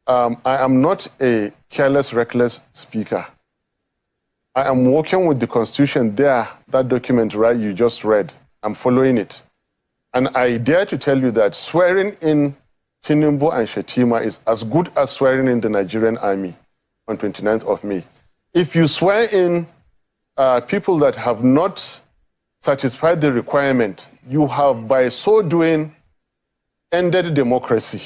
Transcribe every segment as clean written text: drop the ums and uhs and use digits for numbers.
I am not a careless, reckless speaker. I am working with the Constitution there, that document, right, you just read. I'm following it. And I dare to tell you that swearing in Tinubu and Shetima is as good as swearing in the Nigerian army on 29th of May. If you swear in people that have not satisfied the requirement, you have, by so doing, ended democracy.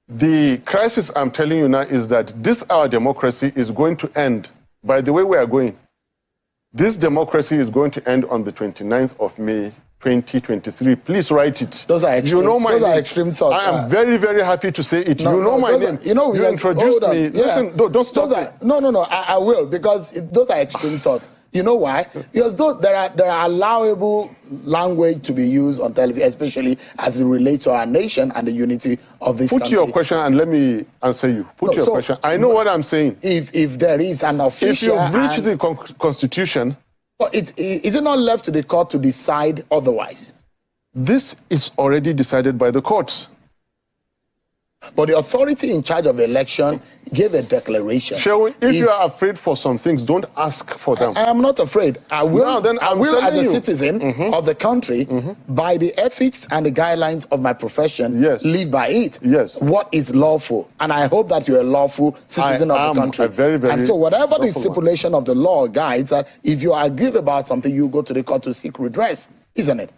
The crisis I'm telling you now is that this, our democracy, is going to end. By the way we are going, this democracy is going to end on the 29th of May, 2023. Please write it. Those are extreme, you know my those name. Are extreme thoughts. I am very, very happy to say it. You know my name. You introduced me. Yeah. Listen, don't stop. I will, because those are extreme thoughts. You know why? Because there are allowable language to be used on television, especially as it relates to our nation and the unity of this country. Put your question and let me answer you. Put your question. I know what I'm saying. If there is an official... If you breach the Constitution... But is it not left to the court to decide otherwise? This is already decided by the courts. But the authority in charge of the election gave a declaration. If you are afraid for some things, don't ask for them. I am not afraid. I will, as a citizen of the country, by the ethics and the guidelines of my profession, live by it. Yes. What is lawful? And I hope that you're a lawful citizen of the country. And so whatever the stipulation of the law guides, that if you are aggrieved about something, you go to the court to seek redress, isn't it?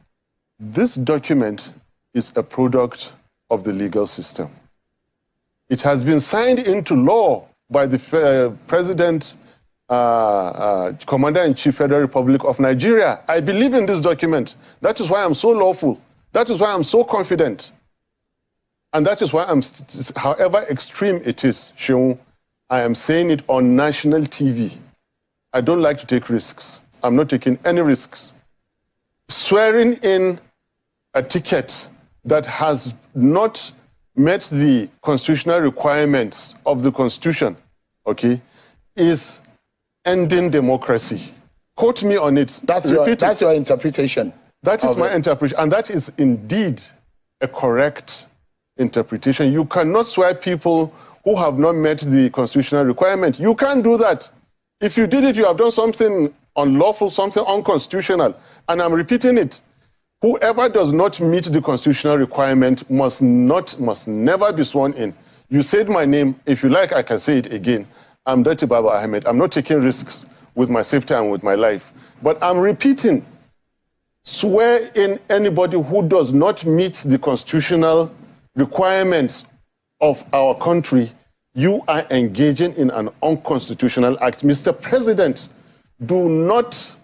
This document is a product of the legal system. It has been signed into law by the President, Commander-in-Chief, Federal Republic of Nigeria. I believe in this document. That is why I'm so lawful. That is why I'm so confident. And that is why however extreme it is, Sheung, I am saying it on national TV. I don't like to take risks. I'm not taking any risks. Swearing in a ticket that has not met the constitutional requirements of the Constitution, okay, is ending democracy. Quote me on it. That's your interpretation. That is my interpretation, and that is indeed a correct interpretation. You cannot swear people who have not met the constitutional requirement. You can't do that. If you did it, you have done something unlawful, something unconstitutional, and I'm repeating it. Whoever does not meet the constitutional requirement must never be sworn in. You said my name. If you like, I can say it again. I'm Dr. Baba Ahmed. I'm not taking risks with my safety and with my life. But I'm repeating, swear in anybody who does not meet the constitutional requirements of our country, you are engaging in an unconstitutional act. Mr. President, do not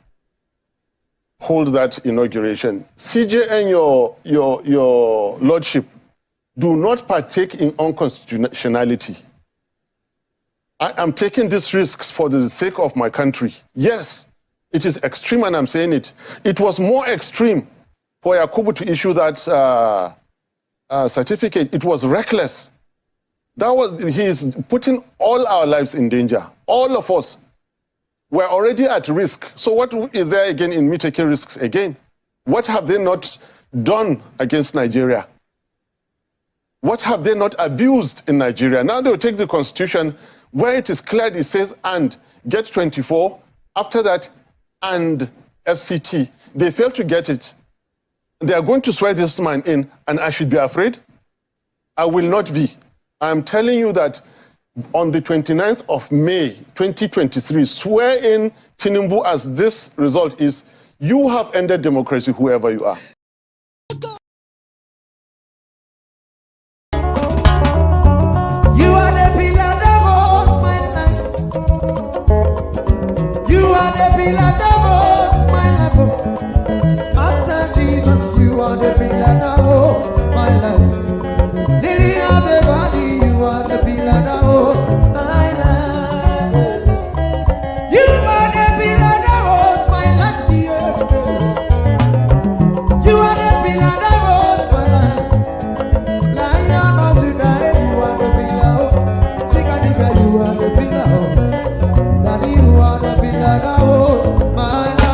hold that inauguration. CJ and your lordship, do not partake in unconstitutionality. I am taking these risks for the sake of my country. Yes, it is extreme, and I'm saying it. It was more extreme for Yakubu to issue that certificate. It was reckless. He is putting all our lives in danger. All of us. We're already at risk. So what is there again in me taking risks again? What have they not done against Nigeria? What have they not abused in Nigeria? Now they'll take the Constitution where it is clear, it says, and get 24. After that, and FCT. They fail to get it. They are going to swear this man in, and I should be afraid? I will not be. I'm telling you that on the 29th of May, 2023, swear in Tinubu as this result is, you have ended democracy, whoever you are. You are the pillar that holds my life. You are the pillar that holds my life. Master Jesus, you are the pillar that holds my life. Lily of the body, you are the pillar that holds my life. You are the pillar that holds my life, dear. You are the pillar that holds my life. Lion of the night, you are the pillar. Chickadee, you are the pillar. Daddy, you are the pillar that holds my life.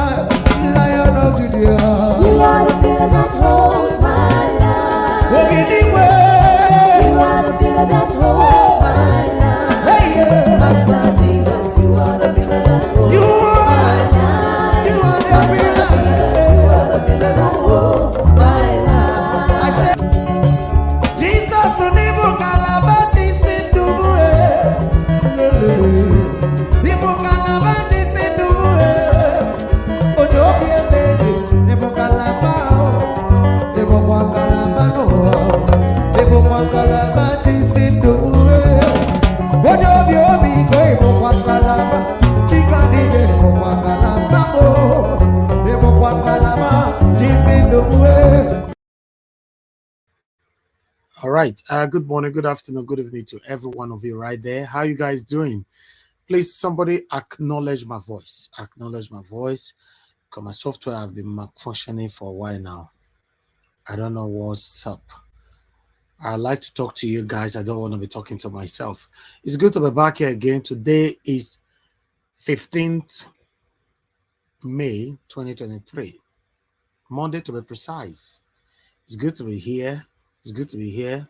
right. Good morning, good afternoon, good evening to every one of you right there. How you guys doing? Please, somebody acknowledge my voice. Acknowledge my voice. Because my software has been malfunctioning for a while now. I don't know what's up. I like to talk to you guys. I don't want to be talking to myself. It's good to be back here again. Today is 15th May 2023. Monday to be precise. It's good to be here. It's good to be here.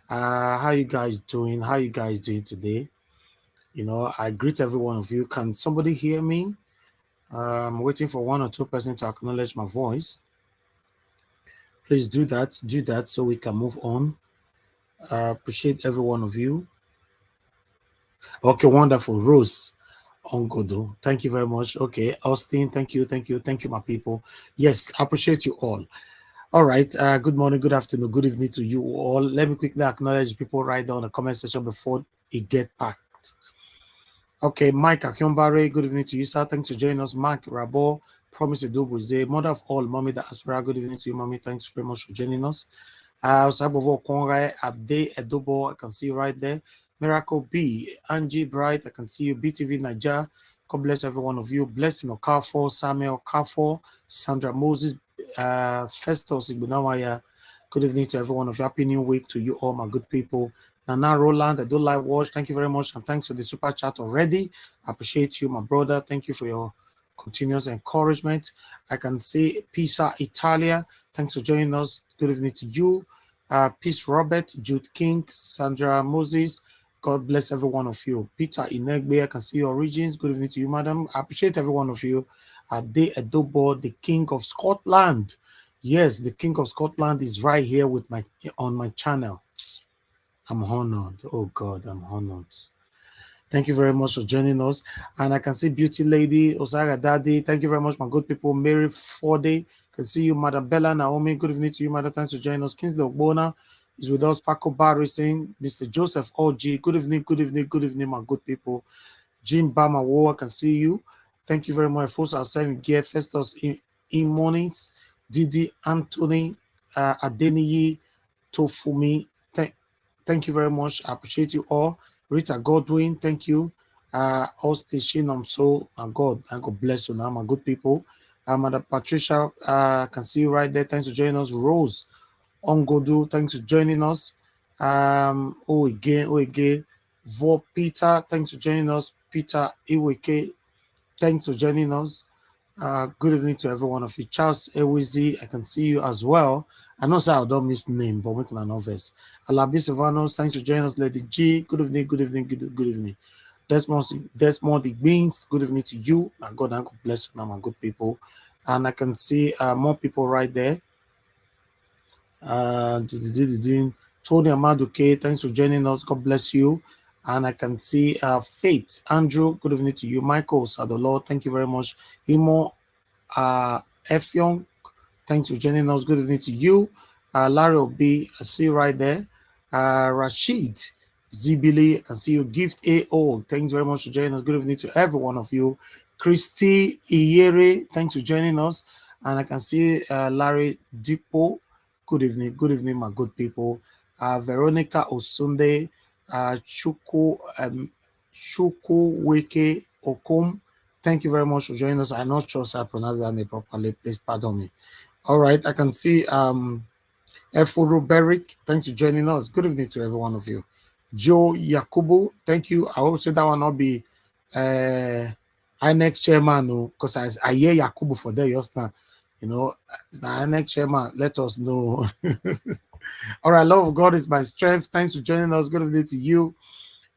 How you guys doing? How you guys doing today? You know, I greet every one of you. Can somebody hear me? I'm waiting for one or two persons to acknowledge my voice. Please do that. Do that so we can move on. Appreciate every one of you. Okay, wonderful. Rose Ongodo, thank you very much. Okay, Austin, thank you, my people. Yes, I appreciate you all. All right, good morning, good afternoon, good evening to you all. Let me quickly acknowledge people right down in the comment section before it gets packed. Okay, Mike Akyombare, good evening to you, sir. Thanks for joining us. Mark Rabo, Promise Edobuze, mother of all, Mommy the Aspera, good evening to you, Mommy. Thanks very much for joining us. Sabovo Konrai, Abde Edobo, I can see you right there. Miracle B, Angie Bright, I can see you. BTV Niger, God bless every one of you. Blessing Okafo, Samuel Okafo, Sandra Moses, Festus Igbunawaya. Good evening to every one of you. Happy New Week to you all, my good people. Nana Roland, I do like watch. Thank you very much. And thanks for the super chat already. I appreciate you, my brother. Thank you for your continuous encouragement. I can see Pisa Italia. Thanks for joining us. Good evening to you. Peace Robert, Jude King, Sandra Moses. God bless every one of you. Peter Inegbe, I can see your origins. Good evening to you, madam. I appreciate every one of you. Ade Edobo, the King of Scotland. Yes, the King of Scotland is right here with on my channel. I'm honored. Oh God, I'm honored. Thank you very much for joining us. And I can see Beauty Lady, Osaga Daddy. Thank you very much, my good people. Mary Forde, can see you, Madam Bella Naomi. Good evening to you, Madam. Thanks for joining us. Kingsley Ogbona is with us. Paco Barrison, Mr. Joseph OG. Good evening, good evening, good evening, my good people. Jim Bamawo, I can see you. Thank you very much. Folks are saying Gear Festus in mornings. Didi Anthony, Adeniyi Tofumi. Thank you very much. I appreciate you all. Rita Godwin, thank you. Austin Shinamso, God bless you now, my good people. Mother Patricia, can see you right there. Thanks for joining us. Rose Ongodu, thanks for joining us. again. Vo Peter, thanks for joining us. Peter Iweke, thanks for joining us. Good evening to every one of you. Charles Ewizi, I can see you as well. I know, sir, I don't miss name, but we can novice. Alabi Silvanos, thanks for joining us. Lady G, good evening, good evening, good evening. Desmond the Beans, good evening to you. God bless you now, my good people. And I can see more people right there. Tony Amaduke, thanks for joining us. God bless you. And I can see Faith Andrew, good evening to you. Michael Sadolo, thank you very much. Imo Effiong, thanks for joining us. Good evening to you. Larry Obi, I see you right there. Rashid Zibili, I can see you. Gift AO, thanks very much for joining us. Good evening to every one of you. Christy Iyere, thanks for joining us. And I can see Larry Dipo, good evening, my good people. Veronica Osunde, Chuku Weke Okum, thank you very much for joining us. I'm not sure if I pronounced that name properly. Please pardon me. All right, I can see Efuru Beric, thanks for joining us. Good evening to every one of you. Joe Yakubu, thank you. I hope that will not be INEC chairman, because I hear Yakubu for there just now. You know, the INEC chairman, let us know. All right, love of God is my strength. Thanks for joining us. Good evening to you.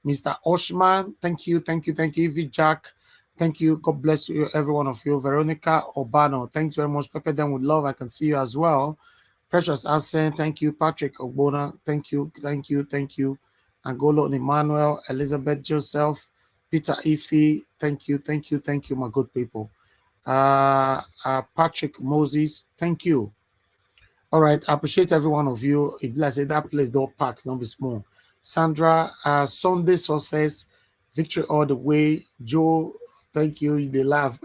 Mr. Oshman, thank you. Evie Jack, thank you. God bless you, every one of you. Veronica Obano, thanks very much. Pepper them with love. I can see you as well. Precious Asen, thank you. Patrick Ogbona, thank you. Angolo Emmanuel, Elizabeth Joseph, Peter Ife, thank you, my good people. Patrick Moses, thank you. All right, I appreciate every one of you. If I say that place don't pack, don't be small. Sandra, Sunday Success, Victory all the way. Joe, thank you. They laugh.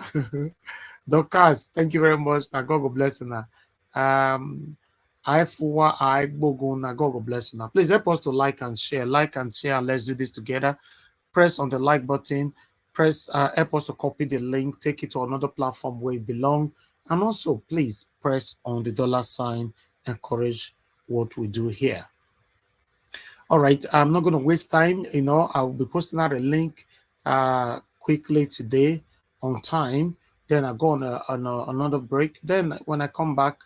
Docas, thank you very much. Now God bless you now. I Bogona. God bless you now. Please help us to like and share. Like and share. Let's do this together. Press on the like button. Press help us to copy the link, take it to another platform where it belongs. And also, please press on the $sign. Encourage what we do here. All right, I'm not going to waste time. I'll be posting out a link quickly today on time. Then I go on another break. Then when I come back,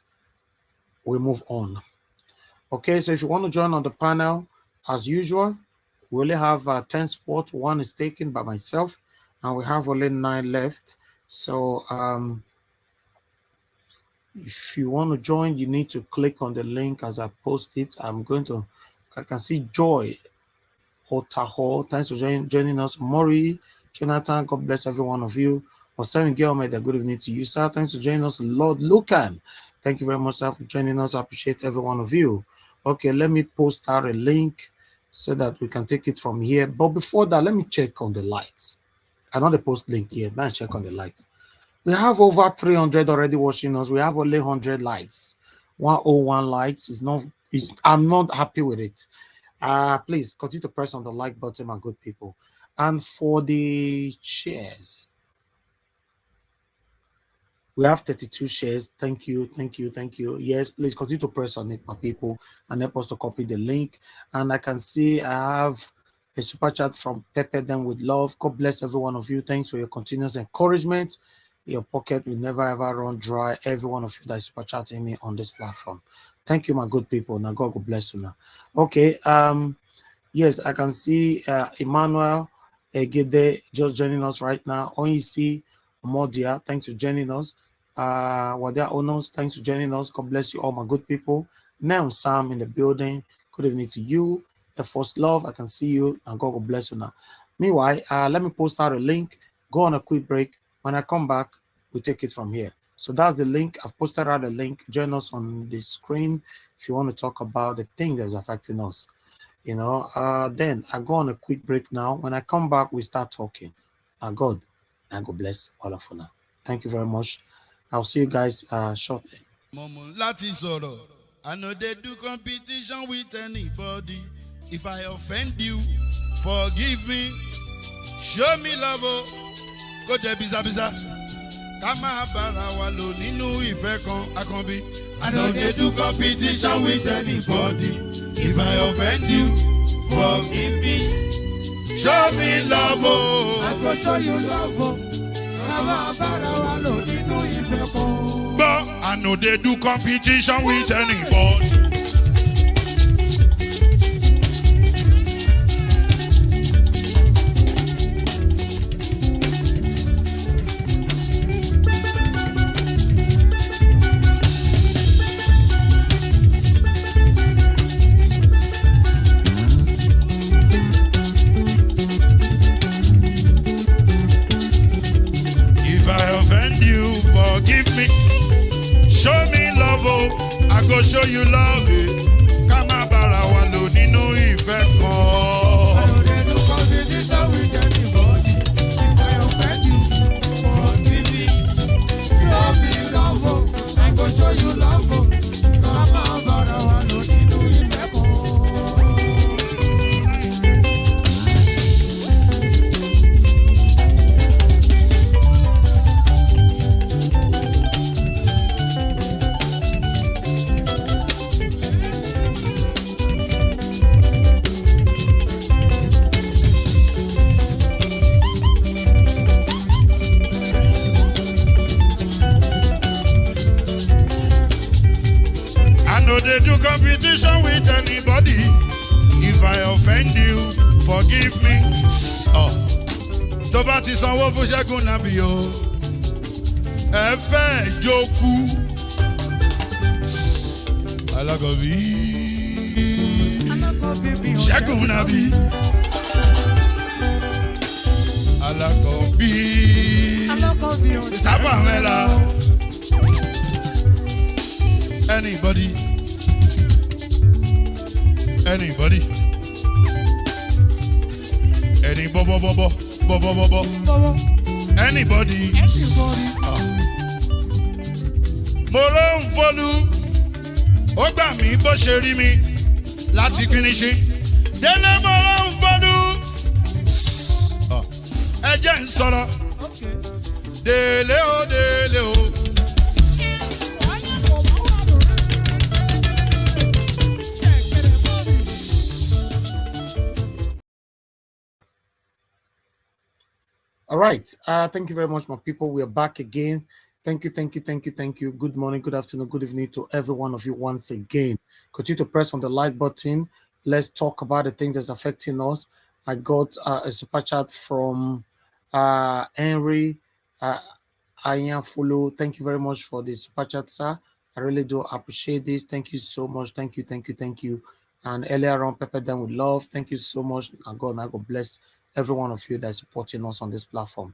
we move on. Okay, so if you want to join on the panel, as usual, we only have 10 spots. 1 is taken by myself, and we have only 9 left. So if you want to join, you need to click on the link as I post it. I can see Joy Otaho. Thanks for joining us. Maury, Jonathan, God bless every one of you. Osami Gelmed, good evening to you, sir. Thanks for joining us. Lord Lucan, thank you very much, sir, for joining us. I appreciate every one of you. Okay, let me post out a link so that we can take it from here. But before that, let me check on the likes. I know the post link here. Let's check on the likes. We have over 300 already watching us. We have only 100 likes. 101 likes I'm not happy with it. Please continue to press on the like button, my good people. And for the shares, we have 32 shares. Thank you. Yes, please continue to press on it, my people, and help us to copy the link. And I can see I have a super chat from Pepper Them with Love. God bless every one of you. Thanks for your continuous encouragement. Your pocket will never ever run dry. Every one of you that is super chatting me on this platform. Thank you, my good people. Now God will bless you now. Okay. Yes, I can see Emmanuel Egede just joining us right now. Oyisi Modia, thanks for joining us. Wadia Onos, thanks for joining us. God bless you all, my good people. Now Sam in the building. Good evening to you. First Love, I can see you, and God will bless you now. Meanwhile, let me post out a link. Go on a quick break. When I come back, we take it from here. So that's the link. I've posted out a link. Join us on the screen if you want to talk about the thing that's affecting us. Then I go on a quick break now. When I come back, we start talking. God bless all of you now. Thank you very much. I'll see you guys shortly. I know they do competition with anybody. If I offend you, forgive me. Show me love. Go to biza. Kama bara walo ninu ife kan akanbi. I know they do competition with anybody. If I offend you, forgive me. Show me love. I go show you love. Kama bara walo ninu ife kan. But I know they do competition with anybody. I go show you love it. Kama bara walo ninu ife kan. I know they do competition with anybody. If I offend you, forgive me. Show me love. I go show you love. Kama bara walo ninu ife kan. They do competition with anybody. If I offend you, forgive me. Tó bá ti sanwó fún Ṣẹ́gun nàbí o. Ẹ fẹ́ jókù. Alákọ̀bí. Ṣẹ́gun nàbí. Alákọ̀bí. Sábà mẹ́la. Anybody? Any bobo. Anybody? Moro nfolu ó gbà mí bó ṣe rí mi láti finishi délé mọ́ ọlọ́run fọdún ẹ jẹ́ ń sọ̀rọ̀ délé o délé o. All right. Thank you very much, my people. We are back again. Thank you, thank you, thank you, thank you. Good morning, good afternoon, good evening to every one of you once again. Continue to press on the like button. Let's talk about the things that's affecting us. I got a super chat from Henry Ayanfulu. Thank you very much for the super chat, sir. I really do appreciate this. Thank you so much. Thank you, thank you, thank you. And earlier on, pepper them with love. Thank you so much. God bless every one of you that is supporting us on this platform.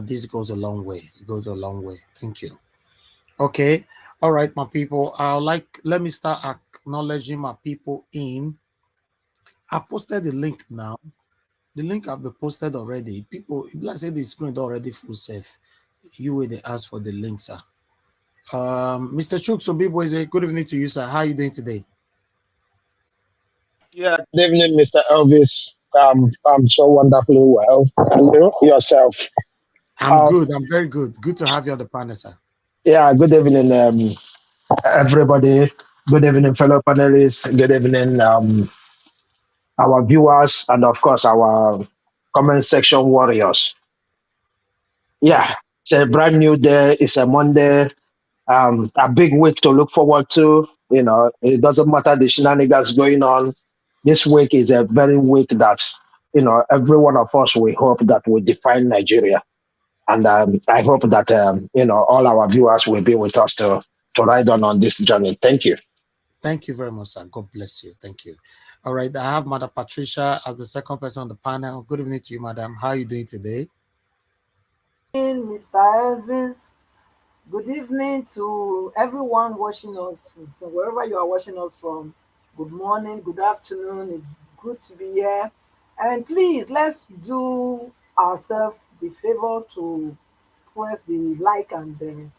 This goes a long way. It goes a long way. Thank you. Okay. All right, my people. Let me start acknowledging my people in. I've posted the link now. The link have been posted already. People, let's say the screen already full safe. You will ask for the link, sir. Mr. Chuk, so people is a good evening to you, sir. How are you doing today? Yeah, good evening, Mr. Elvis. I'm so wonderfully well. And you yourself? I'm good. I'm very good. Good to have you on the panel, sir. Yeah, good evening, everybody. Good evening, fellow panelists. Good evening, our viewers, and of course, our comment section warriors. Yeah, it's a brand new day. It's a Monday. A big week to look forward to. You know, it doesn't matter the shenanigans going on. This week is a very week that, you know, every one of us, we hope that will define Nigeria. And I hope that, you know, all our viewers will be with us to ride on this journey. Thank you. Thank you very much, sir. God bless you. Thank you. All right. I have Madam Patricia as the second person on the panel. Good evening to you, Madam. How are you doing today? Mr. Elvis. Good evening to everyone watching us from wherever you are watching us from. Good morning, good afternoon. It's good to be here. And please, let's do ourselves the favor to press the like and the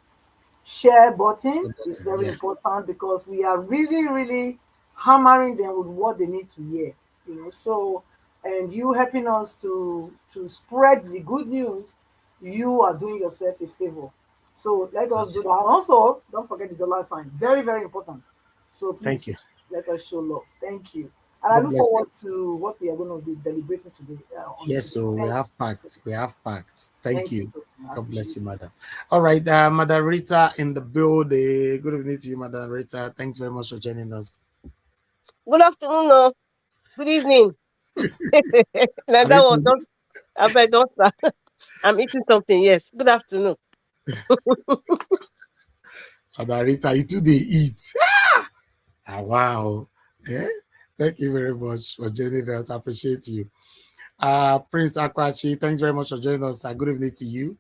share button. It's very important because we are really hammering them with what they need to hear. You know, so and you helping us to spread the good news, you are doing yourself a favor. So let us do that. And also, don't forget the dollar sign. Very important. So please let us show love. Thank you. And I look forward to what we are going to be deliberating today. Yes, so we have packed. We have packed. Thank you. God bless you, Madam. All right, Madam Rita in the building. Good evening to you, Madam Rita. Thanks very much for joining us. Good afternoon. Good evening. That was not. I bet not. I'm eating something. Yes. Good afternoon. Madam Rita, you too they eat. Wow. Yeah. Thank you very much for joining us. I appreciate you. Prince Akwachi, thanks very much for joining us. Good evening to you.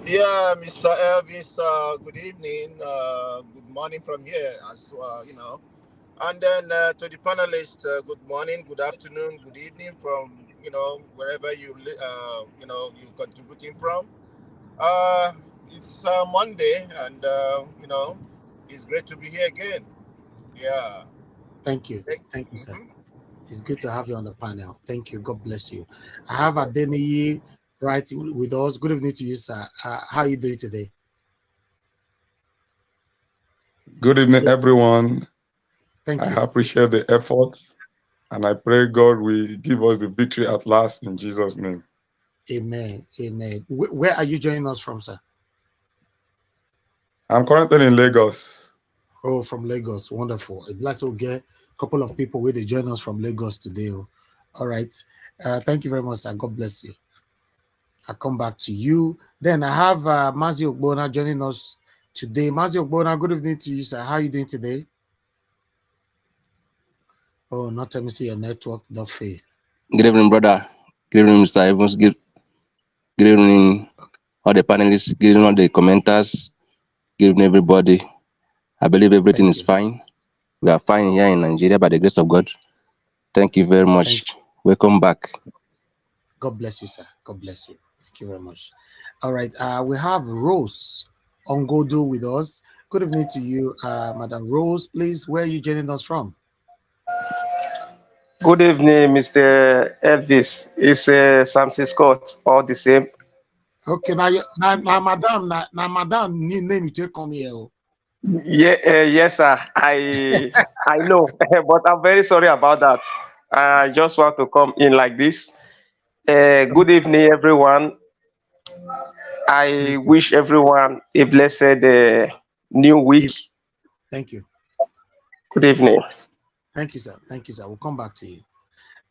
Yeah, Mr. Elvis, good evening. Good morning from here, as you know. And then to the panelists, good morning, good afternoon, good evening from, you know, wherever you, you know, you're contributing from. It's Monday, and, you know, it's great to be here again. Yeah. Thank you. Thank you, sir. It's good to have you on the panel. Thank you. God bless you. I have Adeniyi right with us. Good evening to you, sir. How are you doing today? Good evening, everyone. Thank you. I appreciate the efforts, and I pray God will give us the victory at last in Jesus' name. Amen. Amen. Where are you joining us from, sir? I'm currently in Lagos. Oh, from Lagos. Wonderful. Let's all get a couple of people where they join us from Lagos today. All right. Thank you very much, sir. God bless you. I'll come back to you. Then I have Mazi Ogbona joining us today. Mazi Ogbona, good evening to you, sir. How are you doing today? Oh, not let me see your network, not fair. Good evening, brother. Good evening, Mr. Evans. Good evening, all the panelists. Good evening, all the commenters. Good evening, everybody. I believe everything is fine. We are fine here in Nigeria by the grace of God. Thank you very much. Welcome back. God bless you, sir. God bless you. Thank you very much. All right. We have Rose Ongodo with us. Good evening to you, Madam Rose. Please, where are you joining us from? Good evening, Mr. Elvis. It's Samson Scott, all the same. Okay, now, Madam, now, Madam, name you take come here. Yeah, yes, sir. I know, but I'm very sorry about that. I just want to come in like this. Good evening, everyone. I wish everyone a blessed new week. Thank you. Good evening. Thank you, sir. Thank you, sir. We'll come back to you.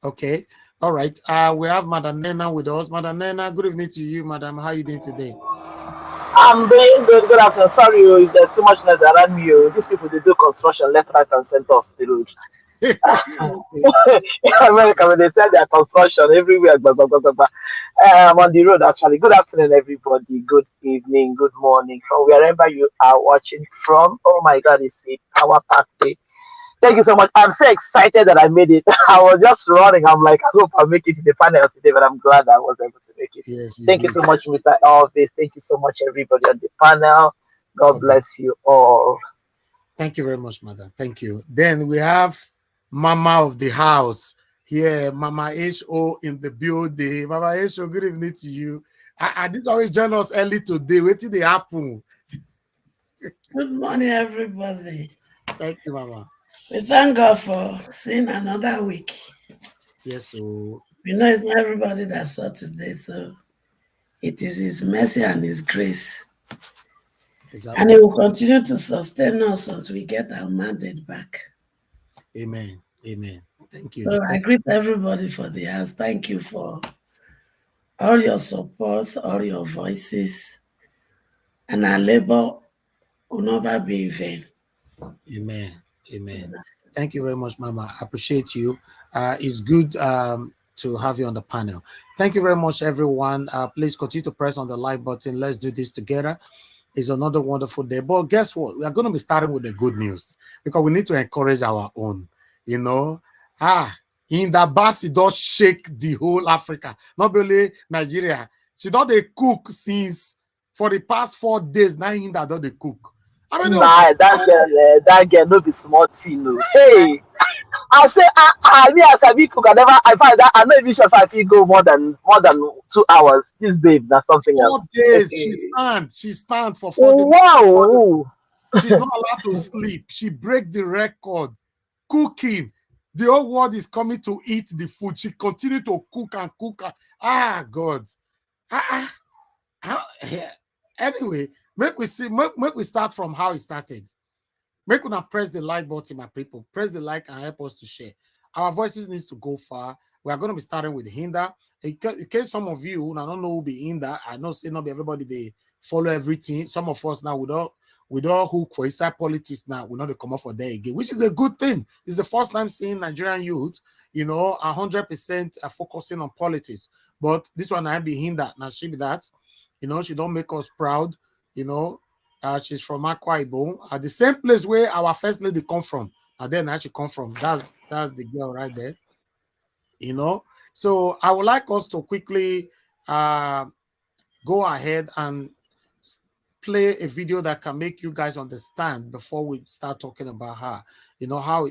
Okay. All right. We have Madam Nena with us. Madam Nena, good evening to you, Madam. How are you doing today? I'm doing good. Good afternoon. Sorry, if there's too much noise around me. These people they do construction left, right, and center of the road. In America, when they say their construction everywhere, blah, blah, blah, blah, blah. I'm on the road actually. Good afternoon, everybody. Good evening. Good morning from wherever you are watching from. Oh my God, it's a power pack day. Thank you so much. I'm so excited that I made it. I was just running. I'm like, I hope I make it to the panel today, but I'm glad I was able to make it. Yes, Thank you so much, Mr. Elvis. Thank you so much, everybody on the panel. God bless you all. Thank you very much, Madam. Thank you. Then we have Mama of the house here, Mama H.O. in the building. Mama H.O., good evening to you. I did always join us early today. Wait till they happen. Good morning, everybody. Thank you, Mama. We thank God for seeing another week. Yes, so we know it's not everybody that saw today, so it is His mercy and His grace. Exactly. And He will continue to sustain us until we get our mandate back. Amen. Amen. Thank you. So I greet everybody for the house. Thank you for all your support, all your voices, and our labor will never be in vain. Amen. Amen. Thank you very much, Mama. I appreciate you. It's good to have you on the panel. Thank you very much, everyone. Please continue to press on the like button. Let's do this together. It's another wonderful day. But guess what? We are going to be starting with the good news because we need to encourage our own. You know, in the Baci does shake the whole Africa, not only Nigeria. She don't they cook since for the past 4 days. Now in that don't they cook. I mean, nah, that girl no be small thing. No. Hey, I say me as a big cook. I find that I'm not even sure if I can go more than 2 hours. This babe, that's something 4 else. days. She stand for 4 days. Wow. She's not allowed to sleep. She break the record. Cooking. The whole world is coming to eat the food. She continue to cook and cook. God. Anyway, make we start from how it started. Make we not press the like button, my people. Press the like and help us to share. Our voices needs to go far. We are going to be starting with Hilda. In case some of you, I don't know who be Hilda. I know say not be everybody they follow everything. Some of us now with all who for inside politics now, we know they come up for there again, which is a good thing. It's the first time seeing Nigerian youth, 100% focusing on politics. But this one I be Hilda. Now she be that. She don't make us proud. She's from Akwa Ibom, the same place where our first lady come from. And then she come from. That's the girl right there. So I would like us to quickly go ahead and play a video that can make you guys understand before we start talking about her. How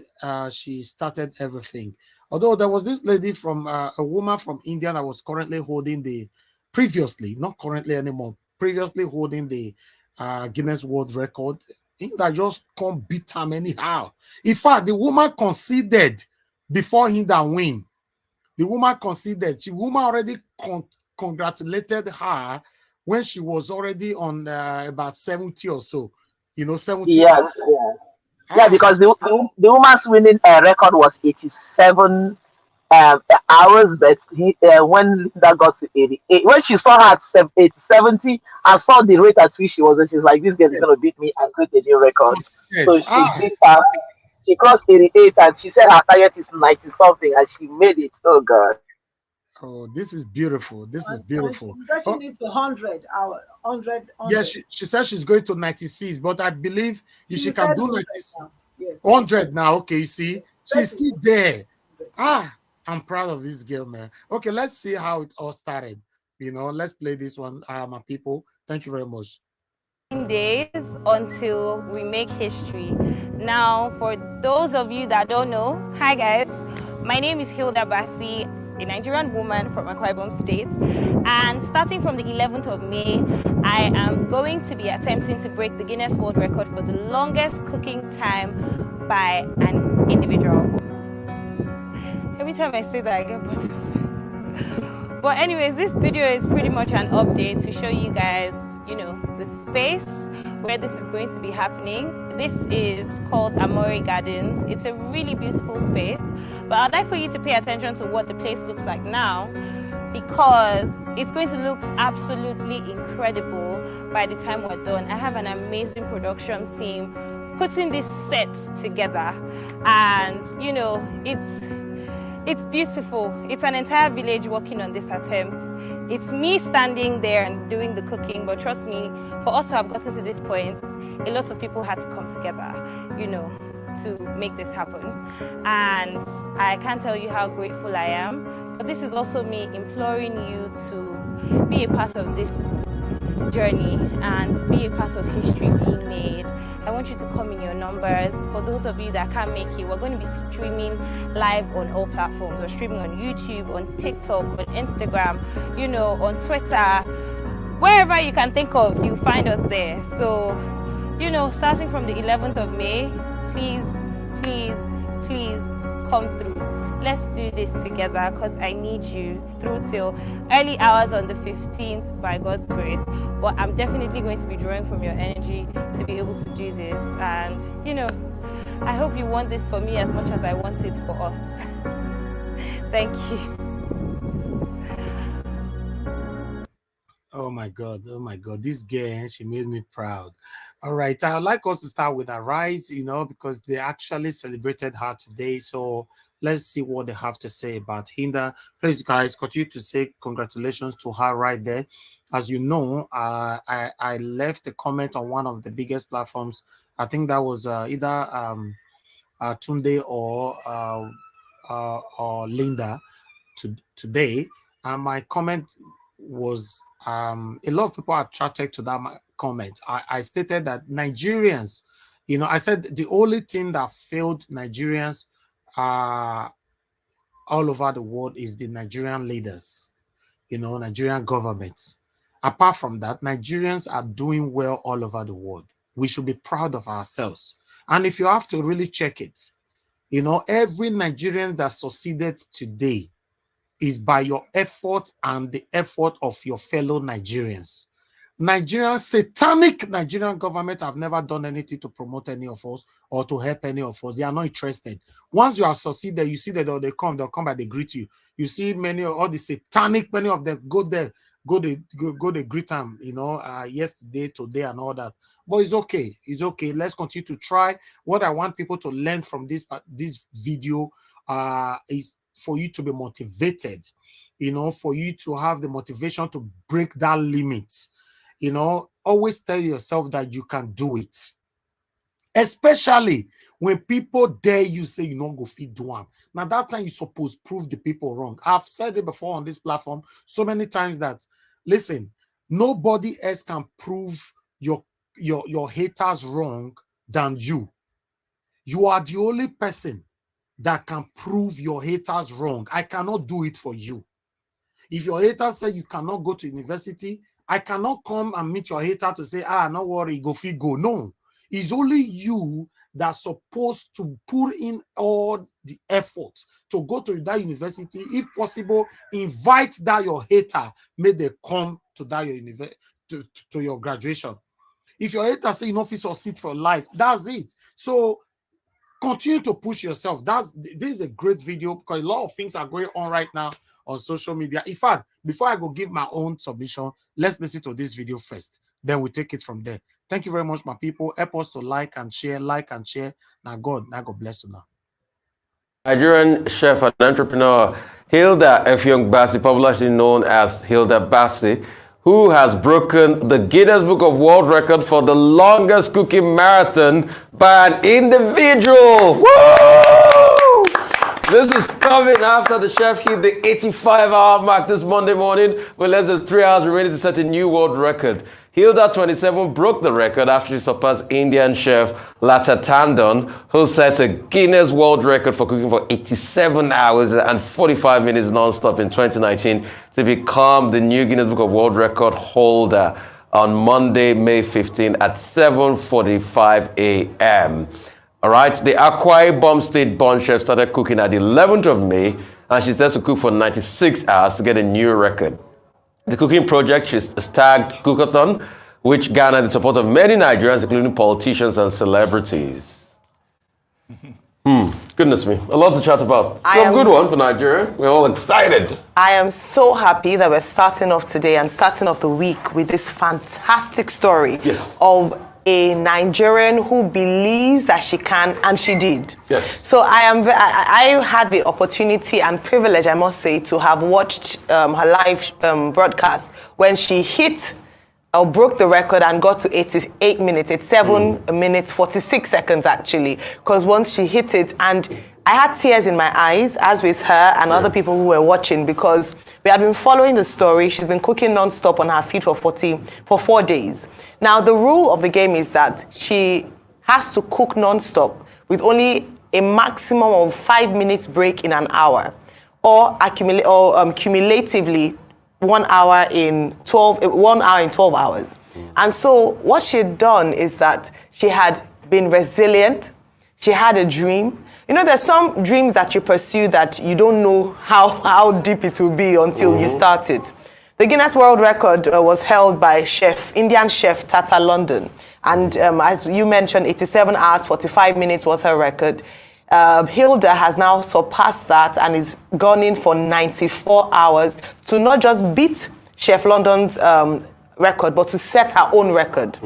she started everything. Although there was this lady from a woman from India that was currently holding previously, not currently anymore, previously holding the Guinness World Record. That just can't beat him anyhow. In fact, the woman conceded before him that win. The woman conceded. The woman already congratulated her when she was already on about 70 or so. 70. Yes, yeah, because the woman's winning record was 87 hours, but when that got to 88, when she saw her at 70 and saw the rate at which she was, and she's like, this girl is going to beat me and create a new record. So she beat her. She crossed 88 and she said her target is 90 something and she made it. Oh God. Oh, this is beautiful. This is beautiful. She's actually to 100 hours. 100. Yes, she says she's going to 96, but I believe if she can do 100 now, okay, you see, she's still there. I'm proud of this girl, man. Okay, let's see how it all started. Let's play this one, my people. Thank you very much. days until we make history. Now, for those of you that don't know, hi guys, my name is Hilda Baci, a Nigerian woman from Akwa Ibom State, and starting from the 11th of May, I am going to be attempting to break the Guinness World Record for the longest cooking time by an individual. Every time I say that, I get butterflies. But anyways, this video is pretty much an update to show you guys, you know, the space where this is going to be happening. This is called Amore Gardens. It's a really beautiful space, but I'd like for you to pay attention to what the place looks like now, because it's going to look absolutely incredible by the time we're done. I have an amazing production team putting this set together, and you know, it's beautiful. It's an entire village working on this attempt. It's me standing there and doing the cooking, but trust me, for us to have gotten to this point, a lot of people had to come together, you know, to make this happen. And I can't tell you how grateful I am, but this is also me imploring you to be a part of this journey and be a part of history being made. I want you to come in your numbers. For those of you that can't make it, we're going to be streaming live on all platforms. We're streaming on YouTube, on TikTok, on Instagram, you know, on Twitter. Wherever you can think of, you'll find us there. So, you know, starting from the 11th of May, please, please, please come through. Let's do this together, because I need you through till early hours on the 15th by God's grace. But I'm definitely going to be drawing from your energy to be able to do this. And, you know, I hope you want this for me as much as I want it for us. Thank you. Oh my God, this girl, she made me proud. All right, I'd like us to start with Arise, you know, because they actually celebrated her today. So let's see what they have to say about Hilda. Please, guys, continue to say congratulations to her right there. As you know, I left a comment on one of the biggest platforms. I think that was either Tunde or Linda today. And my comment was a lot of people are attracted to that comment. I stated that Nigerians, you know, I said the only thing that failed Nigerians all over the world is the Nigerian leaders, you know, Nigerian governments. Apart from that, Nigerians are doing well all over the world. We should be proud of ourselves. And if you have to really check it, you know, every Nigerian that succeeded today is by your effort and the effort of your fellow Nigerians. Satanic Nigerian government have never done anything to promote any of us or to help any of us. They are not interested. Once you have succeeded, you see that they'll come by, they greet you. You see many of all the satanic, many of them go there, go they greet them, you know, yesterday, today, and all that. But it's okay. It's okay. Let's continue to try. What I want people to learn from this video is for you to be motivated, you know, for you to have the motivation to break that limit. You know, always tell yourself that you can do it. Especially when people dare you say you don't go feed do them. Now that time you're supposed to prove the people wrong. I've said it before on this platform so many times that, listen, nobody else can prove your haters wrong than you. You are the only person that can prove your haters wrong. I cannot do it for you. If your hater say you cannot go to university, I cannot come and meet your hater to say, no worry, go fit go. No, it's only you that's supposed to put in all the effort to go to that university. If possible, invite that your hater, may they come to that your university, to your graduation. If your hater say you know fit succeed for life, that's it. So continue to push yourself. This is a great video because a lot of things are going on right now on social media. In fact, before I go give my own submission, let's listen to this video first. Then we take it from there. Thank you very much, my people. Help us to like and share. Now God bless you now. Nigerian chef and entrepreneur Hilda Baci, popularly known as Hilda Baci, who has broken the Guinness Book of World Record for the longest cooking marathon by an individual. Woo! This is coming after the chef hit the 85-hour mark this Monday morning with less than 3 hours remaining to set a new world record. Hilda, 27, broke the record after she surpassed Indian chef Lata Tandon, who set a Guinness World Record for cooking for 87 hours and 45 minutes non-stop in 2019 to become the new Guinness Book of World Record holder on Monday, May 15 at 7:45 a.m. All right, the Akwa Ibom state-born chef started cooking at the 11th of May, and she says to cook for 96 hours to get a new record. The cooking project, she's tagged Cookathon, which garnered the support of many Nigerians, including politicians and celebrities. Goodness me, a lot to chat about. A good one for Nigeria. We're all excited. I am so happy that we're starting off today and starting off the week with this fantastic story of a Nigerian who believes that she can, and she did. Yes. So I had the opportunity and privilege, I must say, to have watched her live broadcast when she hit or broke the record and got to 88 minutes. It's 7 minutes, 46 seconds actually, because once she hit it, and I had tears in my eyes, as with her and other people who were watching, because we had been following the story. She's been cooking non-stop on her feet for 4 days. Now, the rule of the game is that she has to cook non-stop with only a maximum of 5 minutes break in an hour, or cumulatively 1 hour in 12 hours. And so what she had done is that she had been resilient. She had a dream. You know, there's some dreams that you pursue that you don't know how deep it will be until you start it. The Guinness World Record was held by Indian chef Tata London. And as you mentioned, 87 hours, 45 minutes was her record. Hilda has now surpassed that and is gone in for 94 hours to not just beat Chef London's record, but to set her own record.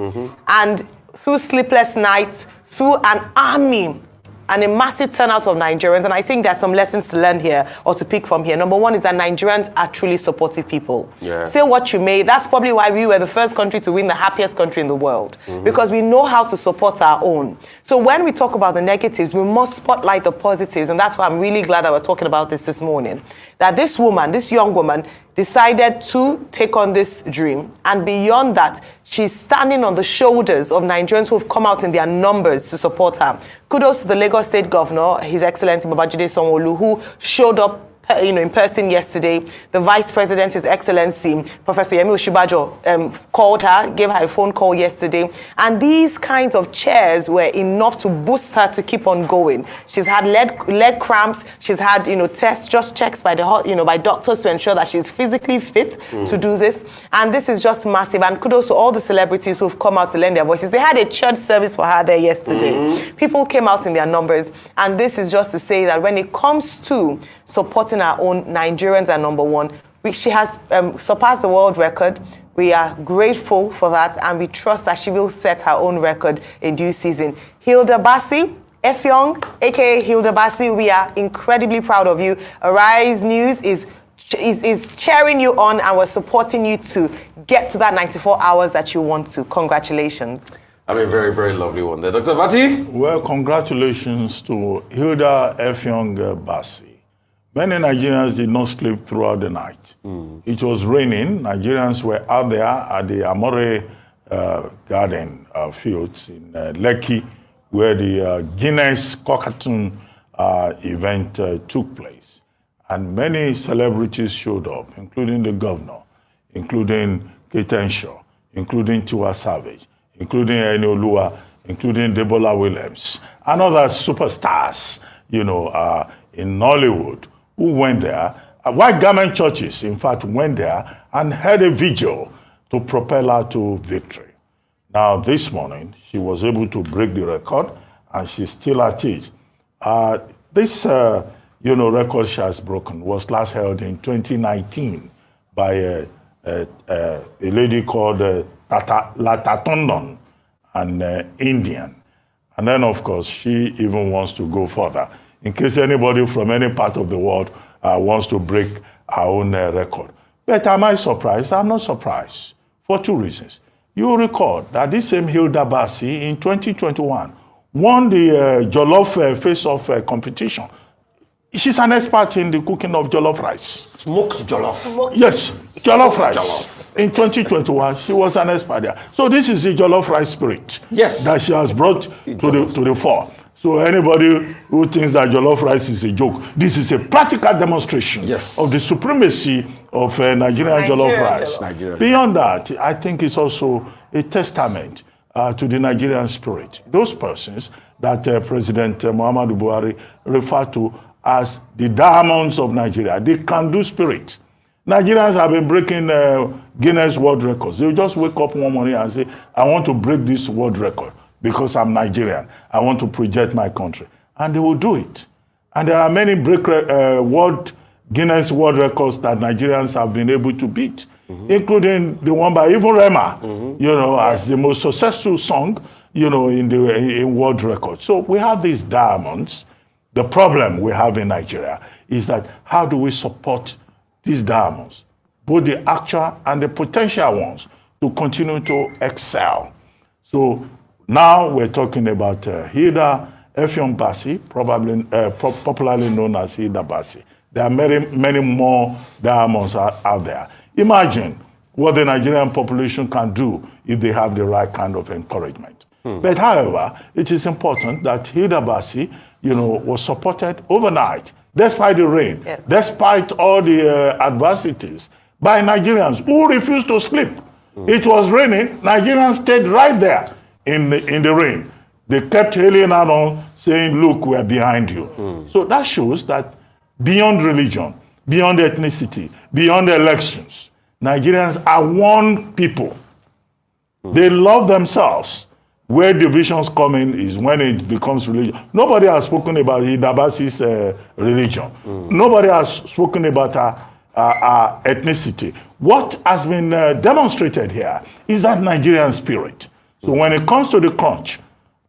And through sleepless nights, through an army and a massive turnout of Nigerians, and I think there's some lessons to learn here or to pick from here. Number one is that Nigerians are truly supportive people. Say what you may, that's probably why we were the first country to win the happiest country in the world, because we know how to support our own. So when we talk about the negatives, we must spotlight the positives, and that's why I'm really glad that we're talking about this morning. That this woman, this young woman, decided to take on this dream, and beyond that, she's standing on the shoulders of Nigerians who have come out in their numbers to support her. Kudos to the Lagos State Governor, His Excellency Babajide Sanwo-Olu, who showed up in person yesterday. The Vice President, His Excellency Professor Yemi Osinbajo, called her, gave her a phone call yesterday, and these kinds of chairs were enough to boost her to keep on going. She's had leg cramps. She's had tests, just checks by by doctors to ensure that she's physically fit to do this. And this is just massive. And kudos to all the celebrities who've come out to lend their voices. They had a church service for her there yesterday. People came out in their numbers, and this is just to say that when it comes to supporting our own, Nigerians are number one. She has surpassed the world record. We are grateful for that, and we trust that she will set her own record in due season. Hilda Baci, Effiong, aka Hilda Baci, we are incredibly proud of you. Arise News is cheering you on, and we're supporting you to get to that 94 hours that you want to. Congratulations. I mean, very, very lovely one there. Dr. Baci? Well, congratulations to Hilda Effiong Baci. Many Nigerians did not sleep throughout the night. It was raining. Nigerians were out there at the Amore Garden fields in Lekki, where the Guinness Cookathon event took place. And many celebrities showed up, including the governor, including Keita Enshaw, including Tiwa Savage, including Eni Olua, including Debola Williams, and other superstars, in Nollywood, who went there. White garment churches, in fact, went there and held a vigil to propel her to victory. Now, this morning, she was able to break the record, and she's still at it. This, record she has broken was last held in 2019 by a lady called Lata Tandon, an Indian. And then, of course, she even wants to go further, in case anybody from any part of the world wants to break our own record. But am I surprised? I'm not surprised, for two reasons. You recall that this same Hilda Baci in 2021 won the Jollof face-off competition. She's an expert in the cooking of jollof rice. Smoked jollof. Yes, jollof rice. In 2021, she was an expert there. So this is the jollof rice spirit that she has brought to the fore. So anybody who thinks that jollof rice is a joke, this is a practical demonstration of the supremacy of Nigerian jollof rice. Beyond that, I think it's also a testament to the Nigerian spirit. Those persons that President Muhammadu Buhari referred to as the diamonds of Nigeria, the can-do spirit. Nigerians have been breaking Guinness World Records. They just wake up one morning and say, I want to break this world record because I'm Nigerian. I want to project my country. And they will do it. And there are many Guinness World Records that Nigerians have been able to beat, including the one by even Rema, as the most successful song, in world records. So we have these diamonds. The problem we have in Nigeria is that how do we support these diamonds, both the actual and the potential ones, to continue to excel? So now we're talking about Hilda Baci, probably popularly known as Hilda Baci. There are many more diamonds out there. Imagine what the Nigerian population can do if they have the right kind of encouragement. But however, it is important that Hilda Baci, was supported overnight, despite the rain, despite all the adversities, by Nigerians who refused to sleep. It was raining. Nigerians stayed right there in the rain. They kept hailing on, saying, look, we're behind you. So that shows that beyond religion, beyond ethnicity, beyond elections, Nigerians are one people. They love themselves. Where divisions come in is when it becomes religion. Nobody has spoken about Hilda Baci's religion. Nobody has spoken about our ethnicity. What has been demonstrated here is that Nigerian spirit. So when it comes to the crunch,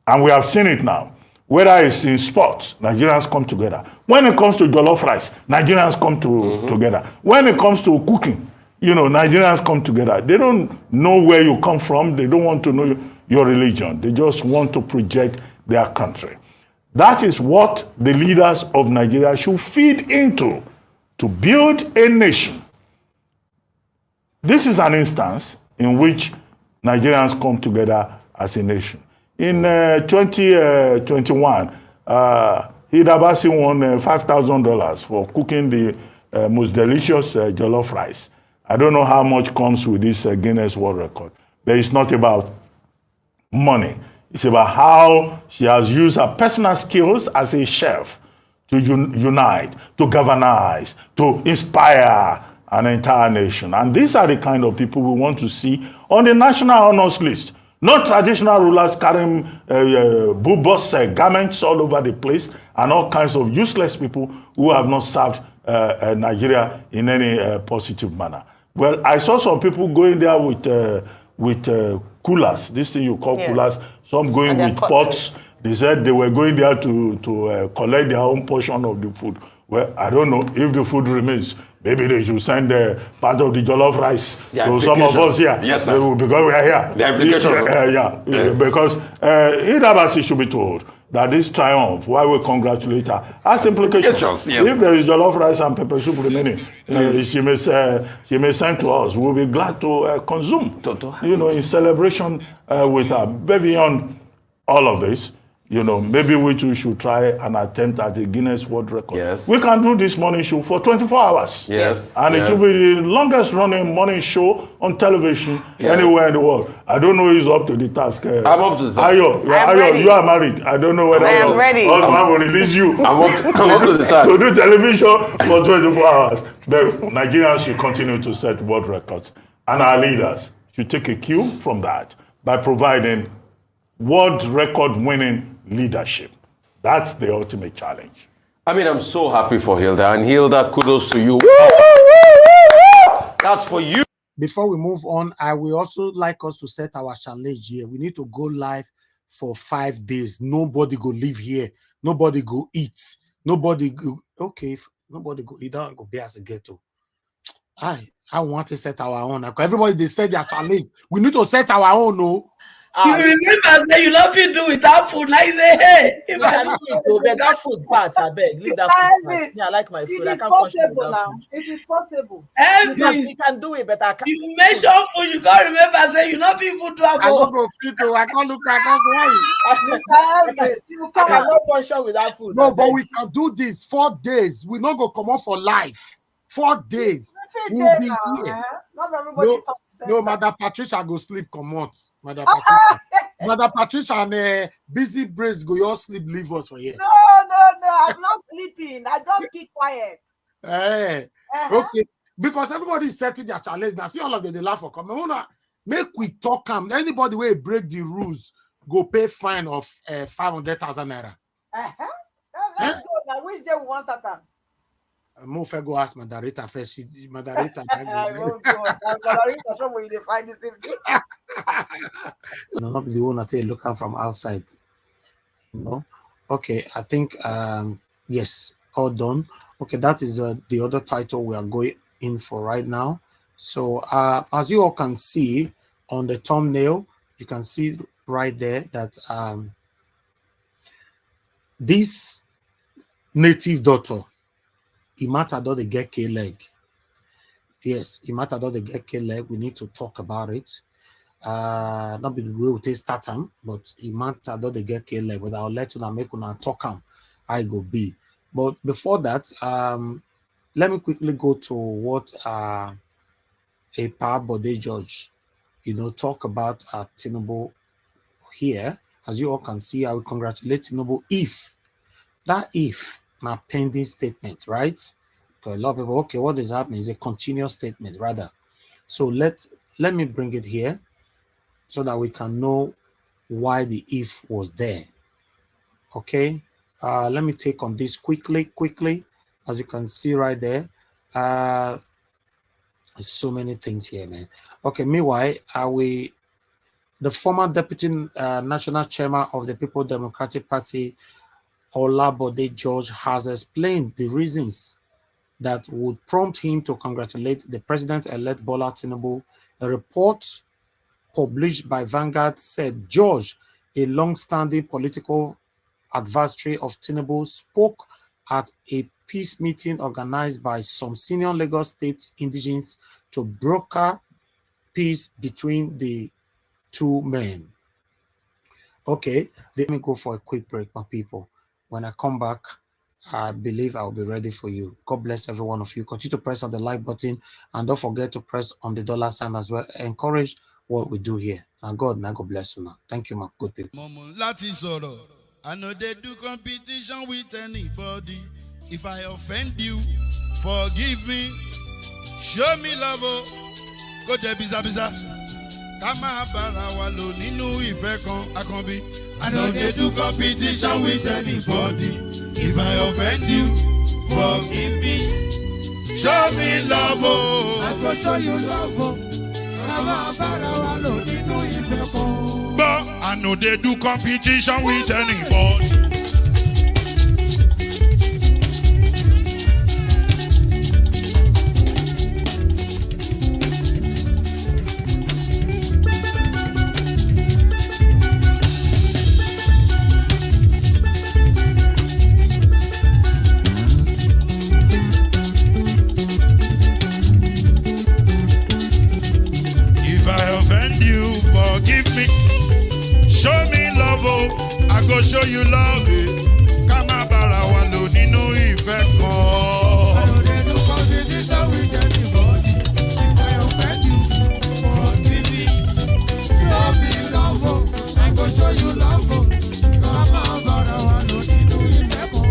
and we have seen it now, whether it's in sports, Nigerians come together. When it comes to jollof rice, Nigerians come together. When it comes to cooking, Nigerians come together. They don't know where you come from. They don't want to know your religion. They just want to project their country. That is what the leaders of Nigeria should feed into to build a nation. This is an instance in which Nigerians come together as a nation. In 2021, Hilda Baci won $5,000 for cooking the most delicious jollof rice. I don't know how much comes with this Guinness World Record, but it's not about money. It's about how she has used her personal skills as a chef to unite, to galvanize, to inspire an entire nation. And these are the kind of people we want to see on the national honors list. Not traditional rulers carrying bulbous garments all over the place and all kinds of useless people who have not served Nigeria in any positive manner. Well, I saw some people going there with coolers, this thing you call coolers, some going with pots. They said they were going there to collect their own portion of the food. Well, I don't know if the food remains. Maybe they should send part of the jollof rice to some of us here. Yes, sir. Because we are here. The implications. Because Hilda Baci should be told that this triumph, while we congratulate her, has implications. Yes. If there is jollof rice and pepper soup remaining, she may send to us. We'll be glad to consume, in celebration with her. But beyond all of this, maybe we too should try an attempt at a Guinness World Record. Yes. We can do this morning show for 24 hours. Yes. And it will be the longest running morning show on television anywhere in the world. I don't know who's up to the task. I'm up to the task. Ayo, you are married. I don't know whether I am ready. Husband will release you. I'm up to the task. To do television for 24 hours. But Nigerians should continue to set world records. And our leaders should take a cue from that by providing world record winning leadership. That's the ultimate challenge. I mean, I'm so happy for Hilda. And Hilda, kudos to you. That's for you. Before we move on, I will also like us to set our challenge here. We need to go live for 5 days. Nobody go live here. Nobody go eat. Nobody go. Okay, if nobody go eat, don't go be as a ghetto. I I want to set our own. Everybody, they said their challenge. We need to set our own, no? You remember say you love you do without food. Like say, hey, if I do that food part, I beg, leave that food part. Yeah, I like my food. I can't function without food. It is possible. You can do it, but I can't. You mention food, you can't remember say you not people do. I don't go fit to. I can't look. I can't go. I cannot function without food. No, but we can do this 4 days. We not go come out for life. 4 days. We'll be here. Not everybody no, Madam Patricia go sleep, come out. Madam Patricia. Madam Patricia and Busy Brace go your sleep, leave us for here. No, I'm not sleeping. I just keep quiet. Okay. Because everybody is setting their challenge. Now see all of them, they laugh for comment. Make we talk them. Anybody will break the rules, go pay fine of 500,000 naira. Let's go now. Which day we want that time? Mo fair go ask Madarita first. Madarita. Madarita, trouble you find this evening. No, not the one that you looking from outside. Okay, I think yes, all done. Okay, that is the other title we are going in for right now. So as you all can see on the thumbnail, you can see right there that this native daughter, Imatado the get K leg. Yes, Imatado the get K leg. We need to talk about it. Not be the way we take start time, but Imatado the get K leg. But I'll let you make una talk them. I go be. But before that, let me quickly go to what a Bode judge, talk about Tinubu here. As you all can see, I will congratulate Tinubu if my pending statement, right? Because a lot of people, okay, what is happening is a continuous statement, rather. So let me bring it here so that we can know why the if was there. Okay, let me take on this quickly. As you can see right there, there's so many things here, man. Okay, meanwhile, the former deputy national chairman of the People Democratic Party, Bode George, has explained the reasons that would prompt him to congratulate the president-elect Bola Tinubu. A report published by Vanguard said George, a long-standing political adversary of Tinubu, spoke at a peace meeting organized by some senior Lagos State indigenes to broker peace between the two men. Okay, let me go for a quick break, my people. When I come back, I believe I'll be ready for you. God bless every one of you. Continue to press on the like button and don't forget to press on the dollar sign as well. Encourage what we do here. And God bless you now. Thank you, my good people. I know they do competition with anybody. If I offend you, forgive me. Show me love. Go there, biza. Kama barawa lo ninu ife kan akanbi. I know they do competition with anybody. If I offend you, forgive me. Show me love. I go show you love. Kama barawa lo ninu ife kan. But I know they do competition with anybody. Forgive me, show me love, oh, I go show you love, Kama barawa lo ninu ife kan. I know they do competition with anybody. If I offend you, forgive me, show me love, oh, I go show you love, Kama barawa lo ninu ife kan.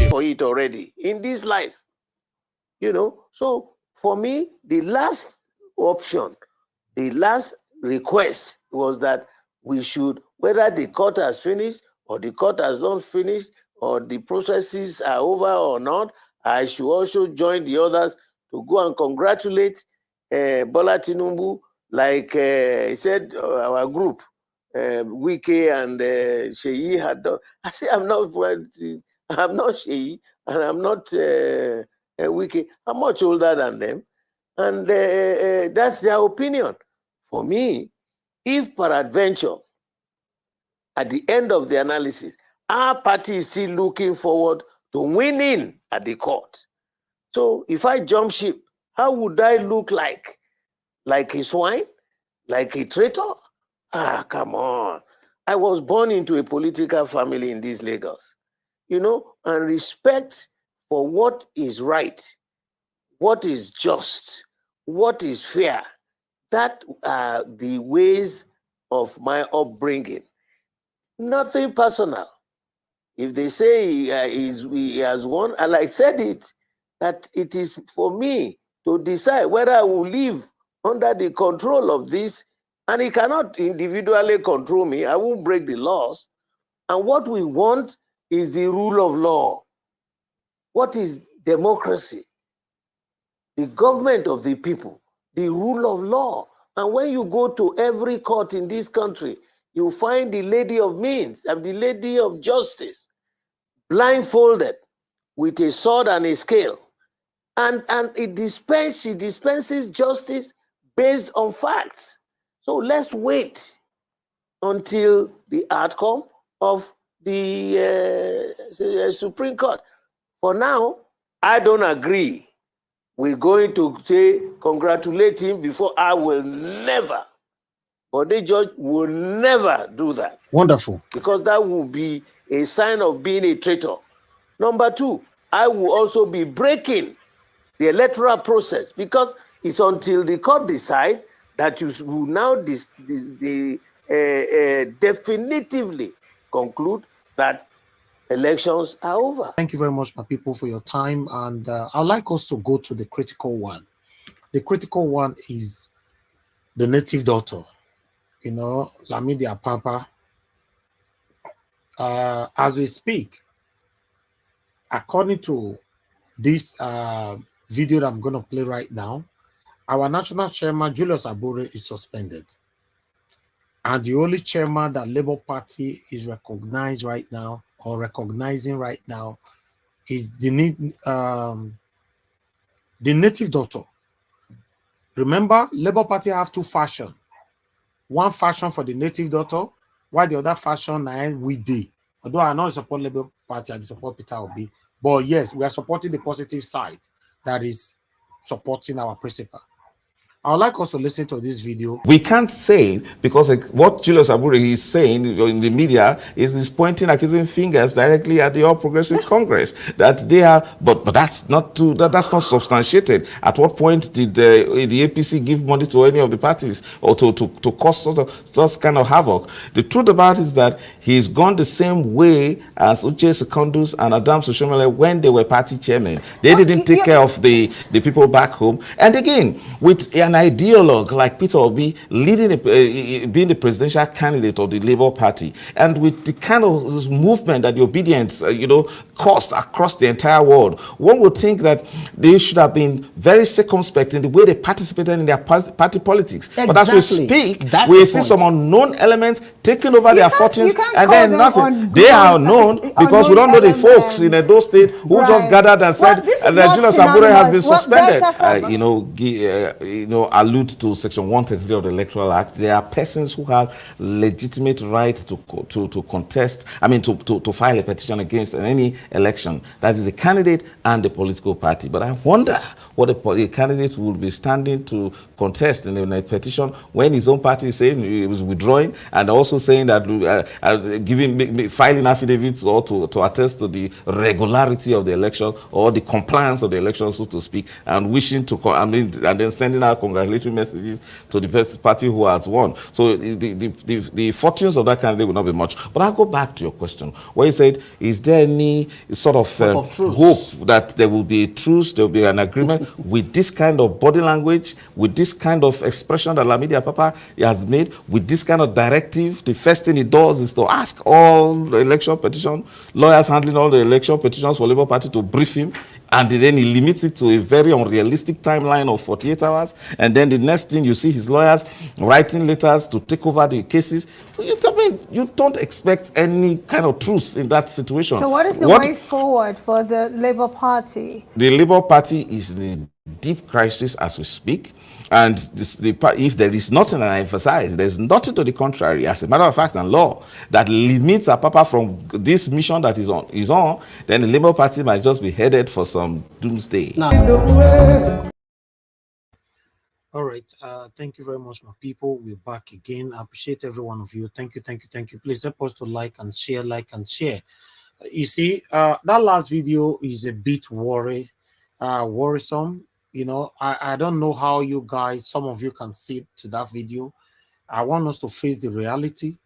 For it already in this life, so for me, the last option, the last request was that we should, whether the court has finished or the court has not finished or the processes are over or not, I should also join the others to go and congratulate Bola Tinubu, like he said, our group, Wike and Sheyi had done. I say I'm not Sheyi and I'm not Wike. I'm much older than them, and that's their opinion. For me, if peradventure, at the end of the analysis, our party is still looking forward to winning at the court. So if I jump ship, how would I look like? Like a swine? Like a traitor? Ah, come on. I was born into a political family in this Lagos, and respect for what is right, what is just, what is fair. That are the ways of my upbringing. Nothing personal. If they say he has won, and I said it, that it is for me to decide whether I will live under the control of this, and he cannot individually control me. I won't break the laws. And what we want is the rule of law. What is democracy? The government of the people, the rule of law. And when you go to every court in this country, you find the lady of means and the lady of justice blindfolded with a sword and a scale. And she dispenses justice based on facts. So let's wait until the outcome of the Supreme Court. For now, I don't agree. We're going to say congratulate him before. I will never, but the judge will never do that. Wonderful. Because that will be a sign of being a traitor. Number two, I will also be breaking the electoral process, because it's until the court decides that you will now definitively conclude that elections are over. Thank you very much, my people, for your time. And I'd like us to go to the critical one. The critical one is the native daughter, Lamidi Apapa. As we speak, according to this video that I'm going to play right now, our national chairman, Julius Abure, is suspended. And the only chairman that Labour Party is recognizing right now is the native daughter. Remember, Labour Party have two fashion. One fashion for the native daughter, while the other fashion we did. Although I not support Labour Party, I support Peter Obi. But yes, we are supporting the positive side that is supporting our principle. I would like us to listen to this video. We can't say, because what Julius Abure is saying in the media is pointing accusing fingers directly at the All Progressive Congress, that they are, but that's not that's not substantiated. At what point did the APC give money to any of the parties or to cause those kind of havoc? The truth about it is that he's gone the same way as Uche Secondus and Adam Soshomele when they were party chairmen. They didn't take care of the people back home. And again, with an ideologue like Peter Obi leading being the presidential candidate of the Labour Party, and with the kind of movement that the obedience caused across the entire world, one would think that they should have been very circumspect in the way they participated in their party politics. Exactly. But as we speak, we see some unknown elements taking over their fortunes, and then nothing. They are known because we don't know the folks in those states who just gathered and said that Julius Abure has been suspended. Allude to Section 133 of the Electoral Act. There are persons who have legitimate right to contest, to file a petition against any election. That is a candidate and the political party. But I wonder what a candidate would be standing to contest in a petition when his own party is saying he was withdrawing, and also saying that filing affidavits or to attest to the regularity of the election or the compliance of the election, so to speak, and wishing to and then sending out congratulatory messages to the party who has won. So the fortunes of that candidate will not be much. But I'll go back to your question, where you said, is there any sort of hope that there will be a truce, there will be an agreement with this kind of body language, with this kind of expression that Lamidi Papa has made, with this kind of directive? The first thing he does is to ask all the election petition lawyers handling all the election petitions for Labour Party to brief him, and then he limits it to a very unrealistic timeline of 48 hours. And then the next thing, you see his lawyers writing letters to take over the cases. I mean, you don't expect any kind of truce in that situation. So what is the way forward for the Labour Party? The Labour Party is in a deep crisis as we speak. And if there is nothing, and I emphasize, there's nothing to the contrary, as a matter of fact and law, that limits Apapa from this mission that is on, then the Labour Party might just be headed for some doomsday. All right. Thank you very much, my people. We're back again. I appreciate every one of you. Thank you, thank you, thank you. Please help us to like and share. You see, that last video is a bit worrisome. You know, I don't know how you guys, some of you can see to that video. I want us to face the reality.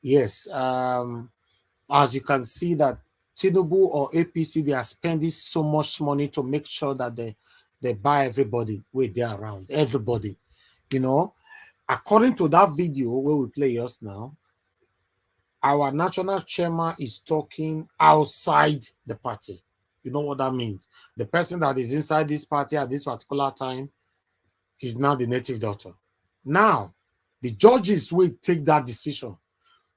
Yes, as you can see that Tinubu or APC, they are spending so much money to make sure that they buy everybody with they're around, everybody. You know, according to that video where we play us now, our national chairman is talking outside the party. You know what that means? The person that is inside this party at this particular time is now the native daughter. Now, the judges will take that decision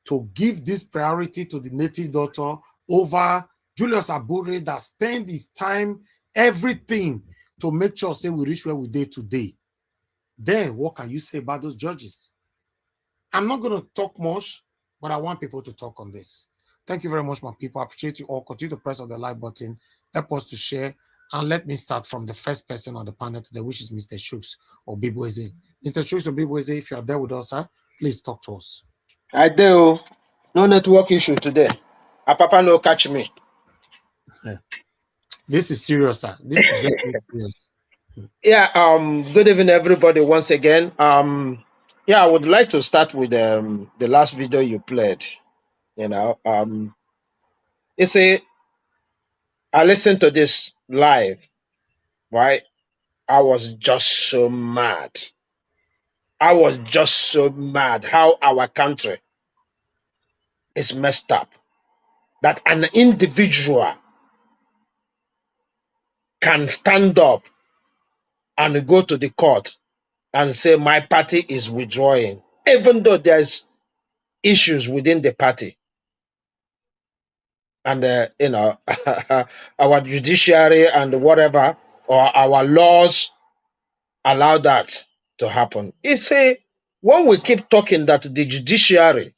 to give this priority to the native daughter over Julius Abure that spent his time, everything, to make sure say we reach where we did today. Then what can you say about those judges? I'm not going to talk much, but I want people to talk on this. Thank you very much, my people. I appreciate you all. Continue to press on the like button. Help us to share. And let me start from the first person on the panel today, which is Mr. Shooks or Bibueze. Mr. Shooks or Bibueze, if you are there with us, sir, please talk to us. I do. No network issue today. Papa no catch me. Yeah. This is serious, sir. This is very serious. Yeah, good evening, everybody, once again. Yeah, I would like to start with the last video you played. You know, you see, I listened to this live, right? I was just so mad. I was just so mad how our country is messed up. That an individual can stand up and go to the court and say, my party is withdrawing, even though there's issues within the party. And, you know, our judiciary and whatever, or our laws allow that to happen. You see, when we keep talking that the judiciary,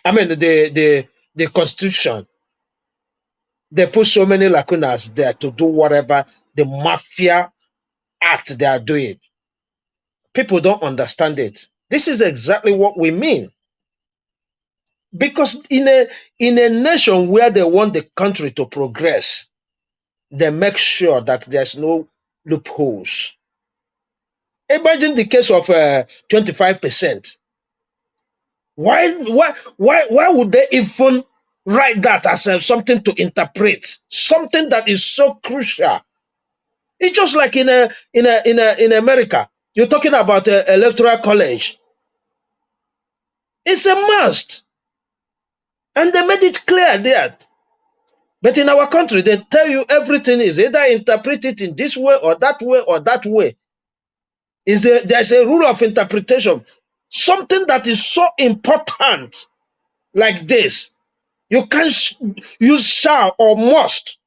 I mean, the constitution, they put so many lacunas there to do whatever the mafia act they are doing. People don't understand it. This is exactly what we mean. Because in a nation where they want the country to progress, they make sure that there's no loopholes. Imagine the case of 25%. Why would they even write that as something to interpret? Something that is so crucial. It's just like in America. You're talking about electoral college. It's a must. And they made it clear there. But in our country, they tell you everything is either interpreted in this way or that way or that way. There's a rule of interpretation. Something that is so important like this, you can't use shall or must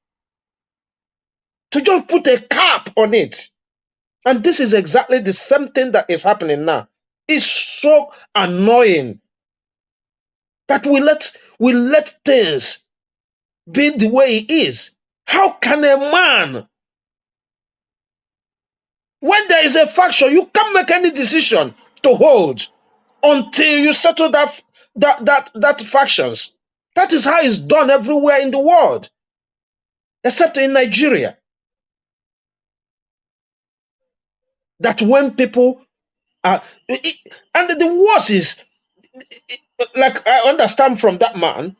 to just put a cap on it. And this is exactly the same thing that is happening now. It's so annoying that we let things be the way it is. How can a man, when there is a faction, you can't make any decision to hold until you settle that factions. That is how it's done everywhere in the world, except in Nigeria. that when people are, and the worst is, like I understand from that man,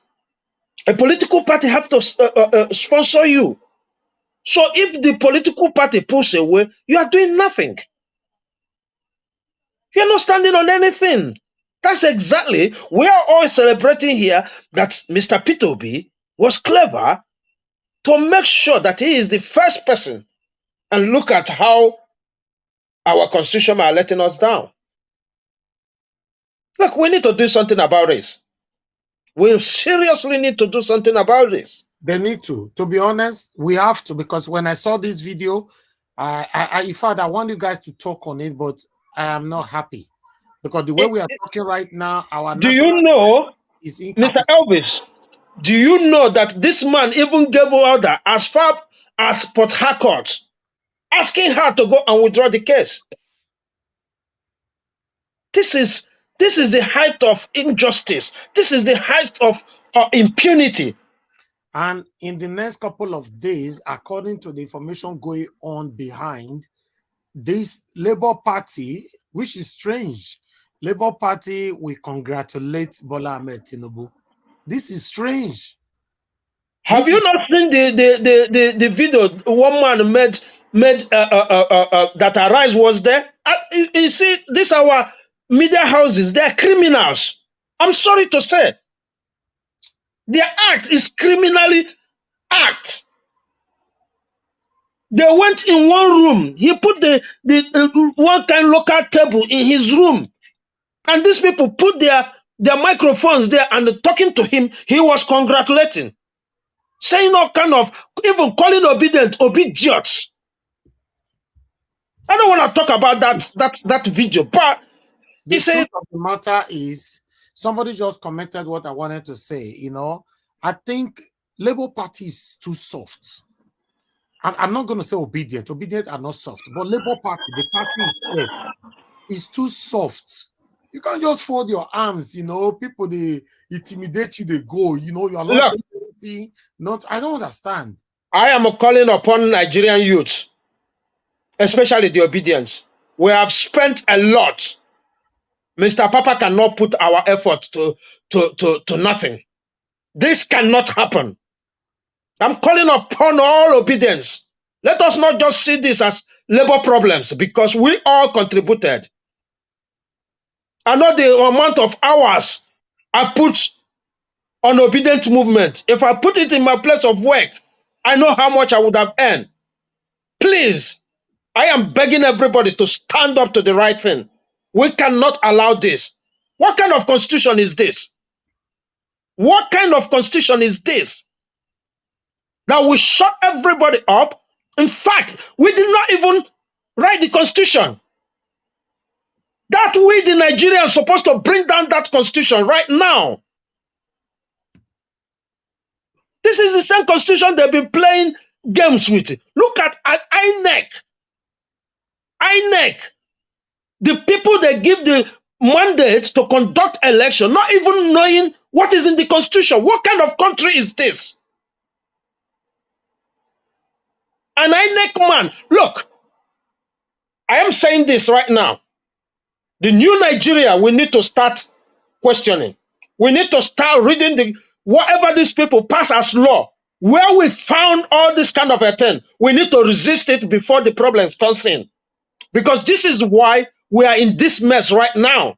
a political party have to sponsor you. So if the political party pulls away, you are doing nothing. You're not standing on anything. That's exactly, we are all celebrating here that Mr. P2B was clever to make sure that he is the first person. And look at how our constitution are letting us down. Look, we need to do something about this. We seriously need to do something about this. They need to. To be honest, we have to, because when I saw this video, in fact, I want you guys to talk on it, but I am not happy. Because the way we are talking right now, our do you know, is Mr. Elvis, do you know that this man even gave order as far as Port Harcourt, asking her to go and withdraw the case? This is the height of injustice. This is the height of impunity. And in the next couple of days, according to the information going on behind, this Labour Party, which is strange, Labour Party will congratulate Bola Ahmed Tinubu. This is strange. Have you not seen the video one man made that Arise was there? You see, these our media houses, they're criminals. I'm sorry to say. Their act is criminally act. They went in one room. He put the one kind local table in his room. And these people put their microphones there and talking to him. He was congratulating. Saying all kind of, even calling obedience. I don't want to talk about that video, but the truth of the matter is, somebody just commented what I wanted to say. You know, I think Labour Party is too soft. I'm not going to say obedient. Obedient are not soft, but Labour Party, the party itself, is too soft. You can't just fold your arms. You know, people they intimidate you. They go. You know, you are not saying anything. Not. I don't understand. I am calling upon Nigerian youth, especially the obedience. We have spent a lot. Mr. Papa cannot put our effort to nothing. This cannot happen. I'm calling upon all obedience. Let us not just see this as labor problems, because we all contributed. I know the amount of hours I put on obedient movement. If I put it in my place of work, I know how much I would have earned. Please, I am begging everybody to stand up to the right thing. We cannot allow this. What kind of constitution is this? What kind of constitution is this? That we shut everybody up. In fact, we did not even write the constitution. That we, the Nigerians, are supposed to bring down that constitution right now. This is the same constitution they've been playing games with. Look at INEC. INEC. The people that give the mandate to conduct election, not even knowing what is in the constitution. What kind of country is this? An INEC man, look, I am saying this right now. The new Nigeria, we need to start questioning. We need to start reading whatever these people pass as law. Where we found all this kind of a thing, we need to resist it before the problem comes in. Because this is why we are in this mess right now.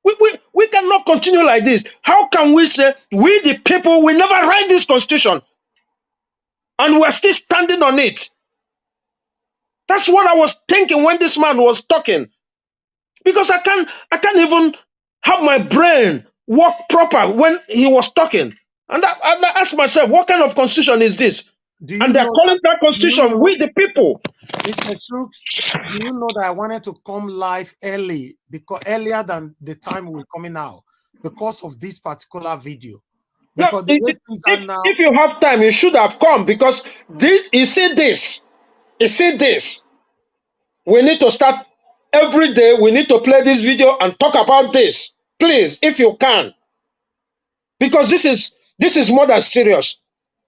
We cannot continue like this. How can we say, we the people, we never write this constitution, and we're still standing on it? That's what I was thinking when this man was talking. Because I can't even have my brain work proper when he was talking. And I asked myself, what kind of constitution is this? And they're calling that constitution we the people. Mr. Shooks, do you know that I wanted to come live early, because earlier than the time we're coming now, because of this particular video? Because No, if you have time, you should have come, because this, you see this. We need to start every day. We need to play this video and talk about this, please, if you can, because this is more than serious.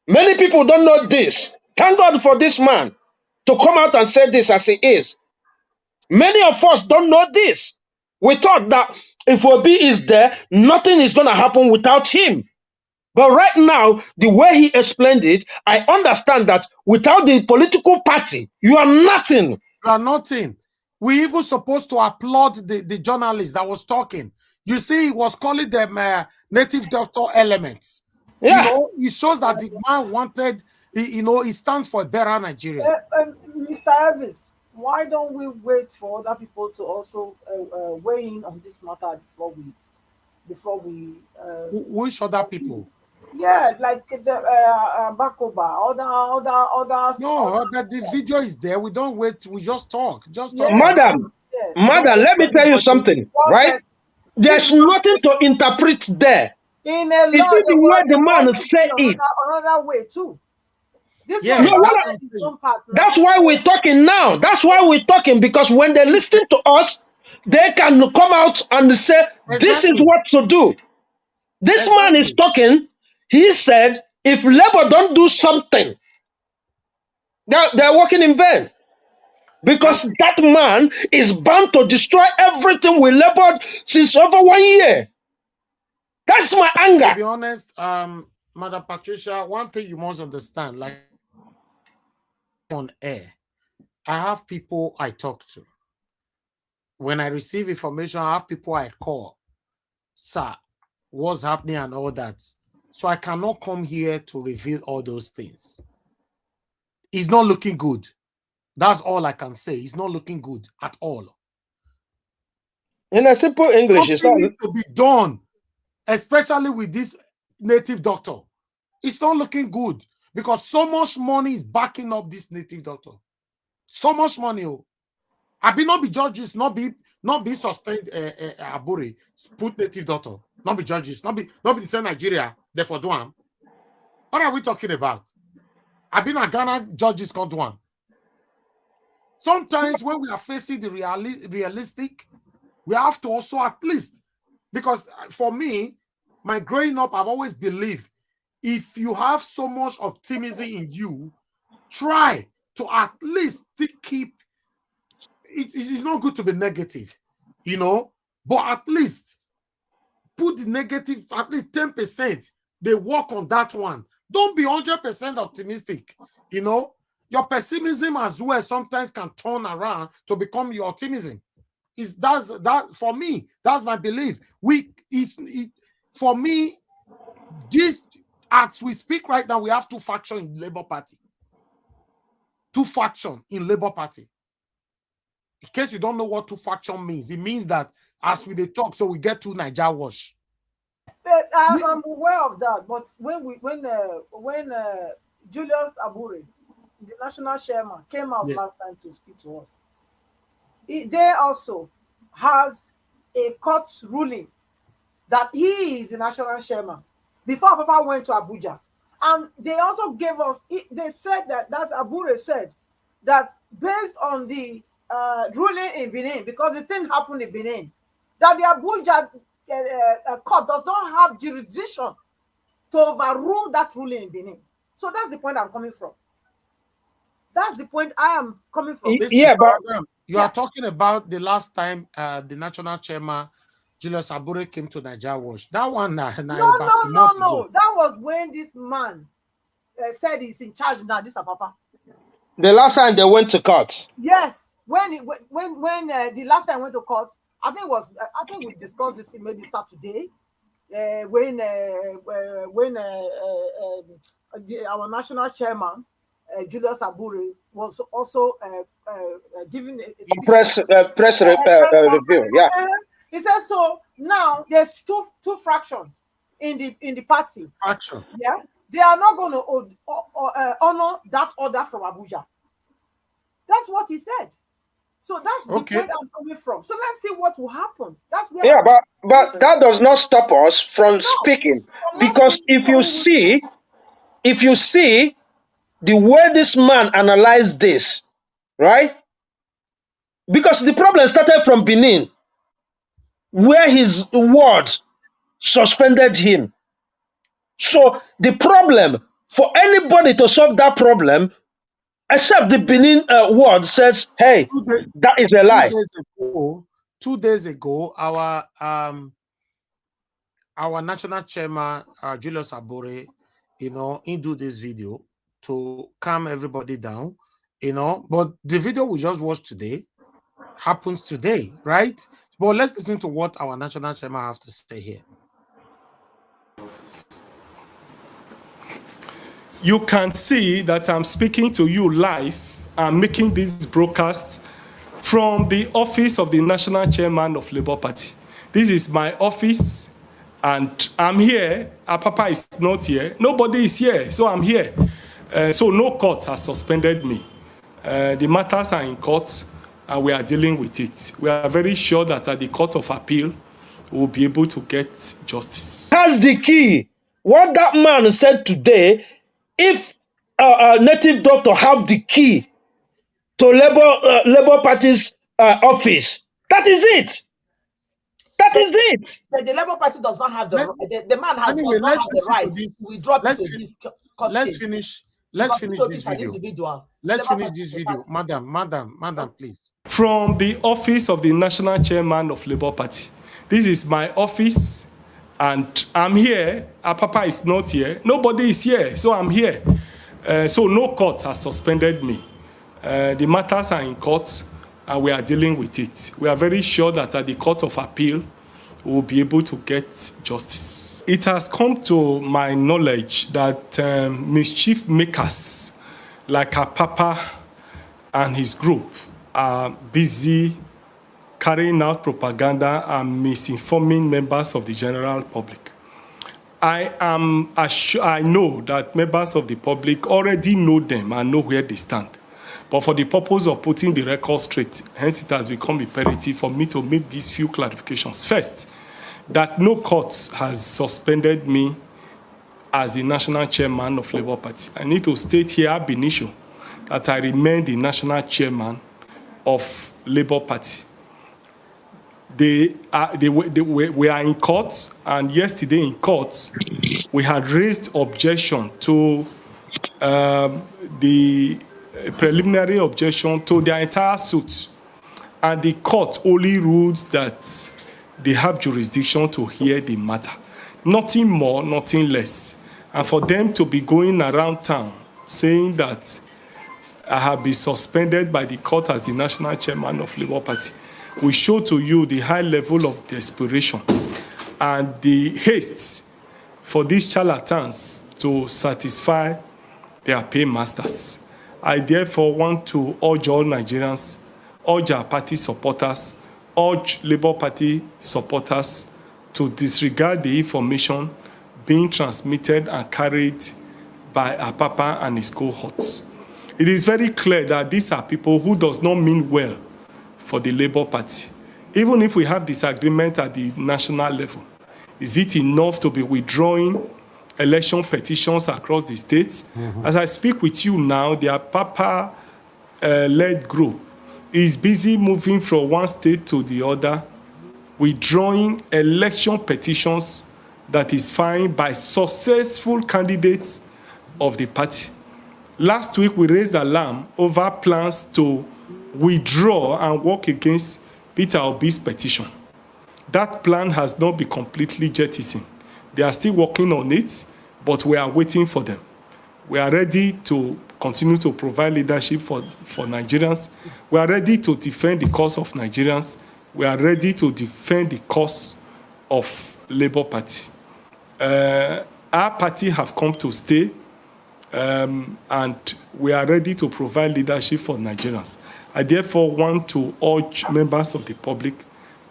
Many people don't know this. Thank God for this man. to come out and say this as it is. Many of us don't know this. We thought that if Obi is there, nothing is going to happen without him. But right now, the way he explained it, I understand that without the political party, you are nothing. You are nothing. We even supposed to applaud the journalist that was talking. You see, he was calling them native doctor elements. Yeah. You know, it shows that the man wanted, he stands for a better Nigeria. Mr. Elvis, why don't we wait for other people to also weigh in on this matter before we which other people? Yeah, like the Bakoba, others. No, but the video is there. We don't wait. We just talk. Just talk. Madam, let me tell you something, right? There's nothing to interpret there. In a It's law, the way the man say it. Another way too. This Yeah, that's why we're talking now. That's why we're talking, because when they listen to us, they can come out and say, this is what to do. This man is talking. He said, if Labour don't do something, they're working in vain. Because that man is bound to destroy everything we labored since over 1 year. That's my anger. To be honest, Madam Patricia, one thing you must understand, like on air, I have people I talk to. When I receive information, I have people I call. Sir, what's happening and all that. So I cannot come here to reveal all those things. It's not looking good. That's all I can say. It's not looking good at all. In a simple English, it's not needs to be done, especially with this native doctor. It's not looking good because so much money is backing up this native doctor. So much money. I be not be judges, not be suspend Abure, put native doctor, not be judges, not be the same Nigeria. Therefore, do one. What are we talking about? I been a Ghana judges can't do one. Sometimes when we are facing the realistic, we have to also at least, because for me, my growing up, I've always believed if you have so much optimism in you, try to at least keep it's not good to be negative, you know, but at least put the negative at least 10%. They work on that one. Don't be 100% optimistic, you know. Your pessimism as well sometimes can turn around to become your optimism. That for me, that's my belief. For me, this as we speak right now, we have two factions in Labour Party. Two factions in Labour Party. In case you don't know what two faction means, it means that as we talk, so we get to Niger wash. I'm aware of that, but when Julius Abure, the national chairman, came out last time to speak to us, they also has a court ruling that he is the national chairman before Papa went to Abuja, and they also gave us. They said that Abure said that based on the ruling in Benin, because the thing happened in Benin, that the Abuja court does not have jurisdiction to overrule that ruling in Benin. So that's the point I'm coming from. That's the point I am coming from. You are talking about the last time the national chairman Julius Abure came to Niger Wash. That one, no. That was when this man said he's in charge now. This is Papa. The last time they went to court. Yes, when the last time went to court, I think we discussed this maybe Saturday, when our national chairman Julius Abure was also giving a press review. Yeah, he said so. Now there's two fractions in the party. Faction. Yeah, they are not going to honor that order from Abuja. That's what he said. So that's the point I'm coming from. So let's see what will happen. That's where but that does not stop us from speaking, because if you see the way this man analyzed this, right? Because the problem started from Benin, where his word suspended him. So the problem, for anybody to solve that problem, except the Benin word says, hey, that is a lie. 2 days ago, our national chairman, Julius Abure, he do this video to calm everybody down, but the video we just watched today happens today, right? But let's listen to what our national chairman have to say here. You can see that I'm speaking to you live. I'm making this broadcast from the office of the National Chairman of Labour Party. This is my office, and I'm here. Papa is not here. Nobody is here, so I'm here. So no court has suspended me. The matters are in court, and we are dealing with it. We are very sure that at the Court of Appeal, we will be able to get justice. That's the key. What that man said today, if a native doctor have the key to Labour Party's office, that is it. That is it. But the Labour Party does not have the man does not have the right to withdraw to this court case. Let's finish this video. Let's finish this video. Madam, please. From the office of the National Chairman of Labour Party. This is my office, and I'm here. Papa is not here. Nobody is here, so I'm here. So no court has suspended me. The matters are in court, and we are dealing with it. We are very sure that at the Court of Appeal, we will be able to get justice. It has come to my knowledge that mischief makers like our Papa and his group are busy carrying out propaganda and misinforming members of the general public. I know that members of the public already know them and know where they stand. But for the purpose of putting the record straight, hence it has become imperative for me to make these few clarifications. First, that no court has suspended me as the national chairman of Labour Party. I need to state here ab initio that I remain the national chairman of Labour Party. We are in court, and yesterday in court, we had raised objection to the preliminary objection to the entire suit, and the court only ruled that they have jurisdiction to hear the matter. Nothing more, nothing less. And for them to be going around town saying that I have been suspended by the court as the national chairman of Labour Party, we show to you the high level of desperation and the haste for these charlatans to satisfy their paymasters. I therefore want to urge all Nigerians, urge our party supporters, urge Labour Party supporters to disregard the information being transmitted and carried by our Papa and his cohorts. It is very clear that these are people who does not mean well for the Labour Party. Even if we have disagreement at the national level, is it enough to be withdrawing election petitions across the states? As I speak with you now, their Papa-led group is busy moving from one state to the other, withdrawing election petitions that is filed by successful candidates of the party. Last week, we raised alarm over plans to withdraw and work against Peter Obi's petition. That plan has not been completely jettisoned. They are still working on it, but we are waiting for them. We are ready to continue to provide leadership for Nigerians. We are ready to defend the cause of Nigerians. We are ready to defend the cause of Labour Party. Our party have come to stay, and we are ready to provide leadership for Nigerians. I therefore want to urge members of the public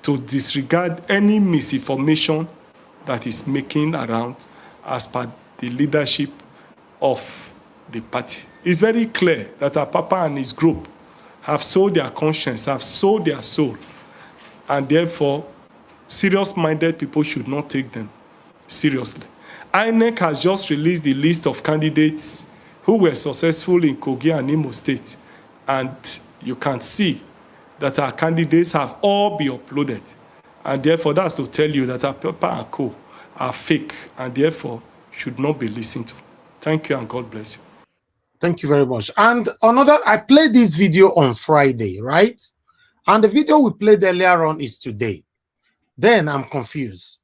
to disregard any misinformation that is making around as per the leadership of the party. It's very clear that our Papa and his group have sold their conscience, have sold their soul, and therefore serious-minded people should not take them seriously. INEC has just released the list of candidates who were successful in Kogi and Imo State, and you can see that our candidates have all been uploaded, and therefore that's to tell you that our Papa and co are fake and therefore should not be listened to. Thank you and God bless you. Thank you very much. And I played this video on Friday, right? And the video we played earlier on is today. Then I'm confused.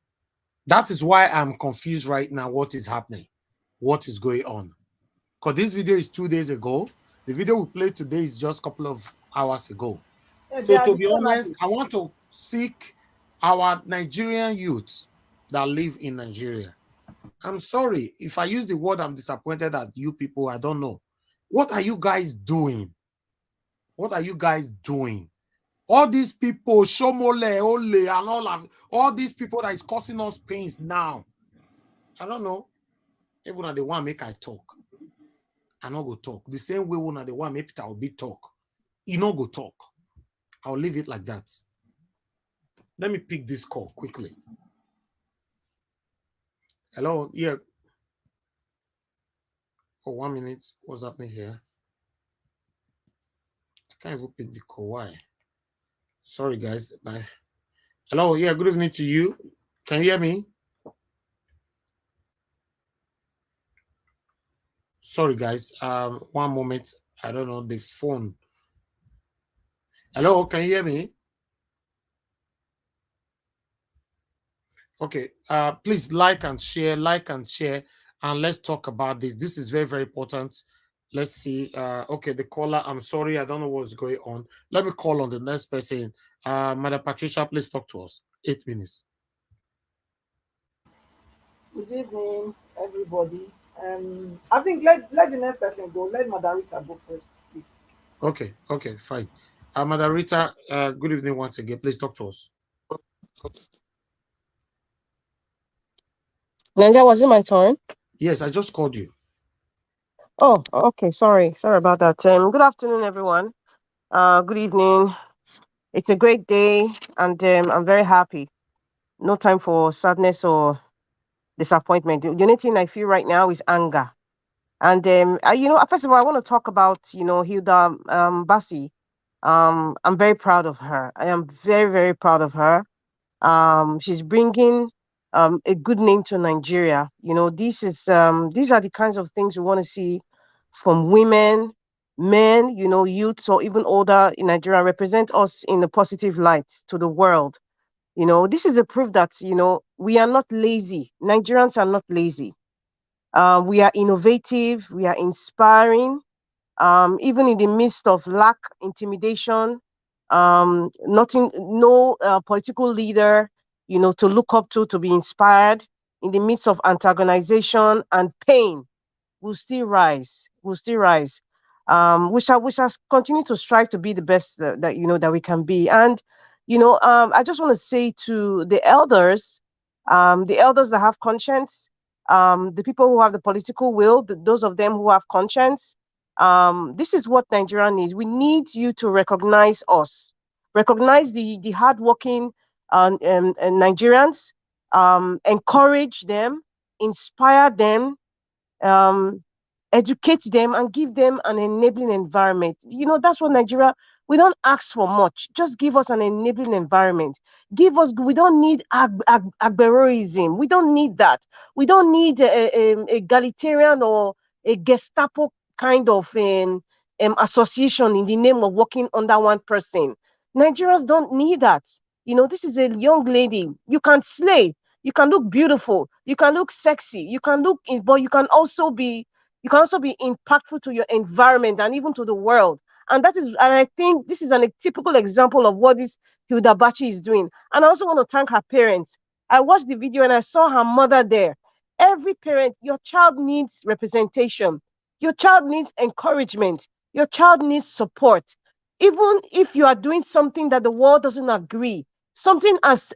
That is why I'm confused right now. What is happening? What is going on? Because this video is 2 days ago. The video we played today is just a couple of hours ago. So to be honest, I want to seek our Nigerian youths that live in Nigeria. I'm sorry if I use the word I'm disappointed at you people. I don't know. What are you guys doing? What are you guys doing? All these people, Shomole, Ole, and all these people that is causing us pains now. I don't know. Even when they want make I talk, I not go talk. The same way when they want make Peter Obi talk, he not go talk. I'll leave it like that. Let me pick this call quickly. Hello, yeah. For 1 minute, what's happening here? I can't even pick the call. Why? Sorry, guys. Bye. Hello, yeah. Good evening to you. Can you hear me? Sorry, guys. 1 moment. I don't know the phone. Hello, can you hear me? Okay. Please like and share, and let's talk about this. This is very, very important. Let's see. Okay, the caller. I'm sorry, I don't know what's going on. Let me call on the next person. Madam Patricia, please talk to us. 8 minutes. Good evening, everybody. I think let the next person go. Let Madam Rita go first, please. Okay, fine. Madam Rita, good evening once again. Please talk to us. Nanja, was it my turn? Yes, I just called you. Oh, okay. Sorry about that. Good afternoon, everyone. Good evening. It's a great day, and I'm very happy. No time for sadness or disappointment. The only thing I feel right now is anger. And first of all, I want to talk about Hilda Baci. I'm very proud of her. I am very, very proud of her. She's bringing a good name to Nigeria. These are the kinds of things we want to see from women, men, youths, or even older in Nigeria, represent us in a positive light to the world. This is a proof that we are not lazy. Nigerians are not lazy. We are innovative. We are inspiring. Even in the midst of lack, intimidation, no political leader, to look up to be inspired. In the midst of antagonization and pain, will still rise. Will still rise. We shall continue to strive to be the best that we can be. And I just want to say to the elders that have conscience, the people who have the political will, those of them who have conscience. This is what Nigeria needs. We need you to recognize us, recognize the hardworking Nigerians, encourage them, inspire them, educate them, and give them an enabling environment. That's what Nigeria. We don't ask for much. Just give us an enabling environment. We don't need agberoism. We don't need that. We don't need a egalitarian or a Gestapo kind of association in the name of working under one person. Nigerians don't need that. This is a young lady. You can slay. You can look beautiful. You can look sexy. But you can also be impactful to your environment and even to the world. And I think this is a typical example of what this Hilda Baci is doing. And I also want to thank her parents. I watched the video and I saw her mother there. Every parent, your child needs representation. Your child needs encouragement. Your child needs support. Even if you are doing something that the world doesn't agree, something as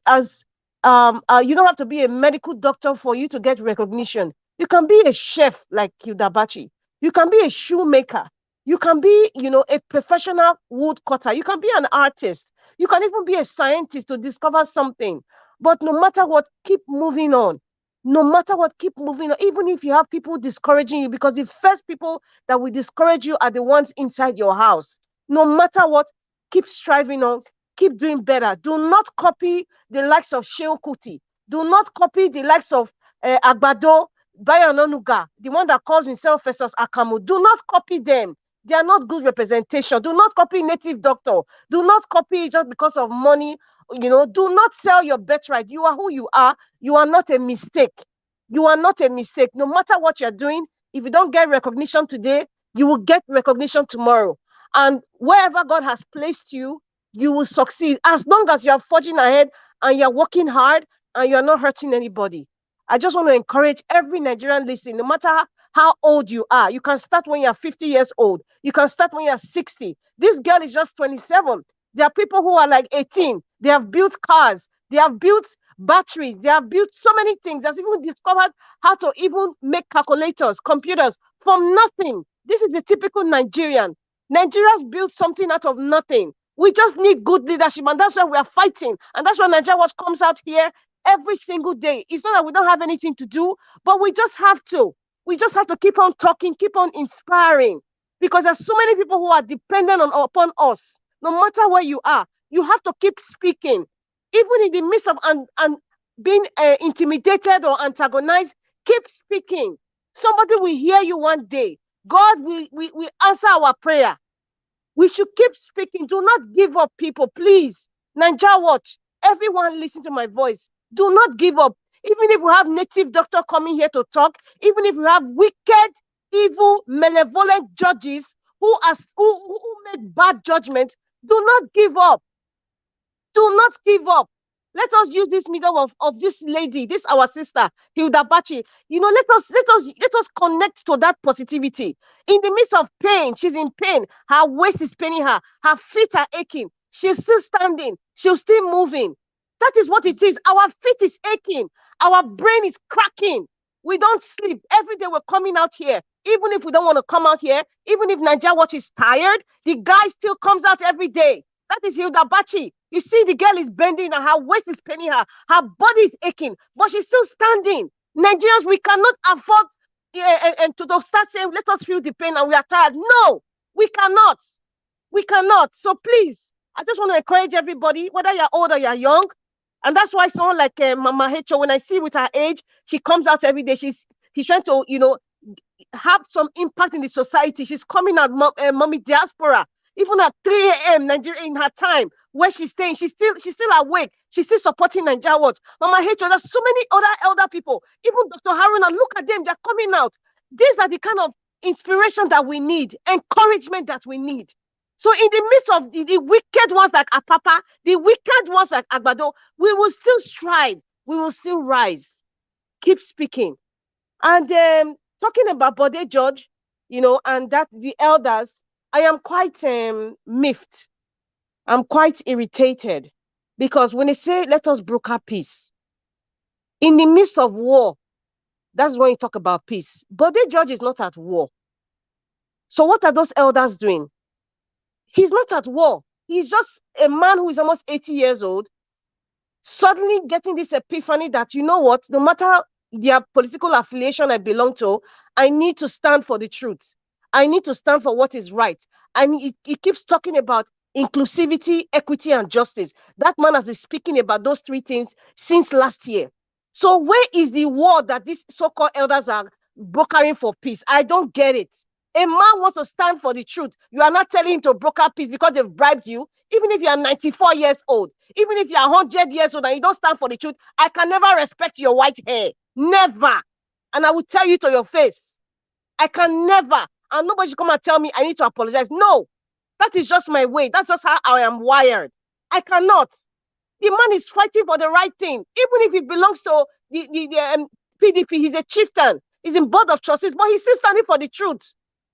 you don't have to be a medical doctor for you to get recognition. You can be a chef like Hilda Baci. You can be a shoemaker. You can be, a professional woodcutter. You can be an artist. You can even be a scientist to discover something. But no matter what, keep moving on. No matter what, keep moving on. Even if you have people discouraging you, because the first people that will discourage you are the ones inside your house. No matter what, keep striving on. Keep doing better. Do not copy the likes of Shehu Kuti. Do not copy the likes of Agbado. Bayo Ononuga, the one that calls himself Festus Akamu, do not copy them. They are not good representation. Do not copy native doctor. Do not copy just because of money. Do not sell your birthright. You are who you are. You are not a mistake. You are not a mistake. No matter what you're doing, if you don't get recognition today, you will get recognition tomorrow. And wherever God has placed you, you will succeed as long as you're forging ahead and you're working hard and you're not hurting anybody. I just want to encourage every Nigerian listening, no matter how old you are. You can start when you're 50 years old. You can start when you're 60. This girl is just 27. There are people who are like 18. They have built cars. They have built batteries. They have built so many things. They've even discovered how to even make calculators, computers from nothing. This is the typical Nigerian. Nigerians built something out of nothing. We just need good leadership, and that's why we are fighting. And that's why Nigeria Watch comes out here every single day. It's not that we don't have anything to do, but we just have to. We just have to keep on talking, keep on inspiring, because there's so many people who are dependent upon us. No matter where you are, you have to keep speaking. Even in the midst of being intimidated or antagonized, keep speaking. Somebody will hear you one day. God will answer our prayer. We should keep speaking. Do not give up, people, please. Nigeria Watch, everyone listen to my voice. Do not give up. Even if we have native doctor coming here to talk, even if we have wicked, evil, malevolent judges who make bad judgment, do not give up. Do not give up. Let us use this medium of this lady, this our sister, Hilda Baci. Let us connect to that positivity. In the midst of pain, she's in pain. Her waist is paining her. Her feet are aching. She's still standing. She's still moving. That is what it is. Our feet is aching. Our brain is cracking. We don't sleep. Every day we're coming out here. Even if we don't want to come out here, even if Nigeria Watch is tired, the guy still comes out every day. That is Hilda Baci. You see, the girl is bending and her waist is paining her. Her body is aching, but she's still standing. Nigerians, we cannot afford and to start saying, let us feel the pain and we are tired. No, we cannot. We cannot. So please, I just want to encourage everybody, whether you're old or you're young. And that's why someone like Mama Hecho, when I see with her age, she comes out every day. She's trying to, have some impact in the society. She's coming out, mommy diaspora. Even at 3 a.m. Nigeria in her time, where she's staying, she's still awake. She's still supporting Nigeria Watch. Mama Hecho, there's so many other elder people. Even Dr. Haruna, look at them, they're coming out. These are the kind of inspiration that we need, encouragement that we need. So in the midst of the wicked ones like Apapa, the wicked ones like Agbado, we will still strive. We will still rise. Keep speaking. And talking about Bode George, and that the elders, I am quite miffed. I'm quite irritated because when they say, let us broker peace, in the midst of war, that's when you talk about peace. Bode George is not at war. So what are those elders doing? He's not at war. He's just a man who is almost 80 years old, suddenly getting this epiphany that, you know what, no matter their political affiliation I belong to, I need to stand for the truth. I need to stand for what is right. And he keeps talking about inclusivity, equity, and justice. That man has been speaking about those three things since last year. So where is the war that these so-called elders are brokering for peace? I don't get it. A man wants to stand for the truth. You are not telling him to broker peace because they've bribed you. Even if you are 94 years old, even if you are 100 years old and you don't stand for the truth, I can never respect your white hair. Never. And I will tell you to your face. I can never. And nobody should come and tell me I need to apologize. No. That is just my way. That's just how I am wired. I cannot. The man is fighting for the right thing. Even if he belongs to the PDP, he's a chieftain. He's in board of trustees, but he's still standing for the truth.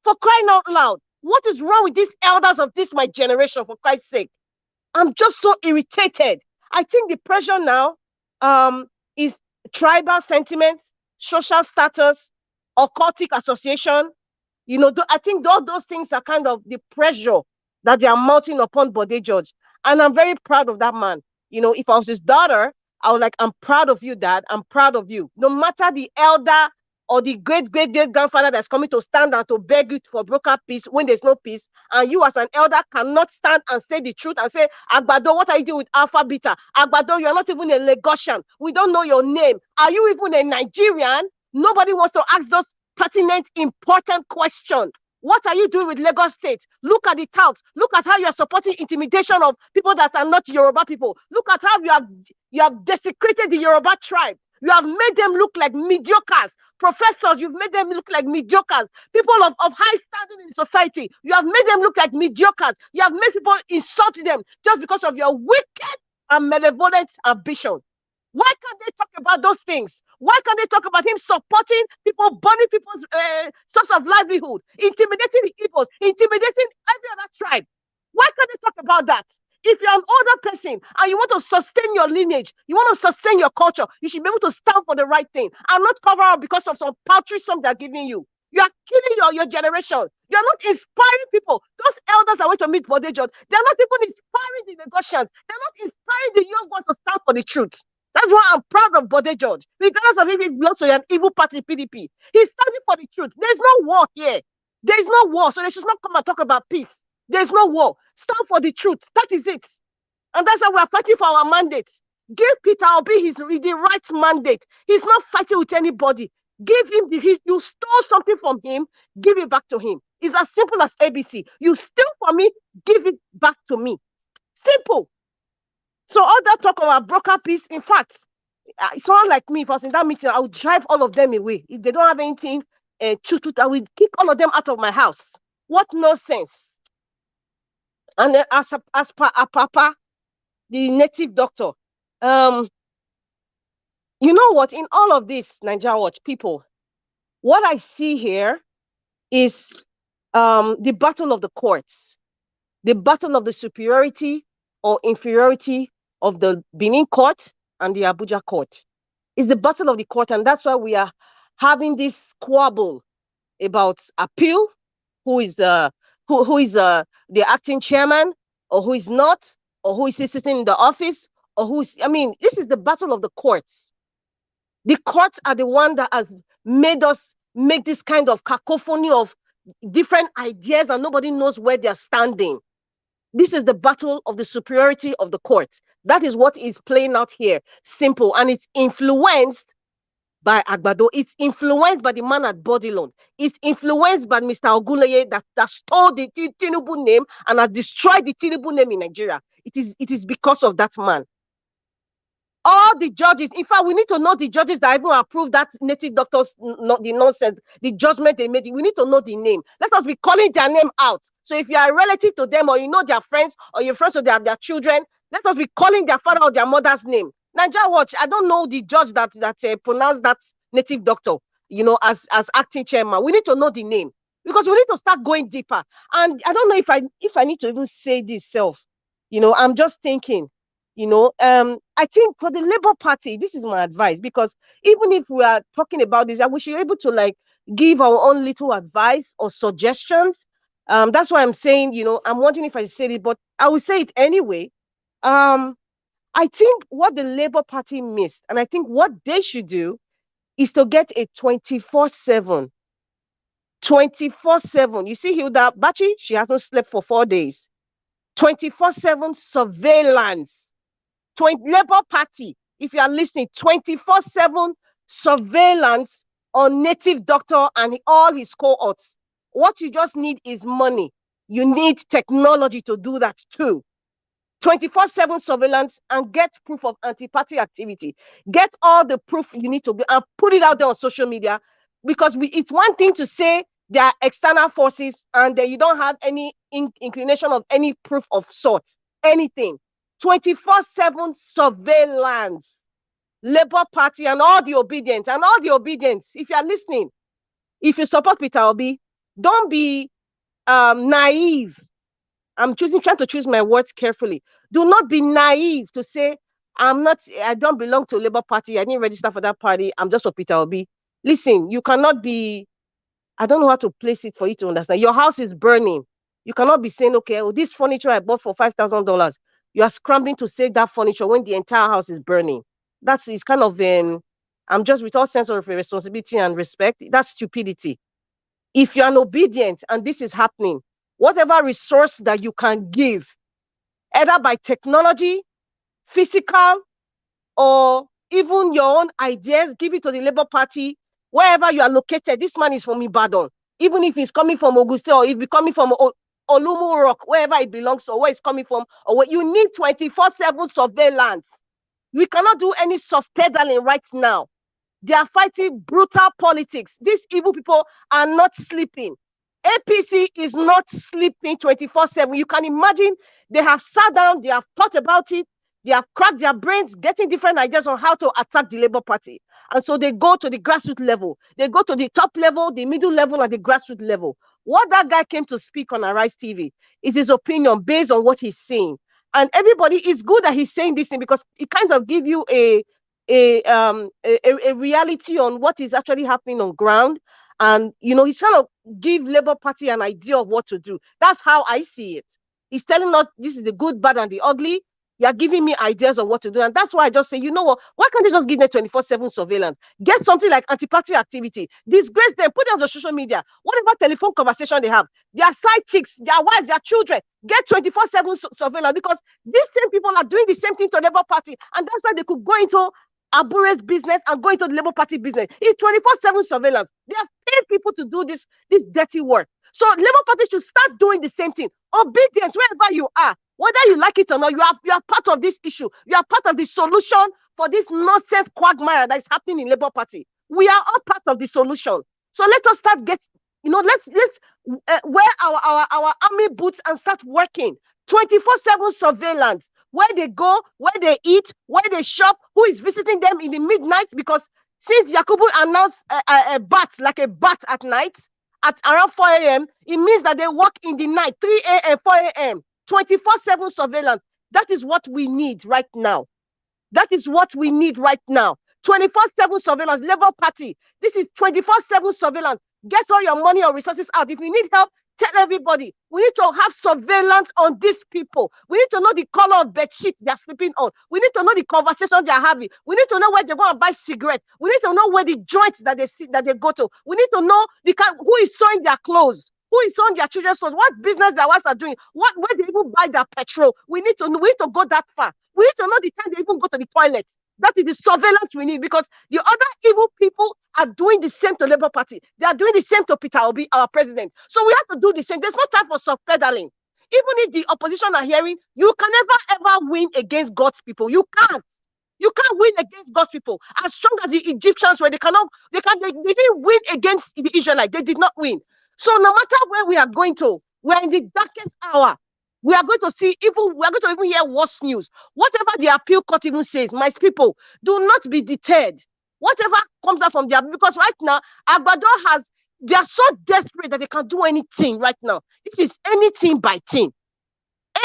For crying out loud. What is wrong with these elders of my generation, for Christ's sake? I'm just so irritated. I think the pressure now is tribal sentiment, social status, occultic association. I think all those things are kind of the pressure that they are mounting upon Bode George. And I'm very proud of that man. If I was his daughter, I was like, I'm proud of you, Dad. I'm proud of you. No matter the elder or the great-great-great-grandfather that's coming to stand and to beg you for broker peace when there's no peace, and you as an elder cannot stand and say the truth and say, Agbado, what are you doing with Alpha Beta? Agbado, you're not even a Lagosian. We don't know your name. Are you even a Nigerian? Nobody wants to ask those pertinent, important questions. What are you doing with Lagos State? Look at the touts. Look at how you are supporting intimidation of people that are not Yoruba people. Look at how you have desecrated the Yoruba tribe. You have made them look like mediocres. Professors, you've made them look like mediocres. People of high standing in society, you have made them look like mediocres. You have made people insult them just because of your wicked and malevolent ambition. Why can't they talk about those things? Why can't they talk about him supporting people, burning people's source of livelihood, intimidating the Igbos, intimidating every other tribe? Why can't they talk about that? If you're an older person and you want to sustain your lineage, you want to sustain your culture, you should be able to stand for the right thing and not cover up because of some paltry sum they're giving you. You are killing your generation. You're not inspiring people. Those elders that went to meet Bode, they're not even inspiring the Lagosians. They're not inspiring the young ones to stand for the truth. That's why I'm proud of Bode, regardless of if he belongs to an evil party, PDP. He's standing for the truth. There's no war here. There's no war, so they should not come and talk about peace. There's no war. Stand for the truth. That is it. And that's why we are fighting for our mandate. Give Peter Obi the right mandate. He's not fighting with anybody. Give him you stole something from him, give it back to him. It's as simple as ABC. You steal from me, give it back to me. Simple. So all that talk about broker peace, in fact, someone like me, if I was in that meeting, I would drive all of them away. If they don't have anything, I will kick all of them out of my house. What nonsense. And then as per Papa, the native doctor, you know what? In all of this, Nigeria Watch people, what I see here is the battle of the courts, the battle of the superiority or inferiority of the Benin court and the Abuja court. It's the battle of the court, and that's why we are having this squabble about appeal, who is the acting chairman, or who is not, or who is sitting in the office, or who's, I mean, this is the battle of the courts. The courts are the one that has made us make this kind of cacophony of different ideas and nobody knows where they're standing. This is the battle of the superiority of the courts. That is what is playing out here. Simple. And it's influenced by Agbado. It's influenced by the man at Bodilon. It's influenced by Mr. Oguleye that stole the Tinubu name and has destroyed the Tinubu name in Nigeria. It is because of that man. All the judges, in fact, we need to know the judges that even approved that native doctors, not the nonsense, the judgment they made. We need to know the name. Let us be calling their name out. So if you are a relative to them, or you know their friends, or you're friends with their children, let us be calling their father or their mother's name. Nigeria Watch, I don't know the judge that pronounced that native doctor, you know, as acting chairman. We need to know the name because we need to start going deeper. And I don't know if I need to even say this self. You know, I'm just thinking. You know, I think for the Labour Party, this is my advice, because even if we are talking about this, we should be able to like give our own little advice or suggestions. That's why I'm saying, you know, I'm wondering if I said it, but I will say it anyway. I think what the Labour Party missed, and I think what they should do, is to get a 24/7. 24/7. You see Hilda Baci, she hasn't slept for 4 days. 24/7 surveillance. Labour Party, if you are listening, 24/7 surveillance on native doctor and all his cohorts. What you just need is money. You need technology to do that too. 24/7 surveillance, and get proof of anti-party activity. Get all the proof you need to be, and put it out there on social media, because it's one thing to say there are external forces and you don't have any inclination of any proof of sorts, anything. 24/7 surveillance. Labour Party and all the obedience, if you are listening, if you support Peter Obi, don't be naive. I'm trying to choose my words carefully. Do not be naive to say, I don't belong to Labour Party, I didn't register for that party, I'm just for Peter Obi. Listen, you cannot be, I don't know how to place it for you to understand. Your house is burning. You cannot be saying, okay, well, this furniture I bought for $5,000. You are scrambling to save that furniture when the entire house is burning. It's kind of, I'm just with all sense of responsibility and respect, that's stupidity. If you're an obedient and this is happening, whatever resource that you can give, either by technology, physical, or even your own ideas, give it to the Labour Party. Wherever you are located, this man is from Ibadan. Even if he's coming from Auguste or if he's coming from Olumu Rock, wherever it belongs to, or where it's coming from, or where you need 24/7 surveillance. We cannot do any soft pedaling right now. They are fighting brutal politics. These evil people are not sleeping. APC is not sleeping 24/7. You can imagine they have sat down, they have thought about it, they have cracked their brains, getting different ideas on how to attack the Labour Party. And so they go to the grassroots level. They go to the top level, the middle level, and the grassroots level. What that guy came to speak on Arise TV is his opinion based on what he's saying. And everybody, is good that he's saying this thing because it kind of gives you a reality on what is actually happening on ground. And, you know, he's trying to give Labour Party an idea of what to do. That's how I see it. He's telling us this is the good, bad, and the ugly. You're giving me ideas of what to do. And that's why I just say, you know what? Why can't they just give them 24/7 surveillance? Get something like anti-party activity. Disgrace them. Put them on social media. Whatever telephone conversation they have. Their side chicks, their wives, their children. Get 24/7 surveillance because these same people are doing the same thing to Labour Party. And that's why they could go into Abure's business and go into the Labour Party business. It's 24/7 surveillance. They have paid people to do this dirty work. So Labour Party should start doing the same thing. Obedience wherever you are, whether you like it or not, you are part of this issue. You are part of the solution for this nonsense quagmire that is happening in Labour Party. We are all part of the solution. So let us start let's wear our army boots and start working. 24/7 surveillance. Where they go, where they eat, where they shop, who is visiting them in the midnight, because since Yakubu announced a bat at night at around 4 a.m., it means that they work in the night, 3 a.m., 4 a.m., 24/7 surveillance. That is what we need right now. That is what we need right now. 24/7 surveillance. Labour Party, this is 24/7 surveillance. Get all your money or resources out. If you need help, tell everybody. We need to have surveillance on these people. We need to know the color of bed sheet they're sleeping on. We need to know the conversation they're having. We need to know where they go and buy cigarettes. We need to know where the joints that they go to. We need to know who is sewing their clothes, who is sewing their children's clothes, what business their wives are doing, where they even buy their petrol. We need to go that far. We need to know the time they even go to the toilet. That is the surveillance we need, because the other evil people are doing the same to Labour Party. They are doing the same to Peter Obi, our president. So we have to do the same. There's no time for soft pedaling. Even if the opposition are hearing, you can never ever win against God's people. You can't. You can't win against God's people. As strong as the Egyptians were, they didn't win against the Israelites. They did not win. So no matter where we are going to, we're in the darkest hour. We are going to even hear worse news. Whatever the appeal court even says, my people, do not be deterred. Whatever comes out from there, because right now, Agbado they are so desperate that they can't do anything right now. This is anything by thing.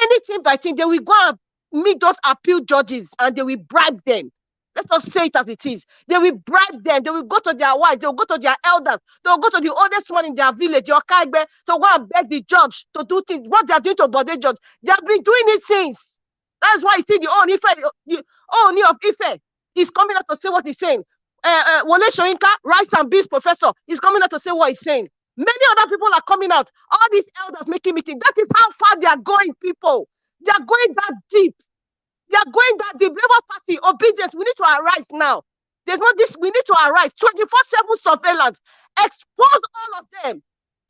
Anything by thing. They will go and meet those appeal judges and they will bribe them. Let's not say it as it is. They will bribe them. They will go to their wives. They will go to their elders. They will go to the oldest one in their village, your Kaigbe, to go and beg the judge to do things. What they are doing to Bode judge, they have been doing these things. That's why you see the Oni of Ife is coming out to say what he's saying. Wole Soyinka, Rice and Beans professor, is coming out to say what he's saying. Many other people are coming out. All these elders making meetings. That is how far they are going, people. They are going that deep. They are going that the Labour Party, obedience. We need to arise now. There's not this. We need to arise. 24/7 surveillance. Expose all of them.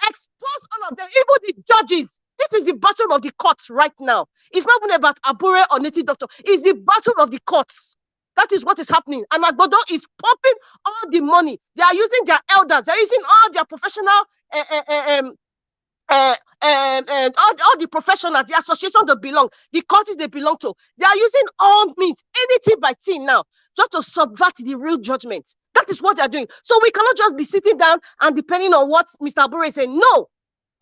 Expose all of them. Even the judges. This is the battle of the courts right now. It's not even about Abure or native doctor. It's the battle of the courts. That is what is happening. And Agbodo is pumping all the money. They are using their elders. They are using all their professional all the professionals, the associations they belong, the courts they belong to, they are using all means, anything by thing now, just to subvert the real judgment. That is what they are doing. So we cannot just be sitting down and depending on what Mr. Abure is saying. No.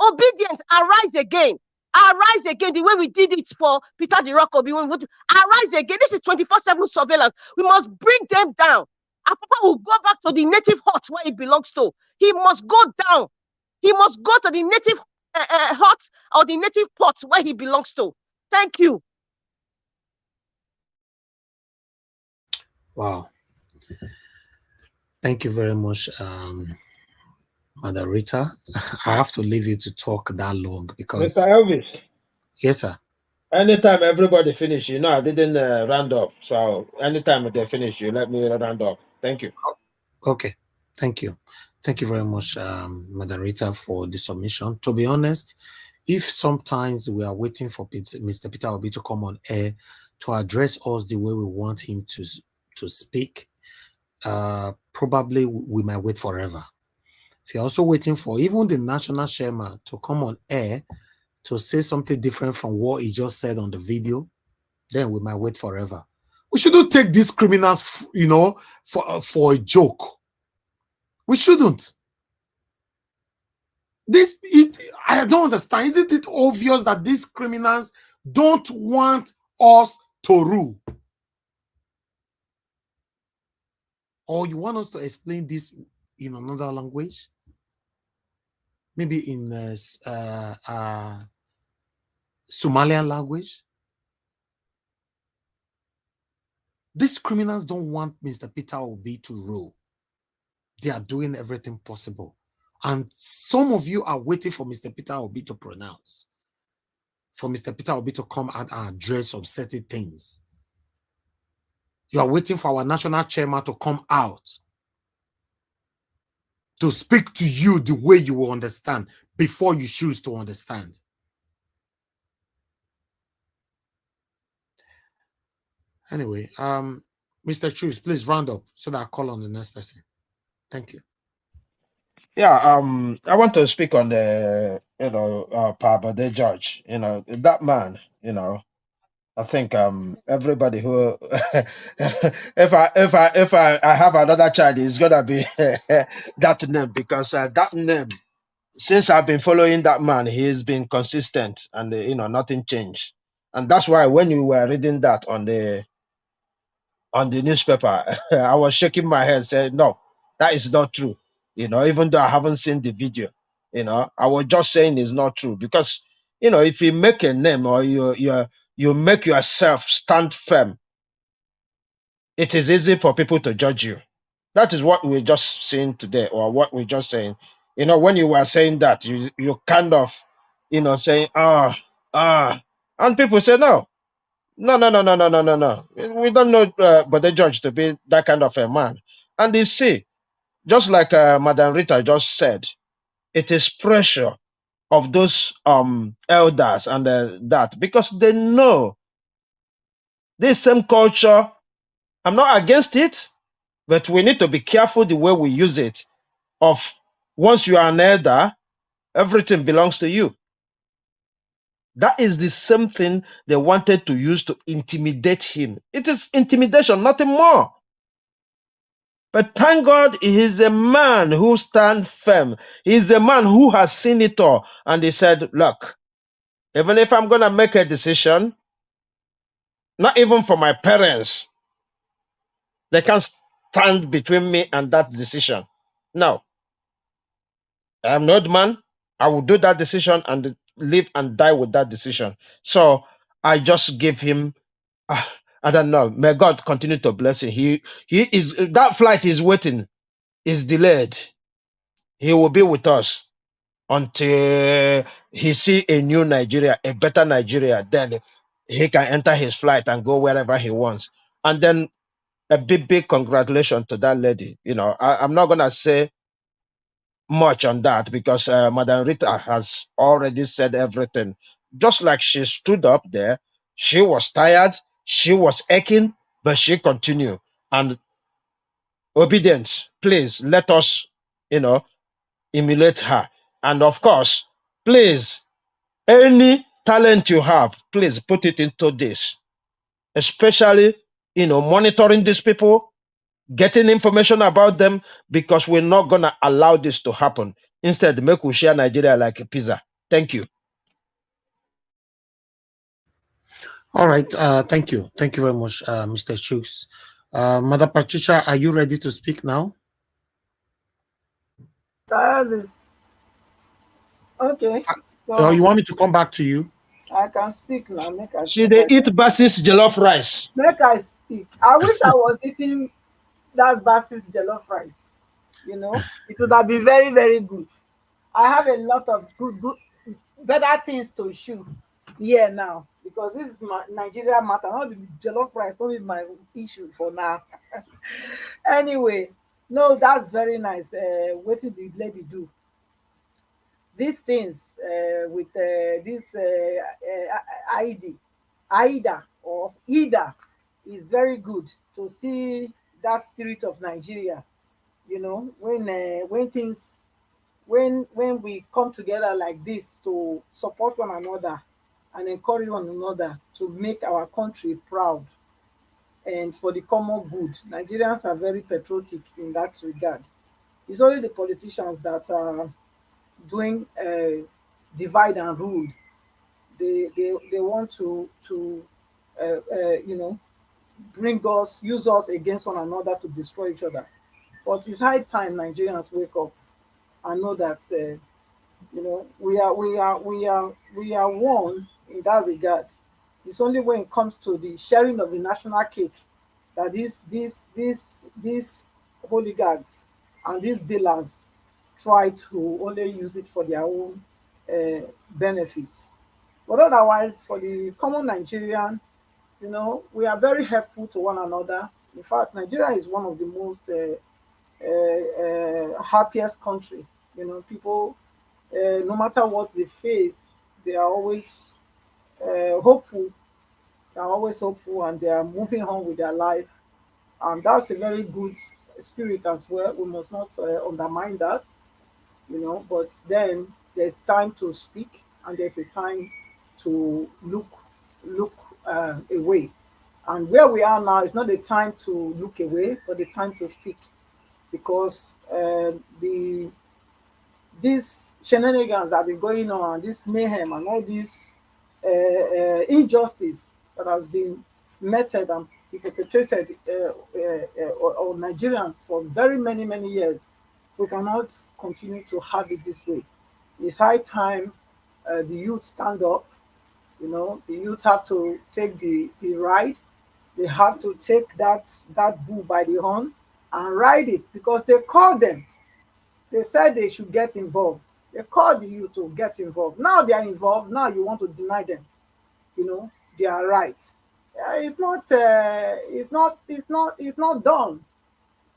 Obedience, arise again. Arise again, the way we did it for Peter the Rock Obi. Arise again. This is 24/7 surveillance. We must bring them down. Our Papa will go back to the native hut where he belongs to. He must go down. He must go to the native hut or the native pot where he belongs to. Thank you. Wow. Thank you very much, Madam Rita. I have to leave you to talk that long because... Mr. Elvis. Yes, sir. Anytime everybody finish, I didn't round up. So anytime they finish, you let me round up. Thank you. Okay. Thank you. Thank you very much, Madam Rita, for the submission. To be honest, if sometimes we are waiting for Mr. Peter Obi to come on air to address us the way we want him to speak, probably we might wait forever. If you're also waiting for even the national chairman to come on air to say something different from what he just said on the video, then we might wait forever. We shouldn't take these criminals, for a joke. We shouldn't. I don't understand. Isn't it obvious that these criminals don't want us to rule? Or you want us to explain this in another language? Maybe in Somalian language? These criminals don't want Mr. Peter Obi to rule. They are doing everything possible. And some of you are waiting for Mr. Peter Obi to pronounce, for Mr. Peter Obi to come out and address some certain things. You are waiting for our national chairman to come out to speak to you the way you will understand before you choose to understand. Anyway, Mr. Choose, please round up so that I call on the next person. Thank you. Yeah, I want to speak on the, Bode judge. That man, I think everybody who if I have another child, it's gonna be that name, because that name, since I've been following that man, he's been consistent, and nothing changed. And that's why when you were reading that on the newspaper, I was shaking my head, saying, no, that is not true. Even though I haven't seen the video, I was just saying it's not true, because if you make a name, or you make yourself stand firm, it is easy for people to judge you. That is what we're just seeing today, or what we're just saying. When you were saying that, you kind of, saying, and people say, no, no, no, no, no, no, no, no, no. We don't know but the judge to be that kind of a man. And you see, just like Madam Rita just said, it is pressure of those elders and that, because they know this same culture. I'm not against it, but we need to be careful the way we use it. Of once you are an elder, everything belongs to you. That is the same thing they wanted to use to intimidate him. It is intimidation, nothing more. But thank God he is a man who stands firm. He is a man who has seen it all. And he said, look, even if I'm going to make a decision, not even for my parents, they can't stand between me and that decision. No, I'm an old man. I will do that decision and live and die with that decision. So I just give him, I don't know. May God continue to bless him. He is, that flight is waiting, is delayed. He will be with us until he see a new Nigeria, a better Nigeria. Then he can enter his flight and go wherever he wants. And then a big congratulations to that lady. I'm not gonna say much on that, because Madam Rita has already said everything. Just like she stood up there, she was tired, she was aching, but she continued. And obedience, please let us, emulate her. And of course, please, any talent you have, please put it into this, especially, monitoring these people, getting information about them, because we're not going to allow this to happen. Instead, make we share Nigeria like a pizza. Thank you. All right. Thank you. Thank you very much, Mr. Chooks. Mother Patricia, are you ready to speak now? Okay. So you want me to come back to you? I can speak now. She they eat Baci's jollof rice. Make I speak. I wish I was eating that Baci's jollof rice. It would have been very, very good. I have a lot of good, better things to show here now, because this is my Nigeria matter. Not the jollof rice, not be my issue for now. Anyway, No, that's very nice. What did the lady do? These things with this Aida or Ida is very good to see that spirit of Nigeria. You know, when things when we come together like this to support one another and encourage one another to make our country proud and for the common good. Nigerians are very patriotic in that regard. It's only the politicians that are doing divide and rule. They want to you know, use us against one another to destroy each other. But it's high time Nigerians wake up and know that you know, we are one in that regard. It's only when it comes to the sharing of the national cake that these oligarchs and these dealers try to only use it for their own benefits. But otherwise, for the common Nigerian, you know, we are very helpful to one another. In fact, Nigeria is one of the most happiest country. You know, people, no matter what they face, they are always hopeful. They are always hopeful, and they are moving on with their life. And that's a very good spirit as well. We must not undermine that, you know. But then there's time to speak, and there's a time to look away. And where we are now is not the time to look away, but the time to speak, because these shenanigans that have been going on, this mayhem and all this injustice that has been meted and perpetrated on Nigerians for very many years, we cannot continue to have it this way. It's high time the youth stand up. You know, the youth have to take the ride. They have to take that bull by the horn and ride it, because they called them. They said they should get involved. They called you to get involved. Now they are involved. Now you want to deny them. You know, they are right. It's not. It's not done.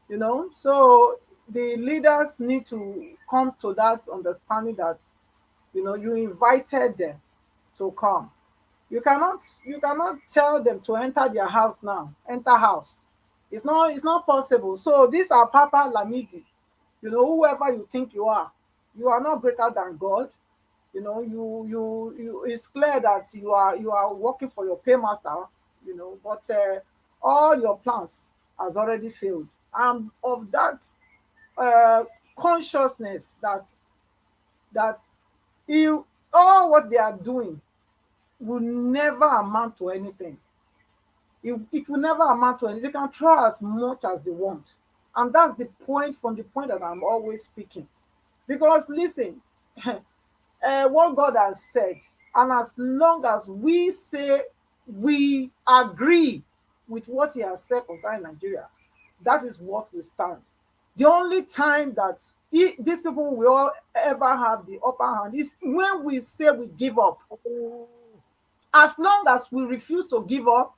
You know, so the leaders need to come to that understanding that, you know, you invited them to come. You cannot tell them to enter their house now. Enter house. It's not possible. So these are Papa Lamidi. You know, whoever you think you are not greater than God. You know, you it's clear that you are working for your paymaster, you know, but all your plans has already failed. And of that consciousness that you all what they are doing will never amount to anything. It will never amount to anything. They can try as much as they want. And that's the point, from the point that I'm always speaking. Because listen, what God has said, and as long as we say we agree with what He has said concerning Nigeria, that is what will stand. The only time that these people will ever have the upper hand is when we say we give up. As long as we refuse to give up,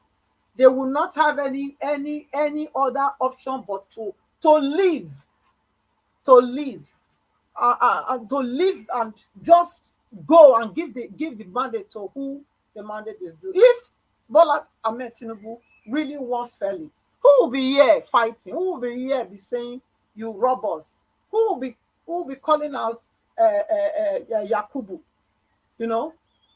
they will not have any other option but to live, to live, to live and just go and give the mandate to who the mandate is due. If Bola Ahmed Tinubu really want fairly, who will be here fighting? Who will be here be saying you rob us? Who will be calling out Yakubu? You know,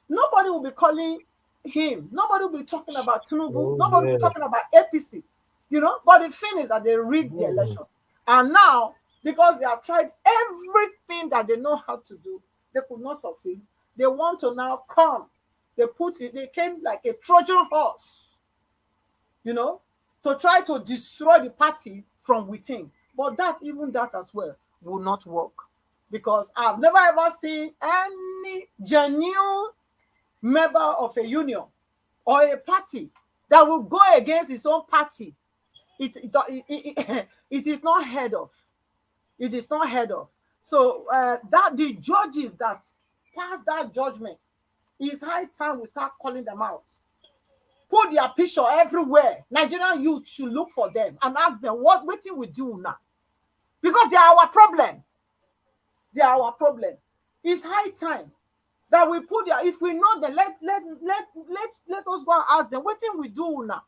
nobody will be calling him. Nobody will be talking about Tinubu. Nobody will be talking about APC. You know, but the thing is that they rigged the election, and now, because they have tried everything that they know how to do, they could not succeed. They want to now come. They came like a Trojan horse, you know, to try to destroy the party from within. But even that as well will not work, because I've never ever seen any genuine member of a union or a party that will go against its own party. It is not heard of. It is not heard of. So that the judges that pass that judgment, it's high time we start calling them out. Put their picture everywhere. Nigerian youth should look for them and ask them, what thing we do now? because they are our problem. They are our problem. It's high time that we put there. If we know them, let us go and ask them. What thing we do now?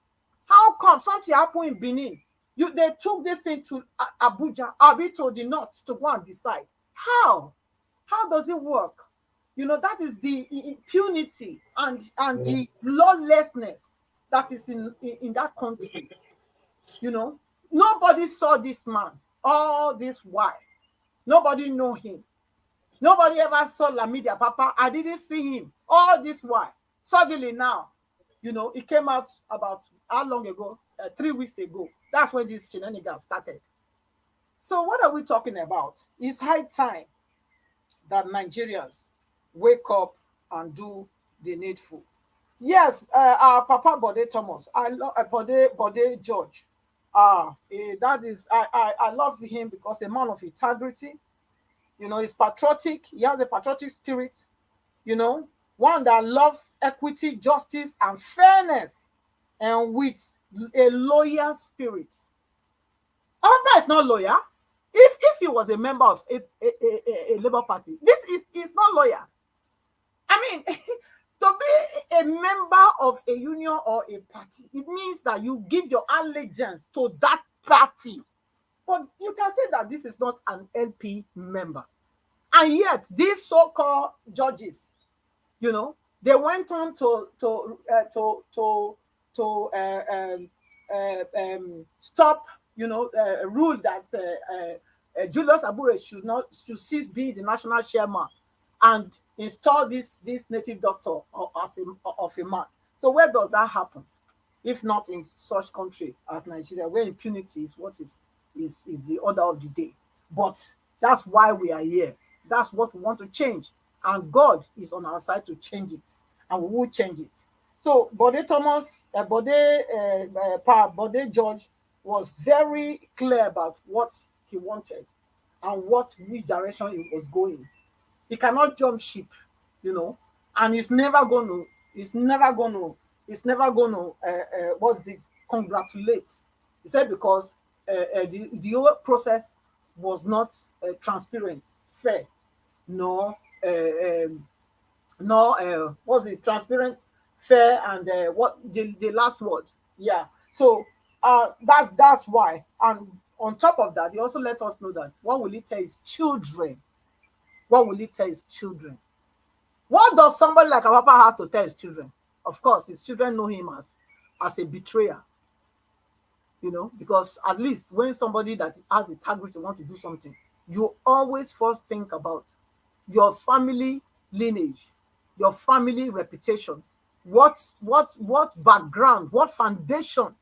How come something happened in Benin? They took this thing to Abuja, to the north to go and decide. How? How does it work? That is the impunity and the lawlessness that is in that country. Nobody saw this man all this while. Nobody know him. Nobody ever saw Lamidi Papa. I didn't see him all this while. Suddenly now, it came out about how long ago? 3 weeks ago. That's when this shenanigans started. So what are we talking about? It's high time that Nigerians wake up and do the needful. Yes, our Papa Bode Thomas. I love Bode George. That is, I love him because a man of integrity. He's patriotic. He has a patriotic spirit. One that loves equity, justice, and fairness, and with a loyal spirit. Our Papa is not lawyer. If he was a member of a Labour Party, this is not lawyer. I mean, to be a member of a union or a party, it means that you give your allegiance to that party. But you can say that this is not an LP member. And yet, these so-called judges, they went on to stop, rule that Julius Abure should cease being the national chairman and install this native doctor of a man. So where does that happen? If not in such country as Nigeria, where impunity is what is the order of the day. But that's why we are here. That's what we want to change. And God is on our side to change it. And we will change it. So Bode Thomas, Bode George was very clear about what he wanted and which direction he was going. He cannot jump ship, and he's never going to congratulate. He said because the whole process was not transparent, fair, transparent, fair, and what the last word, yeah. So that's why, and on top of that, he also let us know that what will he tell his children? What will he tell his children? What does somebody like our Papa have to tell his children? Of course, his children know him as a betrayer. Because at least when somebody that has integrity wants to do something, you always first think about your family lineage, your family reputation. What background, what foundation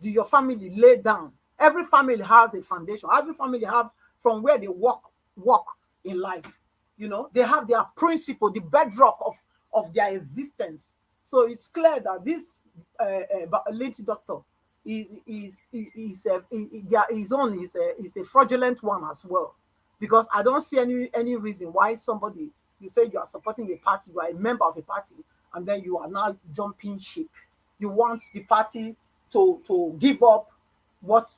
do your family lay down? Every family has a foundation. Every family have from where they walk in life. They have their principle, the bedrock of their existence. So it's clear that this lady doctor is a fraudulent one as well, because I don't see any reason why somebody, you say you are supporting a party, you are a member of a party, and then you are now jumping ship. You want the party to give up what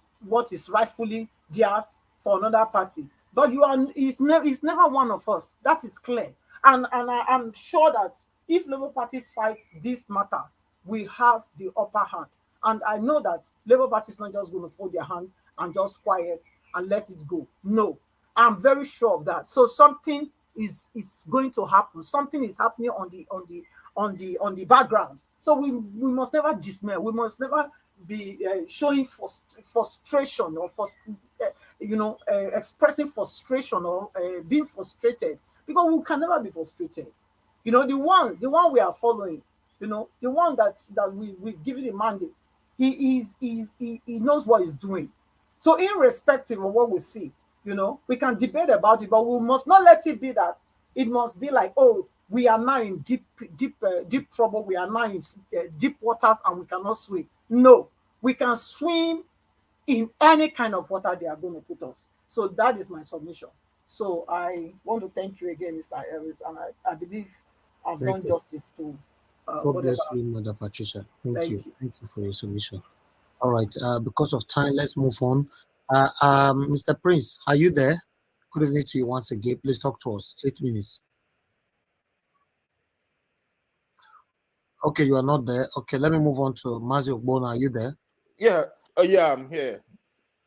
is rightfully theirs for another party. But he's never one of us. That is clear. And I'm sure that if Labour Party fights this matter, we have the upper hand. And I know that Labour Party is not just going to fold their hand and just quiet and let it go. No, I'm very sure of that. So something is going to happen. Something is happening on the background. So we must never dismay. We must never be showing frustration or expressing frustration or being frustrated, because we can never be frustrated. The one we are following, the one that we've given a mandate, he knows what he's doing. So irrespective of what we see, we can debate about it, but we must not let it be that it must be like, oh, we are now in deep trouble. We are now in deep waters and we cannot swim. No, we can swim in any kind of water they are going to put us. So that is my submission. So I want to thank you again, Mr. Ellis, and I believe I've done justice to God bless you, Mother Patricia. Thank you. Thank you for your submission. All right. Because of time, let's move on. Mr. Prince, are you there? Good evening to you once again. Please talk to us. 8 minutes. Okay, you are not there. Okay, let me move on to Mazi Ogbona. Are you there? Yeah, yeah, I'm here.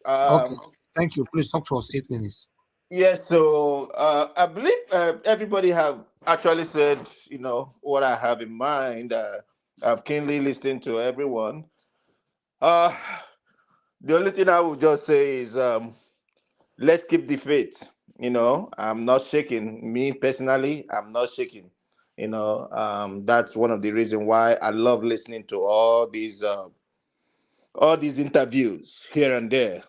Okay, thank you. Please talk to us. 8 minutes. Yes, so I believe everybody have actually said, what I have in mind. I've keenly listened to everyone. The only thing I would just say is let's keep the faith. I'm not shaking. Me personally, I'm not shaking. That's one of the reasons why I love listening to all these interviews here and there.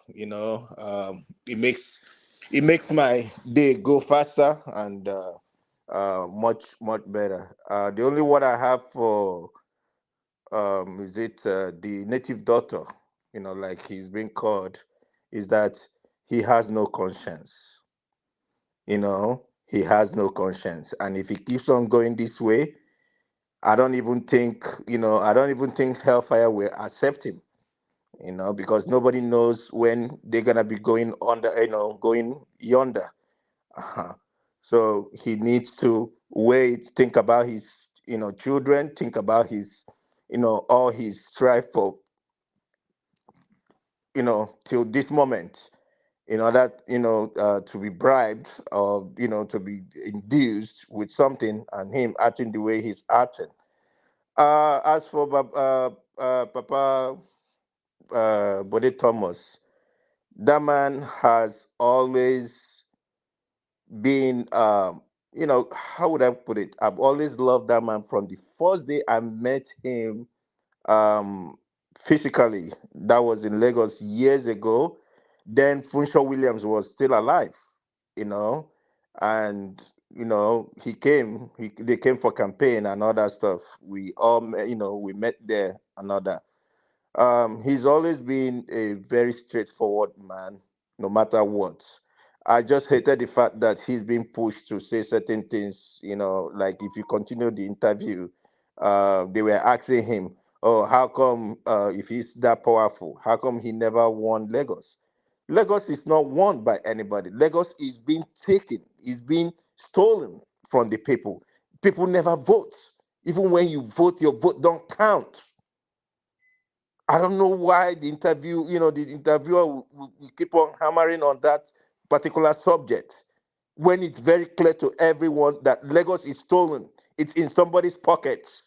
It makes my day go faster and much better. The only word I have for is it the native doctor, like he's being called, is that he has no conscience. He has no conscience, and if he keeps on going this way, I don't even think Hellfire will accept him. Because nobody knows when they're gonna be going under, going yonder. Uh-huh. So he needs to wait, think about his, children, think about his, all his strive for, till this moment, in order, to be bribed or, to be induced with something and him acting the way he's acting. As for Papa Bode Thomas, that man has always been, how would I put it? I've always loved that man from the first day I met him um, physically. That was in Lagos years ago. Then Funshaw Williams was still alive, you know, and they came for campaign and all that stuff. We all met, we met there and all that. He's always been a very straightforward man, no matter what. I just hated the fact that he's been pushed to say certain things, like if you continue the interview, they were asking him, oh, how come if he's that powerful, how come he never won Lagos? Lagos is not won by anybody. Lagos is being taken, is being stolen from the people. People never vote. Even when you vote, your vote don't count. I don't know why the interviewer will keep on hammering on that particular subject when it's very clear to everyone that Lagos is stolen. It's in somebody's pockets,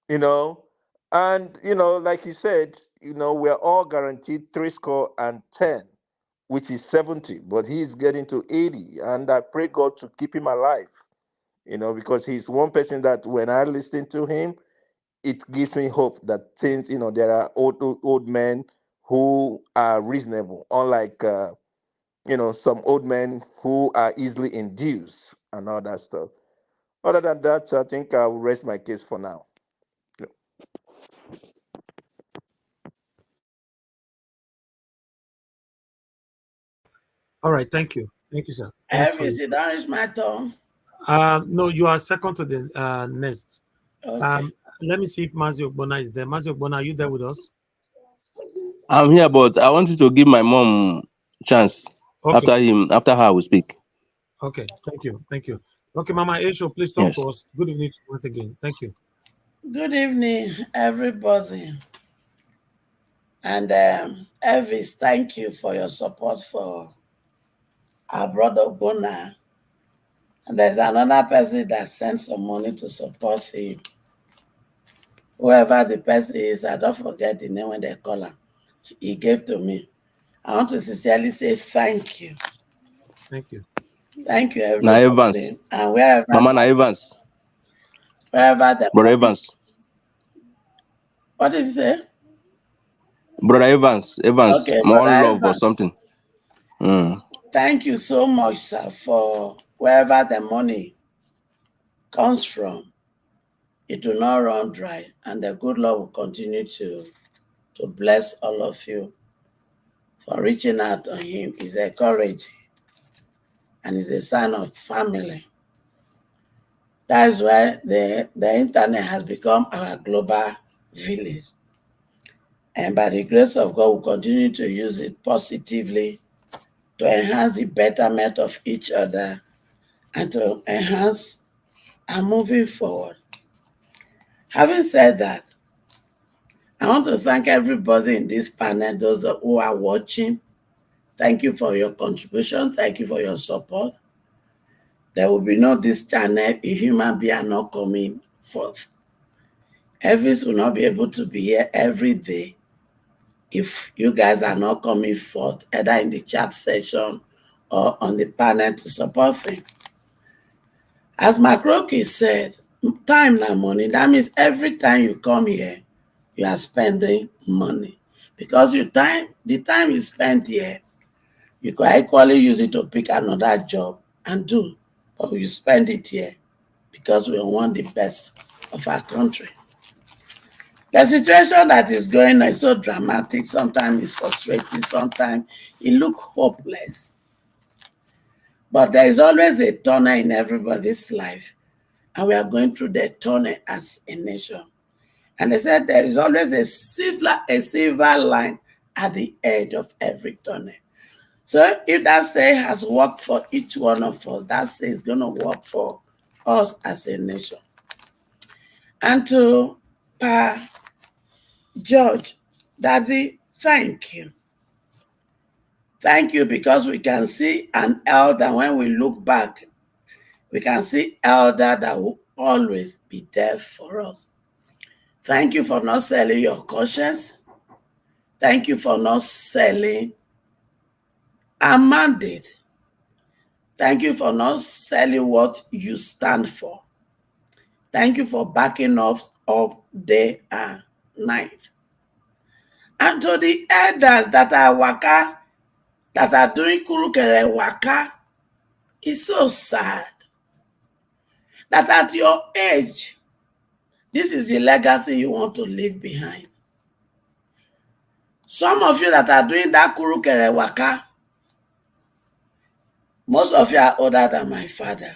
you know. And, like he said, we're all guaranteed 70, which is 70, but he's getting to 80. And I pray God to keep him alive, because he's one person that when I listen to him, it gives me hope that things, there are old men who are reasonable, unlike, some old men who are easily induced and all that stuff. Other than that, I think I will rest my case for now. All right, thank you. Thank you, sir. Every sit down is my turn. No, you are second to the next. Okay. Let me see if Mazi Ogbona is there. Mazi Ogbona, are you there with us? I'm here, but I wanted to give my mom chance. Okay. After her, I will speak. Okay, thank you. Okay, Mama Aisho, please talk Yes. to us. Good evening once again. Thank you. Good evening, everybody. And Elvis, thank you for your support for our brother Bona. And there's another person that sent some money to support him. Whoever the person is, I don't forget the name when they call him. He gave to me. I want to sincerely say thank you. Thank you. Thank you, Na everybody. Evans. And wherever Mama Na Evans. Wherever the Brother Evans. What did you say? Brother Evans. Okay, More Brother love or Evans. something. Thank you so much, sir, for wherever the money comes from. It will not run dry, and the good Lord will continue to bless all of you for reaching out on him. Is encouraging and is a sign of family. That is why the internet has become our global village. And by the grace of God, we'll continue to use it positively to enhance the betterment of each other and to enhance our moving forward. Having said that, I want to thank everybody in this panel, those who are watching. Thank you for your contribution. Thank you for your support. There will be no this channel if human beings are not coming forth. Elvis will not be able to be here every day if you guys are not coming forth, either in the chat session or on the panel to support him. As McRocky said, time and money. That means every time you come here, you are spending money. Because the time you spend here, you can equally use it to pick another job and do. But you spend it here because we want the best of our country. The situation that is going on is so dramatic. Sometimes it's frustrating. Sometimes it looks hopeless. But there is always a tunnel in everybody's life. And we are going through the tunnel as a nation. And they said there is always a silver line at the edge of every tunnel. So if that say has worked for each one of us, that say is going to work for us as a nation. And to George, Daddy, thank you. Thank you because we can see an elder when we look back. We can see elder that will always be there for us. Thank you for not selling your conscience. Thank you for not selling a mandate. Thank you for not selling what you stand for. Thank you for backing us up day and night. And to the elders that are waka, that are doing kurukere waka, it's so sad that at your age, this is the legacy you want to leave behind. Some of you that are doing that kurukere waka, most of you are older than my father.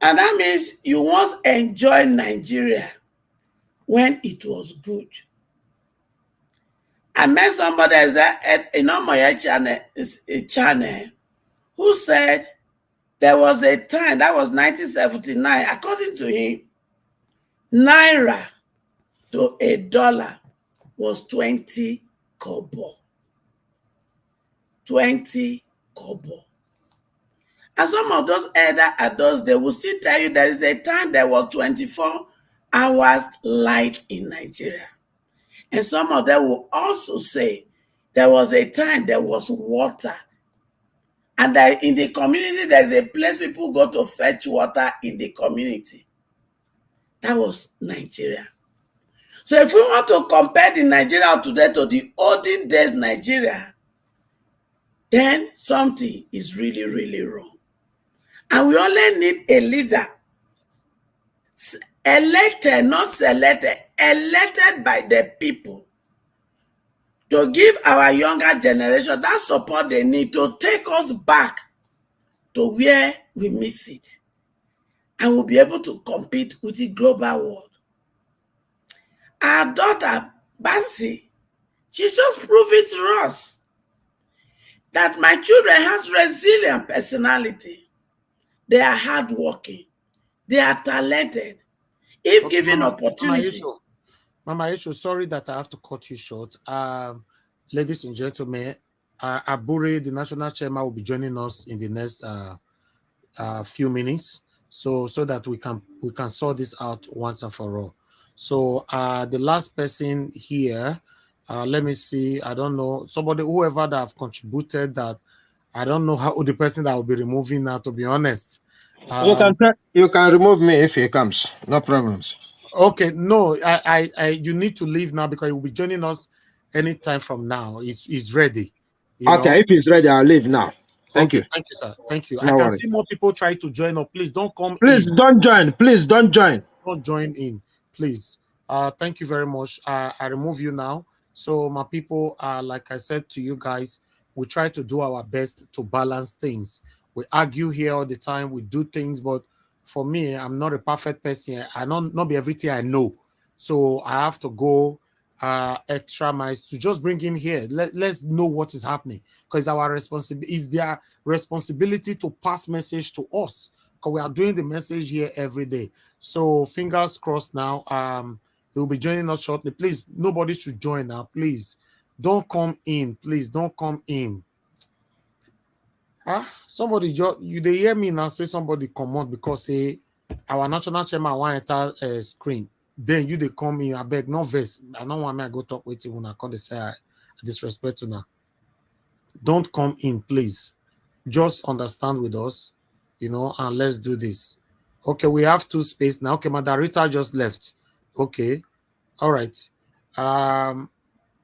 And that means you once enjoyed Nigeria when it was good. I met somebody on my channel who said there was a time, that was 1979, according to him, Naira to $1 was 20 kobo. 20 kobo. And some of those elder adults, they will still tell you there is a time there was 24 hours light in Nigeria. And some of them will also say there was a time there was water. And that in the community, there's a place people go to fetch water in the community. That was Nigeria. So if we want to compare the Nigeria of today to the olden days Nigeria, then something is really, really wrong. And we only need a leader, elected, not selected, elected by the people, to give our younger generation that support they need to take us back to where we miss it. And we'll be able to compete with the global world. Our daughter, Baci, she just proved it to us that my children has resilient personality. They are hardworking. They are talented. If Okay, given Mama, opportunity. Mama Isho, sorry that I have to cut you short. Ladies and gentlemen, Abure, the national chairman, will be joining us in the next few minutes, so that we can sort this out once and for all. So the last person here, let me see. I don't know, somebody, whoever that have contributed that. I don't know how the person that will be removing now, to be honest. You can remove me if he comes. No problems. Okay, no, you need to leave now because he will be joining us anytime from now. He's ready. Okay, if he's ready, I'll leave now. Thank you. Thank you, sir. Thank you. No I can worry. see more people try to join up. Please don't come Please in. don't join. Please don't join. Don't join in, please. Thank you very much. I remove you now. So my people, like I said to you guys, we try to do our best to balance things. We argue here all the time. We do things, but for me, I'm not a perfect person. I don't not be everything I know. So I have to go extra miles to just bring him here. Let's know what is happening, because our responsibility is their responsibility to pass message to us, because we are doing the message here every day. So fingers crossed now. He will be joining us shortly. Please, nobody should join now. Please don't come in. Please don't come in. Somebody you they hear me now say somebody come on because say our national chairman want enter screen. Then you they come in. I beg no verse. I don't want me to go talk with you when I call the say I disrespect you now. Don't come in, please. Just understand with us, and let's do this. Okay, we have 2 space now. Okay, Madarita just left. Okay, all right.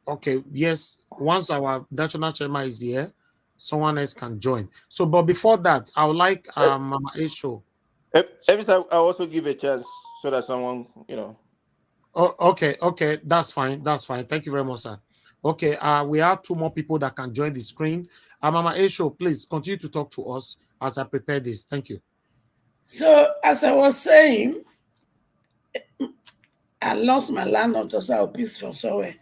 Okay, yes. Once our national chairman is here, someone else can join. So, but before that, I would like Mama Esho. Every time I also give a chance so that someone, Oh, okay, that's fine. Thank you very much, sir. Okay, we have 2 more people that can join the screen. Mama Esho, please continue to talk to us as I prepare this. Thank you. So, as I was saying, I lost my landlord, so I'll piece from somewhere.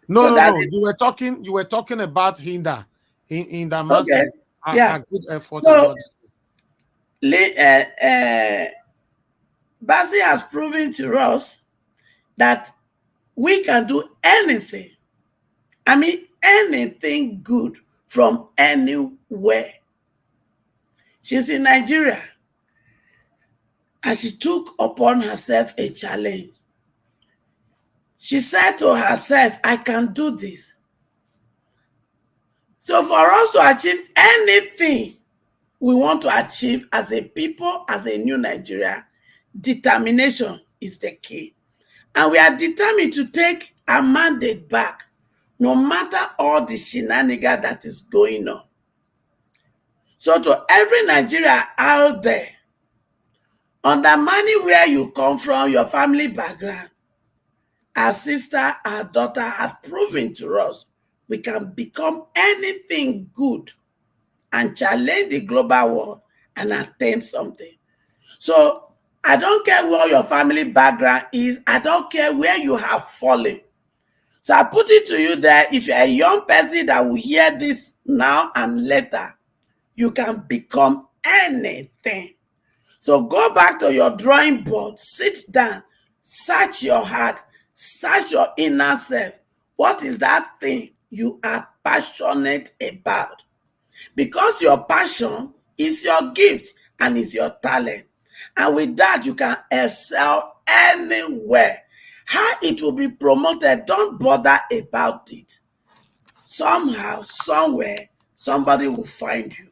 No. You were talking about Hilda. Hilda Massey. Okay. Yeah. Good effort. So, Baci has proven to us that we can do anything. I mean, anything good from anywhere. She's in Nigeria, and she took upon herself a challenge. She said to herself, I can do this. So for us to achieve anything we want to achieve as a people, as a new Nigeria, determination is the key. And we are determined to take our mandate back, no matter all the shenanigans that is going on. So to every Nigerian out there, undermining where you come from, your family background, our sister, our daughter has proven to us we can become anything good and challenge the global world and attain something. So I don't care what your family background is. I don't care where you have fallen. So I put it to you that if you're a young person that will hear this now and later, you can become anything. So go back to your drawing board, sit down, search your heart, search your inner self. What is that thing you are passionate about? Because your passion is your gift and is your talent. And with that, you can excel anywhere. How it will be promoted, don't bother about it. Somehow, somewhere, somebody will find you.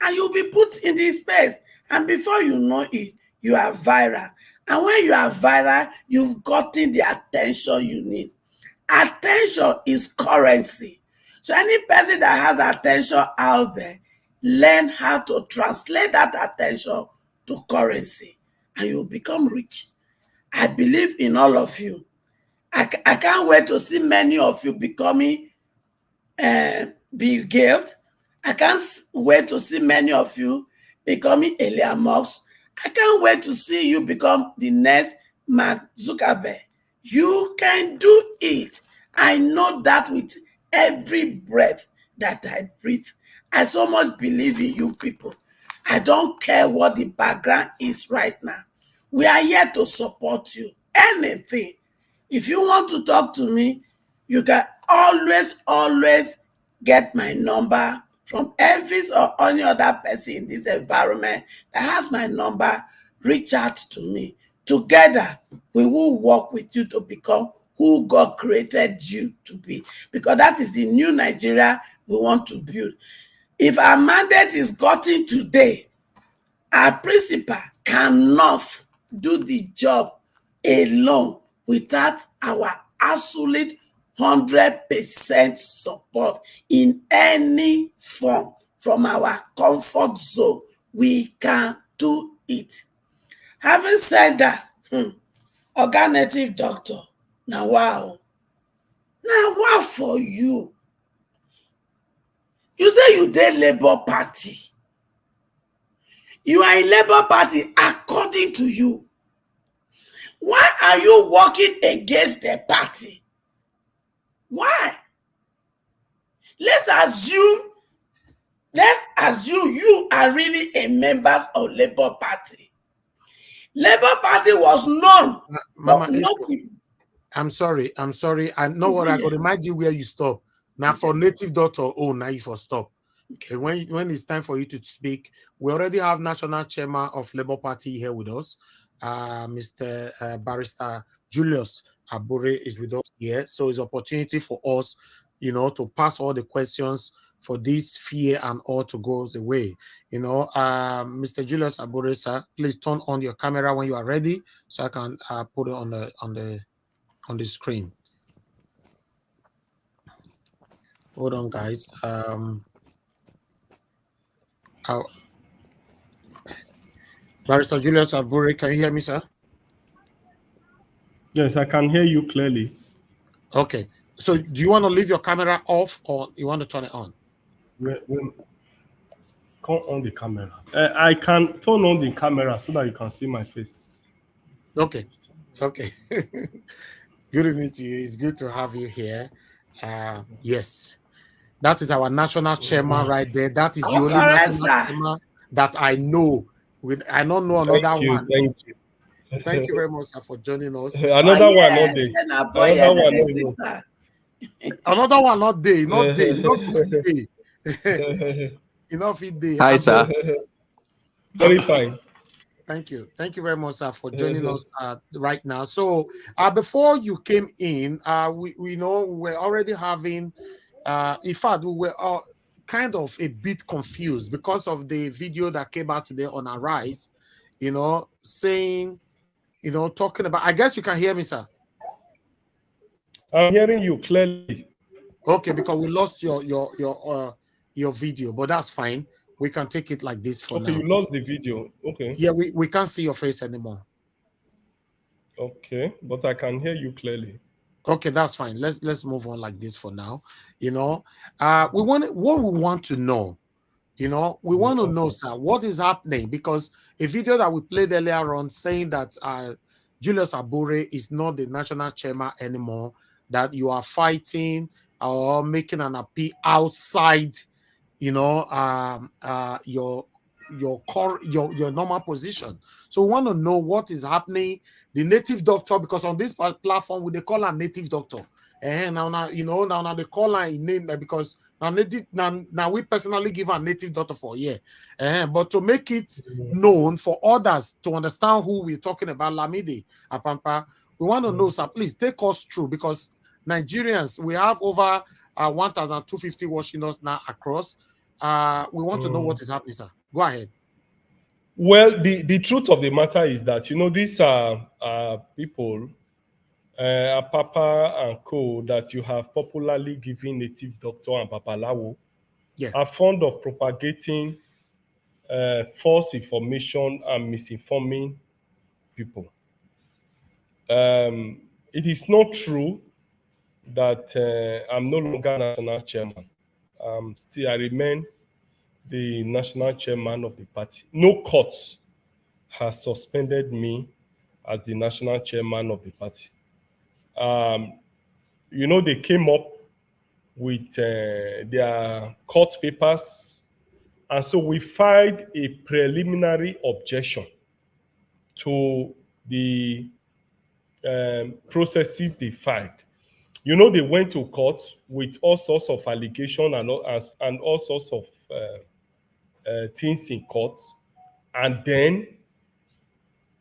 And you'll be put in this space. And before you know it, you are viral. And when you are viral, you've gotten the attention you need. Attention is currency. So any person that has attention out there, learn how to translate that attention to currency, and you'll become rich. I believe in all of you. I can't wait to see many of you becoming Bill Gates. I can't wait to see many of you becoming Elon Musk. I can't wait to see you become the next Mark Zuckerberg. You can do it. I know that with every breath that I breathe. I so much believe in you people. I don't care what the background is right now. We are here to support you. Anything. If you want to talk to me, you can always get my number from Elvis or any other person in this environment that has my number. Reach out to me. Together, we will work with you to become who God created you to be. Because that is the new Nigeria we want to build. If our mandate is gotten today, our principal cannot do the job alone without our absolute 100% support in any form from our comfort zone. We can do it. Having said that, Oga Native Doctor, now wow for you. You say you dey Labour Party. You are in Labour Party according to you. Why are you working against the party? Why? Let's assume you are really a member of Labour Party. Labour Party was known Mama, for nothing. I'm sorry. I know what I got to remind you where you stop. Now for native daughter, now you for stop. Okay. When it's time for you to speak, we already have national chairman of Labour Party here with us. Mr. Barrister Julius Abure is with us here. So it's opportunity for us, to pass all the questions for this fear and all to go away. Mr. Julius Abure, sir, please turn on your camera when you are ready, so I can put it on the screen. Hold on, guys. Barrister Julius Abure, can you hear me, sir? Yes, I can hear you clearly. Okay. So do you want to leave your camera off or you want to turn it on? Turn on the camera. I can turn on the camera so that you can see my face. Okay. Good evening to you. It's good to have you here. Yes. That is our national chairman right there. That is the only national chairman that I know. I don't know another one. Thank you. Thank you very much, sir, for joining us. Another one not day. Another one not day. Not day. Enough day. Hi, sir. Very fine. Thank you. Thank you very much, sir, for joining us right now. So before you came in, we know we're already having, in fact, we were kind of a bit confused because of the video that came out today on Arise, saying, talking about, I guess you can hear me, sir. I'm hearing you clearly. Okay, because we lost your video, but that's fine. We can take it like this for now. Okay, you lost the video. Okay. Yeah, we can't see your face anymore. Okay, but I can hear you clearly. Okay, that's fine. Let's move on like this for now. What we want to know. We want to know, sir, what is happening, because a video that we played earlier on saying that Julius Abure is not the national chairman anymore, that you are fighting or making an appeal outside, your normal position. So we want to know what is happening. The native doctor, because on this platform they call her native doctor, and now they call her a name because now we personally give her native doctor for a year, but to make it known for others to understand who we're talking about, Lamidi Apampa, we want to know, sir, please take us through, because Nigerians, we have over 1,250 watching us now across. We want to know what is happening, sir. Go ahead. Well, the truth of the matter is that, these are people, Papa and co, that you have popularly given native doctor and Babalawo, are fond of propagating false information and misinforming people. It is not true that I'm no longer national chairman. Still, I remain the national chairman of the party. No court has suspended me as the national chairman of the party. They came up with their court papers, and so we filed a preliminary objection to the processes they filed. They went to court with all sorts of allegations and all sorts of things in court, and then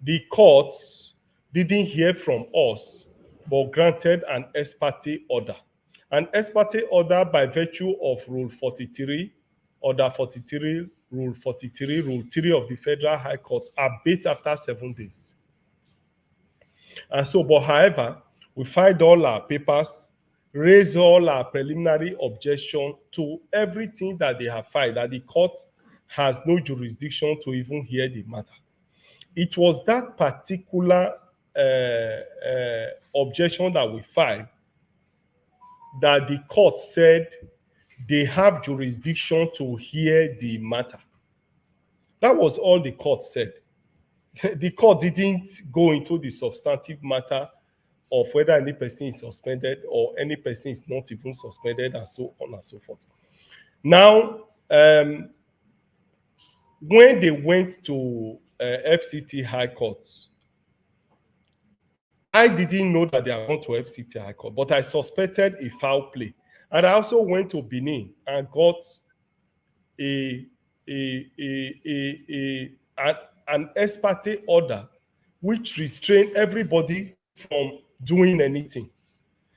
the courts didn't hear from us, but granted an ex parte order. An ex parte order by virtue of Rule 43, Order 43, Rule 43, Rule 3 of the Federal High Court, abate after 7 days. And so, but however, we filed all our papers, raised all our preliminary objection to everything that they have filed, that the court has no jurisdiction to even hear the matter. It was that particular objection that we filed that the court said they have jurisdiction to hear the matter. That was all the court said. The court didn't go into the substantive matter of whether any person is suspended or any person is not even suspended, and so on and so forth. Now, when they went to FCT High Court, I didn't know that they are going to FCT High Court, but I suspected a foul play. And I also went to Benin and got an ex parte order which restrained everybody from doing anything.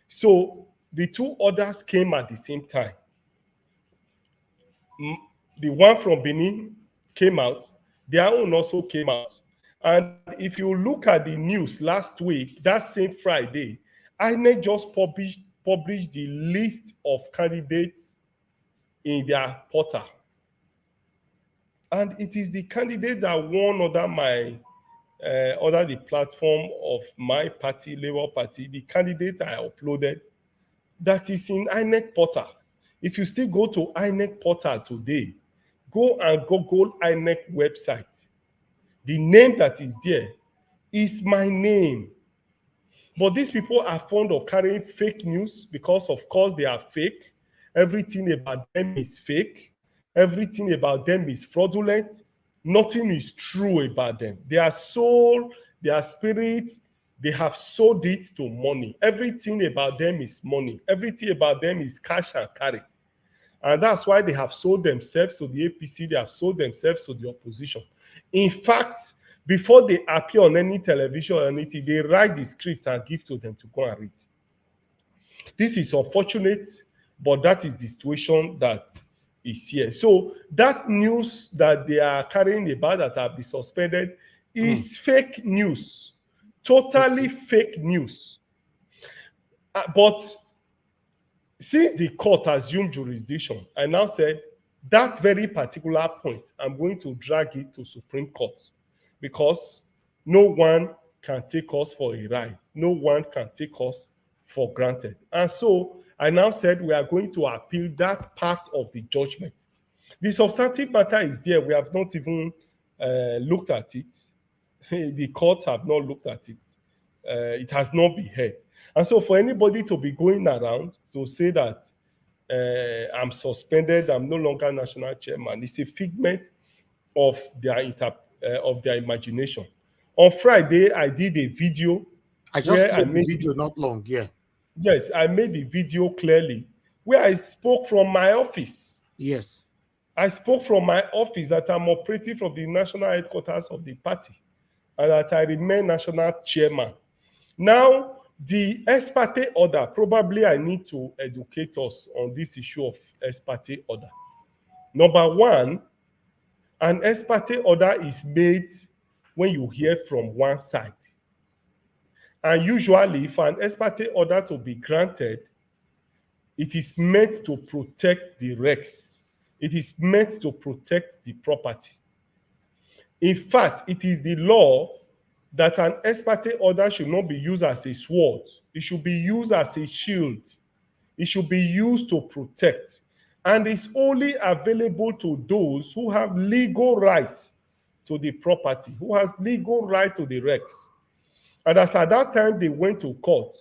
So the two orders came at the same time. The one from Benin came out, their own also came out. And if you look at the news last week, that same Friday, INEC just published the list of candidates in their portal. And it is the candidate that won under the platform of my party, Labour Party, the candidate I uploaded, that is in INEC portal. If you still go to INEC portal today, go and Google INEC website. The name that is there is my name. But these people are fond of carrying fake news because, of course, they are fake. Everything about them is fake. Everything about them is fraudulent. Nothing is true about them. Their soul, their spirit, they have sold it to money. Everything about them is money. Everything about them is cash and carry. And that's why they have sold themselves to the APC. They have sold themselves to the opposition. In fact, before they appear on any television or anything, they write the script and give to them to go and read. This is unfortunate, but that is the situation that is here. So that news that they are carrying about that have been suspended is fake news, totally fake news. But since the court assumed jurisdiction, I now said that very particular point, I'm going to drag it to Supreme Court, because no one can take us for a ride. No one can take us for granted. And so I now said we are going to appeal that part of the judgment. The substantive matter is there. We have not even looked at it. The court have not looked at it. It has not been heard. And so for anybody to be going around to say that I'm suspended, I'm no longer national chairman, it's a figment of their imagination. On Friday, I did a video. I just played the video not long, yeah. Yes, I made the video clearly where I spoke from my office. Yes. I spoke from my office that I'm operating from the national headquarters of the party and that I remain national chairman. Now, the ex parte order, probably I need to educate us on this issue of ex parte order. Number one, an ex parte order is made when you hear from one side. And usually, for an ex parte order to be granted, it is meant to protect the recs. It is meant to protect the property. In fact, it is the law that an ex parte order should not be used as a sword. It should be used as a shield. It should be used to protect. And it's only available to those who have legal right to the property, who has legal right to the recs. And as at that time they went to court,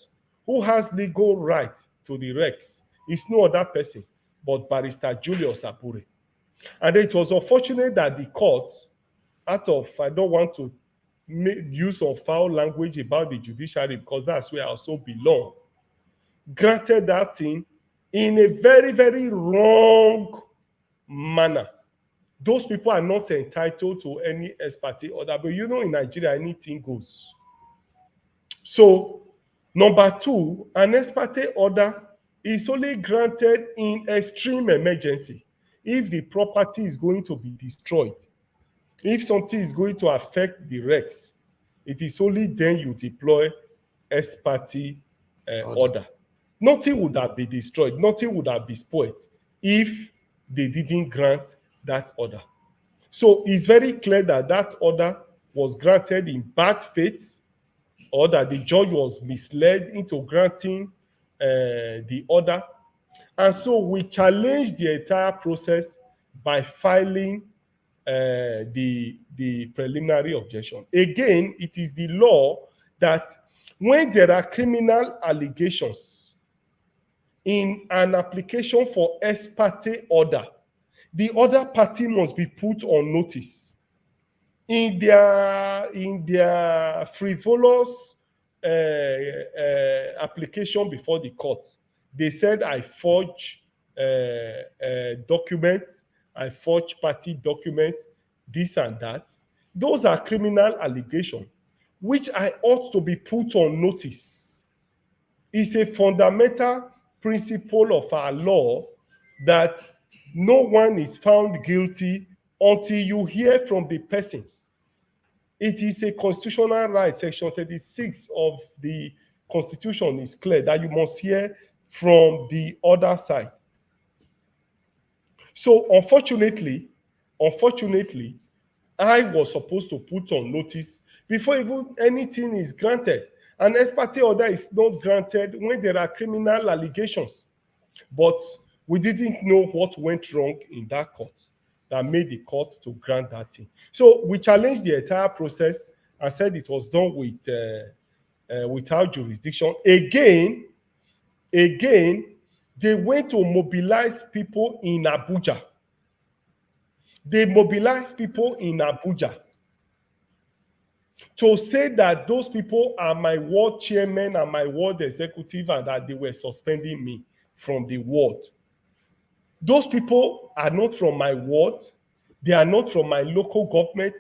who has legal right to the recs is no other person but Barrister Julius Abure. And it was unfortunate that the court, out of, I don't want to make use of foul language about the judiciary because that's where I also belong, granted that thing in a very, very wrong manner. Those people are not entitled to any ex parte order, but you know in Nigeria, anything goes. So, number two, an ex parte order is only granted in extreme emergency. If the property is going to be destroyed, if something is going to affect the recs, it is only then you deploy ex parte order. Nothing would have been destroyed, nothing would have been spoiled if they didn't grant that order. So it's very clear that that order was granted in bad faith, or that the judge was misled into granting the order. And so we challenged the entire process by filing the preliminary objection. Again, it is the law that when there are criminal allegations in an application for ex parte order, the other party must be put on notice. In their frivolous application before the court, they said I forge documents, I forge party documents, this and that. Those are criminal allegations, which I ought to be put on notice. It's a fundamental principle of our law that no one is found guilty until you hear from the person. It is a constitutional right. Section 36 of the Constitution is clear that you must hear from the other side. So unfortunately, I was supposed to put on notice before even anything is granted. An ex parte order is not granted when there are criminal allegations. But we didn't know what went wrong in that court that made the court to grant that thing. So we challenged the entire process and said it was done without jurisdiction. Again, they went to mobilize people in Abuja. They mobilized people in Abuja to say that those people are my ward chairman and my ward executive and that they were suspending me from the ward. Those people are not from my ward. They are not from my local government.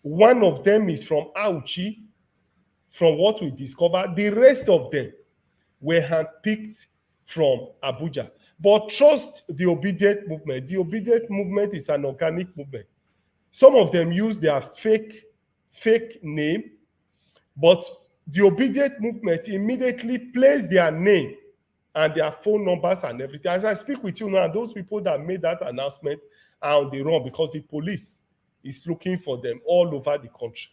One of them is from Auchi, from what we discovered. The rest of them were handpicked from Abuja. But trust the obedient movement. The obedient movement is an organic movement. Some of them use their fake name, but the obedient movement immediately placed their name and their phone numbers and everything. As I speak with you now, those people that made that announcement are on the run because the police is looking for them all over the country.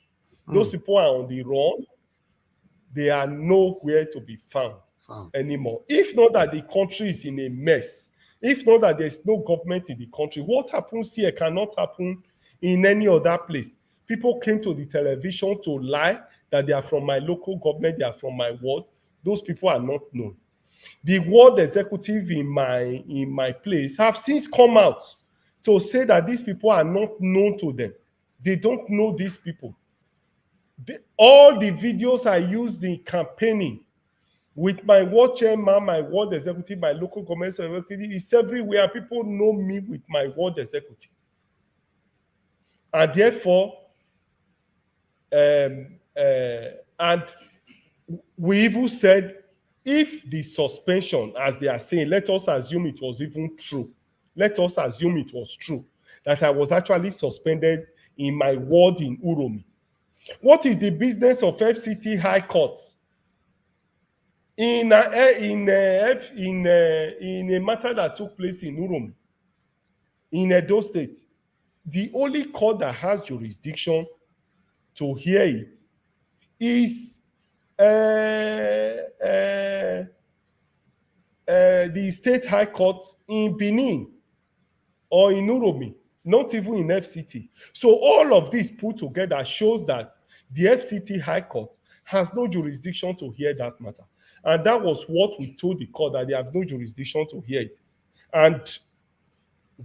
Those people are on the run. They are nowhere to be found anymore. If not that the country is in a mess, if not that there's no government in the country, what happens here cannot happen in any other place. People came to the television to lie that they are from my local government, they are from my ward. Those people are not known. The ward executive in my place have since come out to say that these people are not known to them. They don't know these people. All the videos I used in campaigning with my ward chairman, my ward executive, my local government executive, is everywhere. People know me with my ward executive. And therefore, and we even said, if the suspension, as they are saying, let us assume it was even true. Let us assume it was true, that I was actually suspended in my ward in Uromi. What is the business of FCT High Court in a matter that took place in Uromi, in Edo State? The only court that has jurisdiction to hear it is the State High Court in Benin or in Uromi, not even in FCT. So all of this put together shows that the FCT High Court has no jurisdiction to hear that matter. And that was what we told the court, that they have no jurisdiction to hear it. And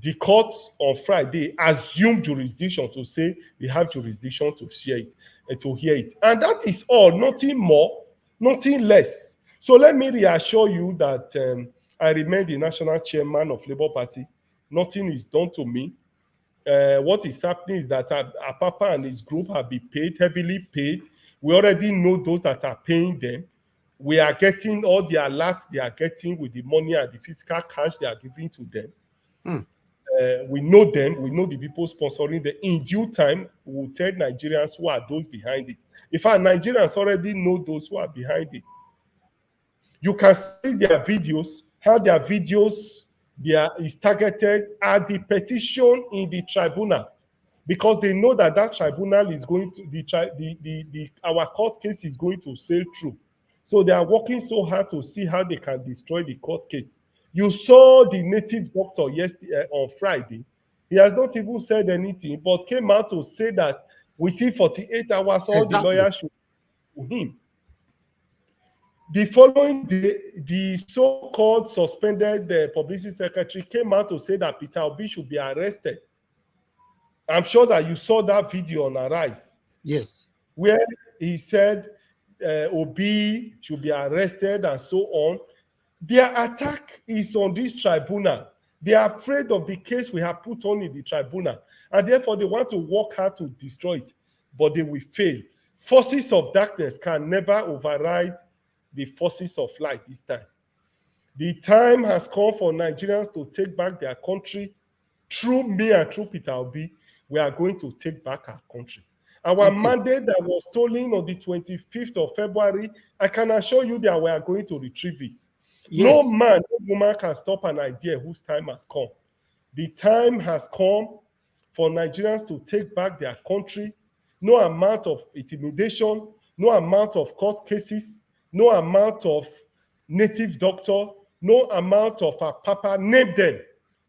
the court on Friday assumed jurisdiction to say they have jurisdiction to hear it. And that is all, nothing more, nothing less. So let me reassure you that I remain the national chairman of Labour Party. Nothing is done to me. What is happening is that Apapa and his group have been paid, heavily paid. We already know those that are paying them. We are getting all the alerts they are getting with the money and the fiscal cash they are giving to them. We know them. We know the people sponsoring them. In due time, we will tell Nigerians who are those behind it. In fact, Nigerians already know those who are behind it. You can see their videos, how their videos is targeted at the petition in the tribunal, because they know that tribunal is going to, our court case is going to sail through. So they are working so hard to see how they can destroy the court case. You saw the native doctor yesterday on Friday. He has not even said anything, but came out to say that within 48 hours, all the lawyers should to him. The following day, the so-called suspended publicity secretary came out to say that Peter Obi should be arrested. I'm sure that you saw that video on Arise. Yes. Where he said Obi should be arrested and so on. Their attack is on this tribunal. They are afraid of the case we have put on in the tribunal, and therefore they want to work hard to destroy it, but they will fail. Forces of darkness can never override the forces of light this time. The time has come for Nigerians to take back their country. Through me and through Peter Obi, we are going to take back our country. Our mandate that was stolen on the 25th of February, I can assure you that we are going to retrieve it. Yes. No man, no woman can stop an idea whose time has come. The time has come for Nigerians to take back their country. No amount of intimidation, no amount of court cases, no amount of native doctor, no amount of a papa, name them,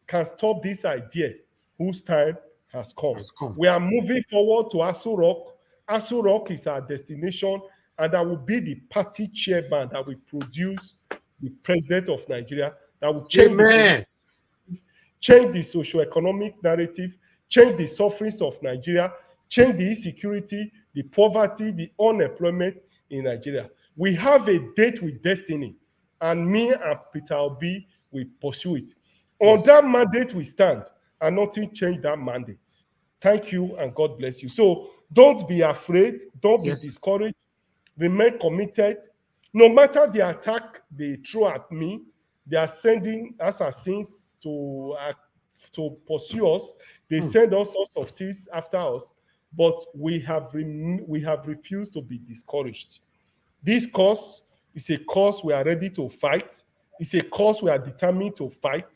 can stop this idea whose time has come. We are moving forward to Aso Rock. Aso Rock is our destination, and that will be the party chairman that will produce the president of Nigeria, that will change the socio-economic narrative, change the sufferings of Nigeria, change the insecurity, the poverty, the unemployment in Nigeria. We have a date with destiny, and me and Peter Obi will pursue it. On that mandate we stand, and nothing changed that mandate. Thank you, and God bless you. So don't be afraid, don't be discouraged, remain committed. No matter the attack they throw at me, they are sending assassins to pursue us. They send all sorts of things after us, but we have refused to be discouraged. This cause is a cause we are ready to fight. It's a cause we are determined to fight,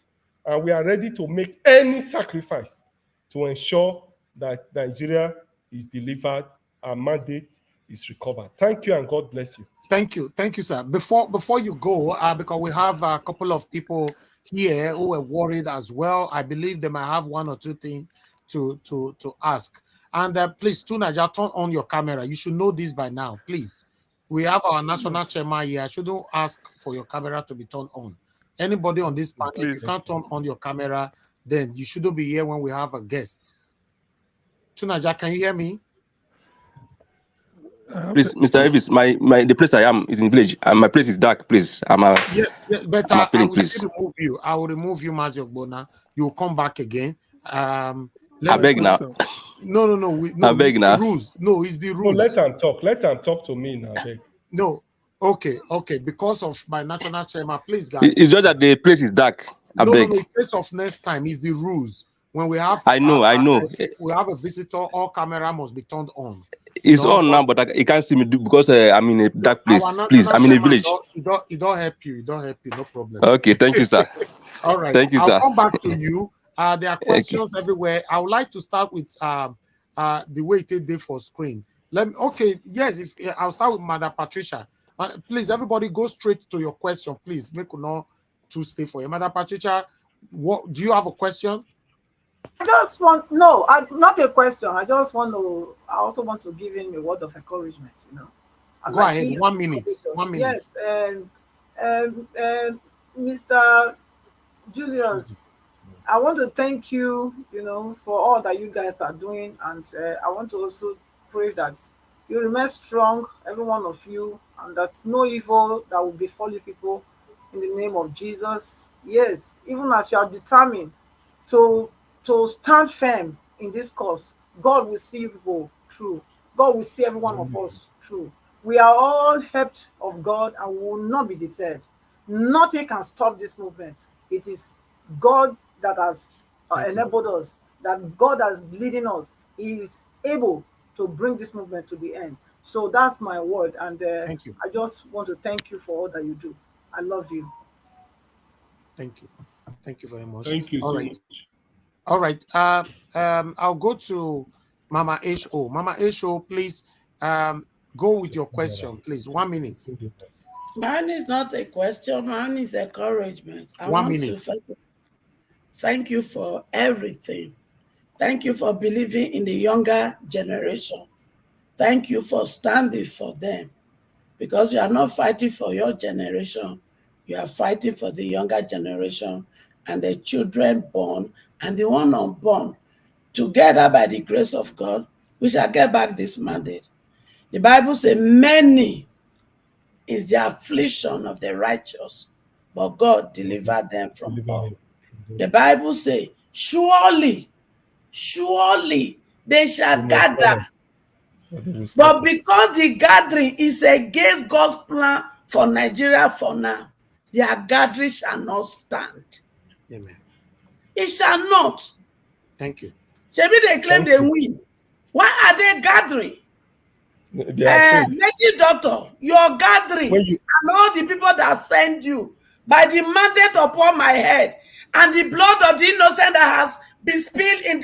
and we are ready to make any sacrifice to ensure that Nigeria is delivered, our mandate is recovered. Thank you, and God bless you. Thank you, sir. Before you go, because we have a couple of people here who are worried as well. I believe they might have one or two things to ask. And please, Tunaja, turn on your camera. You should know this by now, please. We have our national chairman here. I shouldn't ask for your camera to be turned on. Anybody on this panel, if you can't turn on your camera, then you shouldn't be here when we have a guest. Tunaja, can you hear me? Please, Mr. Elvis, the place I am is in village, and my place is dark. Please, but I will still remove you. I will remove you, Maziokbona. You will come back again. I beg now. No. I beg now. Rules. No, it's the rules. No, let them talk. Let them talk to me now. Beg. No. Okay. Because of my national chairman, please, guys. It's just that the place is dark. I beg. No. In case of next time, is the rules. When we have, I know. We have a visitor. All camera must be turned on. It's on now, but you can't see me because I'm in a dark place. Please, I'm in a village. It don't help you. No problem. Okay, thank you, sir. All right. Thank you, sir. I'll come back to you. There are questions everywhere. I would like to start with the way it did for screen. I'll start with Madam Patricia. Please, everybody, go straight to your question. Please, make no to stay for you. Madam Patricia, what do you have a question? I just want not a question. I also want to give him a word of encouragement. Go ahead. 1 minute. 1 minute. Yes, Mr. Julius, I want to thank you, for all that you guys are doing, and I want to also pray that you remain strong, every one of you, and that no evil that will befall you people in the name of Jesus. Yes, even as you are determined to stand firm in this cause, God will see you people through. God will see every one of us through. We are all helped of God, and we will not be deterred. Nothing can stop this movement. It is God that has enabled us, that God has leading us. He is able to bring this movement to the end. So that's my word, and thank you. I just want to thank you for all that you do. I love you. Thank you very much. Thank you so much. All right. I'll go to Mama H.O. Mama H.O., please go with your question, please. 1 minute. Mine is not a question. Mine is encouragement. I 1 minute. Thank you for everything. Thank you for believing in the younger generation. Thank you for standing for them. because you are not fighting for your generation. You are fighting for the younger generation and the children born and the one unborn. Together, by the grace of God, we shall get back this mandate. The Bible says, many is the affliction of the righteous, but God delivered them from all. The Bible says, surely they shall gather. But because the gathering is against God's plan for Nigeria for now, their gathering shall not stand. Amen. It shall not. Thank you. Maybe they claim they win. Why are they gathering? They are afraid. Native doctor, your gathering and all the people that send you by the mandate upon my head and the blood of the innocent that has been spilled in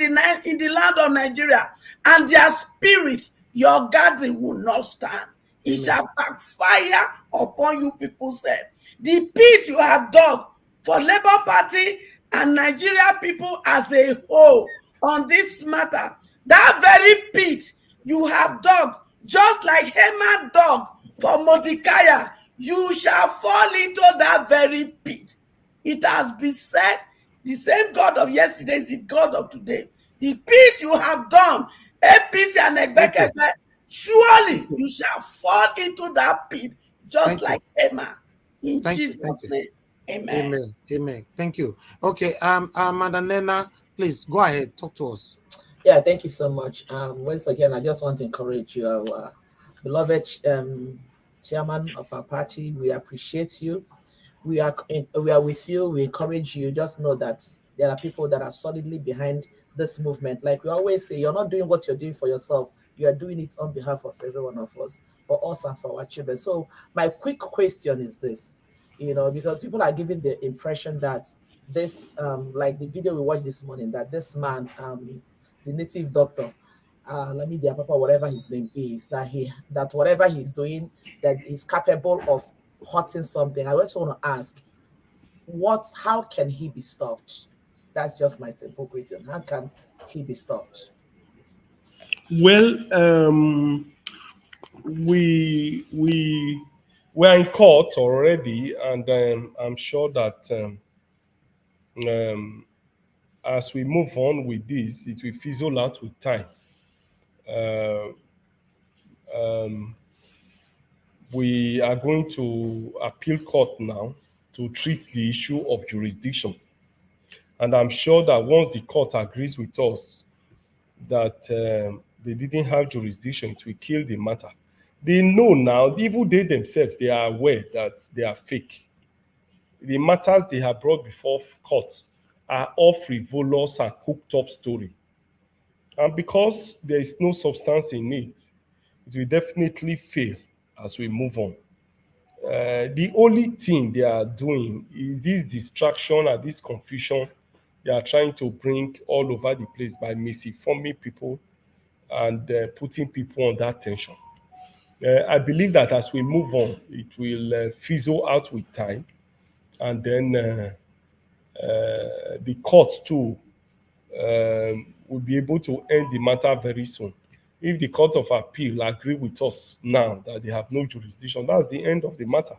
the land of Nigeria and their spirit, your gathering will not stand. It shall backfire upon you people's head. The pit you have dug for Labour Party and Nigeria people as a whole on this matter, that very pit you have dug, just like Haman dug for Mordecai, you shall fall into that very pit. It has been said, the same God of yesterday is the God of today. The pit you have done, APC and Egbeke, surely you shall fall into that pit, just like Haman. In Jesus' name, amen. Amen. Amen. Thank you. Okay, Madam Nena, please go ahead, talk to us. Yeah, thank you so much. Once again, I just want to encourage you, our beloved chairman of our party. We appreciate you. We are with you. We encourage you. Just know that there are people that are solidly behind this movement. Like we always say, you're not doing what you're doing for yourself. You are doing it on behalf of every one of us, for us and for our children. So my quick question is this, because people are giving the impression that this, like the video we watched this morning, that this man, the native doctor, Lamidi Papa, whatever his name is, that whatever he's doing, that he's capable of hurting something. I just want to ask, how can he be stopped? That's just my simple question. How can he be stopped? Well, we are in court already, and I'm sure that as we move on with this, it will fizzle out with time. We are going to appeal court now to treat the issue of jurisdiction. And I'm sure that once the court agrees with us that they didn't have jurisdiction, it will kill the matter. They know now, even they themselves, they are aware that they are fake. The matters they have brought before court are all frivolous and cooked up story. And because there is no substance in it, it will definitely fail as we move on. The only thing they are doing is this distraction and this confusion they are trying to bring all over the place by misinforming people and putting people under tension. I believe that as we move on, it will fizzle out with time, and then the court too will be able to end the matter very soon. If the Court of Appeal agree with us now that they have no jurisdiction, that's the end of the matter,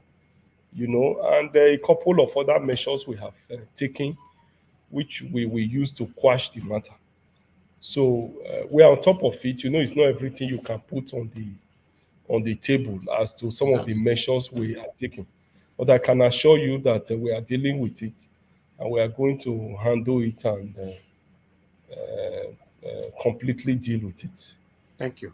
and a couple of other measures we have taken, which we will use to quash the matter. So we are on top of it. It's not everything you can put on the table as to some of the measures we are taking. But I can assure you that we are dealing with it, and we are going to handle it and completely deal with it. Thank you.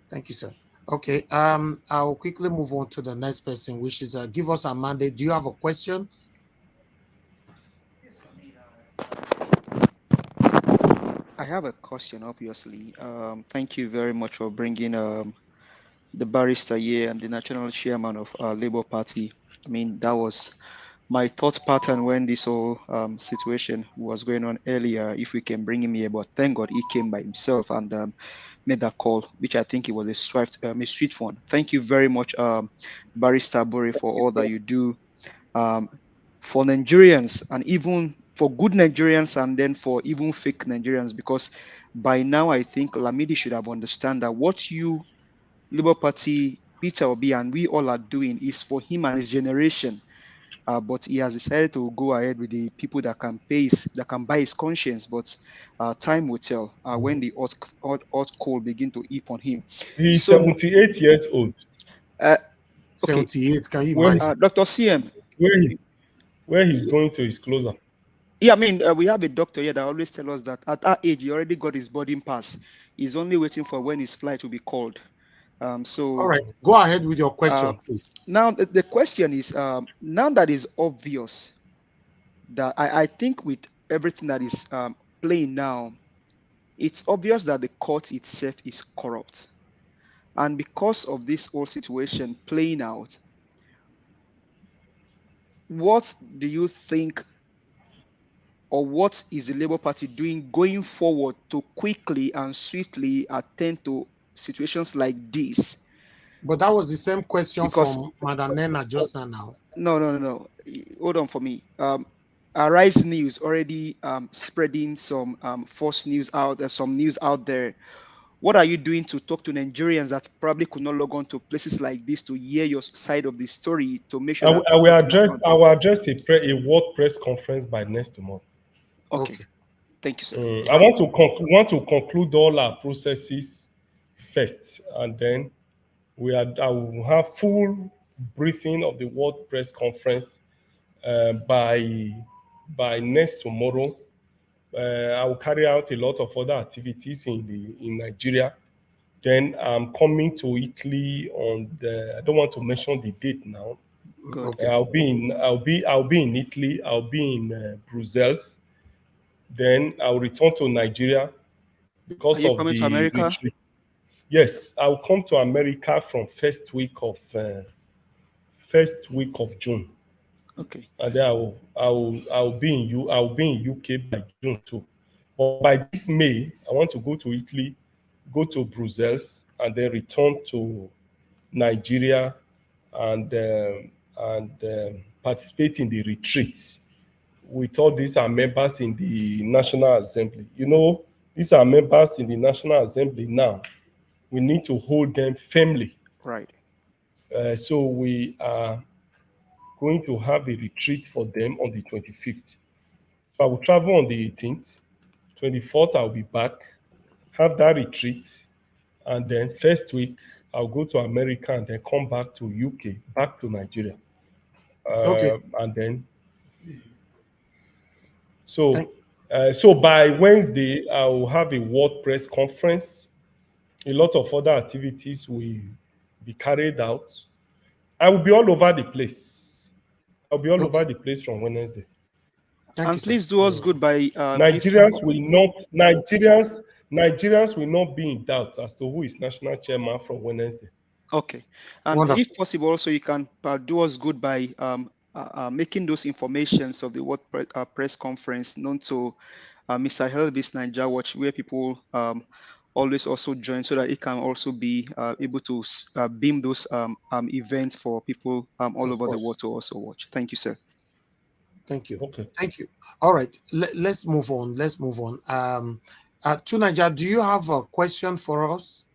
Thank you, sir. Okay, I'll quickly move on to the next person, which is give us a mandate. Do you have a question? I have a question, obviously. Thank you very much for bringing the barrister here and the national chairman of Labour Party. I mean, that was my thought pattern when this whole situation was going on earlier, if we can bring him here. But thank God he came by himself and made that call, which I think it was a swift one. Thank you very much, Barrister Abure, for all that you do for Nigerians, and even for good Nigerians, and then for even fake Nigerians, because by now I think Lamidi should have understand that what you, Labour Party, Peter Obi and we all are doing is for him and his generation. But he has decided to go ahead with the people that can that can buy his conscience. But time will tell when the hot coal begin to heap on him. He's So 78 years old. Okay, 78, can you Where, imagine? Dr. CM. where he's going to is closer. Yeah, I mean, we have a doctor here that always tell us that at that age, he already got his boarding pass. He's only waiting for when his flight will be called. All right, go ahead with your question, please. Now, the question is, now that is obvious that I think with everything that is playing now, it's obvious that the court itself is corrupt. And because of this whole situation playing out, what do you think, or what is the Labour Party doing going forward to quickly and swiftly attend to situations like this? But that was the same question Because from Madam Nena just now. no. Hold on for me. Arise News already spreading some false news out there, some news out there. What are you doing to talk to Nigerians that probably could not log on to places like this to hear your side of the story to make sure that I will nothing address happens? I will address a world press conference by next tomorrow. Okay. Thank you, sir. I want to conclude all our processes first, and then I will have full briefing of the world press conference by next tomorrow. I will carry out a lot of other activities in Nigeria. Then I'm coming to Italy on the. I don't want to mention the date now. Good. I'll be in Italy. I'll be in Brussels. Then I'll return to Nigeria Are because you of coming to the America? retreat. Yes, I'll come to America from first week of June. Okay. And then I'll be in UK by June too. But by this May, I want to go to Italy, go to Brussels, and then return to Nigeria and participate in the retreats with all these are members in the National Assembly. You know, these are members in the National Assembly now. We need to hold them firmly. Right. So we are going to have a retreat for them on the 25th. So I will travel on the 18th. 24th, I'll be back, have that retreat, and then first week, I'll go to America and then come back to UK, back to Nigeria. Okay. And then, so by Wednesday, I will have a world press conference. A lot of other activities will be carried out. I will be all over the place. I'll be all over the place from Wednesday. And please do us good by Nigerians will not be in doubt as to who is national chairman from Wednesday. Okay, and if possible, also you can do us good by making those informations of the World Press Conference known to Mr. Helbis Niger Watch, where people always also join, so that it can also be able to beam those events for people all over the world to also watch. Thank you, sir. Thank you. Okay. Thank you. All right. Let's move on. Let's move on. To Niger, do you have a question for us?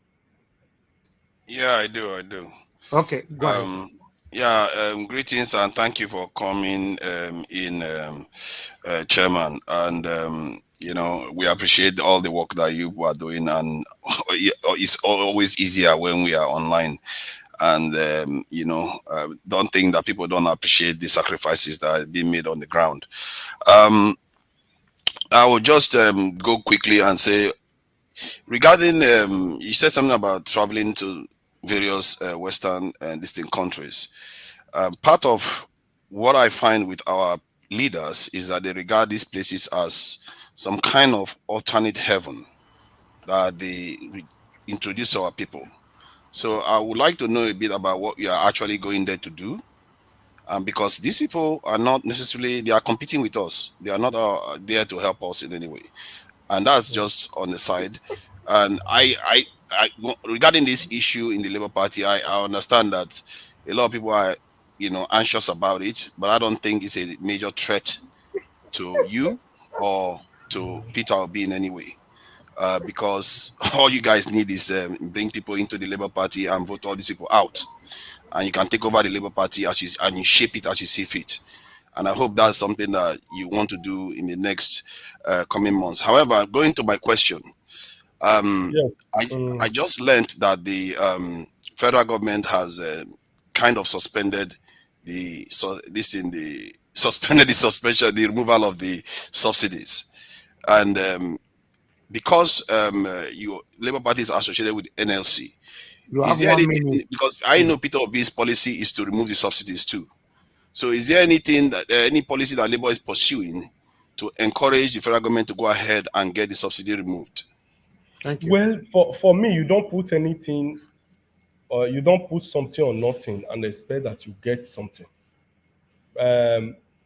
Yeah, I do. Okay, go ahead. Yeah, greetings and thank you for coming Chairman. And, you know, we appreciate all the work that you are doing, and it's always easier when we are online. And, you know, don't think that people don't appreciate the sacrifices that are being made on the ground. I will just go quickly and say, regarding, you said something about traveling to various Western and distinct countries. Part of what I find with our leaders is that they regard these places as some kind of alternate heaven that they introduce to our people. So I would like to know a bit about what you are actually going there to do. Because these people are not necessarily, they are competing with us. They are not there to help us in any way. And that's just on the side. And I regarding this issue in the Labour Party, I understand that a lot of people are, you know, anxious about it, but I don't think it's a major threat to you or to Peter Obi in any way. because all you guys need is bring people into the Labour Party and vote all these people out, and you can take over the Labour Party and you shape it as you see fit. And I hope that's something that you want to do in the next coming months. However, going to my question, Yes. I just learned that the federal government has kind of suspended the the removal of the subsidies, and because your Labour Party is associated with NLC. You Is have there 1 anything, minute. because I know Peter Obi's policy is to remove the subsidies too. So is there anything that any policy that Labour is pursuing to encourage the federal government to go ahead and get the subsidy removed? Thank you. Well, for me, you don't put anything, or you don't put something on nothing and expect that you get something.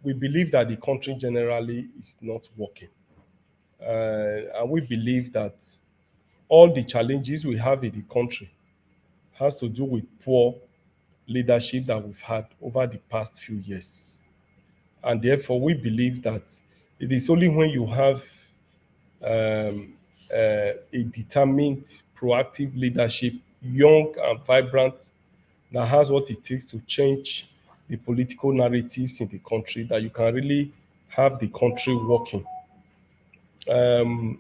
We believe that the country generally is not working. And we believe that all the challenges we have in the country has to do with poor leadership that we've had over the past few years. And therefore, we believe that it is only when you have a determined, proactive leadership, young and vibrant, that has what it takes to change the political narratives in the country, that you can really have the country working. And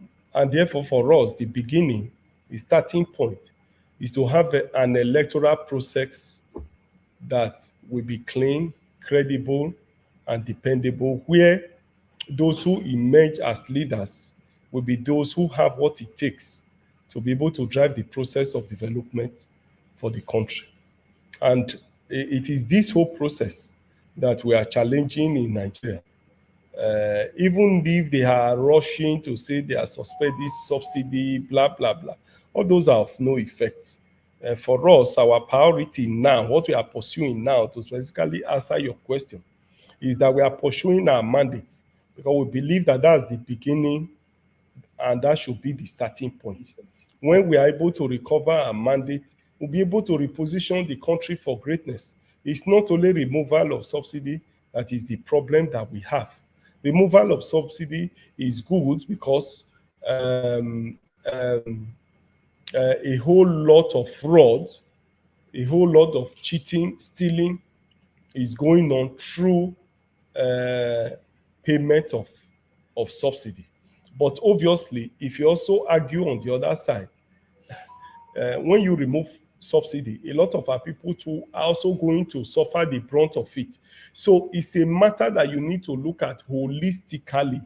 therefore, for us, the beginning, the starting point, is to have an electoral process that will be clean, credible, and dependable, where those who emerge as leaders will be those who have what it takes to be able to drive the process of development for the country. And it is this whole process that we are challenging in Nigeria. Even if they are rushing to say they are suspend this subsidy, blah, blah, blah, all those are of no effect. For us, our priority now, what we are pursuing now, to specifically answer your question, is that we are pursuing our mandate, because we believe that that's the beginning and that should be the starting point. When we are able to recover our mandate, we'll be able to reposition the country for greatness. It's not only removal of subsidy that is the problem that we have. Removal of subsidy is good because a whole lot of fraud, a whole lot of cheating, stealing is going on through payment of subsidy. But obviously, if you also argue on the other side, when you remove subsidy, a lot of our people too are also going to suffer the brunt of it. So it's a matter that you need to look at holistically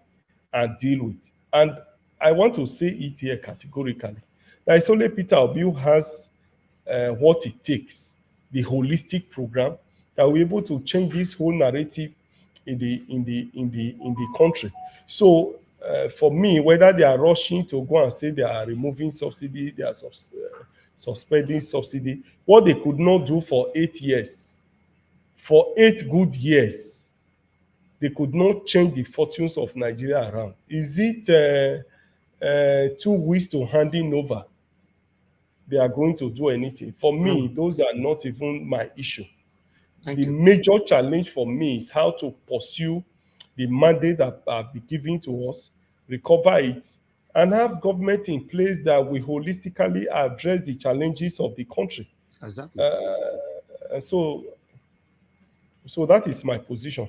and deal with. And I want to say it here categorically. That it's only Peter Obi who has what it takes, the holistic program, that we're able to change this whole narrative in the country. So for me, whether they are rushing to go and say they are removing subsidy, they are suspending subsidy, what they could not do for 8 years, for 8 good years, they could not change the fortunes of Nigeria around. Is it 2 weeks to handing over? They are going to do anything. For me, those are not even my issue. The major challenge for me is how to pursue the mandate that have been given to us, recover it, and have government in place that will holistically address the challenges of the country. Exactly. So that is my position.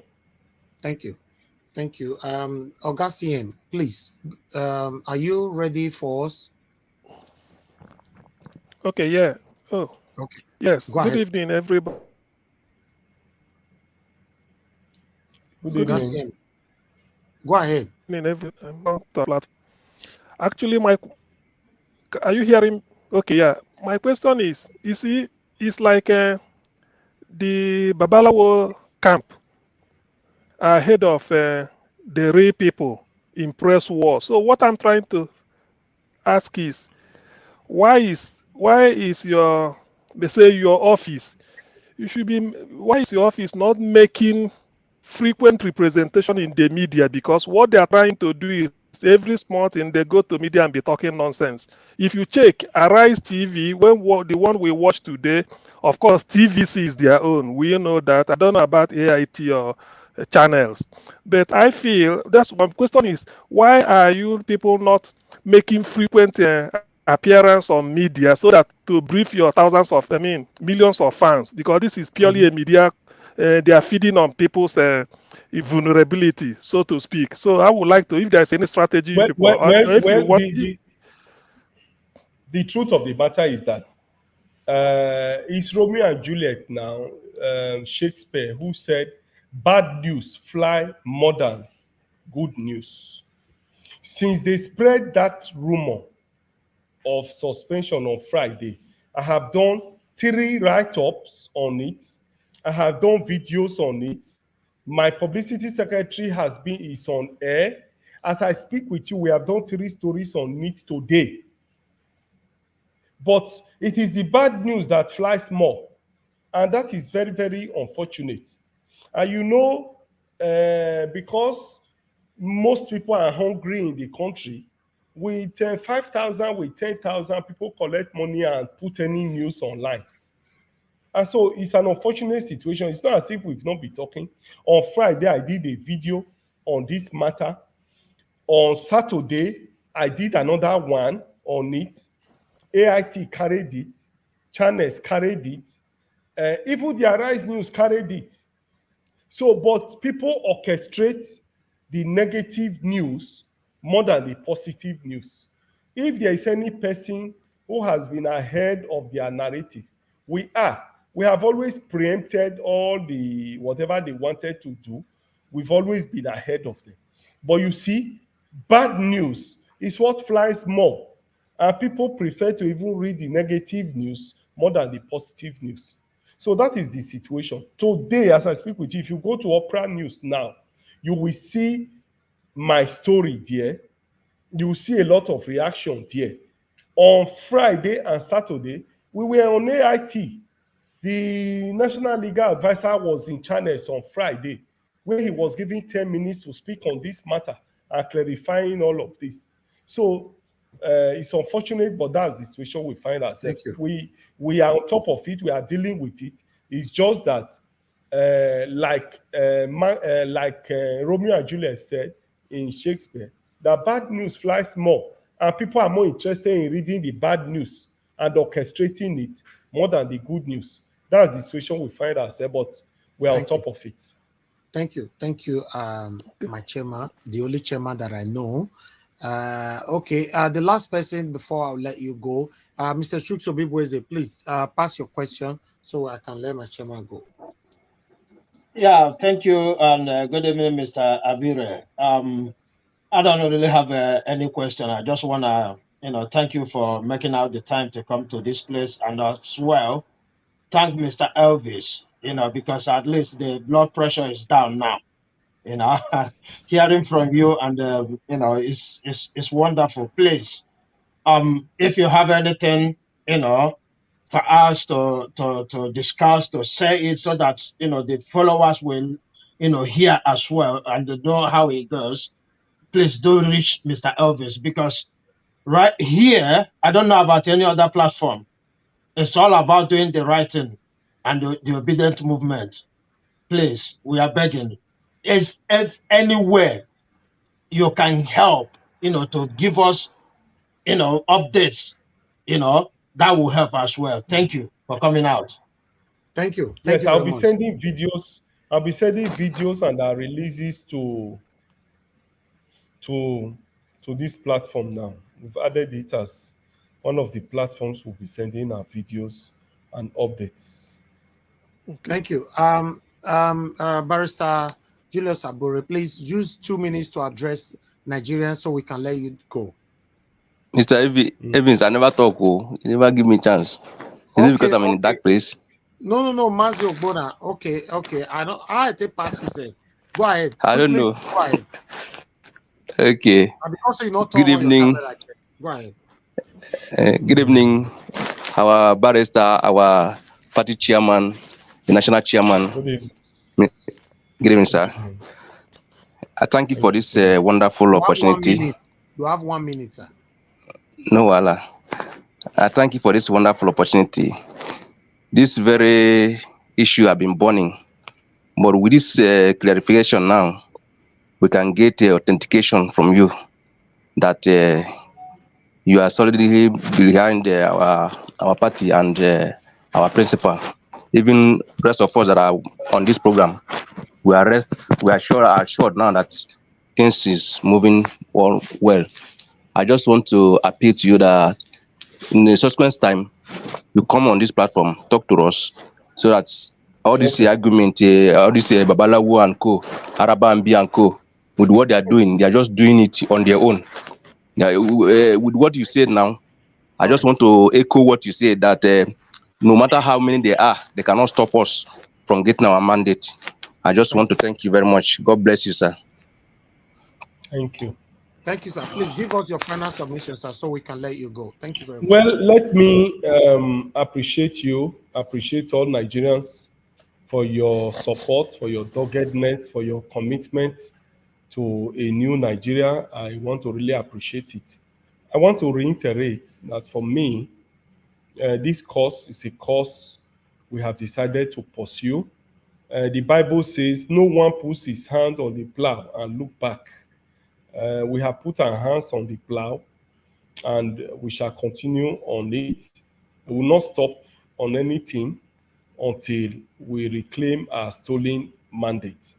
Thank you. Thank you. Augustine, please, are you ready for us? Okay, yeah. Oh, okay. Yes. Go Good ahead. evening, everybody. Good evening. Augustine, go ahead. Actually, are you hearing? Okay, yeah. My question is, you see, it's like the Babalawo camp ahead of the Ray people in press war. So what I'm trying to ask is, why is your, they say your office, why is your office not making frequent representation in the media? Because what they are trying to do is every small thing they go to media and be talking nonsense. If you check Arise TV, the one we watch today, of course TVC is their own. We know that. I don't know about AIT or channels. But I feel that's my question is, why are you people not making frequent appearance on media so that to brief your thousands of, I mean, millions of fans? Because this is purely a media. They are feeding on people's vulnerability, so to speak. So I would like to, if there's any strategy you people, or if you want, the truth of the matter is that it's Romeo and Juliet now, Shakespeare, who said, bad news fly more than good news. Since they spread that rumor of suspension on Friday, I have done 3 write-ups on it. I have done videos on it. My publicity secretary is on air. As I speak with you, we have done 3 stories on it today. But it is the bad news that flies more. And that is very, very unfortunate. And you know, because most people are hungry in the country, with 5,000, with 10,000, people collect money and put any news online. And so it's an unfortunate situation. It's not as if we've not been talking. On Friday, I did a video on this matter. On Saturday, I did another one on it. AIT carried it. Channels carried it. Even the Arise News carried it. So, but people orchestrate the negative news more than the positive news. If there is any person who has been ahead of their narrative, we are. We have always preempted all the whatever they wanted to do. We've always been ahead of them. But you see, bad news is what flies more. And people prefer to even read the negative news more than the positive news. So that is the situation. Today, as I speak with you, if you go to Opera News now, you will see my story there. You will see a lot of reaction there. On Friday and Saturday, we were on AIT. The National Legal Advisor was in channels on Friday, where he was giving 10 minutes to speak on this matter and clarifying all of this. So it's unfortunate, but that's the situation we find ourselves. We are on top of it. We are dealing with it. It's just that, like Romeo and Juliet said in Shakespeare, that bad news flies more, and people are more interested in reading the bad news and orchestrating it more than the good news. That's the situation we find ourselves, but we are on top of it. Thank you, my chairman, the only chairman that I know. Okay, the last person before I'll let you go, Mr. Julius Abure, please pass your question so I can let my chairman go. Yeah, thank you, and good evening, Mr. Abure. I don't really have any question. I just want to, thank you for making out the time to come to this place, and as well, thank Mr. Elvis, because at least the blood pressure is down now. Hearing from you, and it's wonderful. Please, if you have anything, for us to discuss, to say it, so that the followers will hear as well and know how it goes, please do reach Mr. Elvis, because right here, I don't know about any other platform. It's all about doing the right thing and the obedient movement. Please, we are begging. If anywhere you can help, to give us, updates, that will help as well. Thank you for coming out. Thank you. Yes, I'll be sending videos. I'll be sending videos and our releases to this platform now. We've added it as one of the platforms we'll be sending our videos and updates. Thank you. Barrister Julius Abure, please use 2 minutes to address Nigerians so we can let you go. Mr. Evans, I never talk. You never give me a chance. Is it because I'm in a dark place? No, Mazio Bona. Okay. I take pass yourself. Go ahead. I don't know. Go ahead. Okay. Because you're not good evening. Camera, go ahead. Good evening, our barrister, our party chairman, the national chairman. Good evening. Good evening, sir. I thank you for this wonderful opportunity. You have 1 minute, sir. No, Allah. I thank you for this wonderful opportunity. This very issue I've been burning But with this clarification now, we can get authentication from you that you are solidly behind our party and our principal. Even rest of us that are on this program, we are assured now that things is moving well. I just want to appeal to you that in the subsequent time, you come on this platform, talk to us, so that all this argument, all this Babalawo and co, Arabambi and co, with what they are just doing it on their own. With what you said now, I just want to echo what you said, that no matter how many they are, they cannot stop us from getting our mandate. I just want to thank you very much. God bless you, sir. Thank you. Thank you, sir. Please give us your final submission, sir, so we can let you go. Thank you very much. Well, let me appreciate all Nigerians for your support, for your doggedness, for your commitment to a new Nigeria. I want to really appreciate it. I want to reiterate that for me, this course is a course we have decided to pursue. The Bible says, no one puts his hand on the plow and look back. We have put our hands on the plow and we shall continue on it. We will not stop on anything until we reclaim our stolen mandate.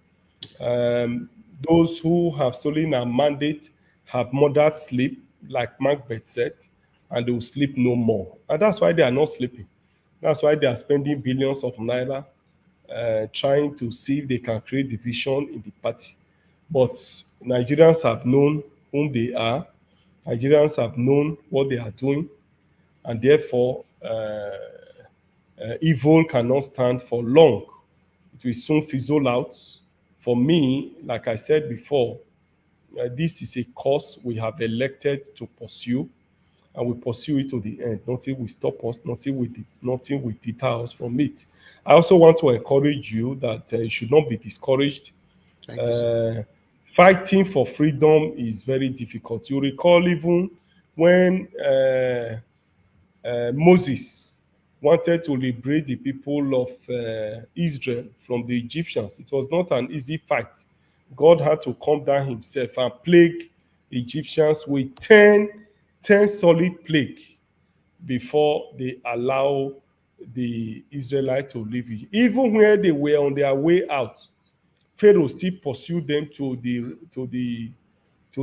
Those who have stolen our mandate have murdered sleep, like Macbeth said, and they will sleep no more. And that's why they are not sleeping. That's why they are spending billions of naira trying to see if they can create division in the party. But Nigerians have known whom they are. Nigerians have known what they are doing, and therefore evil cannot stand for long. It will soon fizzle out. For me, like I said before, this is a cause we have elected to pursue, and we pursue it to the end. Nothing will stop us, nothing will deter us from it. I also want to encourage you that you should not be discouraged. Thank you, sir. Fighting for freedom is very difficult. You recall even when Moses wanted to liberate the people of Israel from the Egyptians. It was not an easy fight. God had to come down himself and plague the Egyptians with 10 solid plague before they allow the Israelites to leave Egypt. Even when they were on their way out, Pharaoh still pursued them to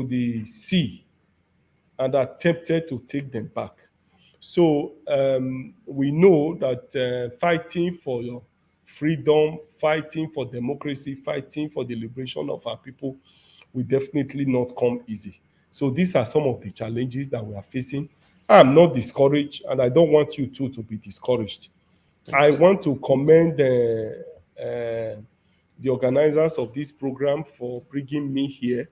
the sea and attempted to take them back. So we know that fighting for your freedom, fighting for democracy, fighting for the liberation of our people will definitely not come easy. So these are some of the challenges that we are facing. I'm not discouraged, and I don't want you too to be discouraged. I want to commend the organizers of this program for bringing me here.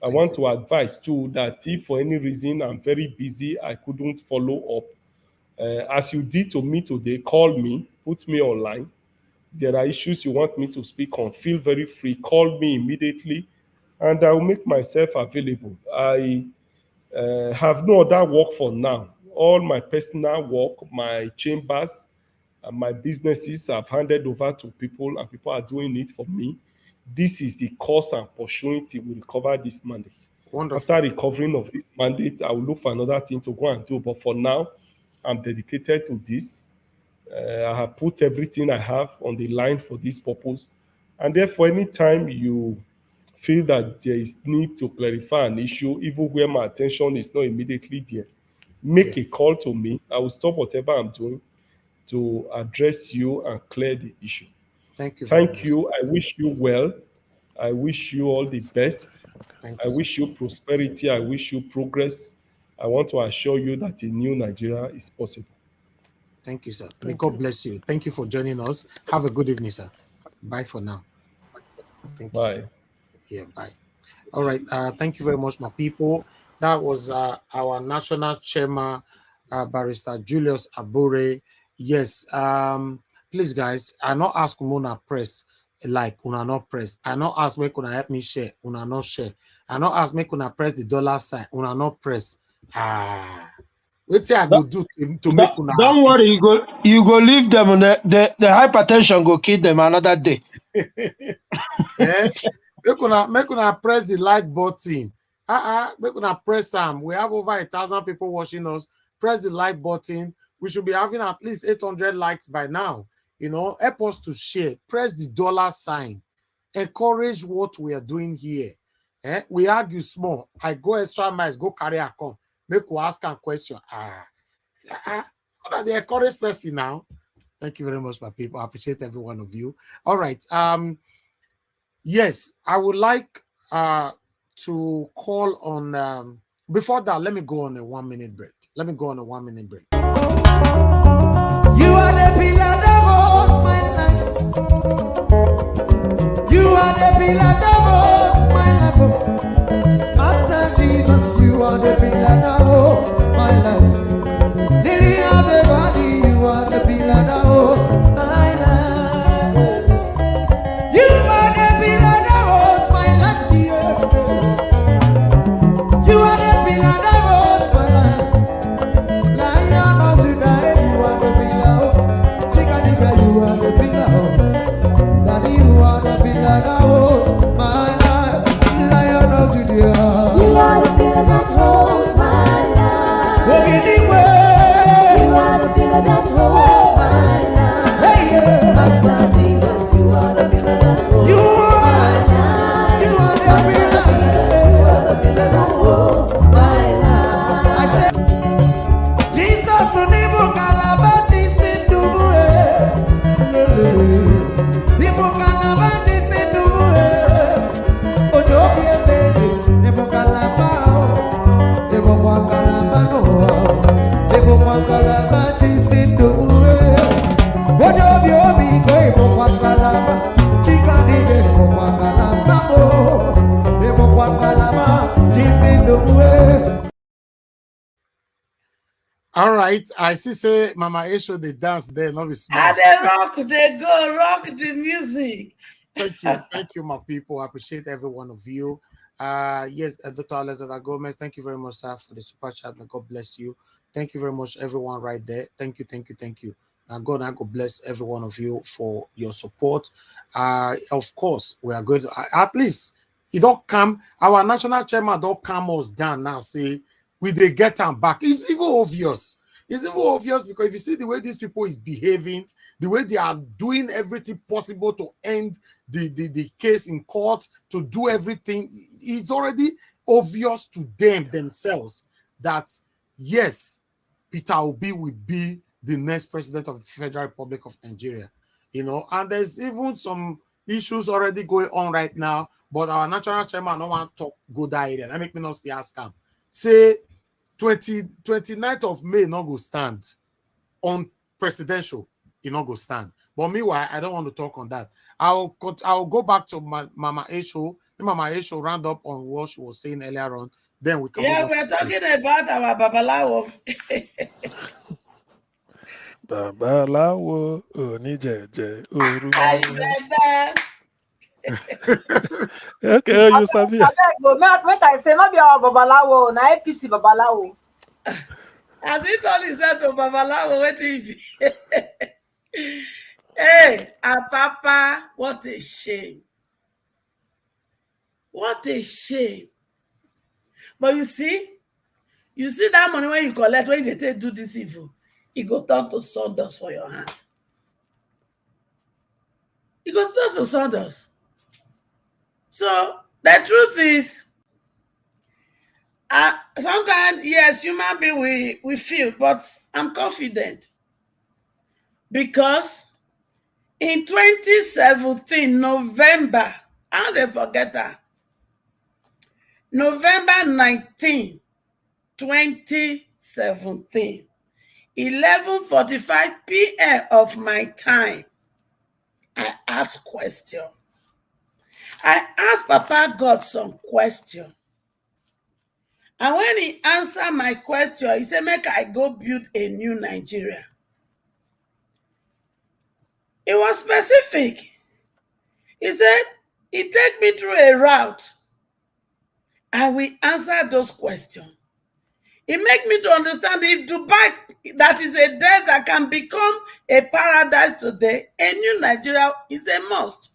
I want to advise too that if for any reason I'm very busy, I couldn't follow up, as you did to me today, call me, put me online. There are issues you want me to speak on, feel very free, call me immediately, and I will make myself available. I have no other work for now. All my personal work, my chambers, and my businesses I've handed over to people, and people are doing it for me. This is the course I'm pursuing till we recover this mandate. Wonderful. After recovering of this mandate, I will look for another thing to go and do. But for now, I'm dedicated to this. I have put everything I have on the line for this purpose. And therefore, anytime you feel that there is need to clarify an issue, even where my attention is not immediately there, make a call to me. I will stop whatever I'm doing to address you and clear the issue. Thank you. Thank you. I wish you well. I wish you all the best. I wish you prosperity. I wish you progress. I want to assure you that a new Nigeria is possible. Thank you, sir. May God bless you. Thank you for joining us. Have a good evening, sir. Bye for now. Thank you. Bye. Yeah, bye. All right. Thank you very much, my people. That was our national chairman, Barrister Julius Abure. Yes. Please, guys, I not ask Una press like Una not press. I not ask make Una help me share. Una not share. I not ask make Una press the dollar sign. Una not press. What's I go do to make Una? Don't worry, you go leave them on the hypertension go kill them another day. Yeah. Make una press the like button. Make una press them. We have over 1,000 people watching us. Press the like button. We should be having at least 800 likes by now. You know, help us to share. Press the dollar sign. Encourage what we are doing here. We argue small. I go extra miles, go carry a come. Make we ask a question. What are the encourage person now? Thank you very much, my people. I appreciate every one of you. All right. Yes, I would like to call on before that, let me go on a 1 minute break. You are the pillar that holds my life. You are the pillar that holds my life. Master Jesus, you are the pillar that holds my life. Lily of the body, you are the pillar that holds my life. You are the pillar that holds my life, dear. You are the pillar that holds my life. Lion of the night, you are the pillar. Chicanica, you are the pillar. Daddy, you are the pillar that holds my life. Lion of Judea. You are the pillar that holds my life. You are the pillar that holds my life. Hey, yeah. Master Jesus, you are the pillar that holds my life. You are the pillar. Jesus, you are the pillar that holds my life. I said, Jesus, unibu kalabati sinduwe. Nibu kalabati sinduwe. Ojo bienvenido, nibu kalabao. Nibu kwa kalabano. Nibu kwa kalabati sinduwe. Ojo bienvenido, nibu kwa kalaba. Chica nibe, nibu kwa kalabao. Nibu kwa kalabati sinduwe. all right. I see say Mama Esho they dance there, not be small. And they rock, they go rock the music. Thank you, my people. I appreciate every one of you. Yes, Dr. Alexander Gomez, thank you very much, sir, for the super chat. And God bless you. Thank you very much, everyone right there. Thank you. And God bless every one of you for your support. Of course, we are going to at least it don't come. Our national chairman don't calm us down now. Say we they get them back. It's even obvious. It's even obvious because if you see the way these people is behaving, the way they are doing everything possible to end the case in court, to do everything, it's already obvious to them themselves that yes, Peter Obi will be the next president of the Federal Republic of Nigeria. You know, and there's even some issues already going on right now, but our national chairman don't want to go that area. That make me not stay ask him. Say 29th of May not go stand on presidential, not go stand. But meanwhile, I don't want to talk on that. I'll go back to Mama Esho. Mama Esho round up on what she was saying earlier on. Then we can. Yeah, we're talking about our Babalawo. Babalawo onijeje Baba. Okay, you sabi. Make I say not be our Babalawo, na APC Babalawo. As he told himself to Babalawo, what if? Hey, Papa, what a shame. What a shame. But you see that money when you collect, when they take do this evil, it go turn to sawdust for your hand. It goes turn to sawdust. So the truth is, sometimes, yes, human being we feel, but I'm confident. Because in 2017, November, I'll never forget that. November 19, 2017, 11:45 p.m. of my time, I asked question. I asked Papa God some question. And when he answered my question, he said, make I go build a new Nigeria. It was specific. He said, he take me through a route. And we answered those questions. It make me to understand if Dubai, that is a desert, can become a paradise today, a new Nigeria is a must.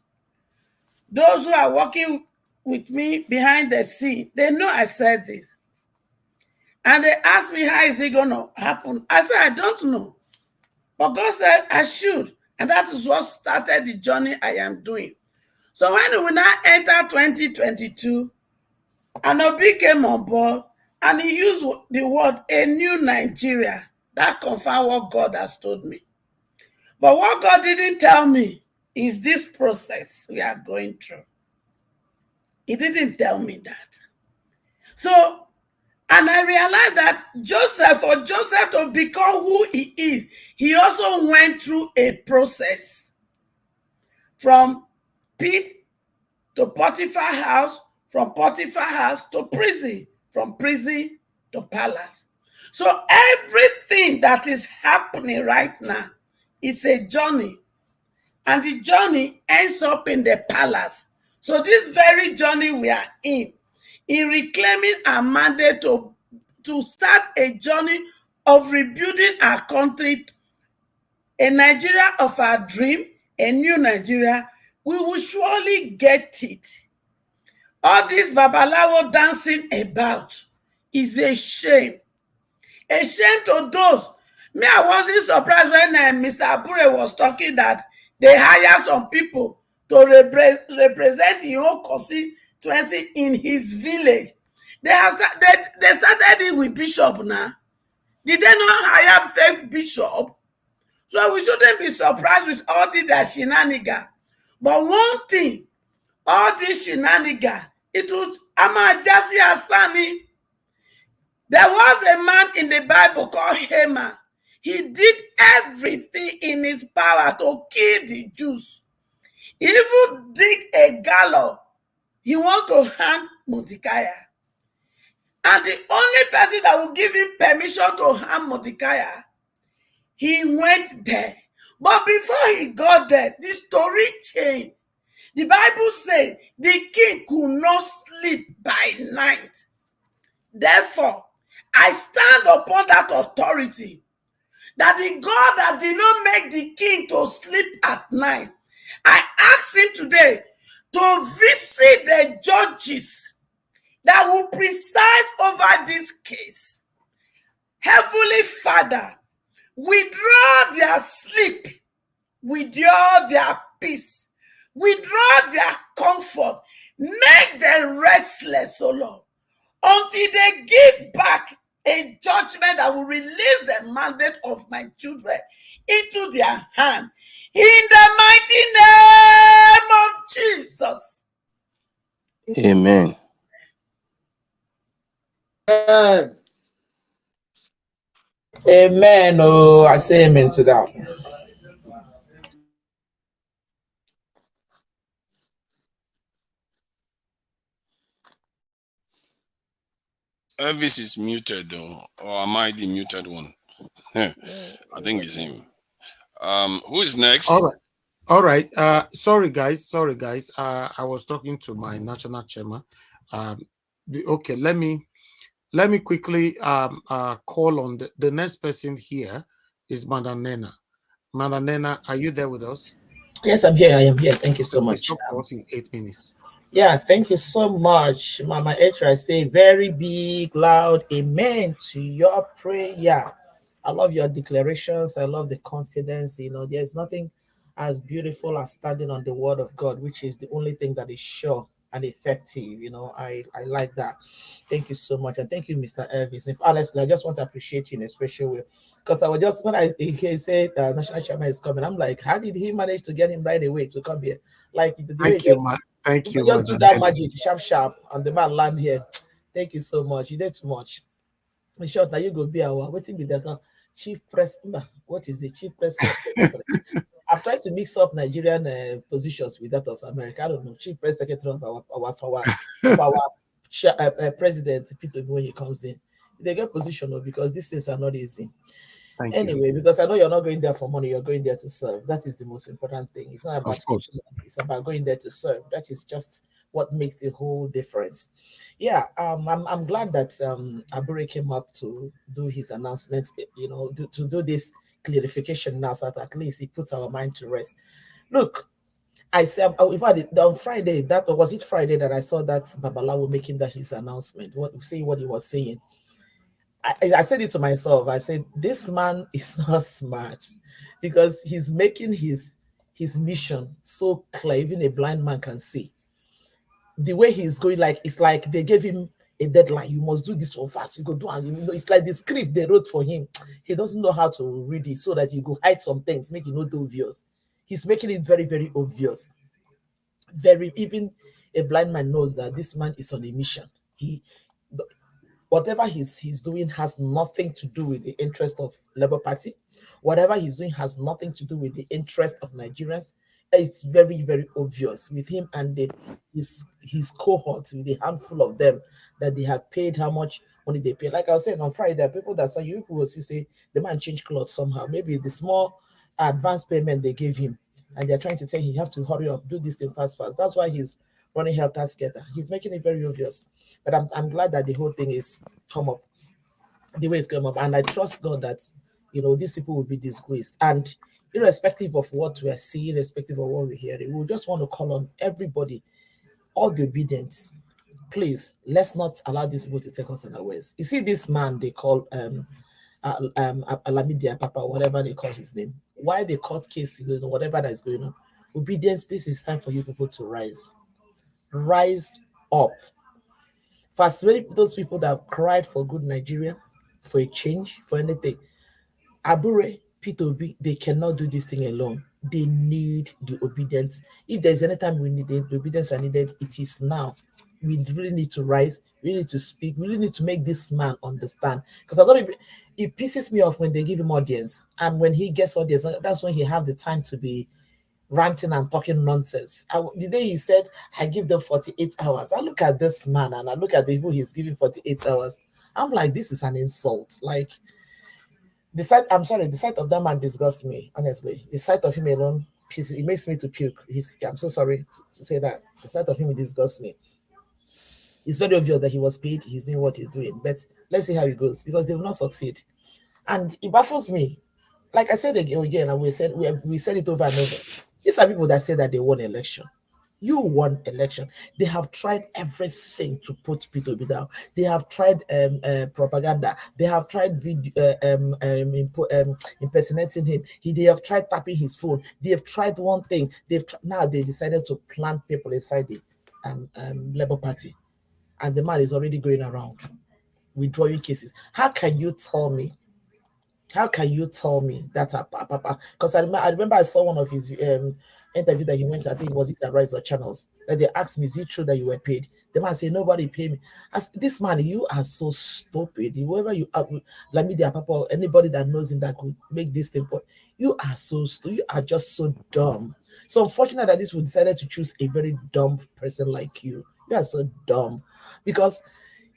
Those who are working with me behind the scene, they know I said this. And they asked me, how is it going to happen? I said, I don't know. But God said I should. And that is what started the journey I am doing. So when we now enter 2022, and Obi came on board, and he used the word a new Nigeria. That confirmed what God has told me. But what God didn't tell me is this process we are going through. He didn't tell me that. So, and I realized that for Joseph to become who he is, he also went through a process from pit to Potiphar house, from Potiphar house to prison, from prison to palace. So everything that is happening right now is a journey, and the journey ends up in the palace. So this very journey we are in reclaiming our mandate to start a journey of rebuilding our country, a Nigeria of our dream, a new Nigeria, we will surely get it. All this babalawo dancing about is a shame. A shame to those. Me, I wasn't surprised when Mr. Abure was talking that they hire some people to represent his own constituency in his village. They started it with Bishop now. Did they not hire fake Bishop? So we shouldn't be surprised with all this shenanigans. But one thing, all this shenanigans, it was Amajasi Asani. There was a man in the Bible called Haman. He did everything in his power to kill the Jews. He even dig a gallows. He want to hang Mordecai. And the only person that will give him permission to hang Mordecai, he went there. But before he got there, the story changed. The Bible says the king could not sleep by night. Therefore, I stand upon that authority that the God that did not make the king to sleep at night, I ask him today to visit the judges that will preside over this case. Heavenly Father, withdraw their sleep, withdraw their peace, withdraw their comfort, make them restless, O Lord, until they give back a judgment that will release the mandate of my children into their hand. In the mighty name of Jesus. Amen. Amen. Oh, I say amen to that. Elvis is muted, though, or am I the muted one? I think it's him. Who is next? All right. Sorry, guys. I was talking to my national chairman. Okay, let me quickly call on the next person here is Madam Nena. Madam Nena, are you there with us? Yes, I'm here. I am here. Thank you so much. Stop in 8 minutes. Yeah, thank you so much, Mama Etra. I say very big, loud amen to your prayer. I love your declarations. I love the confidence. You know, there's nothing as beautiful as standing on the word of God, which is the only thing that is sure and effective. You know, I like that. Thank you so much. And thank you, Mr. Elvis. If honestly, I just want to appreciate you in a special way. Because I was just, when he said National Chairman is coming, I'm like, how did he manage to get him right away to come here? Like, the way Thank you, just do that magic, sharp, and the man land here. Thank you so much. You did too much. In short, now you go be our waiting with the chief press. What is the chief press secretary? I've tried to mix up Nigerian positions with that of America. I don't know. Chief press secretary of our president Peter when he comes in. They get position because these things are not easy. Anyway, because I know you're not going there for money, you're going there to serve. That is the most important thing. It's not about money, it's about going there to serve. That is just what makes the whole difference. Yeah, I'm glad that Abure came up to do his announcement, you know, to do this clarification now, so that at least he puts our mind to rest. Look, I said, in fact, on Friday, that was it Friday that I saw that Babalawo making that his announcement, saying what he was saying. I said it to myself. I said, this man is not smart because he's making his mission so clear, even a blind man can see. The way he's going, like it's like they gave him a deadline. You must do this one fast. You go do, and you know, it's like the script they wrote for him. He doesn't know how to read it, so that you go hide some things, make it not obvious. He's making it very, very obvious. Very, even a blind man knows that this man is on a mission. Whatever he's doing has nothing to do with the interest of Labour Party. Whatever he's doing has nothing to do with the interest of Nigerians. It's very, very obvious with him and his cohort, with a handful of them, that they have paid how much money they pay. Like I was saying on Friday, there are people that say, you people will see, say the man changed clothes somehow. Maybe the small advance payment they gave him, and they're trying to tell him, you have to hurry up, do this thing fast. That's why he's running helter skelter. He's making it very obvious. But I'm glad that the whole thing is come up the way it's come up. And I trust God that, these people will be disgraced. And irrespective of what we're seeing, irrespective of what we're hearing, we just want to call on everybody, all the obedience. Please, let's not allow these people to take us unawares. You see this man they call Alamidia Papa, whatever they call his name. Why the court case, whatever that is going on. Obedience, this is time for you people to rise. Rise up. First, those people that have cried for good Nigeria, for a change, for anything. Abure, P2B, they cannot do this thing alone. They need the obedience. If there's any time we need the obedience are needed, it is now. We really need to rise. We need to speak. We really need to make this man understand. Because it pisses me off when they give him audience. And when he gets audience, that's when he have the time to be ranting and talking nonsense. The day he said, I give them 48 hours. I look at this man and I look at the people he's giving 48 hours. I'm like, this is an insult. Like, the sight of that man disgusts me, honestly. The sight of him alone, it makes me to puke. I'm so sorry to say that. The sight of him disgusts me. It's very obvious that he was paid, he's doing what he's doing. But let's see how it goes, because they will not succeed. And it baffles me. Like I said again, and we said it over and over. These are people that say that they won election. You won election. They have tried everything to put Peter Obi down. They have tried propaganda. They have tried impersonating him. They have tried tapping his phone. They have tried one thing. Now they decided to plant people inside the Labour Party, and the man is already going around withdrawing cases. How can you tell me? How can you tell me that, Papa? Because I remember I saw one of his interview that he went to, I think was it at Rise or Channels, that they asked me, is it true that you were paid? The man said, nobody paid me. This man, you are so stupid. Whoever you are, like me, Papa, or anybody that knows him that could make this thing, but you are so stupid. You are just so dumb. So unfortunate that this would decided to choose a very dumb person like you. You are so dumb. Because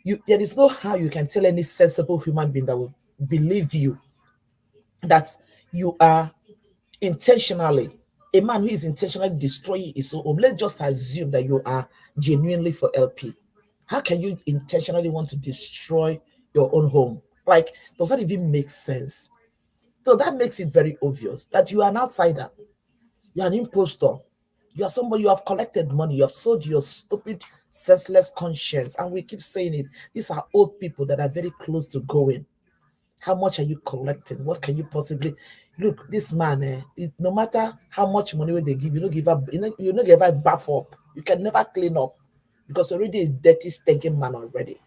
there is no how you can tell any sensible human being that will believe you that you are intentionally a man who is intentionally destroying his own home. Let's just assume that you are genuinely for LP. How can you intentionally want to destroy your own home? Like, does that even make sense? So that makes it very obvious that you are an outsider. You are an impostor. You are somebody, you have collected money. You have sold your stupid, senseless conscience. And we keep saying it. These are old people that are very close to going. How much are you collecting? What can you possibly look? This man, no matter how much money they give, you don't give up. You don't give up, buff up. You can never clean up because already is dirty, stinking man already.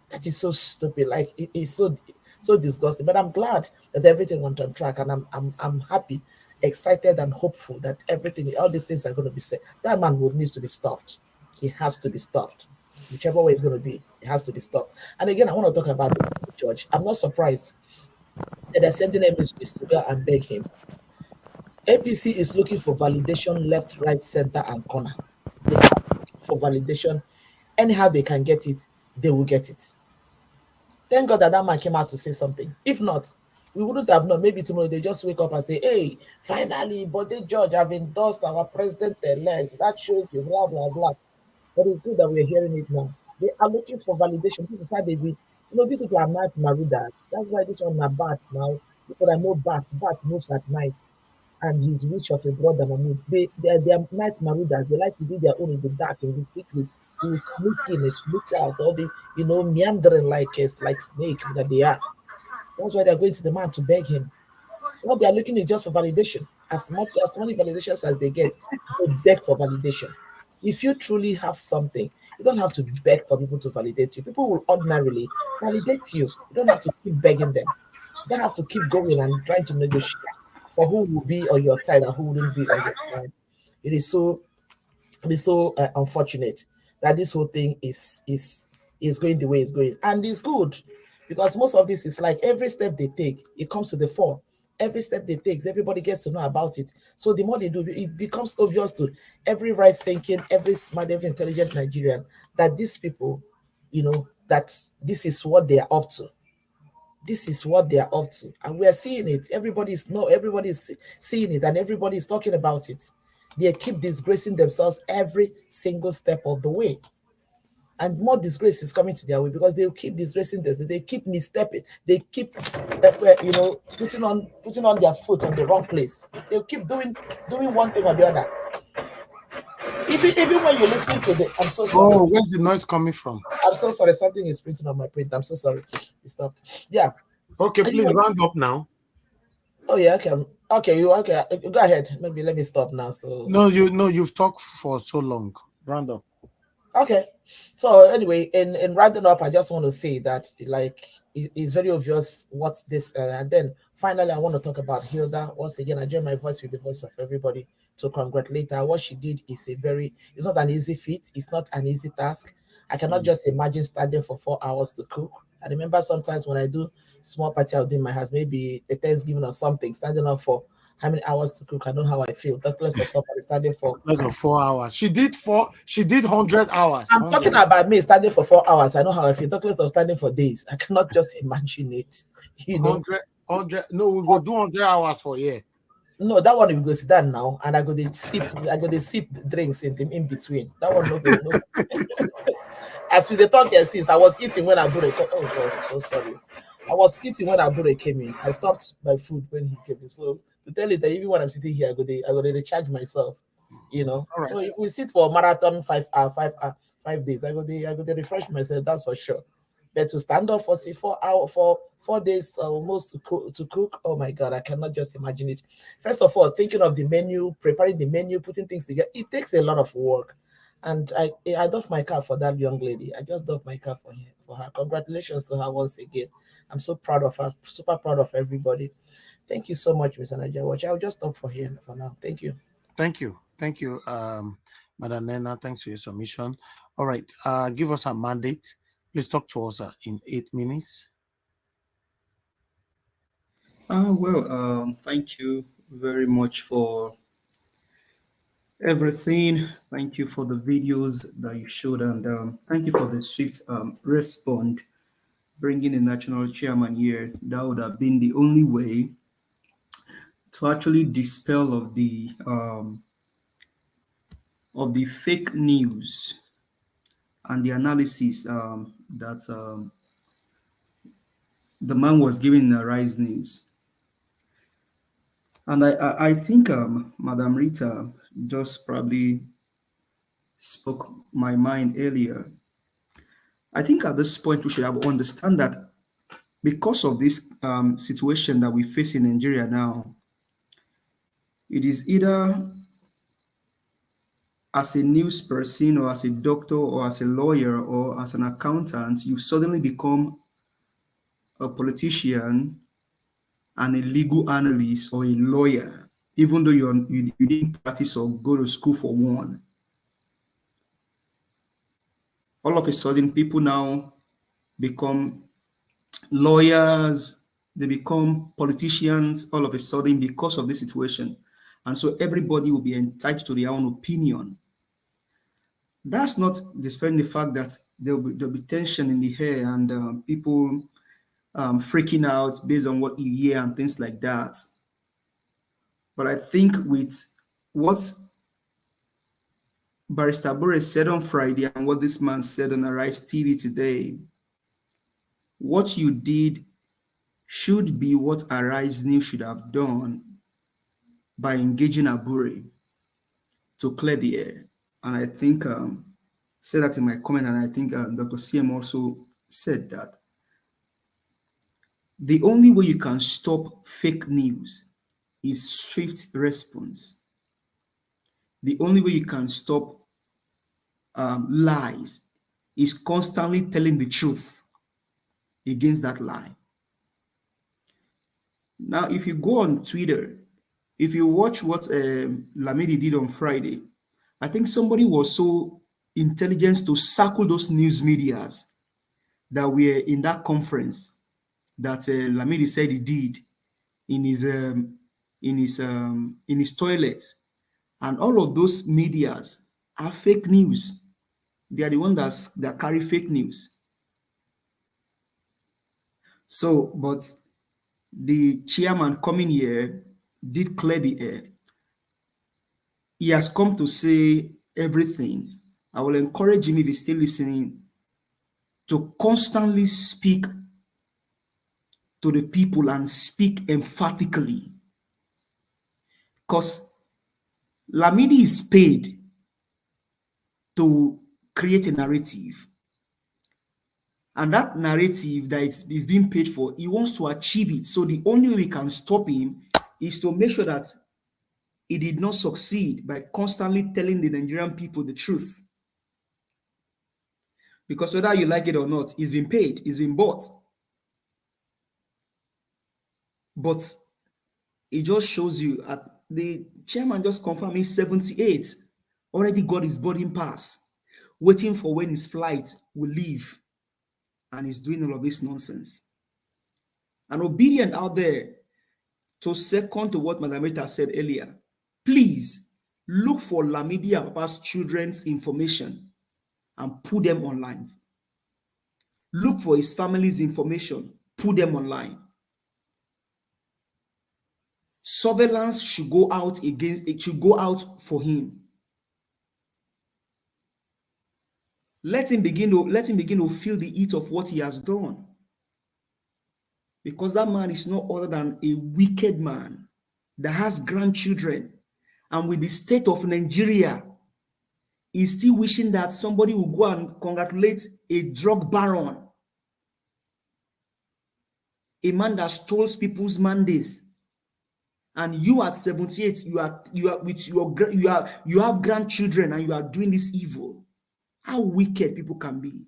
That is so stupid. Like it is so disgusting. But I'm glad that everything went on track, and I'm happy, excited, and hopeful that all these things are going to be said. That man needs to be stopped. He has to be stopped. Whichever way it's going to be, it has to be stopped. And again, I want to talk about the judge. I'm not surprised that they're sending emissaries to go and beg him. APC is looking for validation left, right, center, and corner. They are looking for validation. Anyhow they can get it, they will get it. Thank God that man came out to say something. If not, we wouldn't have known. Maybe tomorrow they just wake up and say, hey, finally, Bode judge have endorsed our president-elect. That shows you, blah, blah, blah. But it's good that we're hearing it now. They are looking for validation. This is how they be. These people are night marudas. That's why this one are bats now. People that know bats moves at night. and he's rich of a brother. I mean, they are night marauders. They like to do their own in the dark, in the secret. They will sneak in and sneak out, or they, meandering like snake that they are. That's why they're going to the man to beg him. What they are looking is just for validation. As many validations as they get, they beg for validation. If you truly have something, you don't have to beg for people to validate you. People will ordinarily validate you. You don't have to keep begging them. You don't have to keep going and trying to negotiate for who will be on your side and who wouldn't be on your side. It is so unfortunate that this whole thing is going the way it's going, and it's good because most of this is like every step they take, it comes to the fore. Every step they take, everybody gets to know about it. So the more they do, it becomes obvious to every right thinking, every smart, every intelligent Nigerian that these people, that this is what they are up to. This is what they are up to, and we are seeing it. Everybody's seeing it, and everybody's talking about it. They keep disgracing themselves every single step of the way, and more disgrace is coming to their way because they keep disgracing themselves. They keep misstepping. They keep, putting on their foot on the wrong place. They'll keep doing one thing or the other. Even when you're listening to I'm so sorry. Oh, where's the noise coming from? I'm so sorry. Something is printing on my print. I'm so sorry. It stopped. Yeah. Okay, please round up now. Oh yeah, okay. Okay, okay. Go ahead. Maybe let me stop now. So you've talked for so long. Round up. Okay. So anyway, in rounding up, I just want to say that it's very obvious what's this, and then finally I want to talk about Hilda. Once again, I join my voice with the voice of everybody to congratulate her. What she did is it's not an easy feat. It's not an easy task. I cannot just imagine standing for 4 hours to cook. I remember sometimes when I do small party out in my house, maybe a Thanksgiving or something, standing up for how many hours to cook. I know how I feel. Talk less of somebody standing for less of 4 hours. She did 100 hours. I'm talking about me standing for 4 hours. I know how I feel. Talk less of standing for days. I cannot just imagine it. 100. No, we will do 100 hours for a year. No, that one we go sit down now, and I go to sip drinks in between. That one no go. No. As with the talk here since I was eating when Abure came. Oh God, so sorry. I was eating when Abure came in. I stopped my food when he came in. So to tell you that even when I'm sitting here, I go to recharge myself. All right. So if we sit for a marathon 5 days, I go to refresh myself. That's for sure. But to stand up for 4 hours for 4 days almost to cook, oh my God, I cannot just imagine it. First of all, thinking of the menu, preparing the menu, putting things together, it takes a lot of work. And I doff my cap for that young lady. I just doff my cap for her. Congratulations to her once again. I'm so proud of her, super proud of everybody. Thank you so much, Mr. Niger Watch. I'll just stop for here for now. Thank you. Thank you. Madam Nena, thanks for your submission. All right, give us a mandate. Please talk to us in 8 minutes. Thank you very much for everything. Thank you for the videos that you showed, and thank you for the swift response. Bringing a national chairman here, that would have been the only way to actually dispel of the fake news and the analysis that the man was giving in the Rise News. And I think Madam Rita just probably spoke my mind earlier. I think at this point we should have understand that because of this situation that we face in Nigeria now, it is either as a news person or as a doctor or as a lawyer or as an accountant, you suddenly become a politician and a legal analyst or a lawyer, even though you didn't practice or go to school for one. All of a sudden, people now become lawyers, they become politicians all of a sudden because of this situation. And so everybody will be entitled to their own opinion. That's not dispelling the fact that there'll be tension in the air and people freaking out based on what you hear and things like that. But I think with what Barrister Abure said on Friday and what this man said on Arise TV today, what you did should be what Arise News should have done by engaging Abure to clear the air. And I think said that in my comment, and I think Dr. CM also said that the only way you can stop fake news is swift response. The only way you can stop lies is constantly telling the truth against that lie. Now, if you go on Twitter, if you watch what Lamidi did on Friday, I think somebody was so intelligent to circle those news medias that were in that conference that Lamidi said he did in his toilet, and all of those medias are fake news. They are the ones that carry fake news. So, but the chairman coming here did clear the air. He has come to say everything. I will encourage him, if he's still listening, to constantly speak to the people and speak emphatically. Because Lamidi is paid to create a narrative. And that narrative that is being paid for, he wants to achieve it. So the only way we can stop him is to make sure that he did not succeed by constantly telling the Nigerian people the truth. Because whether you like it or not, he's been paid, he's been bought. But it just shows you, the chairman just confirmed he's 78, already got his boarding pass, waiting for when his flight will leave. And he's doing all of this nonsense. And obedient out there, to second to what Madam Rita said earlier, please look for Lamidi Apapa's children's information and put them online. Look for his family's information, put them online. Surveillance should go out against, it should go out for him. Let him begin to feel the heat of what he has done. Because that man is no other than a wicked man that has grandchildren. And with the state of Nigeria, he's still wishing that somebody will go and congratulate a drug baron. A man that steals people's mandates. And you at 78, you have grandchildren and you are doing this evil. How wicked people can be.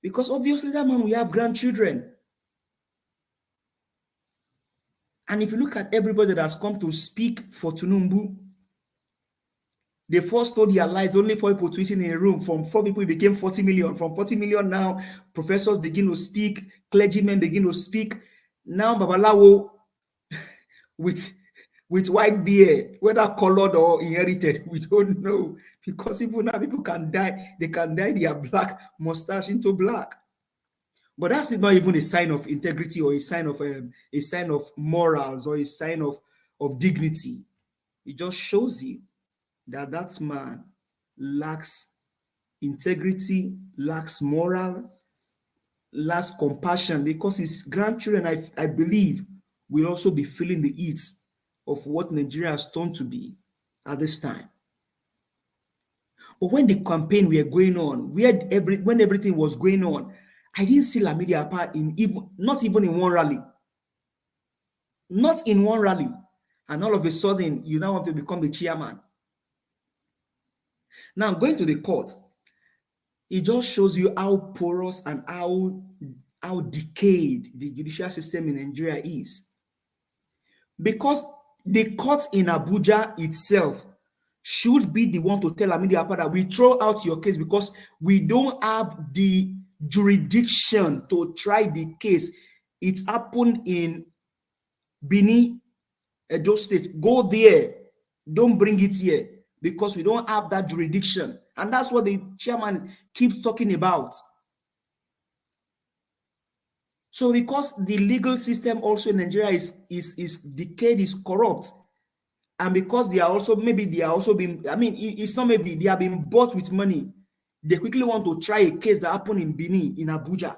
Because obviously that man will have grandchildren. And if you look at everybody that has come to speak for Tinubu, they first told their lies only 4 people tweeting in a room. From 4 people, it became 40 million. From 40 million now, professors begin to speak, clergymen begin to speak. Now, Babalawo, with white beard, whether colored or inherited, we don't know. Because even now, people can dye, they can dye their black mustache into black. But that's not even a sign of integrity or a sign of morals or a sign of dignity. It just shows you that that man lacks integrity, lacks moral, lacks compassion, because his grandchildren, I believe, will also be feeling the heat of what Nigeria has turned to be at this time. But when the campaign were going on, when everything was going on, I didn't see Lamidi Apa not even in one rally. Not in one rally. And all of a sudden, you now want to become the chairman. Now, going to the court, it just shows you how porous and how decayed the judicial system in Nigeria is. Because the court in Abuja itself should be the one to tell Lamidi Apa that we throw out your case because we don't have the jurisdiction to try the case. It happened in Bini, Edo State. Go there. Don't bring it here because we don't have that jurisdiction. And that's what the chairman keeps talking about. So because the legal system also in Nigeria is decayed, is corrupt, and because they are also being, I mean, it's not maybe, they have been bought with money. They quickly want to try a case that happened in Benin, in Abuja.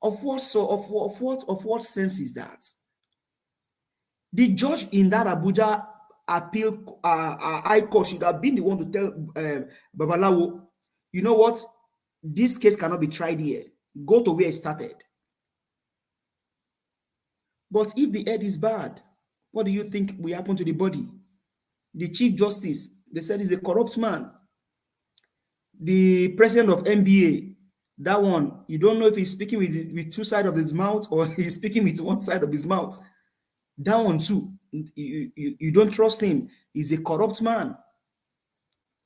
Of what sense is that? The judge in that Abuja appeal high court should have been the one to tell Babalawo, you know what, this case cannot be tried here. Go to where it started. But if the head is bad, what do you think will happen to the body? The Chief Justice, they said, is a corrupt man. The president of NBA, that one, you don't know if he's speaking with two sides of his mouth or he's speaking with one side of his mouth. That one too, you don't trust him. He's a corrupt man.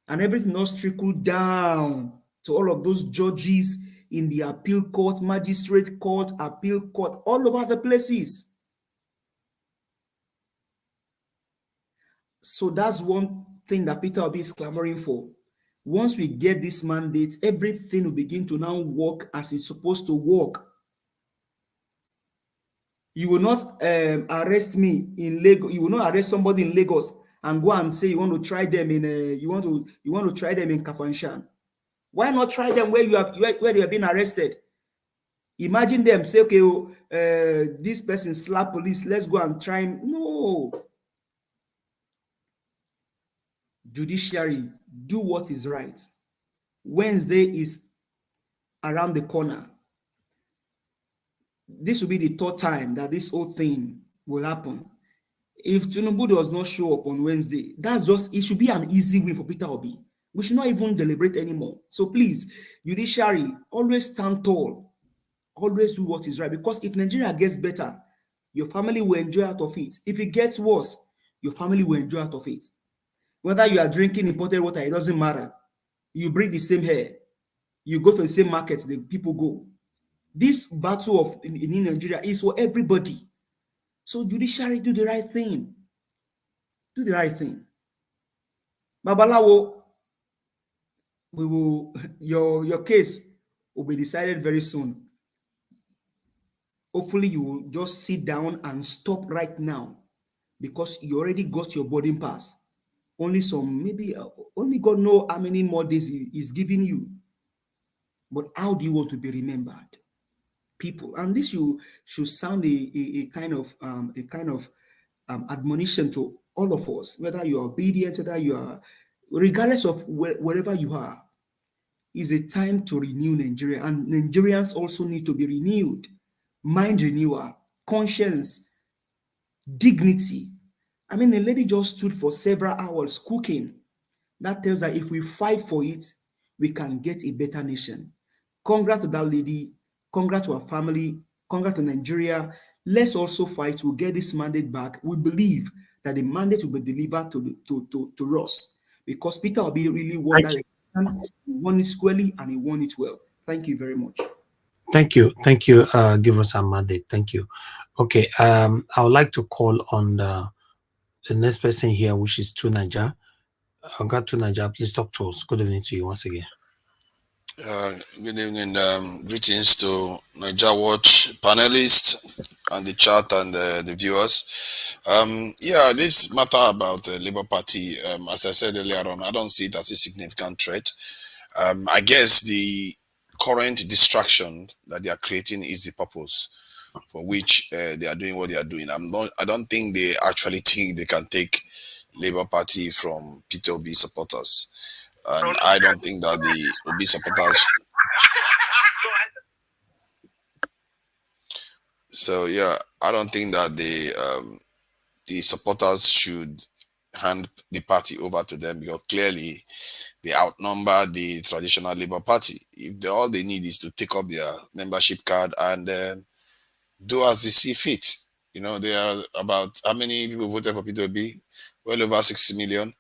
And everything else trickled down to all of those judges in the appeal court, magistrate court, appeal court, all over the places. So that's one thing that Peter Obi is clamoring for. Once we get this mandate, everything will begin to now work as it's supposed to work. You will not arrest me in Lagos. You will not arrest somebody in Lagos and go and say you want to try them in you want to try them in Kafanshan. Why not try them where you have been arrested? Imagine them say, okay, this person slapped police. Let's go and try him. No. Judiciary, do what is right. Wednesday is around the corner. This will be the third time that this whole thing will happen. If Tinubu does not show up on Wednesday, it should be an easy win for Peter Obi. We should not even deliberate anymore. So please, judiciary, always stand tall. Always do what is right. Because if Nigeria gets better, your family will enjoy out of it. If it gets worse, your family will enjoy out of it. Whether you are drinking imported water, it doesn't matter. You breathe the same air. You go for the same market, the people go. This battle in Nigeria is for everybody. So judiciary, do the right thing. Do the right thing. Babalawo, your case will be decided very soon. Hopefully you will just sit down and stop right now because you already got your boarding pass. Only only God know how many more days he is giving you. But how do you want to be remembered? People, and this should sound a kind of admonition to all of us, whether you are obedient, whether you are, regardless of wherever you are, is a time to renew Nigeria, and Nigerians also need to be renewed. Mind renewal, conscience, dignity. I mean, the lady just stood for several hours cooking. That tells that if we fight for it, we can get a better nation. Congrats to that lady. Congrats to our family. Congrats to Nigeria. Let's also fight. We'll get this mandate back. We believe that the mandate will be delivered to us because Peter Obi really won that election. He won it squarely and he won it well. Thank you very much. Thank you. Thank you. Give us a mandate. Thank you. Okay. I would like to call on the next person here, which is Tunaja. Got Tunaja. Please talk to us. Good evening to you once again. Good evening. Greetings to Niger Watch panelists and the chat and the viewers. Yeah, this matter about the Labour Party, as I said earlier on, I don't see it as a significant threat. I guess the current distraction that they are creating is the purpose for which they are doing what they are doing. I don't think they actually think they can take Labour Party from Peter Obi supporters. And I don't think that the Obi supporters. So yeah, I don't think that the supporters should hand the party over to them because clearly they outnumber the traditional Labour Party. If all they need is to take up their membership card and do as they see fit. You know, there are about how many people voted for Peter Obi? Well over 60 million.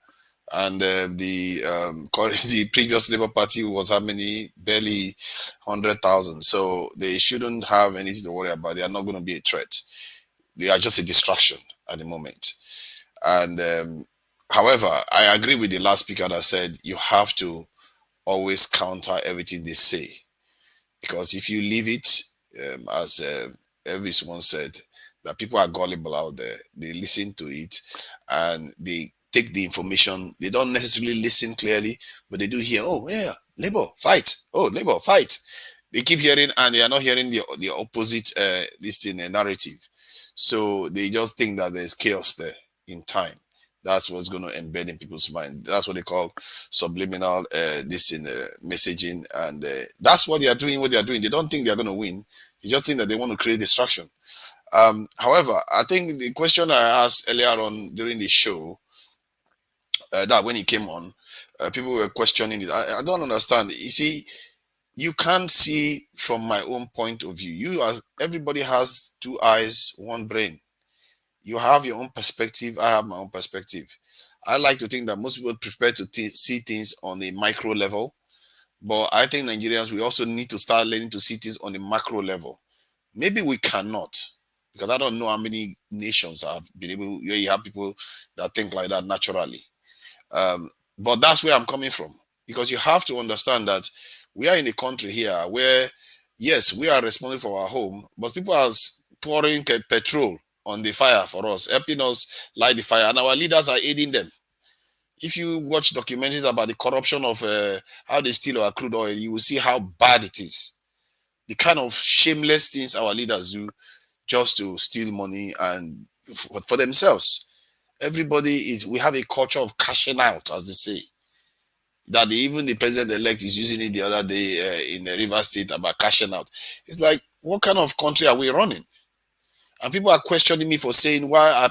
And the previous Labour Party was how many? Barely 100,000. So they shouldn't have anything to worry about. They are not going to be a threat. They are just a distraction at the moment. And however, I agree with the last speaker that said you have to always counter everything they say. Because if you leave it, as Elvis once said, that people are gullible out there. They listen to it and they take the information. They don't necessarily listen clearly, but they do hear, oh yeah, Labour, fight. Oh, Labour, fight. They keep hearing and they are not hearing the opposite narrative. So they just think that there's chaos there in time. That's what's going to embed in people's mind. That's what they call subliminal messaging, and that's what they are doing. What they are doing, they don't think they are going to win. They just think that they want to create distraction. However, I think the question I asked earlier on during the show, that when he came on, people were questioning it. I don't understand. You see, you can't see from my own point of view. Everybody has two eyes, one brain. You have your own perspective. I have my own perspective. I like to think that most people prefer to see things on a micro level, but I think Nigerians, we also need to start learning to see things on a macro level. Maybe we cannot, because I don't know how many nations have been able, where you have people that think like that naturally. But that's where I'm coming from, because you have to understand that we are in a country here where, yes, we are responsible for our home, but people are pouring petrol on the fire for us, helping us light the fire, and our leaders are aiding them. If you watch documentaries about the corruption of how they steal our crude oil, you will see how bad it is. The kind of shameless things our leaders do just to steal money and for themselves. We have a culture of cashing out, as they say. That even the president-elect is using it the other day in Rivers State about cashing out. It's like, what kind of country are we running? And people are questioning me for saying, why are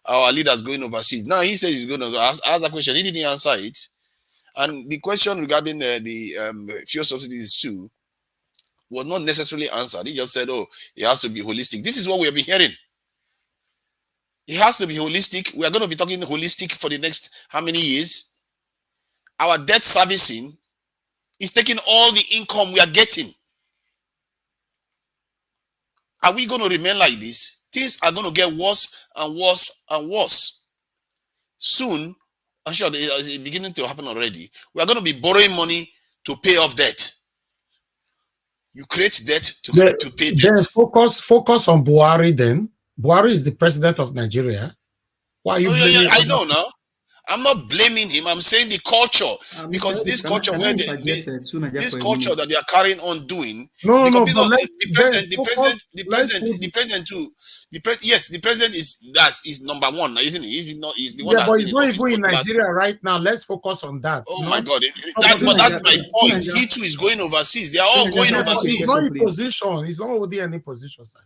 our leaders going overseas? Now he says he's going to ask that question. He didn't answer it. And the question regarding the fuel subsidies too was not necessarily answered. He just said, oh, it has to be holistic. This is what we have been hearing. It has to be holistic. We are going to be talking holistic for the next how many years? Our debt servicing is taking all the income we are getting. Are we going to remain like this? Things are going to get worse and worse and worse. Soon, I'm sure it's beginning to happen already. We are going to be borrowing money to pay off debt. You create debt to pay debt. Then focus on Buhari then. Buhari is the president of Nigeria. Why are you blaming? I know now. I'm not blaming him. I'm saying the culture, because this culture this culture that they are carrying on doing. The president too. Yes, the president is number one, isn't he? Is he not? He's the one. Yeah, but he's not even in Nigeria right now. Let's focus on that. Oh my God! That's my point. He too is going overseas. They are all going overseas. He's not in position. He's not holding any position, sir.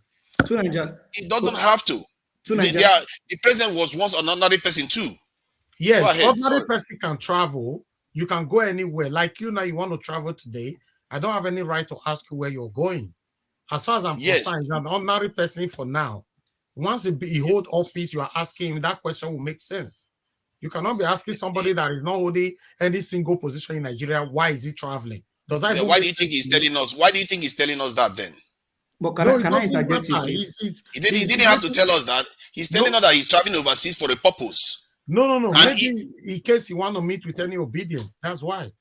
He doesn't have to. The president was once an ordinary person too. Yes, ordinary person can travel. You can go anywhere. Like you now, you want to travel today. I don't have any right to ask you where you're going. As far as I'm concerned, he's an ordinary person for now. Once he hold office, you are asking him, that question will make sense. You cannot be asking somebody that is not holding any single position in Nigeria, why is he traveling? Why do you think he's telling us? Why do you think he's telling us that then? But can I interject you, please? He didn't have to tell us that. He's telling us that he's traveling overseas for a purpose. No. Maybe in case he want to meet with any obedience. That's why.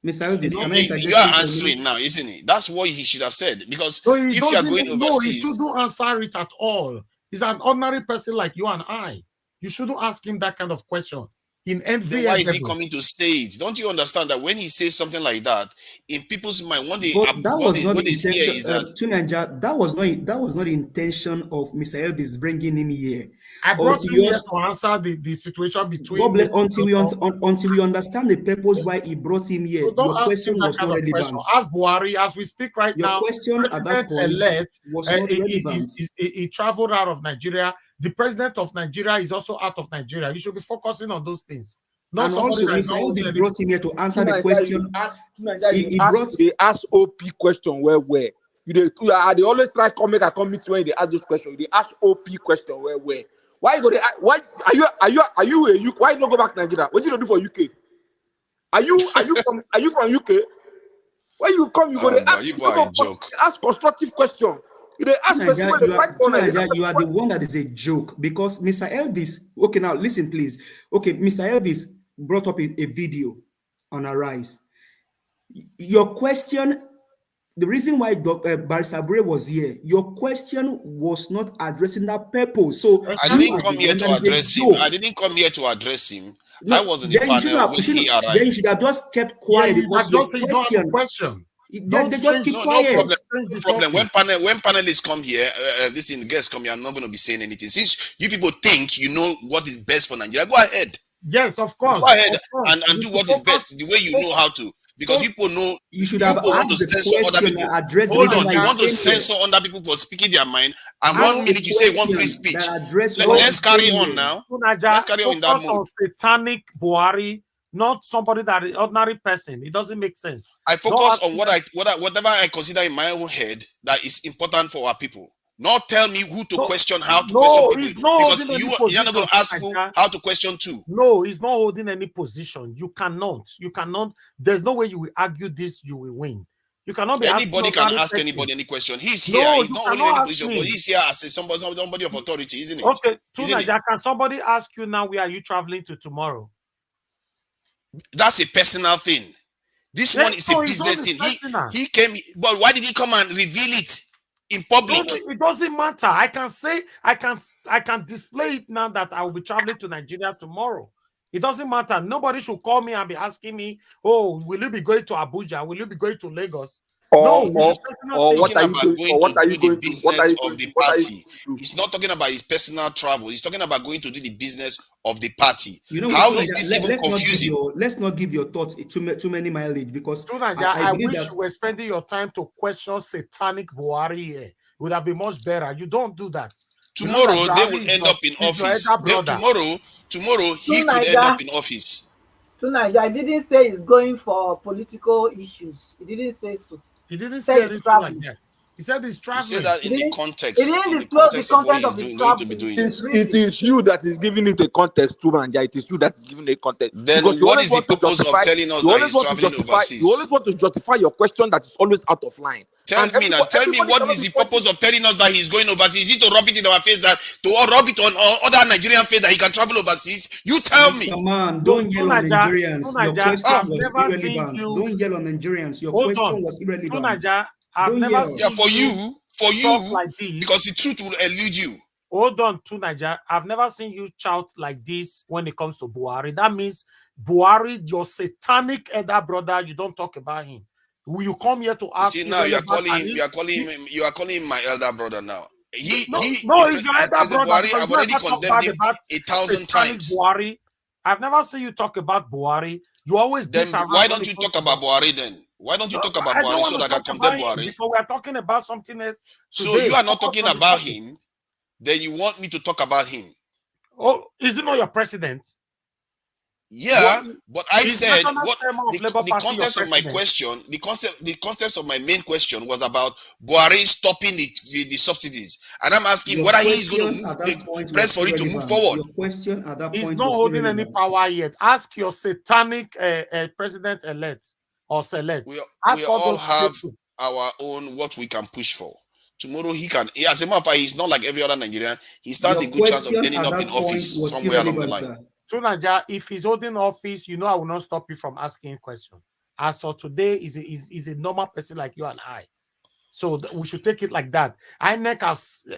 Mr. Elvis, you are answering now, isn't it? That's what he should have said. Because if you are going overseas, no, he shouldn't answer it at all. He's an ordinary person like you and I. You shouldn't ask him that kind of question. Then why is he coming to say it? Don't you understand that when he says something like that, in people's mind, that was not the intention of Mr. Elvis bringing him here. I brought him here to answer the situation between until we understand the purpose why he brought him here. So your question was not relevant. Ask Buhari, as we speak right now. Your question at that point was not relevant. He traveled out of Nigeria. The president of Nigeria is also out of Nigeria. You should be focusing on those things. Not and also, Mr. Elvis brought him here to answer the question. They ask OP question where they always try to make a comment when they ask those questions. They ask OP question where. Why go there? Why are you why not go back to Nigeria? What did you do for UK? Are you from UK? Why you come? You go there. Ask constructive question. You are the one that is a joke, because Mr. Elvis. Okay, now listen, please. Okay, Mr. Elvis brought up a video on Arise. Your question, the reason why Baci Abure was here, your question was not addressing that purpose. So I didn't come here to address him. I didn't come here to address him. I wasn't in the panel when he arrived. Then you should have just kept quiet because your question. They just keep No quiet. problem. No problem. When panelists come here, guests come here, I'm not going to be saying anything. Since you people think you know what is best for Nigeria, go ahead. Yes, of course. Go ahead of course. and do what is best the way you know how to. Because people know you should have want to asked the censor other question, people. address the Hold reason on, why you you want to came here. censor other people for speaking their mind, and Ask 1 minute you say one free speech. Let's carry on now. Let's carry on in that Focus mode. on satanic Buhari, not somebody that is ordinary person. It doesn't make sense. I focus on whatever I consider in my own head that is important for our people. Not tell me who to question, how to question people, because you're not going to ask people how to question too. No, he's not holding any position. You cannot. There's no way you will argue this, you will win. You cannot be anybody can ask anybody any question. He's here. He's not holding any position, but he's here as somebody of authority, isn't it? Okay, Tunaja, can somebody ask you now, where are you traveling to tomorrow? That's a personal thing. This one is a business thing. He came, but why did he come and reveal it in public? No, it doesn't matter. I can say I can display it now that I will be traveling to Nigeria tomorrow. It doesn't matter. Nobody should call me and be asking me, "Oh, will you be going to Abuja? Will you be going to Lagos?" Or what are you going to do? Business of the party. He's not talking about his personal travel. He's talking about going to do the business of the party. How is this even confusing? Let's not give your thoughts too many mileage, because I wish you were spending your time to question satanic Buhari here. It would have been much better. You don't do that. Tomorrow they will end up in office. Tomorrow he could end up in office. Tunaja, I didn't say he's going for political issues. He didn't say so. He didn't say anything like that. He said he's traveling. He said that in the context. He didn't disclose the content of his travel. It is you that is giving it a context, Tunaja. It is you that is giving it a context. Then what is the purpose of telling us that he's traveling overseas? You always want to justify your question that is always out of line. Tell me what is the purpose of telling us that he's going overseas? Is it to rub it in our face, that to rub it on other Nigerian face that he can travel overseas? You tell me. Come on, don't yell on Nigerians. Your question was irrelevant. Don't yell on Nigerians. Your question was irrelevant. I've never seen for you, like this, because the truth will elude you. Hold on, Tunaja. I've never seen you shout like this when it comes to Buhari. That means Buhari, your satanic elder brother, you don't talk about him. Will you come here to ask? See, now you are calling him my elder brother now. He's your elder brother. Buhari, I've already condemned him 1,000 times. Buhari. I've never seen you talk about Buhari. You always then why don't you talk about Buhari then? Why don't you talk about Buhari so that I can condemn Buhari? Because we are talking about something else. So you are not talking about him, then you want me to talk about him. Oh, is it not your president? Yeah, but I said what the context of my question, the context of my main question was about Buhari stopping the subsidies, and I'm asking whether he is going to press for it to move forward. Your question at that point he's not holding any power yet. Ask your satanic president-elect or select. We all have our own what we can push for. Tomorrow he can. As a matter of fact, he's not like every other Nigerian. He stands a good chance of ending up in office somewhere along the line. Tunaja, if he's holding office, you know I will not stop you from asking questions. As for today, is a normal person like you and I. So we should take it like that. INEC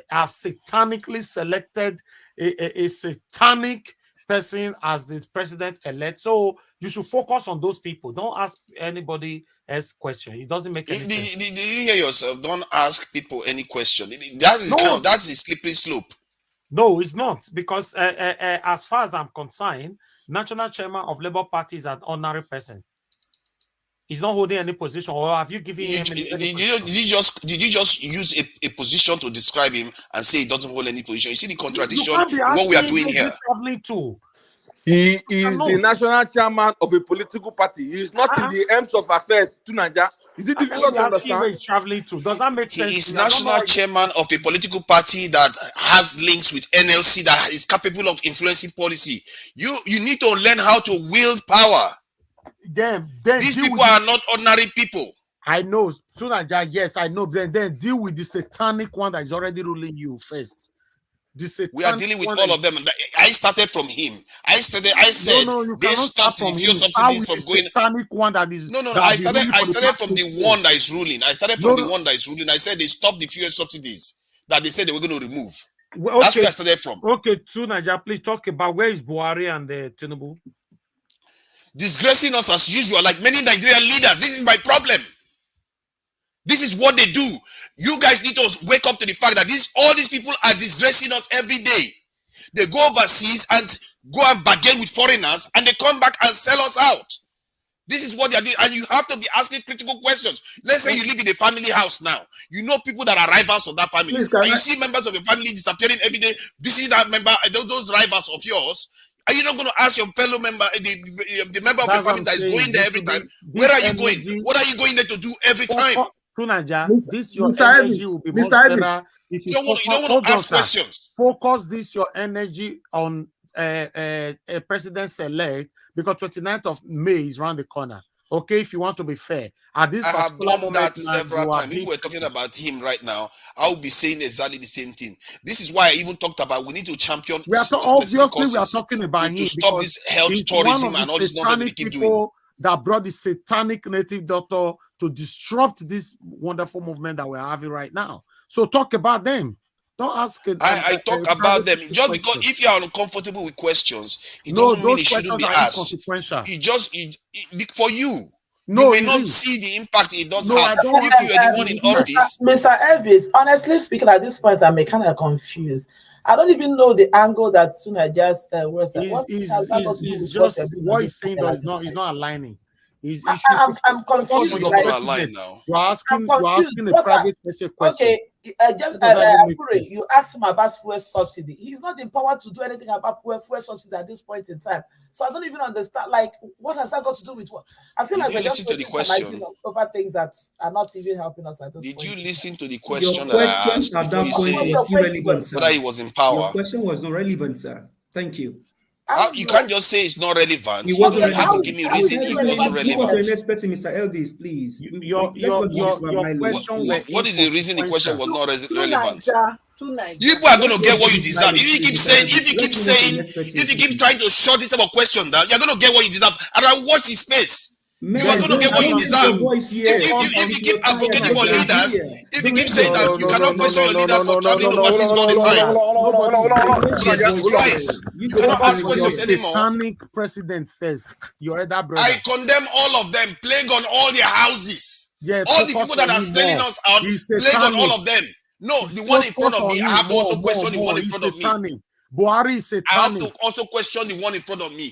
have satanically selected a satanic person as the president-elect. So you should focus on those people. Don't ask anybody else question. It doesn't make any sense. Do you hear yourself? Don't ask people any question. That's a slippery slope. No, it's not, because as far as I'm concerned, national chairman of Labour Party is an ordinary person. He's not holding any position. Or have you given him any did you just use a position to describe him and say he doesn't hold any position? You see the contradiction in what we are doing here. He is the national chairman of a political party. He is not in the aims of affairs. Tunaja, is it difficult to understand? He's traveling to. Does that make sense? He is national chairman of a political party that has links with NLC, that is capable of influencing policy. You need to learn how to wield power. These people are not ordinary people. I know, Tunaja. Yes, I know. Then deal with the satanic one that is already ruling you first. We are dealing with all of them. I started from him. I said they stopped the fuel subsidies from going. One that is I started from the one that is ruling. I said they stopped the fuel subsidies that they said they were going to remove. Well, that's where I started from. Okay, Tunaja, please talk about where is Buhari and Tinubu? Disgracing us as usual, like many Nigerian leaders. This is my problem. This is what they do. You guys need to wake up to the fact that all these people are disgracing us every day. They go overseas and go and bargain with foreigners, and they come back and sell us out. This is what they are doing, and you have to be asking critical questions. Let's say you live in a family house now. You know people that are rivals of that family. Please, and you see members of your family disappearing every day. This is that member, those rivals of yours. Are you not going to ask your fellow member, the member of your family that is going there every time, where are you going? What are you going there to do every time? This your energy will be much better if you don't want to ask questions. Focus your energy on a president-elect, because 29th of May is around the corner. Okay, if you want to be fair. At this I have done that several times. If being... we're talking about him right now, I will be saying exactly the same thing. This is why I even talked about we need to champion. Obviously, we are talking about him to stop this health tourism and all this nonsense they keep doing. That brought the satanic native doctor to disrupt this wonderful movement that we're having right now. So talk about them. Don't ask. I talk about them just because if you are uncomfortable with questions, it doesn't mean it shouldn't be asked. For you. You may not see the impact it does have. If you are the one in office, Mr. Elvis, honestly speaking, at this point, I'm kind of confused. I don't even know the angle that Suna just was. What he's saying is not aligning. I'm confused. You're asking a private question. Okay, Abure, you asked him about fuel subsidy. He's not empowered to do anything about fuel subsidy at this point in time. So I don't even understand. Like, what has that got to do with what? I feel like we're just question over things that are not even helping us at this point. Did you listen to the question that I asked? Whether he was in power. Your question was not relevant, sir. Thank you. You can't just say it's not relevant. You have to give me a reason it wasn't relevant. Go to the next person, Mr. Elvis, please. Your question. What is the reason the question was not relevant? You people are going to get what you deserve. If you keep trying to shut this type of question down, you're going to get what you deserve. And I watch his face. You are going to get what you deserve. If you keep advocating for leaders, if you keep saying that you cannot question your leaders for traveling overseas all the time, Jesus Christ, you cannot ask questions anymore. President first, your other brother. I condemn all of them. Plague on all their houses. All the people that are selling us out, plague on all of them. No, the one in front of me, I have to also question the one in front of me. Buhari is I have to also question the one in front of me. You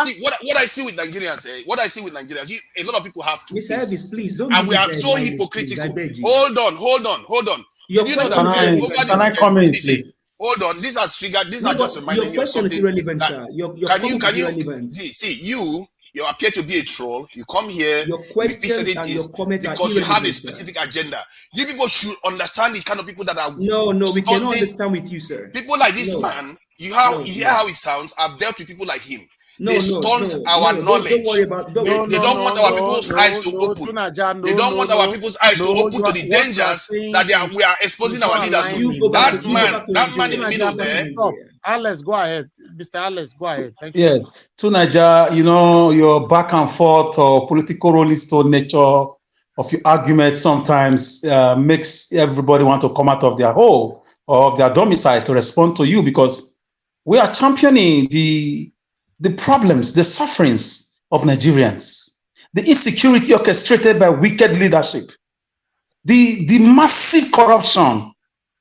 see, what I see with Nigerians, a lot of people have two things. Please, and we are so hypocritical. Hold on. You know that can I come in, please? Hold on, these are triggered. These are just reminding me of something. Irrelevant, sir. See, you appear to be a troll. You come here, your questions and your comments because you have a specific agenda. You people should understand the kind of people that are. No, we cannot understand with you, sir. People like this man, you hear how it sounds. I've dealt with people like him. They stunt our knowledge. They don't want our people's eyes to open. They don't want our people's eyes to open to the dangers that we are exposing our leaders to. That man in the middle there. Alex, go ahead. Mr. Alex, go ahead. Thank you. Yes. Tunaja, your back and forth or political rollist nature of your argument sometimes makes everybody want to come out of their hole or of their domicile to respond to you, because we are championing the problems, the sufferings of Nigerians, the insecurity orchestrated by wicked leadership, the massive corruption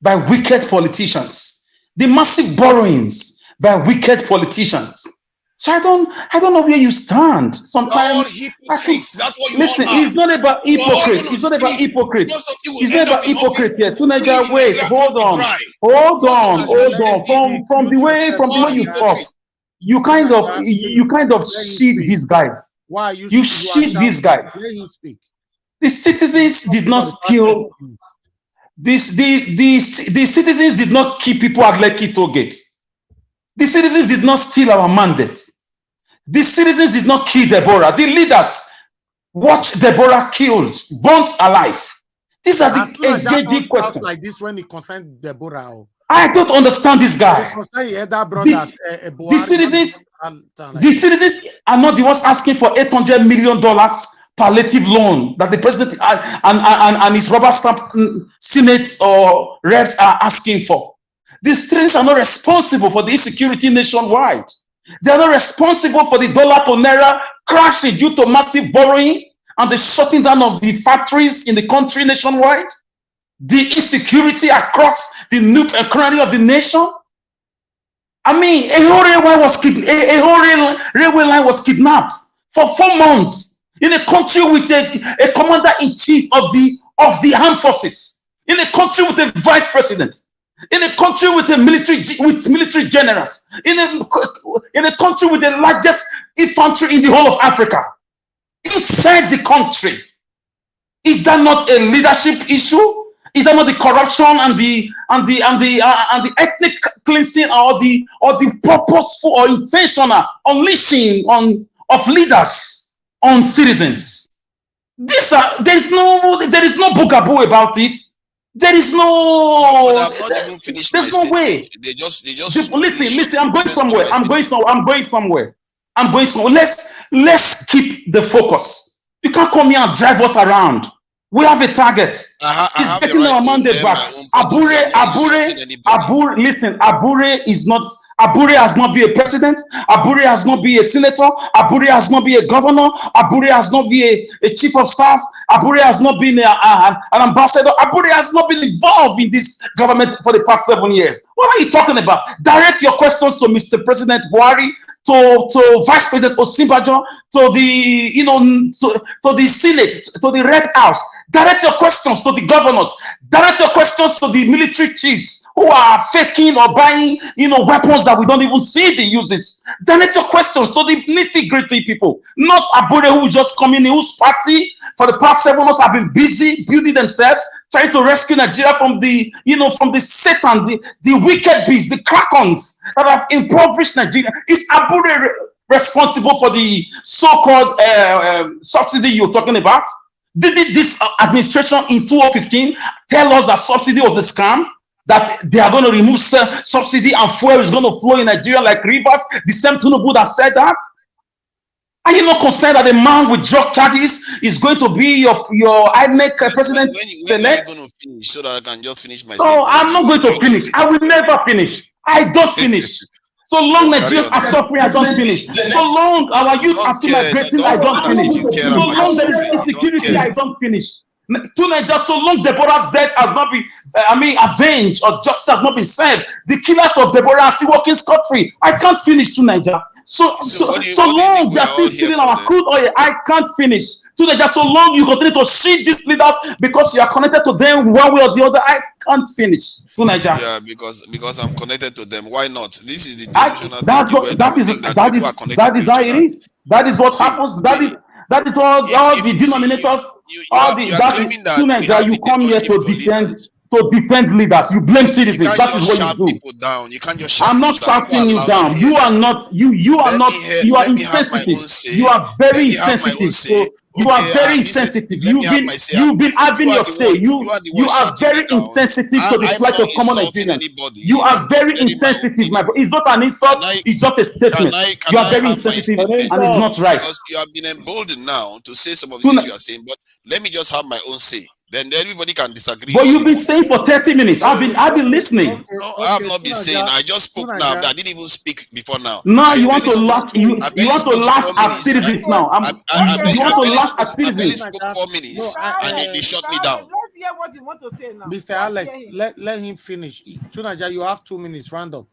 by wicked politicians, the massive borrowings by wicked politicians. So I don't know where you stand. Sometimes that's what you listen, it's not about hypocrite. It's not about hypocrite. It's not about hypocrite here. Tunaja, wait, hold on. From the way you talk, you kind of shit these guys. Why you shit these guys? The citizens did not steal. The citizens did not keep people at Lekki toll gate. The citizens did not steal our mandate. The citizens did not kill Deborah. The leaders watched Deborah killed, burnt alive. These are the engaging questions. Like this when it concerned Deborah. I don't understand this guy. The citizens are not the ones asking for $800 million palliative loan that the president and his rubber stamp Senate or reps are asking for. The citizens are not responsible for the insecurity nationwide. They are not responsible for the dollar to naira crashing due to massive borrowing and the shutting down of the factories in the country nationwide, the insecurity across the nook and cranny of the nation. I mean, a whole railway line was kidnapped for 4 months in a country with a commander-in-chief of the armed forces, in a country with a vice president, in a country with military generals, in a country with the largest infantry in the whole of Africa. Inside the country, is that not a leadership issue? Is that not the corruption and the ethnic cleansing or the purposeful or intentional unleashing of leaders on citizens? There is no bookaboo about it. There is no. But I've not even finished there's my no way. statement. They just Listen. I'm going somewhere. Let's keep the focus. You can't come here and drive us around. We have a target. He's getting our mandate back. Abure, listen, Abure has not been a president. Abure has not been a senator. Abure has not been a governor. Abure has not been a chief of staff. Abure has not been an ambassador. Abure has not been involved in this government for the past 7 years. What are you talking about? Direct your questions to Mr. President Buhari, to Vice President Osinbajo, to the Senate, to the Red House. Direct your questions to the governors. Direct your questions to the military chiefs who are faking or buying, weapons that we don't even see the uses. Direct your questions to the nitty-gritty people, not Abure who just come in, whose party for the past 7 months have been busy building themselves, trying to rescue Nigeria from the Satan, the wicked beasts, the Krakens that have impoverished Nigeria. Is Abure responsible for the so-called subsidy you're talking about? Did this administration in 2015 tell us that subsidy was a scam? That they are going to remove subsidy and fuel is going to flow in Nigeria like rivers? The same Tinubu that said that? Are you not concerned that a man with drug charges is going to be your INEC president? When are you going to finish so that I can just finish my statement? No, I'm not going to finish. I will never finish. I don't finish. So long Nigerians are suffering, I don't finish. So long our youth are still migrating, I don't finish. So long there is insecurity, I don't finish. To Nigeria, so long Deborah's death has not been, avenged or justice has not been served. The killers of Deborah are still working scot-free. I can't finish to Nigeria. So long they are still stealing our crude oil, I can't finish. To Nigeria, so long you continue to shield these leaders because you are connected to them one way or the other, I can't finish. To Nigeria. Yeah, because I'm connected to them. Why not? This is the delusional thinking that is how it is. That is what happens. That is all the denominators. To Nigeria, you come here to defend leaders. You blame citizens. That is what you do. People down. You can't just shout. I'm not shouting you down. You are not. You are insensitive. You are very insensitive. You are very insensitive. You've been having your say. You are very insensitive to the plight of common Nigerians. You are very insensitive, my bro. It's not an insult. It's just a statement. You are very insensitive, and it's not right. Because you have been emboldened now to say some of the things you are saying. But let me just have my own say. Then everybody can disagree. But you've been saying for 30 minutes. I've been listening. No, I have not been saying. I just spoke now. I didn't even speak before now. Now you want to laugh. You want to laugh at citizens now. You want to laugh at citizens. I spoke 4 minutes and they shut me down. Let's hear what you want to say now. Mr. Alex, let him finish. Tunaja, you have 2 minutes. Random.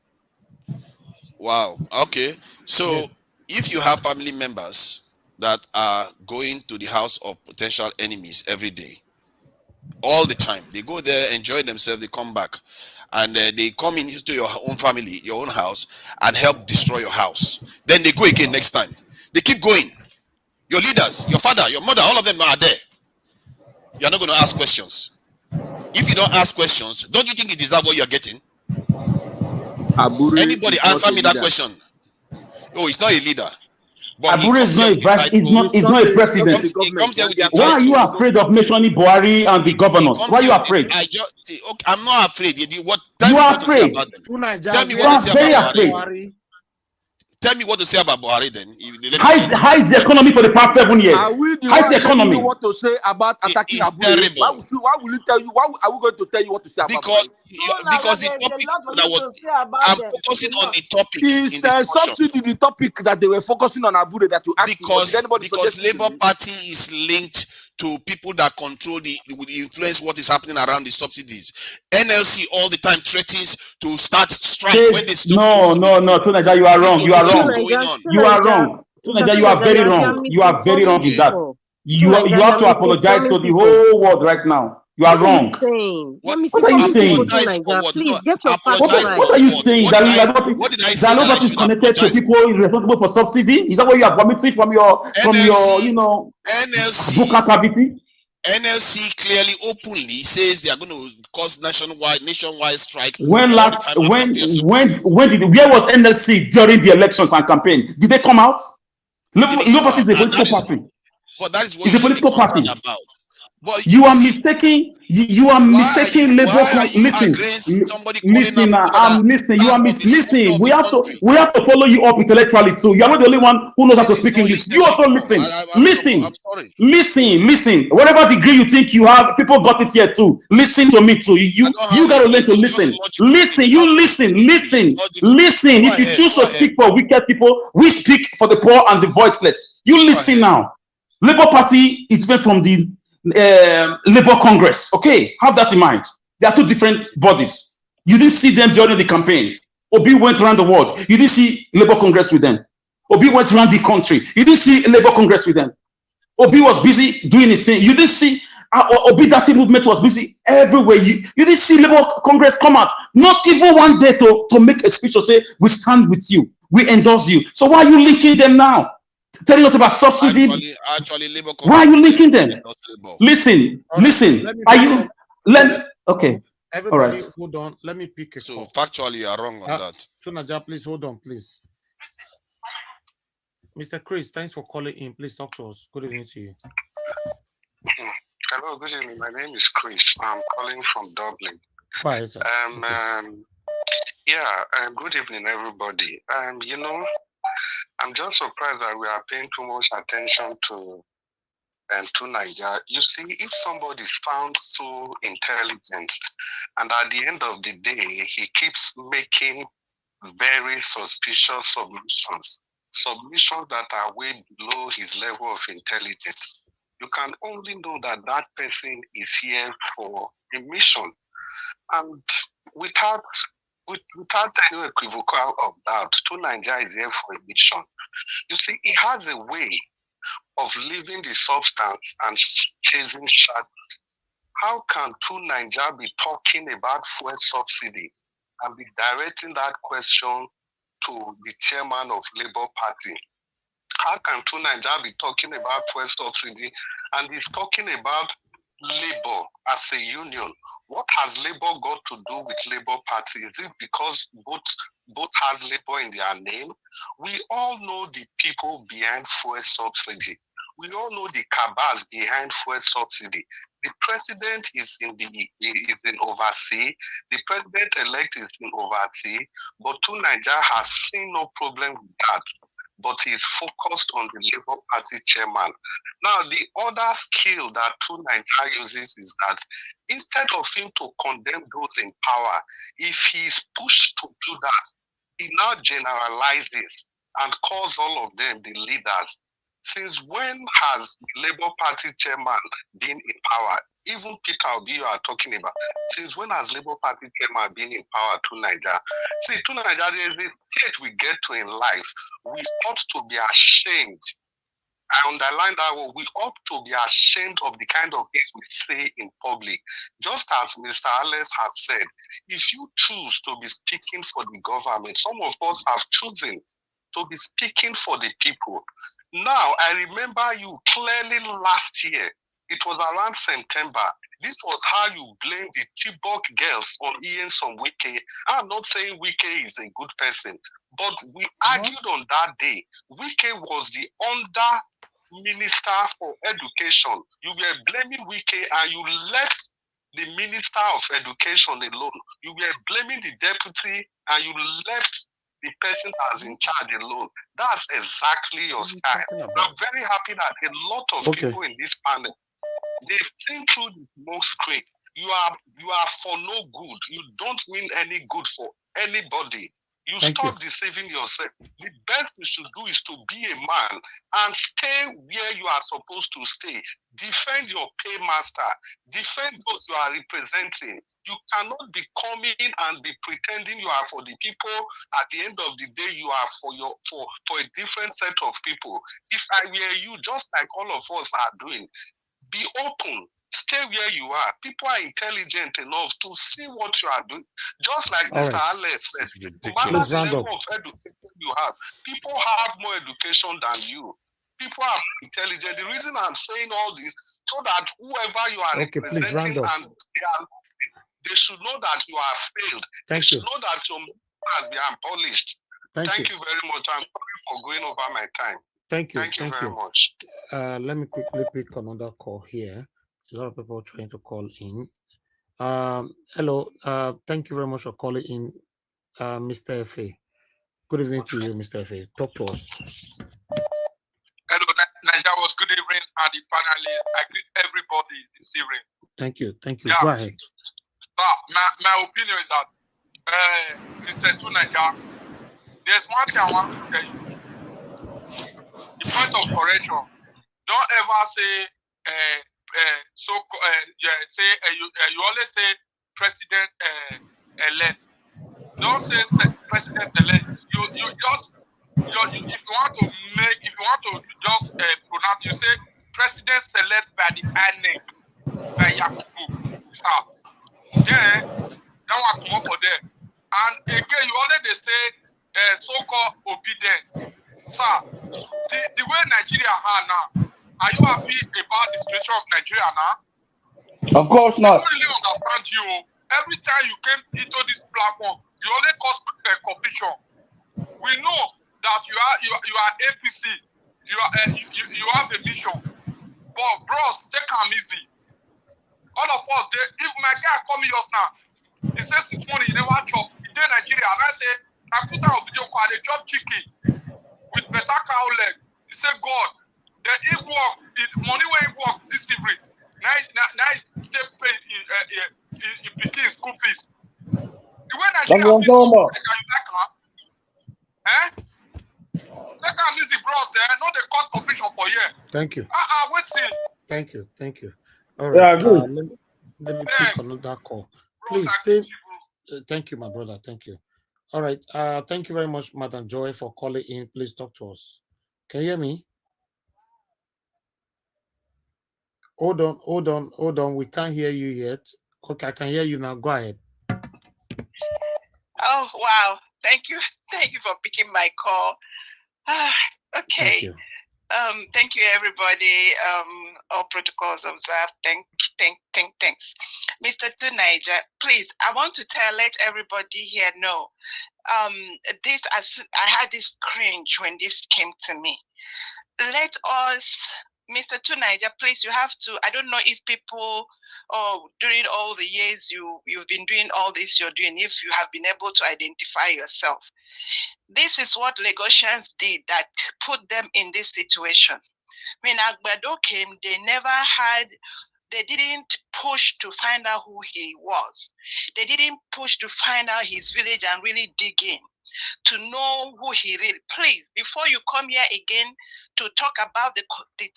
Wow. Okay. So if you have family members that are going to the house of potential enemies every day, all the time, they go there, enjoy themselves, they come back, and they come into your own family, your own house, and help destroy your house. Then they go again next time. They keep going. Your leaders, your father, your mother, all of them are there. You are not going to ask questions. If you don't ask questions, don't you think you deserve what you are getting? Anybody answer me that question? Oh, it's not a leader. Abure is not a president. Why are you afraid of mentioning Buhari and the governors? Why are you afraid? I'm not afraid. You are afraid. Tell me what they say about Buhari. Tell me what to say about Buhari then. How is the economy for the past 7 years? Are we the How is the one telling economy? you what to say about attacking It's Abure? terrible. Why will you tell you? Why are we going to tell you what to say about Because Buhari? because the there's topic a lot for that you was to say about I'm them. focusing on the topic Is in discussion. subsidy the topic that they were focusing on Abure that you asked him? Or did anybody Because suggest it to Labour you? Party is linked to people that control with influence what is happening around the subsidies. NLC all the time threatens to start strike when they stop. No, Tunaja, you are wrong. You are wrong. You are wrong. Tunaja, you are very wrong. You are very wrong in that. You have to apologize to the whole world right now. You are wrong. What are you saying? Please get your facts right. What are you saying? What did I say? That is connected to people responsible for subsidy? Is that what you are vomiting from your NLC? vocal cavity? NLC clearly, openly says they are going to cause nationwide strike. Where was NLC during the elections and campaign? Did they come out? Labour Party is a political party. But that is what it's a political party. About. But you are mistaking. You are mistaking Labour. Listen. Listen. You are listen. We have to follow you up intellectually too. You are not the only one who knows how to speak English. You also listen. Listen. Whatever degree you think you have, people got it here too. Listen to me too. You got to learn to listen. Listen. You listen. Listen. If you choose to speak for wicked people, we speak for the poor and the voiceless. You listen now. Labour Party is different from the Labour Congress. Okay, have that in mind. They are two different bodies. You didn't see them during the campaign. Obi went around the world. You didn't see Labour Congress with them. Obi went around the country. You didn't see Labour Congress with them. Obi was busy doing his thing. You didn't see Obi Dati movement was busy everywhere. You didn't see Labour Congress come out. Not even one day to make a speech or say, we stand with you. We endorse you. So why are you linking them now? Telling us about subsidy. Actually, Labour Congress. Why are you linking them? Listen. Okay. Everybody, all right. Hold on. Let me pick a call. Factually, you are wrong on that. Tunaja, please hold on, please. Mr. Chris, thanks for calling in. Please talk to us. Good evening to you. Hello, good evening. My name is Chris. I'm calling from Dublin. Quiet, sir. Good evening, everybody. I'm just surprised that we are paying too much attention to Nigeria. You see, if somebody is found so intelligent and at the end of the day, he keeps making very suspicious submissions that are way below his level of intelligence, you can only know that that person is here for a mission. And without any equivocal of doubt, Nigeria is here for a mission. You see, it has a way of leaving the substance and chasing shadows. How can Nigeria be talking about fuel subsidy and be directing that question to the chairman of Labour Party? How can Nigeria be talking about fuel subsidy and he's talking about Labour as a union? What has Labour got to do with Labour Party? Is it because both has Labour in their name? We all know the people behind fuel subsidy. We all know the cabals behind fuel subsidy. The president is in overseas. The president-elect is in overseas. But Nigeria has seen no problem with that. But he's focused on the Labour Party chairman. Now, the other skill that Nigeria uses is that instead of him to condemn those in power, if he's pushed to do that, he now generalizes and calls all of them the leaders. Since when has the Labour Party chairman been in power? Even Peter Obi you are talking about. Since when has Labour Party chairman been in power to Nigeria? See, to Nigeria, there is a stage we get to in life. We ought to be ashamed. I underline that word. We ought to be ashamed of the kind of things we say in public. Just as Mr. Alex has said, if you choose to be speaking for the government, some of us have chosen to be speaking for the people. Now, I remember you clearly last year. It was around September. This was how you blamed the Chibok girls on Ian Wike. I'm not saying Wike is a good person, but we argued on that day. Wike was the under minister for education. You were blaming Wike and you left the minister of education alone. You were blaming the deputy and you left the person that's in charge alone. That's exactly your style. I'm very happy that a lot of people in this panel, they've seen through the smoke screen. You are for no good. You don't mean any good for anybody. You stop deceiving yourself. The best you should do is to be a man and stay where you are supposed to stay. Defend your paymaster. Defend those you are representing. You cannot be coming and be pretending you are for the people. At the end of the day, you are for a different set of people. If I were you, just like all of us are doing, be open. Stay where you are. People are intelligent enough to see what you are doing. Just like Mr. Alex said, no matter the level of education you have, people have more education than you. People are intelligent. The reason I'm saying all this, so that whoever you are representing, and they should know that you are failed. They should know that your has been abolished. Thank you very much. I'm sorry for going over my time. Thank you. Thank you very much. Let me quickly pick another call here. A lot of people trying to call in. Hello. Thank you very much for calling in, Mr. F.A. Good evening to you, Mr. F.A. Talk to us. Hello, Nigeria was good evening, and the panelists. I greet everybody this evening. Thank you. Thank you. Yeah. Go ahead. My opinion is that, Mr. Tunaja, there's one thing I want to tell you. The point of correction. Don't ever say, you always say president elect. Don't say president elect. You just if you want to just pronounce, you say president select by the INEC by Yakubu. Then that one come up for there. And again, you already say so-called obedience. Sir, the way Nigeria are now, are you happy about the situation of Nigeria now? Of course not. I don't really understand you. Every time you came into this platform, you only cause confusion. We know that you are APC. You have a mission. But bros, take them easy. All of us, if my guy call me just now, he says this morning he never chop. He did Nigeria, and I say, I put out a video called they chop chicken with better cow leg. He said, God, the if work, money when he work this evening. Now he take pay in picking school fees. The way Nigeria is so you like her? Take them easy, bros. No, they cause confusion for you. Thank you. Wait till. Thank you. Thank you. All right. Yeah, let me pick another call. Please stay. Thank you, my brother. Thank you. All right. Thank you very much, Madam Joy, for calling in. Please talk to us. Can you hear me? Hold on. We can't hear you yet. Okay, I can hear you now. Go ahead. Oh, wow. Thank you. Thank you for picking my call. Okay. Thank you. Thank you, everybody. All protocols observed. Thanks. Mr. Tunaja, please, I want to let everybody here know. I had this cringe when this came to me. Let us, Mr. Tunaja, please, you have to, I don't know if people, during all the years you've been doing all this you're doing, if you have been able to identify yourself. This is what Lagosians did that put them in this situation. When Agbado came, they didn't push to find out who he was. They didn't push to find out his village and really dig in to know who he really. Please, before you come here again to talk about the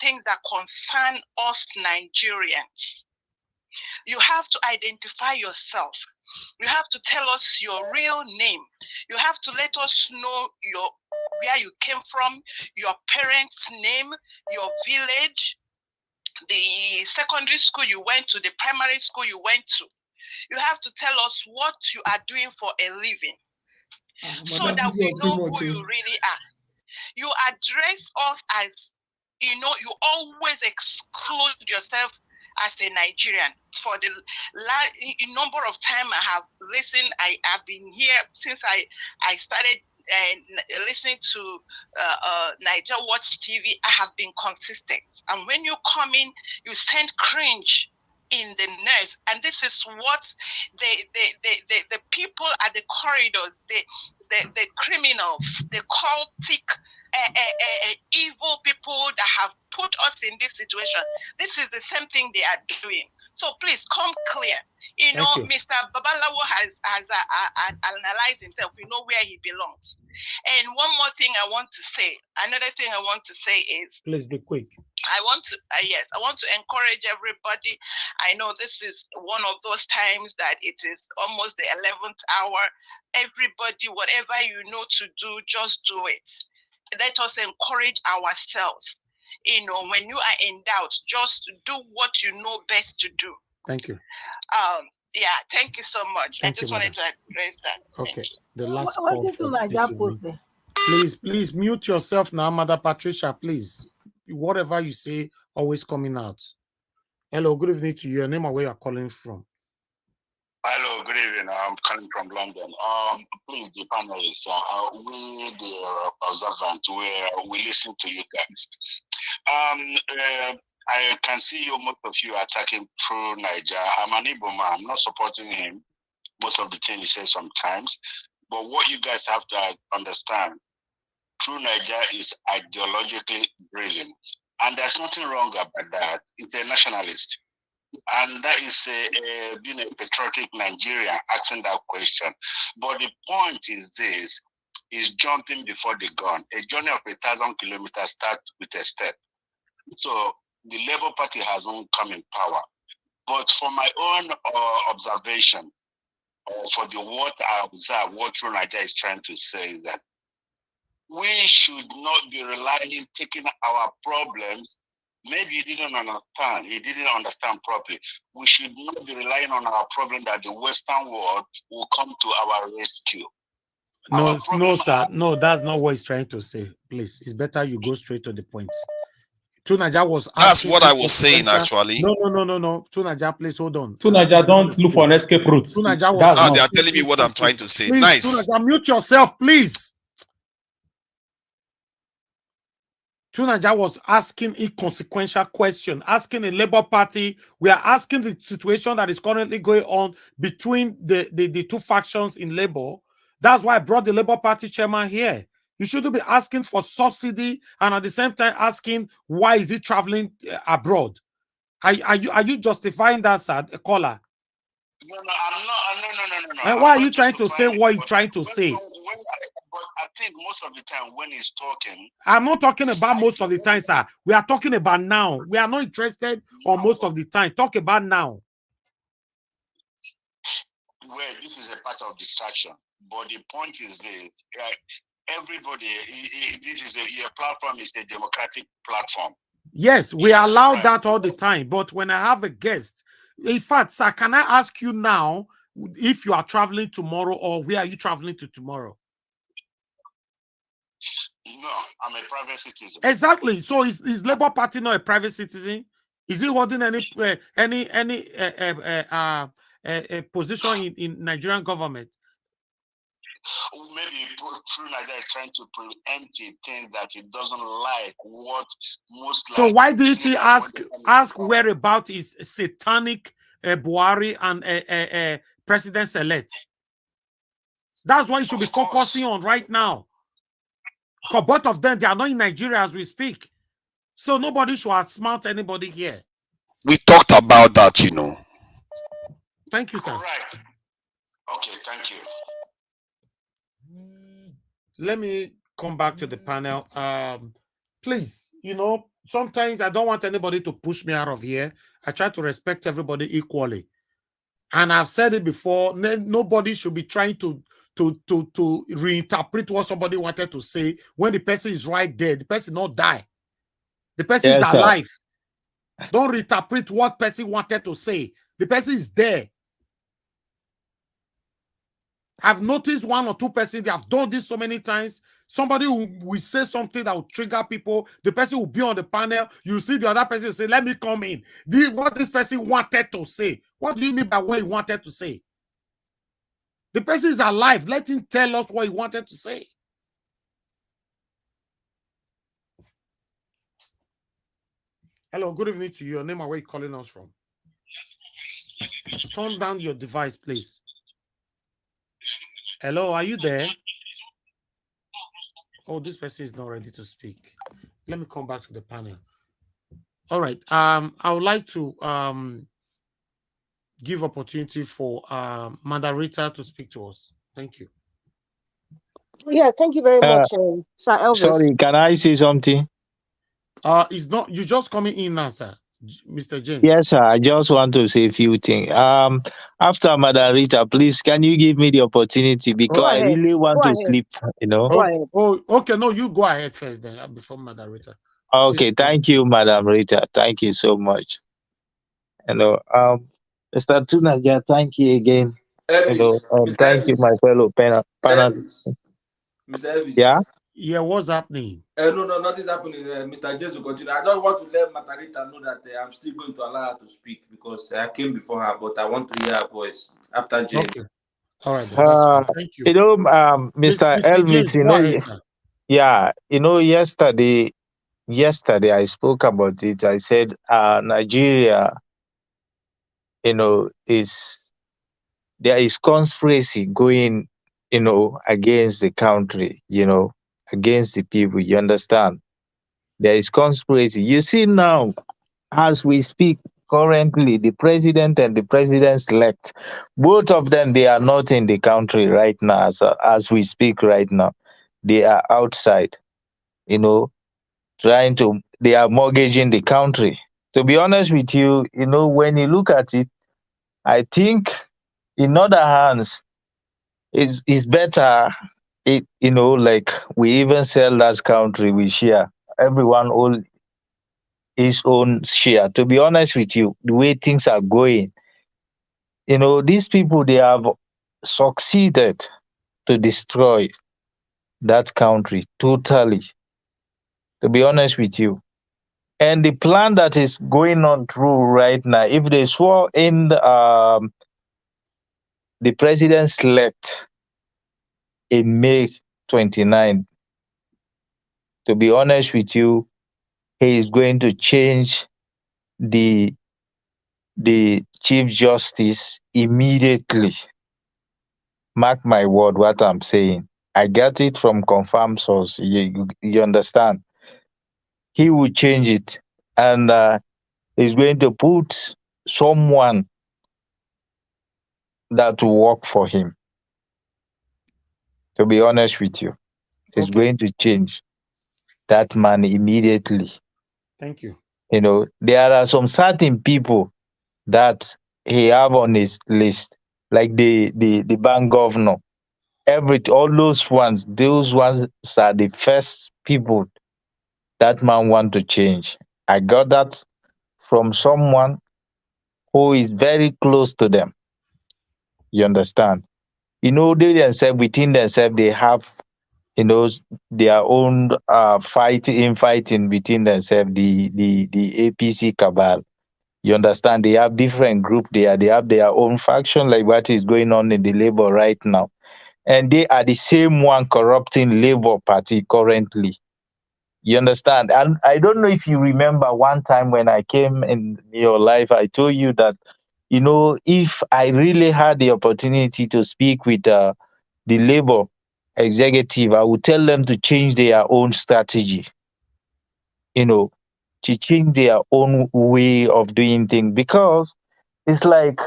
things that concern us Nigerians, you have to identify yourself. You have to tell us your real name. You have to let us know where you came from, your parents' name, your village, the secondary school you went to, the primary school you went to. You have to tell us what you are doing for a living so that we know who you really are. You address us as, you always exclude yourself as a Nigerian. For the number of time I have listened, I have been here since I started listening to Niger Watch TV. I have been consistent. And when you come in, you send cringe in the nerves. And this is what the people at the corridors, the criminals, the cultic, evil people that have put us in this situation. This is the same thing they are doing. So please come clear. You know, Mr. Babalawo has analyzed himself. We know where he belongs. And one more thing I want to say. Another thing I want to say is, please be quick. I want to encourage everybody. I know this is one of those times that it is almost the 11th hour. Everybody, whatever you know to do, just do it. Let us encourage ourselves. You know, when you are in doubt, just do what you know best to do. Thank you. Yeah, thank you so much. I just wanted to address that. Okay. The last What call is for Nigeria this post evening. there? Please mute yourself now, Mother Patricia, please. Whatever you say, always coming out. Hello, good evening to you. Your name and where you're calling from. Hello, good evening. I'm calling from London. Please, the panelists, we the observant, we listen to you guys. I can see you, most of you attacking through Niger. I'm an Igbo man. I'm not supporting him. Most of the things he says sometimes. But what you guys have to understand, True Niger is ideologically driven. And there's nothing wrong about that. It's a nationalist. And that is being a patriotic Nigerian asking that question. But the point is this, is jumping before the gun. A journey of 1,000 kilometers starts with a step. So the Labour Party hasn't come in power. But for my own observation, for the what I observe, what True Niger is trying to say is that we should not be relying, taking our problems. Maybe he didn't understand properly. We should not be relying on our problem that the Western world will come to our rescue. No, sir. No, that's not what he's trying to say. Please, it's better you go straight to the point. Tunaja was asking. That's what I was saying, actually. No. Tunaja, please hold on. Tunaja, don't look for an escape route. Tunaja was they are telling me what I'm trying to say. Please, nice. Tunaja, mute yourself, please. Tunaja was asking inconsequential question, asking a Labour Party. We are asking the situation that is currently going on between the two factions in Labour. That's why I brought the Labour Party chairman here. You shouldn't be asking for subsidy and at the same time asking why is he traveling abroad. Are you justifying that, sir, caller? No, I'm not. No. And why are you trying to say what you're trying to say? But I think most of the time when he's talking, I'm not talking about most of the time, sir. We are talking about now. We are not interested on most of the time. Talk about now. Well, this is a part of distraction. But the point is this: everybody, your platform is a democratic platform. Yes, we allow that all the time. But when I have a guest, in fact, sir, can I ask you now if you are traveling tomorrow or where are you traveling to tomorrow? No, I'm a private citizen. Exactly. So is Labour Party not a private citizen? Is he holding any position in Nigerian government? Maybe True Niger is trying to preempt things that he doesn't like. What most. So why did he ask whereabout is satanic Buhari and President-elect? That's what you should be focusing on right now. Because both of them, they are not in Nigeria as we speak. So nobody should outsmart anybody here. We talked about that, you know. Thank you, sir. All right. Okay, thank you. Let me come back to the panel. Please, you know, sometimes I don't want anybody to push me out of here. I try to respect everybody equally. And I've said it before, nobody should be trying to reinterpret what somebody wanted to say when the person is right there. The person not die. The person is alive. Don't reinterpret what person wanted to say. The person is there. I've noticed one or two persons, they have done this so many times. Somebody will say something that will trigger people. The person will be on the panel. You see the other person will say, let me come in. What this person wanted to say. What do you mean by what he wanted to say? The person is alive. Let him tell us what he wanted to say. Hello, good evening to you. Your name and where you're calling us from. Turn down your device, please. Hello, are you there? Oh, this person is not ready to speak. Let me come back to the panel. All right. I would like to give opportunity for moderator to speak to us. Thank you. Yeah, thank you very much, Sir Elvis. Sorry, can I say something? It's not you just coming in now, sir, Mr. James. Yes, sir. I just want to say a few things. After Madam Rita, please, can you give me the opportunity because Go I ahead. really want Go to ahead. sleep. You know. Go ahead. Oh, okay. No, you go ahead first, then before moderator. Okay, thank you, Madam Rita. Thank you so much. You know, Mr. Tunaja, thank you again. You know, Elvis, and Mr. thank you, my Elvis, fellow panel. Elvis, Mr. Elvis. Yeah. Yeah, what's happening? No, nothing's happening. Mr. James will continue. I just want to let Matarita know that I'm still going to allow her to speak because I came before her, but I want to hear her voice after James. Okay. All right, then. That's fine. Thank you. You know, Mr. Mr. James, Elvis, you go know, ahead, sir. yeah, you know, yesterday I spoke about it. I said, Nigeria, you know, there is conspiracy going, you know, against the country, you know, against the people. You understand? There is conspiracy. You see now, as we speak currently, the president and the president-elect, both of them, they are not in the country right now. As we speak right now, they are outside, you know, they are mortgaging the country. To be honest with you, you know, when you look at it, I think in other hands, it's better. You know, like we even sell that country, we share. Everyone own his own share. To be honest with you, the way things are going, you know, these people, they have succeeded to destroy that country totally. To be honest with you. And the plan that is going on through right now, if they swore in the president-elect in May 29, to be honest with you, he is going to change the chief justice immediately. Mark my word, what I'm saying. I get it from confirmed source. You understand? He will change it, and he's going to put someone that will work for him. To be honest with you, he's going to change that man immediately. Thank you. You know, there are some certain people that he have on his list, like the bank governor. All those ones are the first people that man want to change. I got that from someone who is very close to them. You understand? You know, they themselves, within themselves, they have, you know, their own fighting between themselves, the APC cabal. You understand? They have different group there. They have their own faction, like what is going on in the Labour right now. And they are the same one corrupting Labour Party currently. You understand? And I don't know if you remember one time when I came in your life, I told you that, you know, if I really had the opportunity to speak with the Labour executive, I would tell them to change their own strategy, you know, to change their own way of doing things. Because it's like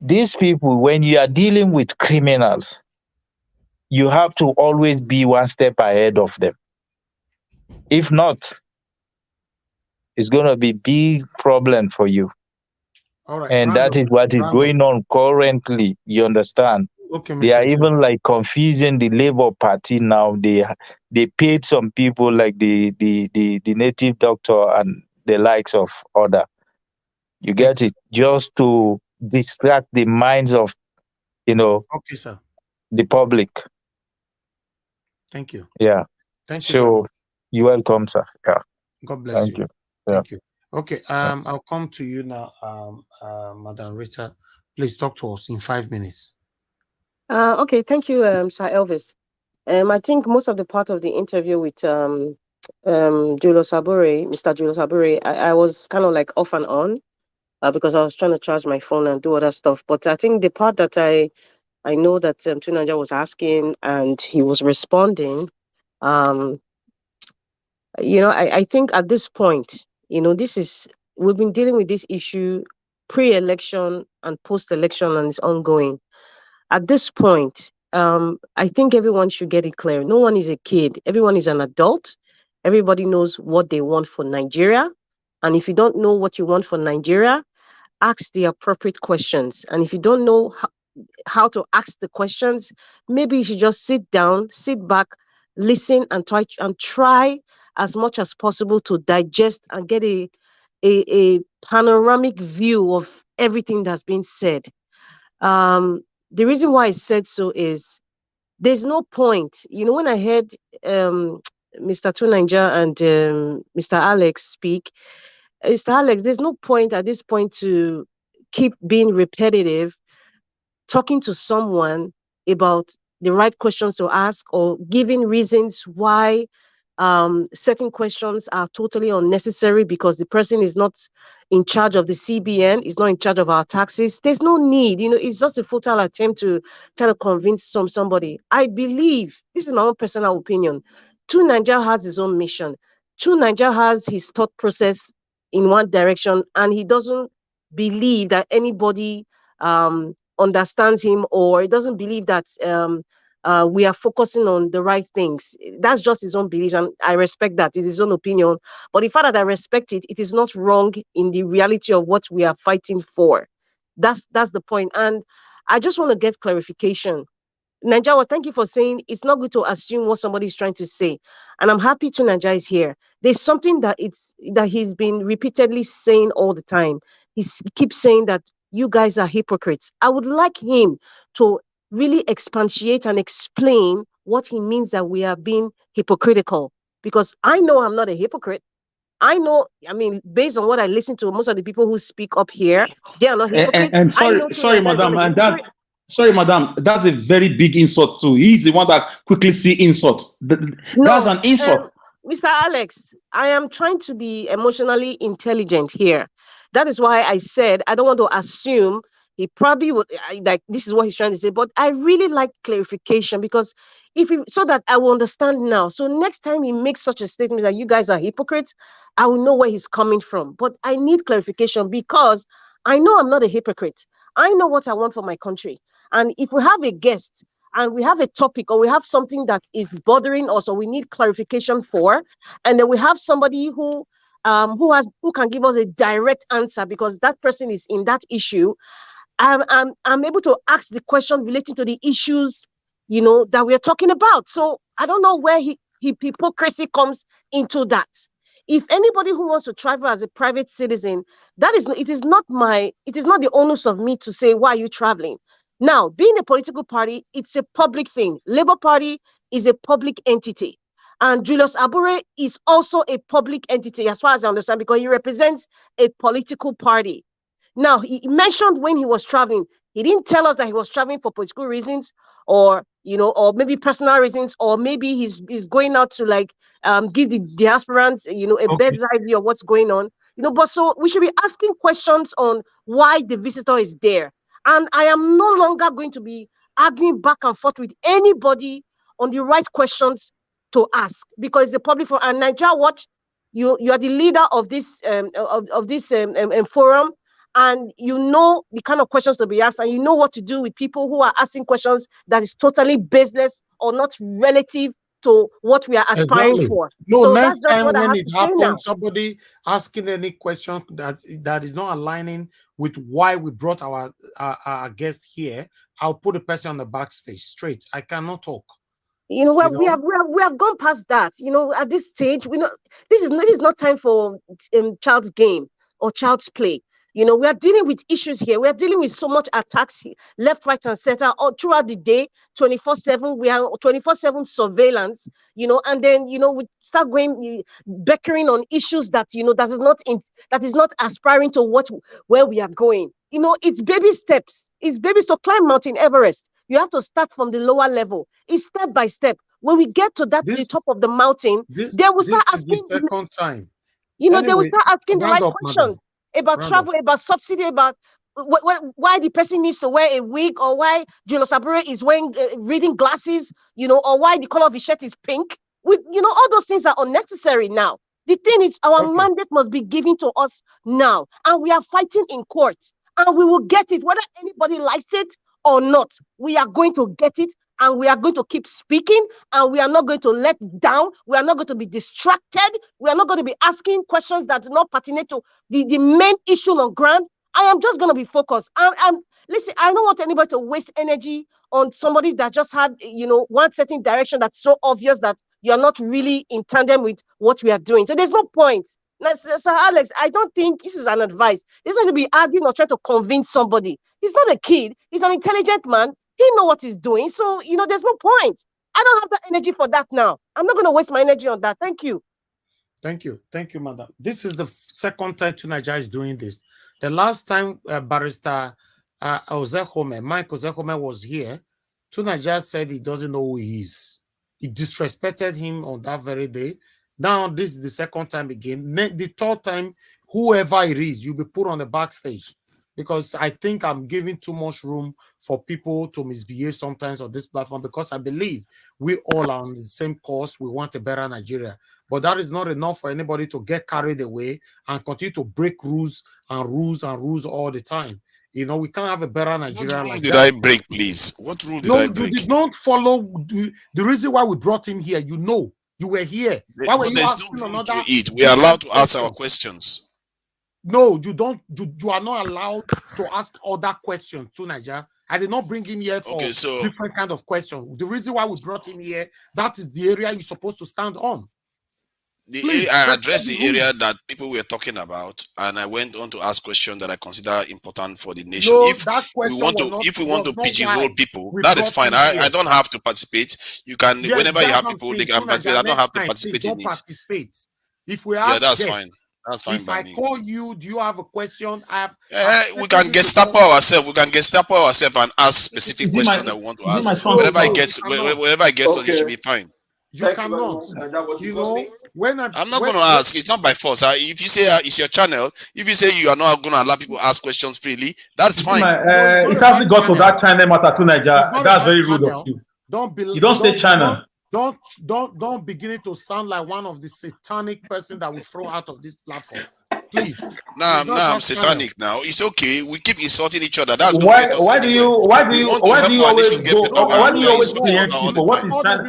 these people, when you are dealing with criminals, you have to always be one step ahead of them. If not, it's going to be big problem for you. All right. And that is what is going on currently. You understand? Okay, Mr. They are James. even like confusing the Labour Party now. They paid some people like the native doctor and the likes of other. You get it? Just to distract the minds of, you know, okay, sir, the public. Thank you. Yeah. Thank you very much. You're welcome, sir. Yeah. God bless you. You. Thank you. Okay. I'll come to you now, Madam Rita. Please talk to us in 5 minutes. Okay, thank you, Sir Elvis. I think most of the part of the interview with Julius Abure, Mr. Julius Abure, I was kind of like off and on because I was trying to charge my phone and do other stuff. But I think the part that I know that Tunanja was asking and he was responding, Um, I think at this point, we've been dealing with this issue pre-election and post-election, and it's ongoing. At this point, I think everyone should get it clear. No one is a kid. Everyone is an adult. Everybody knows what they want for Nigeria. And if you don't know what you want for Nigeria, ask the appropriate questions. And if you don't know how to ask the questions, maybe you should just sit down, sit back, listen, and try as much as possible to digest and get a panoramic view of everything that's been said. The reason why I said so is there's no point. When I heard Mr. Tunanja and Mr. Alex speak, Mr. Alex, there's no point at this point to keep being repetitive, talking to someone about the right questions to ask or giving reasons why certain questions are totally unnecessary because the person is not in charge of the CBN, is not in charge of our taxes. There's no need. It's just a futile attempt to try to convince somebody. I believe, this is my own personal opinion, Nigeria has his own mission. Nigeria has his thought process in one direction, and he doesn't believe that anybody understands him, or he doesn't believe that we are focusing on the right things. That's just his own belief, and I respect that. It is his own opinion. But the fact that I respect it, it is not wrong in the reality of what we are fighting for. That's the point. And I just want to get clarification. Nigeria, thank you for saying it's not good to assume what somebody is trying to say. And I'm happy to Nigeria is here. There's something that he's been repeatedly saying all the time. He keeps saying that you guys are hypocrites. I would like him to really expatiate and explain what he means that we are being hypocritical. Because I know I'm not a hypocrite. I know, based on what I listen to, most of the people who speak up here, they are not hypocrites. And sorry, madam, sorry, madam, that's a very big insult too. He's the one that quickly see insults. That's an insult. Mr. Alex, I am trying to be emotionally intelligent here. That is why I said I don't want to assume he probably would like this is what he's trying to say, but I really like clarification because so that I will understand now. So next time he makes such a statement that you guys are hypocrites, I will know where he's coming from. But I need clarification because I know I'm not a hypocrite. I know what I want for my country. And if we have a guest and we have a topic or we have something that is bothering us or we need clarification for, and then we have somebody who can give us a direct answer because that person is in that issue, I'm able to ask the question relating to the issues, that we're talking about. So I don't know where hypocrisy comes into that. If anybody who wants to travel as a private citizen, it is not the onus of me to say, why are you traveling? Now, being a political party, it's a public thing. Labour Party is a public entity. And Julius Abure is also a public entity, as far as I understand, because he represents a political party. Now, he mentioned when he was traveling, he didn't tell us that he was traveling for political reasons or maybe personal reasons, or maybe he's going out to give the diasporans, a bird's eye view of what's going on, but so we should be asking questions on why the visitor is there. And I am no longer going to be arguing back and forth with anybody on the right questions to ask because it's a public forum. And Nigeria Watch, you are the leader of this forum. And you know the kind of questions to be asked, and you know what to do with people who are asking questions that is totally baseless or not relative to what we are aspiring for. No, so next time when it happens, now. Somebody asking any question that is not aligning with why we brought our guest here, I'll put the person on the backstage straight. I cannot talk. We have gone past that. At this stage, this is not time for child's game or child's play. We are dealing with issues here. We are dealing with so much attacks left, right, and center all throughout the day, 24/7. We are 24/7 surveillance, and then, we start beckering on issues that, that is not aspiring to where we are going. It's baby steps. It's babies to climb Mountain Everest. You have to start from the lower level. It's step by step. When we get to the top of the mountain, they will start asking. The second time. They will start asking the right questions. About travel, about subsidy, about why the person needs to wear a wig, or why Julius Abure is wearing reading glasses, or why the color of his shirt is pink. All those things are unnecessary now. The thing is, our mandate must be given to us now, and we are fighting in court, and we will get it, whether anybody likes it or not. We are going to get it, and we are going to keep speaking, and we are not going to let down. We are not going to be distracted. We are not going to be asking questions that do not pertain to the main issue on ground. I am just going to be focused. Listen, I don't want anybody to waste energy on somebody that just had, one certain direction that's so obvious that you're not really in tandem with what we are doing. So there's no point. So Alex, I don't think this is an advice. This is going to be arguing or trying to convince somebody. He's not a kid. He's an intelligent man. He knows what he's doing. So, there's no point. I don't have the energy for that now. I'm not going to waste my energy on that. Thank you. Thank you. Thank you, madam. This is the second time Tunaja is doing this. The last time Barrister Mike Ozekome was here, Tunaja said he doesn't know who he is. He disrespected him on that very day. Now, this is the second time again. The third time, whoever it is, you'll be put on the backstage. Because I think I'm giving too much room for people to misbehave sometimes on this platform, because I believe we all are on the same course. We want a better Nigeria. But that is not enough for anybody to get carried away and continue to break rules all the time. We can't have a better Nigeria. What rule did I break, please? What rule did I break? You did not follow the reason why we brought him here. You were here. Why were you asking another? We are allowed to ask our questions. No, you don't. You are not allowed to ask other questions to Nigeria. I did not bring him here for different kind of questions. The reason why we brought him here, that is the area you're supposed to stand on. I addressed the area that people were talking about, and I went on to ask questions that I consider important for the nation. No, if we want to pigeonhole people, that is fine. I don't have to participate. You can, whenever you have people, they can participate. I don't have to participate in it. If we have that's fine. That's fine if by I me. call you, do you have a question? We can Gestapo ourselves. We can Gestapo ourselves and ask specific questions that we want to ask. Wherever I get, so it should be fine. You cannot. I'm not going to ask. It's not by force. If you say it's your channel, if you say you are not going to allow people to ask questions freely, that's fine. It hasn't got to that channel matter to Nigeria. That's very rude of you. You don't say channel. Don't begin to sound like one of the satanic person that will throw out of this platform. Please. Now I'm satanic now. It's okay. We keep insulting each other. That's why do you always hear people?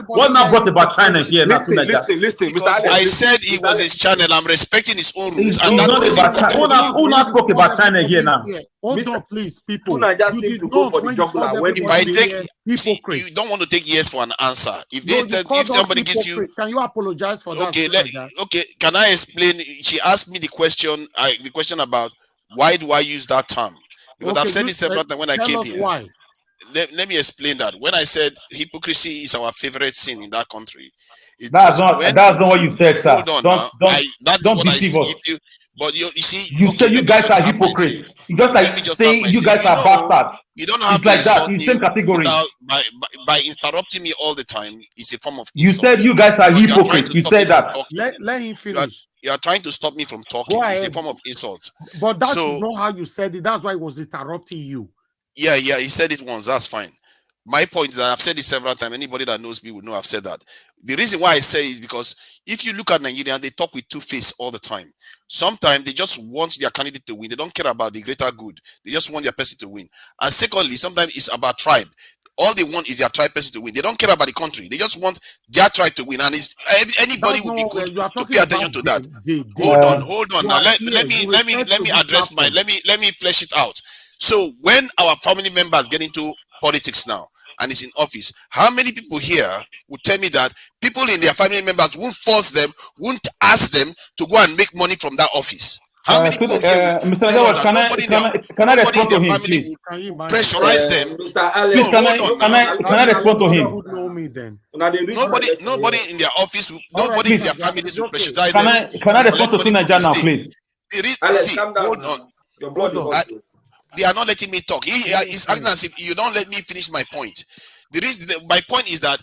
What now brought about China here? Listen, Mr. I said it was his channel. I'm respecting his own rules. Who not spoke about China here now? Hold on, please, people. You need to go for the juggler. If I take, you don't want to take yes for an answer. If somebody gives you, can you apologize for that? Okay. Can I explain? She asked me the question about why do I use that term? Because I've said it several times when I came here. Why? Let me explain that. When I said hypocrisy is our favorite sin in that country, that's not what you said, sir. Hold on, don't deceive us. But you see, you say you guys are hypocrites. You just say you guys are bastards. You don't have it's like that in the same category. By interrupting me all the time, it's a form of insult. You said you guys are hypocrites. You said that. Let him finish. You are trying to stop me from talking. It's a form of insult. But that's not how you said it. That's why it was interrupting you. Yeah, he said it once. That's fine. My point is that I've said it several times. Anybody that knows me would know I've said that. The reason why I say is because if you look at Nigeria, they talk with two-face all the time. Sometimes they just want their candidate to win. They don't care about the greater good. They just want their person to win. And secondly, sometimes it's about tribe. All they want is their tribe person to win. They don't care about the country. They just want their tribe to win. And anybody would be good to pay attention to that. Hold on. Now let me address let me flesh it out. So when our family members get into politics now and is in office, how many people here would tell me that people in their family members won't force them, won't ask them to go and make money from that office? How many people here Mr. Edwards, can I respond to him, please? Pressurize them. Please, can I respond to him? Nobody in their office, nobody in their families will pressurize them. Can I respond to Tinaja now, please? Hold on. They are not letting me talk. He's acting as if you don't let me finish my point. My point is that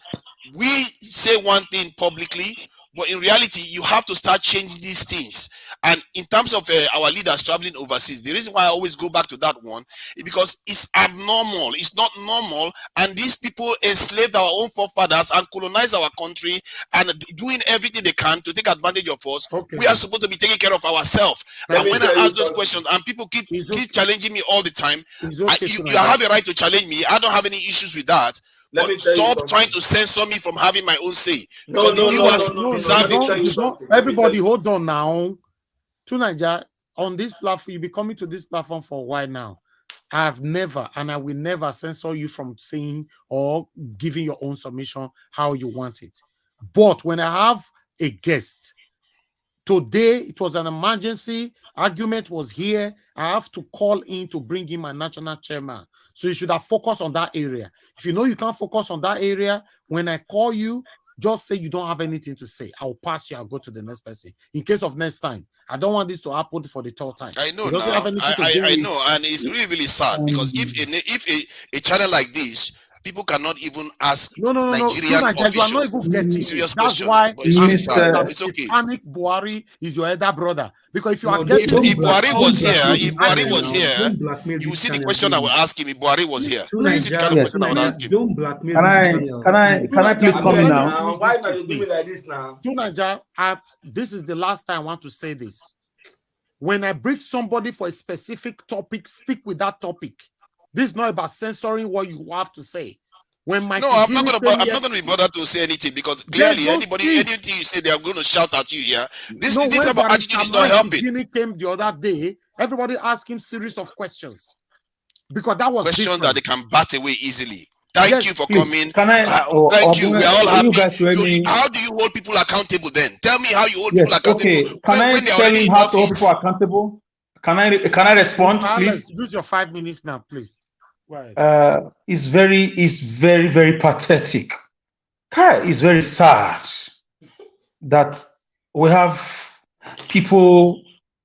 we say one thing publicly, But in reality, you have to start changing these things. And in terms of our leaders traveling overseas, the reason why I always go back to that one is because it's abnormal. It's not normal. And these people enslaved our own forefathers and colonized our country and doing everything they can to take advantage of us. Okay. We are supposed to be taking care of ourselves. And when I ask those questions and people keep challenging me all the time, you have a right to challenge me. I don't have any issues with that. But stop trying to censor me from having my own say. Because the viewers deserve it. Everybody, hold on now. To Nigeria, on this platform, you'll be coming to this platform for a while now. I have never, and I will never censor you from saying or giving your own submission how you want it. But when I have a guest, today it was an emergency, argument was here, I have to call in to bring in my national chairman. So you should have focused on that area. If you know you can't focus on that area, when I call you, just say you don't have anything to say. I'll pass you. I'll go to the next person. In case of next time, I don't want this to happen for the third time. I know now. I know, and it's really, really sad because if a channel like this, people cannot even ask Nigerian officials serious questions. But it's really sad. It's okay. Panic Buhari is your elder brother. Because if you are if Buhari was here, you will see the question I would ask him if Buhari was here. You will see the kind of question I would ask him. Don't blackmail. Can I please come in now? Why not you do it like this now? To Nigeria, this is the last time I want to say this. When I bring somebody for a specific topic, stick with that topic. This is not about censoring what you have to say. When my I'm not going to be bothered to say anything because clearly anything you say, they are going to shout at you here. This type of attitude is not helping. When came the other day, everybody asked him series of questions because that was questions that they can bat away easily. Thank you for coming. Thank you. We're all happy. How do you hold people accountable then? Tell me how you hold people accountable. Okay. Can I tell you how to hold people accountable? Can I respond, please? Use your 5 minutes now, please. It's very, very pathetic. It's very sad that we have people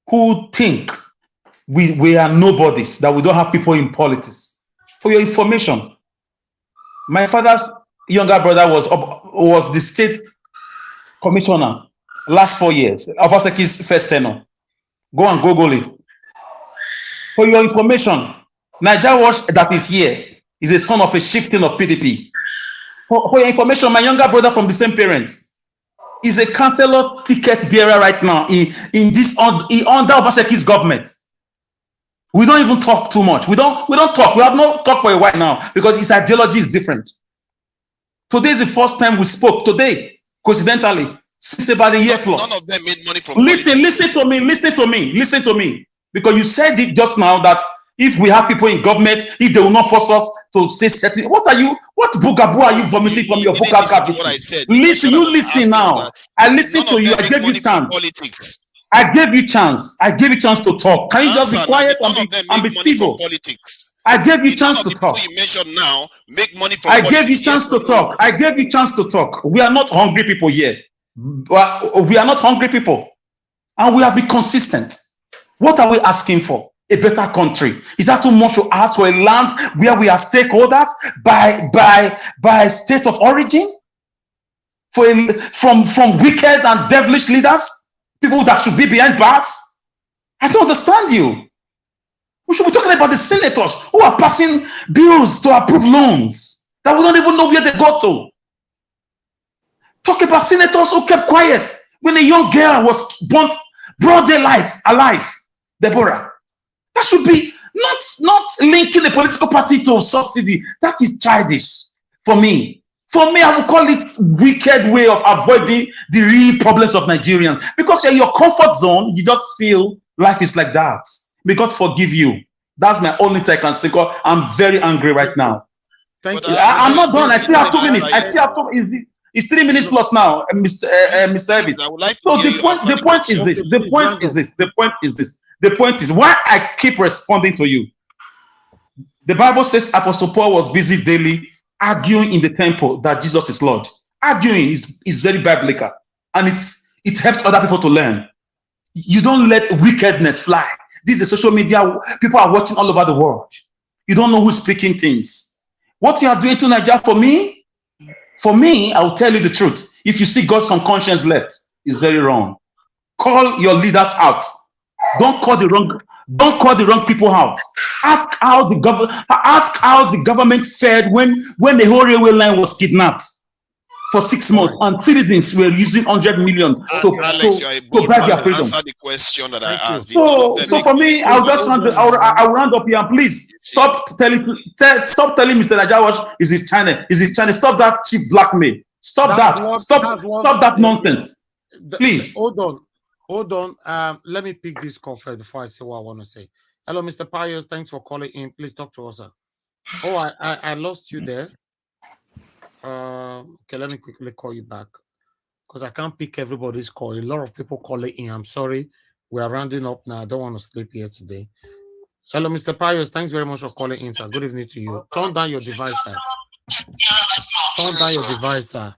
who think we are nobodies, that we don't have people in politics. For your information, my father's younger brother was the state commissioner last 4 years, Obaseki's first tenure. Go and Google it. For your information, Nigeria Watch that is here is a son of a shifting of PDP. For your information, my younger brother from the same parents is a councillor ticket bearer right now in this under Obaseki's government. We don't even talk too much. We don't talk. We have not talked for a while now because his ideology is different. Today is the first time we spoke. Today, coincidentally, since about a year plus. None of them made money from politics. Listen to me. Because you said it just now that if we have people in government, if they will not force us to say certain, what bugaboo are you vomiting from your vocal cavity? Listen now. I listened to you. I gave you chance. I gave you chance to talk. Can you just be quiet and be civil? I gave you chance to talk. You mentioned now make money from politics. I gave you chance to talk. I gave you chance to talk. We are not hungry people here. We are not hungry people, and we have been consistent. What are we asking for? A better country. Is that too much to ask for a land where we are stakeholders by state of origin? From wicked and devilish leaders? People that should be behind bars? I don't understand you. We should be talking about the senators who are passing bills to approve loans that we don't even know where they go to. Talk about senators who kept quiet when a young girl was burnt broad daylight alive. Deborah. That should be not linking a political party to subsidy. That is childish for me. For me, I would call it wicked way of avoiding the real problems of Nigerians. Because you're in your comfort zone, you just feel life is like that. May God forgive you. That's my only take and say. I'm very angry right now. Thank you. I'm not done. I still have 2 minutes. It's 3 minutes plus now, Mr. Evans. So the point is why I keep responding to you. The Bible says Apostle Paul was busy daily arguing in the temple that Jesus is Lord. Arguing is very biblical, and it helps other people to learn. You don't let wickedness fly. This is social media. People are watching all over the world. You don't know who's speaking things. What you are doing to Nigeria for me, For me, I'll tell you the truth. If you still got some conscience left, it's very wrong. Call your leaders out. Don't call the wrong people out. Ask how the government fared when the whole railway line was kidnapped for 6 months, and citizens were using 100 million Alex, you're a to bold buy man. their freedom. Answer the question that I asked. So for me, I'll round up here, and please stop telling Mr. Najawash is his China. Stop that cheap blackmail. Stop that nonsense. Please. Hold on. Let me pick this call first before I say what I want to say. Hello, Mr. Pius. Thanks for calling in. Please talk to us, sir. Oh, I lost you there. Okay, let me quickly call you back because I can't pick everybody's call. A lot of people calling in. I'm sorry. We are rounding up now. I don't want to sleep here today. Hello, Mr. Pius. Thanks very much for calling in, sir. Good evening to you. Turn down your device, sir. Turn down your device, sir.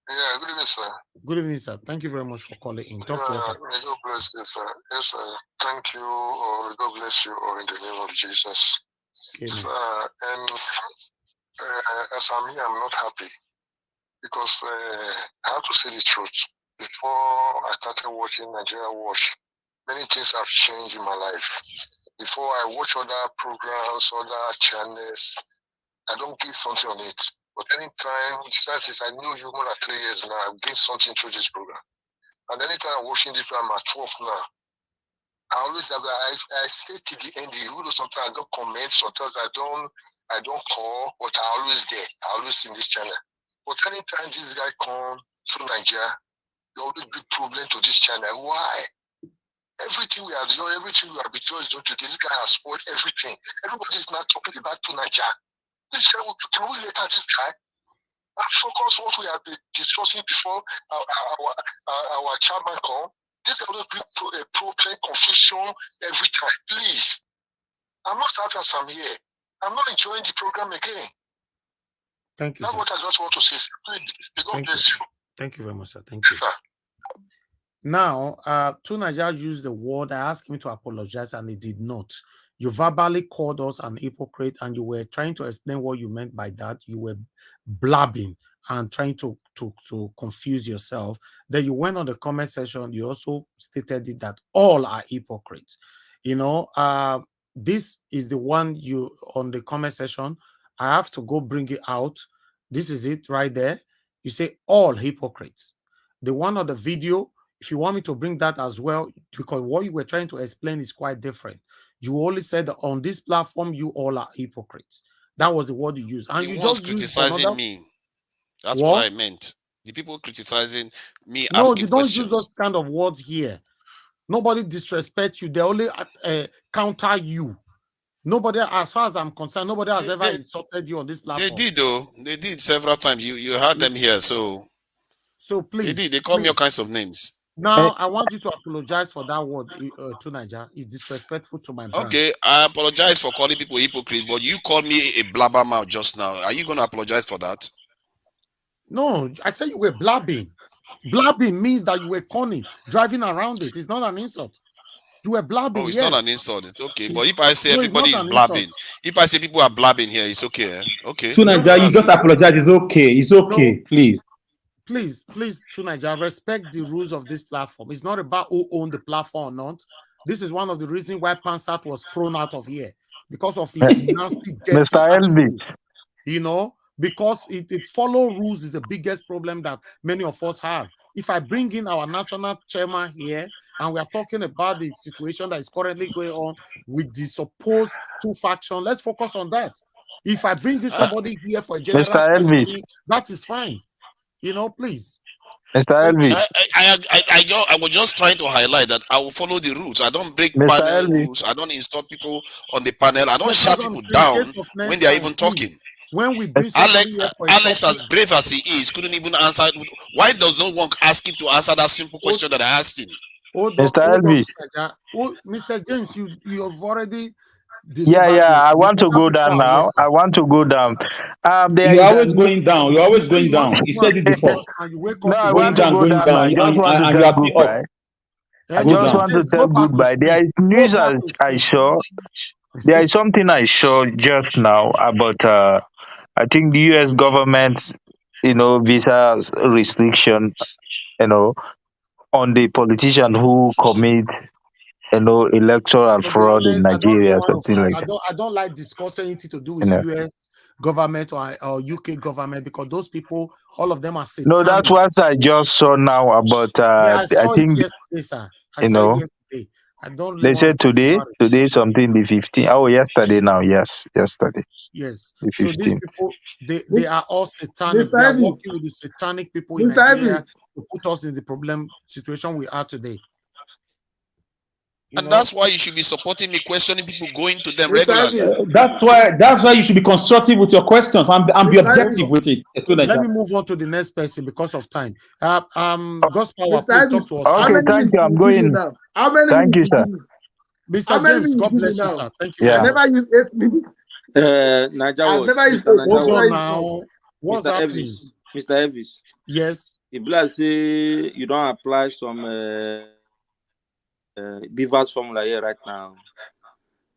Yeah, good evening, sir. Good evening, sir. Thank you very much for calling in. Talk to us, sir. May God bless you, sir. Yes, sir. Thank you. May God bless you all in the name of Jesus. Sir, and as I'm here, I'm not happy because I have to say the truth. Before I started watching Nigeria Watch, many things have changed in my life. Before I watch other programs, other channels, I don't get something on it. But anytime, since I knew you more than 3 years now, I've gained something through this program. And anytime I'm watching this program at 12 now, I always have I stay to the end. Even though sometimes I don't comment, sometimes I don't call, but I'm always there. I always in this channel. But anytime this guy comes through Nigeria, there always big problem to this channel. Why? Everything we are doing, everything we are doing today, this guy has spoiled everything. Everybody is not talking about to Nigeria. This guy, can we let out this guy? And focus what we have been discussing before our chairman come. This guy will bring problem, confusion every time. Please. I'm not happy as I'm here. I'm not enjoying the program again. Thank you. That's what I just want to say. Please, God bless you. Thank you very much, sir. Thank you. Yes, sir. Now, Tunaja used the word. I asked him to apologize, and he did not. You verbally called us an hypocrite, and you were trying to explain what you meant by that. You were blabbing and trying to confuse yourself. Then you went on the comment section. You also stated it that all are hypocrites. You know, this is the one you on the comment section. I have to go bring it out. This is it right there. You say all hypocrites. The one on the video, if you want me to bring that as well, because what you were trying to explain is quite different. You only said that on this platform, you all are hypocrites. That was the word you used. And The you ones just criticizing me. That's what I meant. The people criticizing me, no, asking you don't questions. use those kind of words here. Nobody disrespects you. They only counter you. Nobody, as far as I'm concerned, nobody has ever insulted you on this platform. They did, though. They did several times. You heard them here, so please. They did. They call me all kinds of names. Now, I want you to apologize for that word to Niger. It's disrespectful to my brand. Okay, I apologize for calling people hypocrite, but you called me a blabbermouth just now. Are you going to apologize for that? No, I said you were blabbing. Blabbing means that you were conning, driving around it. It's not an insult. You were blabbing. Oh, it's yes. not an insult. It's okay. But if I say everybody is blabbing, if I say people are blabbing here, it's okay. Okay. Tunaja, you just apologize. It's okay. It's okay. Please. Please, Tunaja, respect the rules of this platform. It's not about who owned the platform or not. This is one of the reasons why Pansat was thrown out of here, because of his nasty, dirty Mr. attitude. You know, because it follow rules is the biggest problem that many of us have. If I bring in our national chairman here and we are talking about the situation that is currently going on with the supposed two factions, let's focus on that. If I bring in somebody here for a general question, that is fine. You know, please. Mr. Elvis. I was just trying to highlight that I will follow the rules. I don't break panel rules. I don't insult people on the panel. I don't shut people down when they are even talking. When we bring Alex, as brave as he is, couldn't even answer. Why does no one ask him to answer that simple question that I asked him? Mr. Elvis. Mr. James, you have already. I want to go down now. I want to go down. You're always going down. You're always going down. You said it before. No, I want to go down. I just want to tell goodbye. I just want to tell goodbye. There is news I saw. There is something I saw just now about I think the US government, visa restriction, on the politician who commit, electoral To be fraud in honest, I don't really Nigeria, want something like to. I don't like discussing anything to do that. with US government or UK government, because those people, all of them are No, that's satanic. what I just saw now about. Yeah, I I saw it think yesterday, sir. I you saw it know yesterday. I don't really they want to said talk today. about it. Today something the 15th. Oh, yesterday now. Yes, yesterday Yes. the So these 15th. people, they are all satanic. They Mr. are Evans, working with the satanic people in Mr. Nigeria Evans, to put us in the problem situation we are today. And that's why you should be supporting me, questioning people, going to them Mr. regularly. Evans, That's why you should be constructive with your questions and be Mr. objective Evans, with it. Let me move on to the next person because of time. God's power, Mr. please talk Evans, to us. how Okay, many thank minutes you. will I'm you give me going. now? How many Thank minutes you, will you sir. give me? How Mr. many James, minutes God will you give me bless you, now? sir. Thank you I very Yeah. much. never use 8 minutes. Niger I've Watch, never used Mr. 8. Niger Hold Never on Watch, used 8. now. What's Mr. happening? Evis, Mr. Evis. Yes. If like say you don't apply some beavers formula here right now,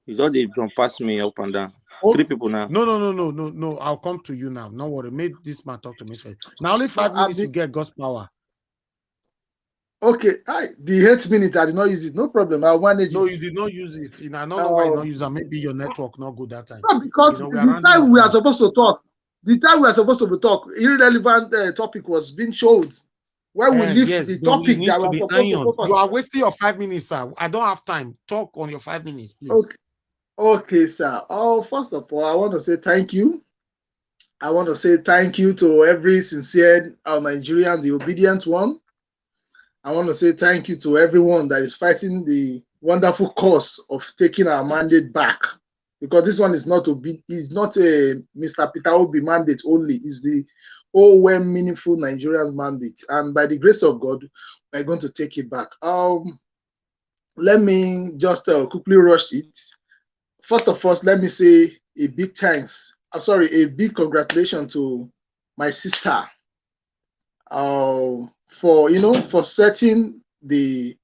you don't dey jump past me up and down. Oh, 3 people now. No. I'll come to you now. No worry. Make this man talk to me first. Now only 5 minutes you get God's power. Okay, the 8 minutes I did not use it. No problem. I'll manage No, it. you did not use it. I don't know why you not use it. Maybe your network not good that time. No, because We are the rounding time up we are now. supposed to talk, irrelevant topic was being showed. Where we leave Yes, the but it topic needs that we to are be supposed to ironed. focus You on. are wasting your 5 minutes, sir. I don't have time. Talk on your 5 minutes, please. Okay, sir. Oh, first of all, I want to say thank you. I want to say thank you to every sincere Nigerian, the obedient one. I want to say thank you to everyone that is fighting the wonderful cause of taking our mandate back. Because this one is not a Mr. Peter Obi mandate only, it's the well meaningful Nigerian mandate. And by the grace of God, we're going to take it back. Let me just quickly rush it. First of all, let me say a big thanks. A big congratulations to my sister for setting the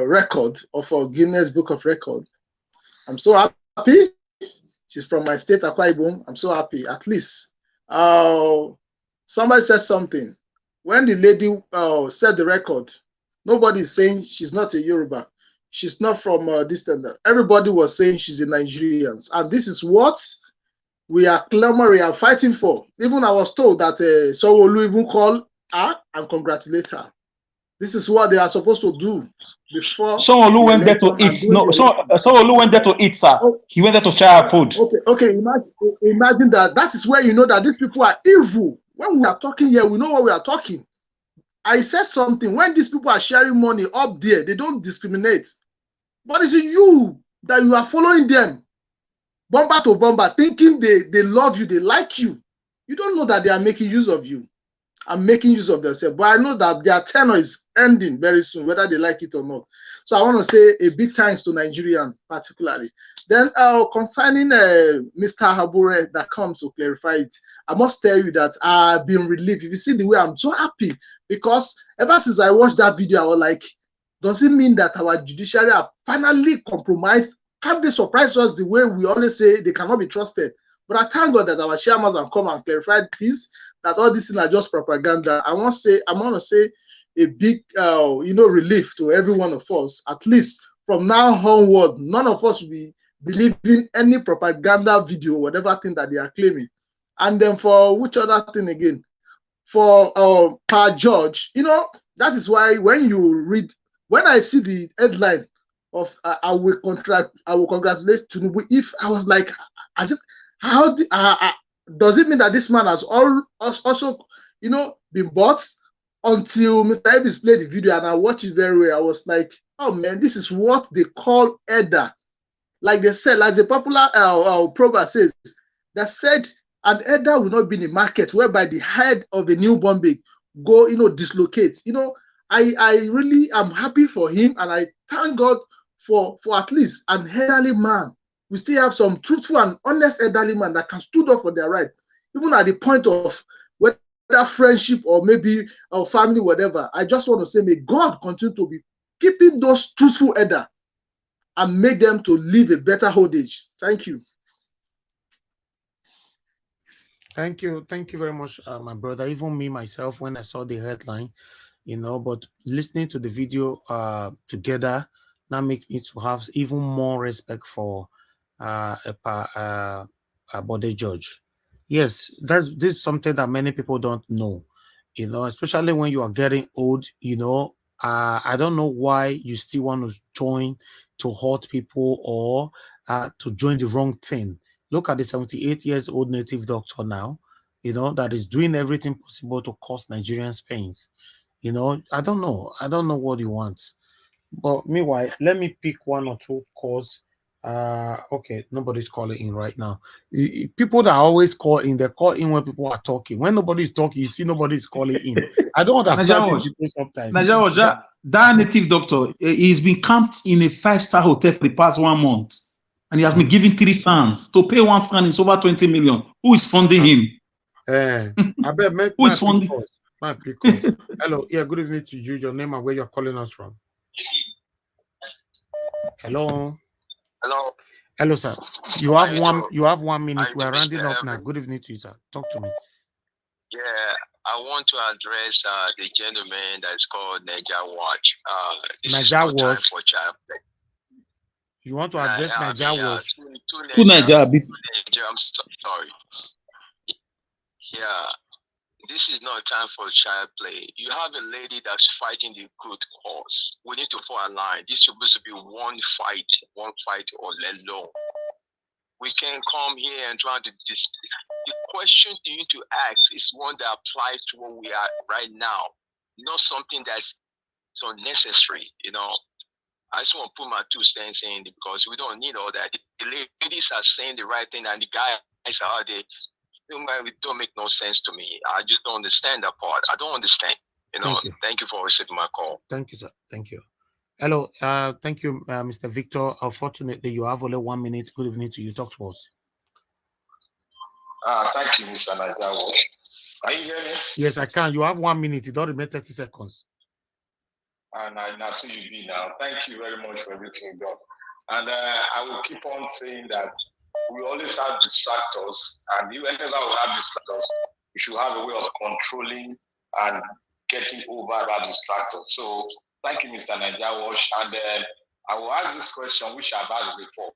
record of our Guinness Book of Record. I'm so happy. She's from my state, Akwa Ibom. I'm so happy. At least somebody said something. When the lady set the record, nobody is saying she's not a Yoruba. She's not from this and that. Everybody was saying she's a Nigerian. And this is what we are clamoring and fighting for. Even I was told that Sanwo-Olu even called her and congratulate her. This is what they are supposed to do before Sanwo-Olu went there to eat. No, Sanwo-Olu went there to eat, sir. He went there to share food. Okay. Imagine that. That is where you know that these people are evil. When we are talking here, we know what we are talking. I said something. When these people are sharing money up there, they don't discriminate. But it's you that you are following them, bomber to bomber, thinking they love you, they like you. You don't know that they are making use of you and making use of themselves. But I know that their tenure is ending very soon, whether they like it or not. So I want to say a big thanks to Nigerian particularly. Then concerning Mr. Abure that comes to clarify it, I must tell you that I've been relieved. If you see the way I'm so happy, because ever since I watched that video, I was like, does it mean that our judiciary are finally compromised? Can't they surprise us the way we always say they cannot be trusted? But I thank God that our chairmen have come and clarified this, that all these things are just propaganda. I want to say a big relief to every one of us. At least from now onward, none of us will be believing any propaganda video, whatever thing that they are claiming. And then for which other thing again? For Per George, that is why when I see the headline of I will congratulate Tinubu, if I was like, does it mean that this man has also been bought? Until Mr. Ebis played the video and I watched it very well, I was like, oh man, this is what they call Edda. Like they said, like the popular proverb says, that said, an Edda will not be in the market whereby the head of a newborn baby go, dislocate. I really am happy for him, and I thank God for at least an elderly man. We still have some truthful and honest elderly man that can stand up for their right, even at the point of whether friendship or maybe our family, whatever. I just want to say, may God continue to be keeping those truthful elder and make them to live a better old age. Thank you. Thank you very much, my brother. Even me myself, when I saw the headline, but listening to the video together now make me to have even more respect for a Bode judge. Yes, this is something that many people don't know, especially when you are getting old. I don't know why you still want to join to hurt people or to join the wrong thing. Look at the 78 years old native doctor now, that is doing everything possible to cause Nigerians pains. I don't know. I don't know what you want. But meanwhile, let me pick one or two calls. Okay, nobody's calling in right now. People that always call in, they call in when people are talking. When nobody's talking, you see nobody's calling in. I don't understand these people sometimes. That native doctor, he's been camped in a 5-star hotel for the past 1 month, and he has been given 3 sons. To pay 1 son is over 20 million. Who is funding him? I bet who is funding? Hello, yeah, good evening to you. Your name and where you're calling us from. Hello. Hello, sir. You have one minute. We're rounding up now. Good evening to you, sir. Talk to me. Yeah, I want to address the gentleman that's called Niger Watch. Niger Watch. You want to address Niger Watch? Who Niger? I'm sorry. Yeah, this is not time for child play. You have a lady that's fighting the good cause. We need to fall a line. This is supposed to be one fight or alone. We can come here and try to the question you need to ask is one that applies to where we are right now, not something that's unnecessary. I just want to put my 2 cents in because we don't need all that. The ladies are saying the right thing and the guys are there. It don't make no sense to me. I just don't understand that part. I don't understand. Thank you for receiving my call. Thank you, sir. Thank you. Hello. Thank you, Mr. Victor. Unfortunately, you have only 1 minute. Good evening to you. Talk to us. Thank you, Mr. Najawo. Can you hear me? Yes, I can. You have 1 minute. It don't remain 30 seconds. And I see you be now. Thank you very much for everything you've done. And I will keep on saying that we always have distractors, and whenever we have distractors, we should have a way of controlling and getting over that distractor. So thank you, Mr. Najawo. And I will ask this question, which I've asked before.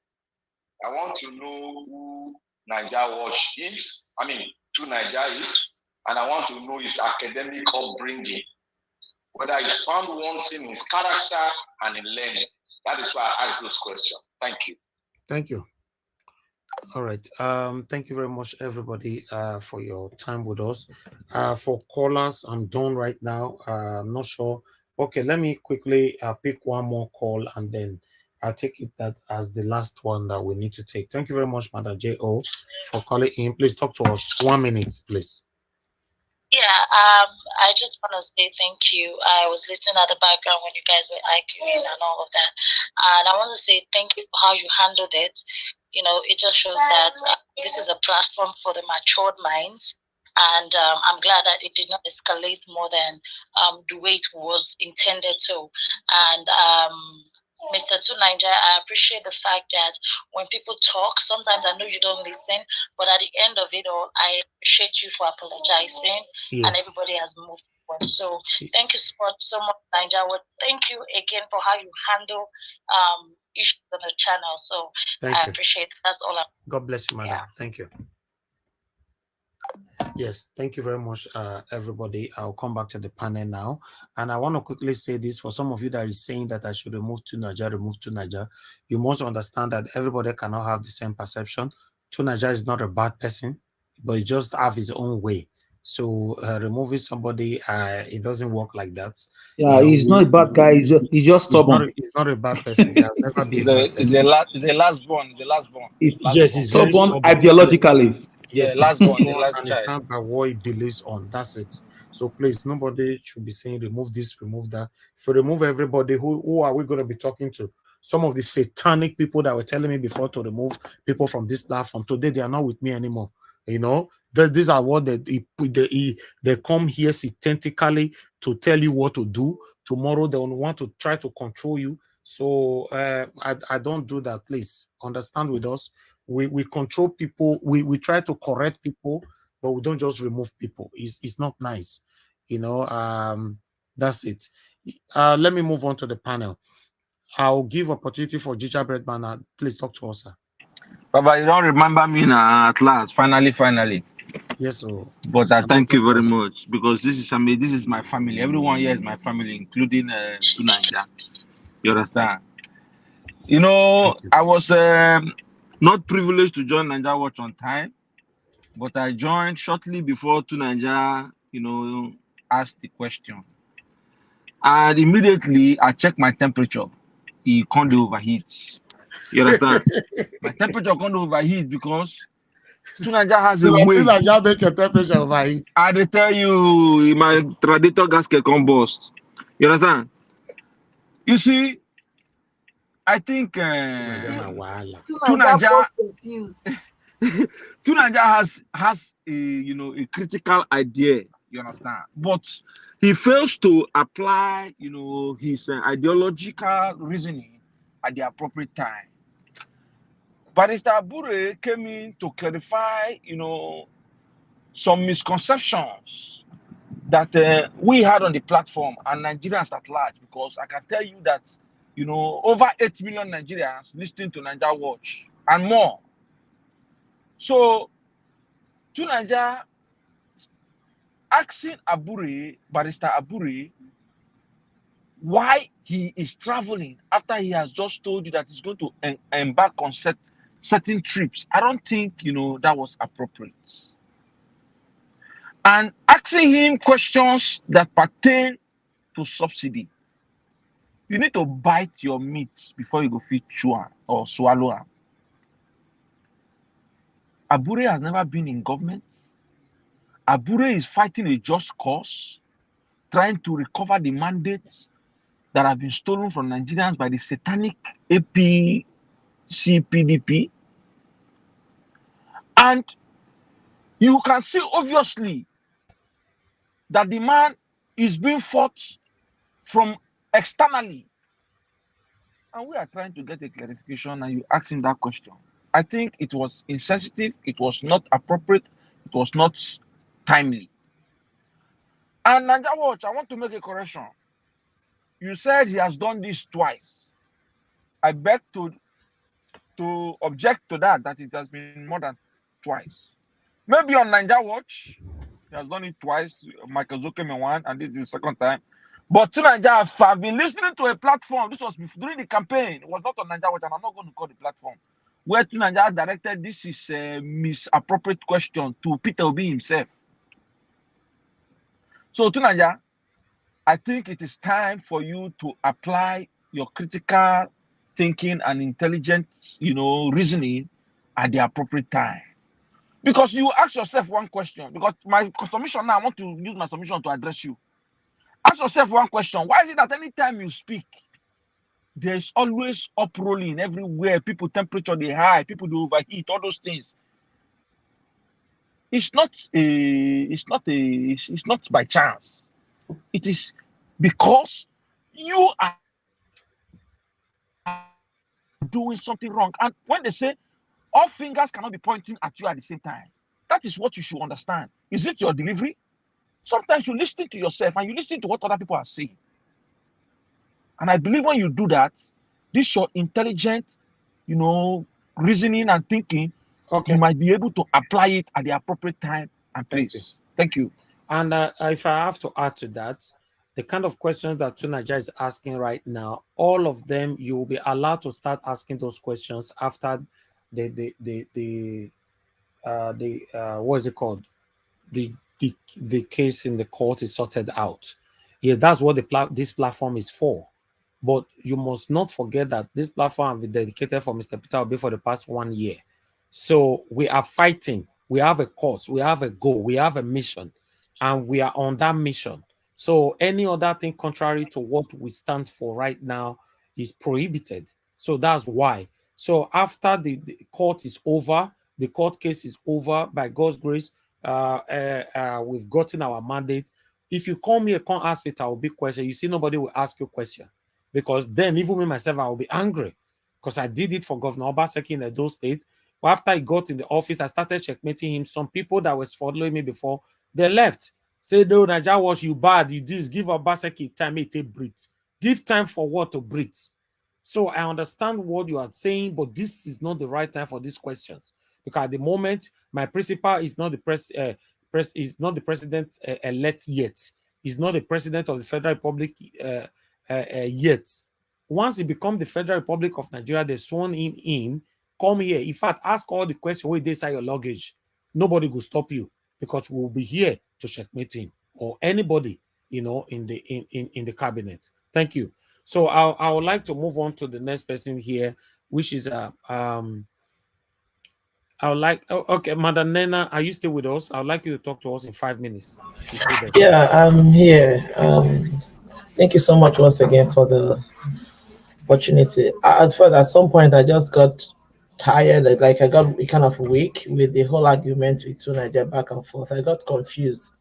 I want to know who Najawo is, who Naija is, and I want to know his academic upbringing, whether he's found wanting in his character and in learning. That is why I asked those questions. Thank you. Thank you. All right. Thank you very much, everybody, for your time with us. For callers, I'm done right now. I'm not sure. Okay, let me quickly pick one more call and then I'll take it that as the last one that we need to take. Thank you very much, Madam J.O., for calling in. Please talk to us. 1 minute, please. Yeah, I just want to say thank you. I was listening at the background when you guys were arguing and all of that. And I want to say thank you for how you handled it. It just shows that this is a platform for the matured minds. And I'm glad that it did not escalate more than the way it was intended to. And Mr. Tunaija, I appreciate the fact that when people talk, sometimes I know you don't listen, but at the end of it all, I appreciate you for apologizing, and everybody has moved forward. So thank you so much, Naija. Thank you again for how you handle issues on the channel. So I appreciate it. That's all. God bless you, madam. Thank you. Yes, thank you very much, everybody. I'll come back to the panel now. And I want to quickly say this for some of you that is saying that I should remove Tunaija. You must understand that everybody cannot have the same perception. Tunaija is not a bad person, but he just have his own way. So removing somebody, it doesn't work like that. Yeah, he's not a bad guy. He's just stubborn. He's not a bad person. He has never been a bad person. He's a last born. Yes, he's stubborn ideologically. Yes, last born, the last and child. it's not by what he believes on. That's it. So please, nobody should be saying remove this, remove that. If we remove everybody, who are we going to be talking to? Some of the satanic people that were telling me before to remove people from this platform. Today, they are not with me anymore. These are what they come here synthetically to tell you what to do. Tomorrow, they will want to try to control you. So I don't do that. Please understand with us. We control people. We try to correct people but we don't just remove people. It's not nice, you know. That's it. Let me move on to the panel. I'll give opportunity for Ginger Breadman. Please talk to us, sir. Baba, you don't remember me now at last. Finally. Yes, sir. But I thank you very much because this is my family. Everyone here is my family, including Tunanja. You understand? You know, I was not privileged to join Nigeria Watch on time, but I joined shortly before Tunanja, asked the question. And immediately I checked my temperature. It can't overheat. You understand? My temperature can't overheat because Tunanja has a way. Tunanja make your temperature overheat. I tell you, my radiator gasket can burst. You understand? You see, I think Tunanja has a critical idea. You understand? But he fails to apply, his ideological reasoning at the appropriate time. Barrister Abure came in to clarify, some misconceptions that we had on the platform and Nigerians at large, because I can tell you that, over 8 million Nigerians listening to Nigeria Watch and more. So, Tunanja asking Barrister Abure, why he is traveling after he has just told you that he's going to embark on certain trips. I don't think, that was appropriate. And asking him questions that pertain to subsidy. You need to bite your meat before you go feed chew or swallow am. Abure has never been in government. Abure is fighting a just cause, trying to recover the mandates that have been stolen from Nigerians by the satanic APC PDP. And you can see obviously that the man is being fought from externally. And we are trying to get a clarification, and you ask him that question. I think it was insensitive, it was not appropriate, it was not timely. And Nigeria Watch, I want to make a correction. You said he has done this twice. I beg to object to that it has been more than twice. Maybe on Nigeria Watch, he has done it twice. Michael Zokeme one, and this is the second time. But to Nigeria, I've been listening to a platform. This was during the campaign. It was not on Nigeria Watch, and I'm not going to call the platform. Where Nigeria directed this is a misappropriate question to Peter Obi himself. So to Nigeria, I think it is time for you to apply your critical thinking and intelligent, reasoning at the appropriate time. Because you ask yourself one question, because my submission now, I want to use my submission to address you. Ask yourself one question. Why is it that anytime you speak, there's always uprolling everywhere? People temperature they high, people do overheat, all those things. It's not by chance. It is because you are doing something wrong. And when they say all fingers cannot be pointing at you at the same time, that is what you should understand. Is it your delivery? Sometimes you listen to yourself and you listen to what other people are saying. And I believe when you do that, this your intelligent, reasoning and thinking, you might be able to apply it at the appropriate time and place. Thank you. And if I have to add to that, the kind of questions that Tunaja is asking right now, all of them, you will be allowed to start asking those questions after the what is it called? The case in the court is sorted out. Yeah, that's what this platform is for. But you must not forget that this platform has been dedicated for Mr. Peter Obi for the past 1 year. So we are fighting. We have a cause. We have a goal. We have a mission. And we are on that mission. So any other thing contrary to what we stand for right now is prohibited. So that's why. So after the court is over, the court case is over, by God's grace, we've gotten our mandate. If you come here, can't ask Peter Obi question, you see nobody will ask you question. Because then even me myself, I will be angry. Because I did it for Governor Obaseki in Edo State. But after he got in the office, I started checkmating him. Some people that was following me before, they left. Say, no, Naija was you bad. You this. Give Obaseki time, it take breathe. Give time for what to breathe. So I understand what you are saying, but this is not the right time for these questions. Because at the moment, my principal is not the is not the president elect yet. He's not the president of the Federal Republic yet. Once he becomes the Federal Republic of Nigeria, they sworn him in. Come here. In fact, ask all the questions where they say your luggage. Nobody will stop you because we will be here to checkmate him or anybody, you know, in the cabinet. Thank you. So I would like to move on to the next person here, which is I would like okay, Madam Nena, are you still with us? I would like you to talk to us in 5 minutes. Yeah, I'm here. Thank you so much once again for the opportunity. At some point I just got tired, like I got kind of weak with the whole argument between Nigeria back and forth. I got confused.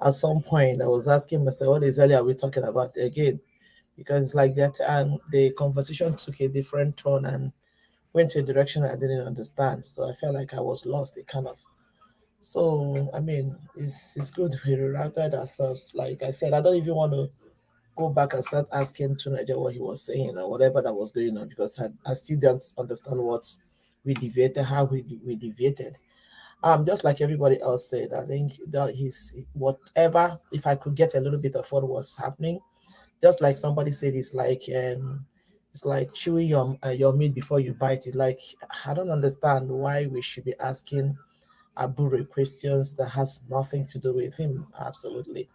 At some point I was asking myself, what exactly are we talking about again? Because it's like that, and the conversation took a different turn and went to a direction I didn't understand. So I felt like I was lost. It kind of. So I mean, it's good we rerouted ourselves. Like I said, I don't even want to go back and start asking Tunaja what he was saying or whatever that was going on because I still don't understand what we deviated, how we deviated. Just like everybody else said, I think that he's whatever. If I could get a little bit of what was happening, just like somebody said, it's like chewing your meat before you bite it. Like I don't understand why we should be asking Abure questions that has nothing to do with him. Absolutely.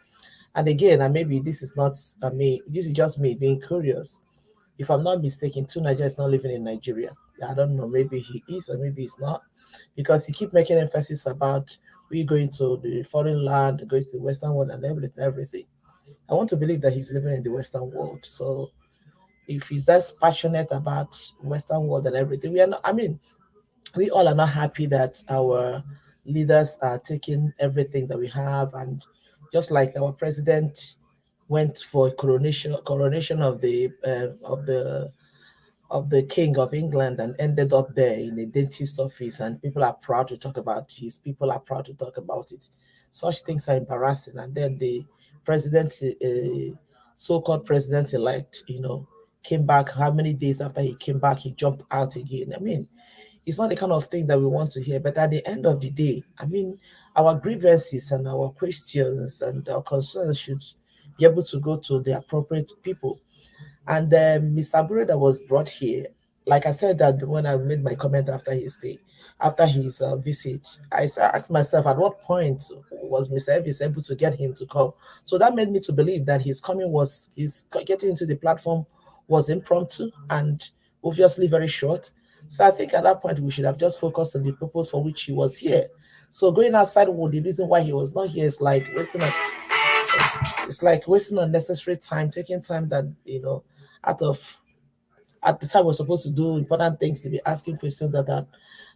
And again, and maybe this is not me. This is just me being curious. If I'm not mistaken, Tunaja is not living in Nigeria. I don't know. Maybe he is, or maybe he's not, because he keep making emphasis about we going to the foreign land, going to the Western world, and everything. I want to believe that he's living in the Western world. So if he's that passionate about Western world and everything, we are not. I mean, we all are not happy that our leaders are taking everything that we have, and just like our president went for coronation of the King of England and ended up there in a dentist office, and people are proud to talk about his people are proud to talk about it. Such things are embarrassing. And then the president, so-called president-elect, came back. How many days after he came back, he jumped out again? I mean, it's not the kind of thing that we want to hear. But at the end of the day, I mean, our grievances and our questions and our concerns should be able to go to the appropriate people. And Mr. Abure that was brought here, like I said that when I made my comment after his stay, after his visit, I asked myself at what point was Mr. Elvis able to get him to come. So that made me to believe that his coming his getting into the platform was impromptu and obviously very short. So I think at that point we should have just focused on the purpose for which he was here. So going outside, well, the reason why he was not here is like wasting unnecessary time, taking time that out of at the time we're supposed to do important things to be asking questions that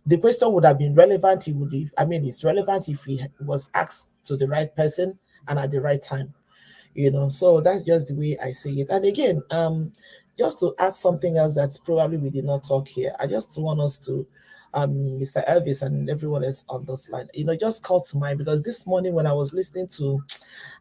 the question would have been relevant. It's relevant if he was asked to the right person and at the right time. So that's just the way I see it. And again, just to add something else that probably we did not talk here, I just want us to Mr. Elvis and everyone else on this line, just call to mind, because this morning when I was listening to,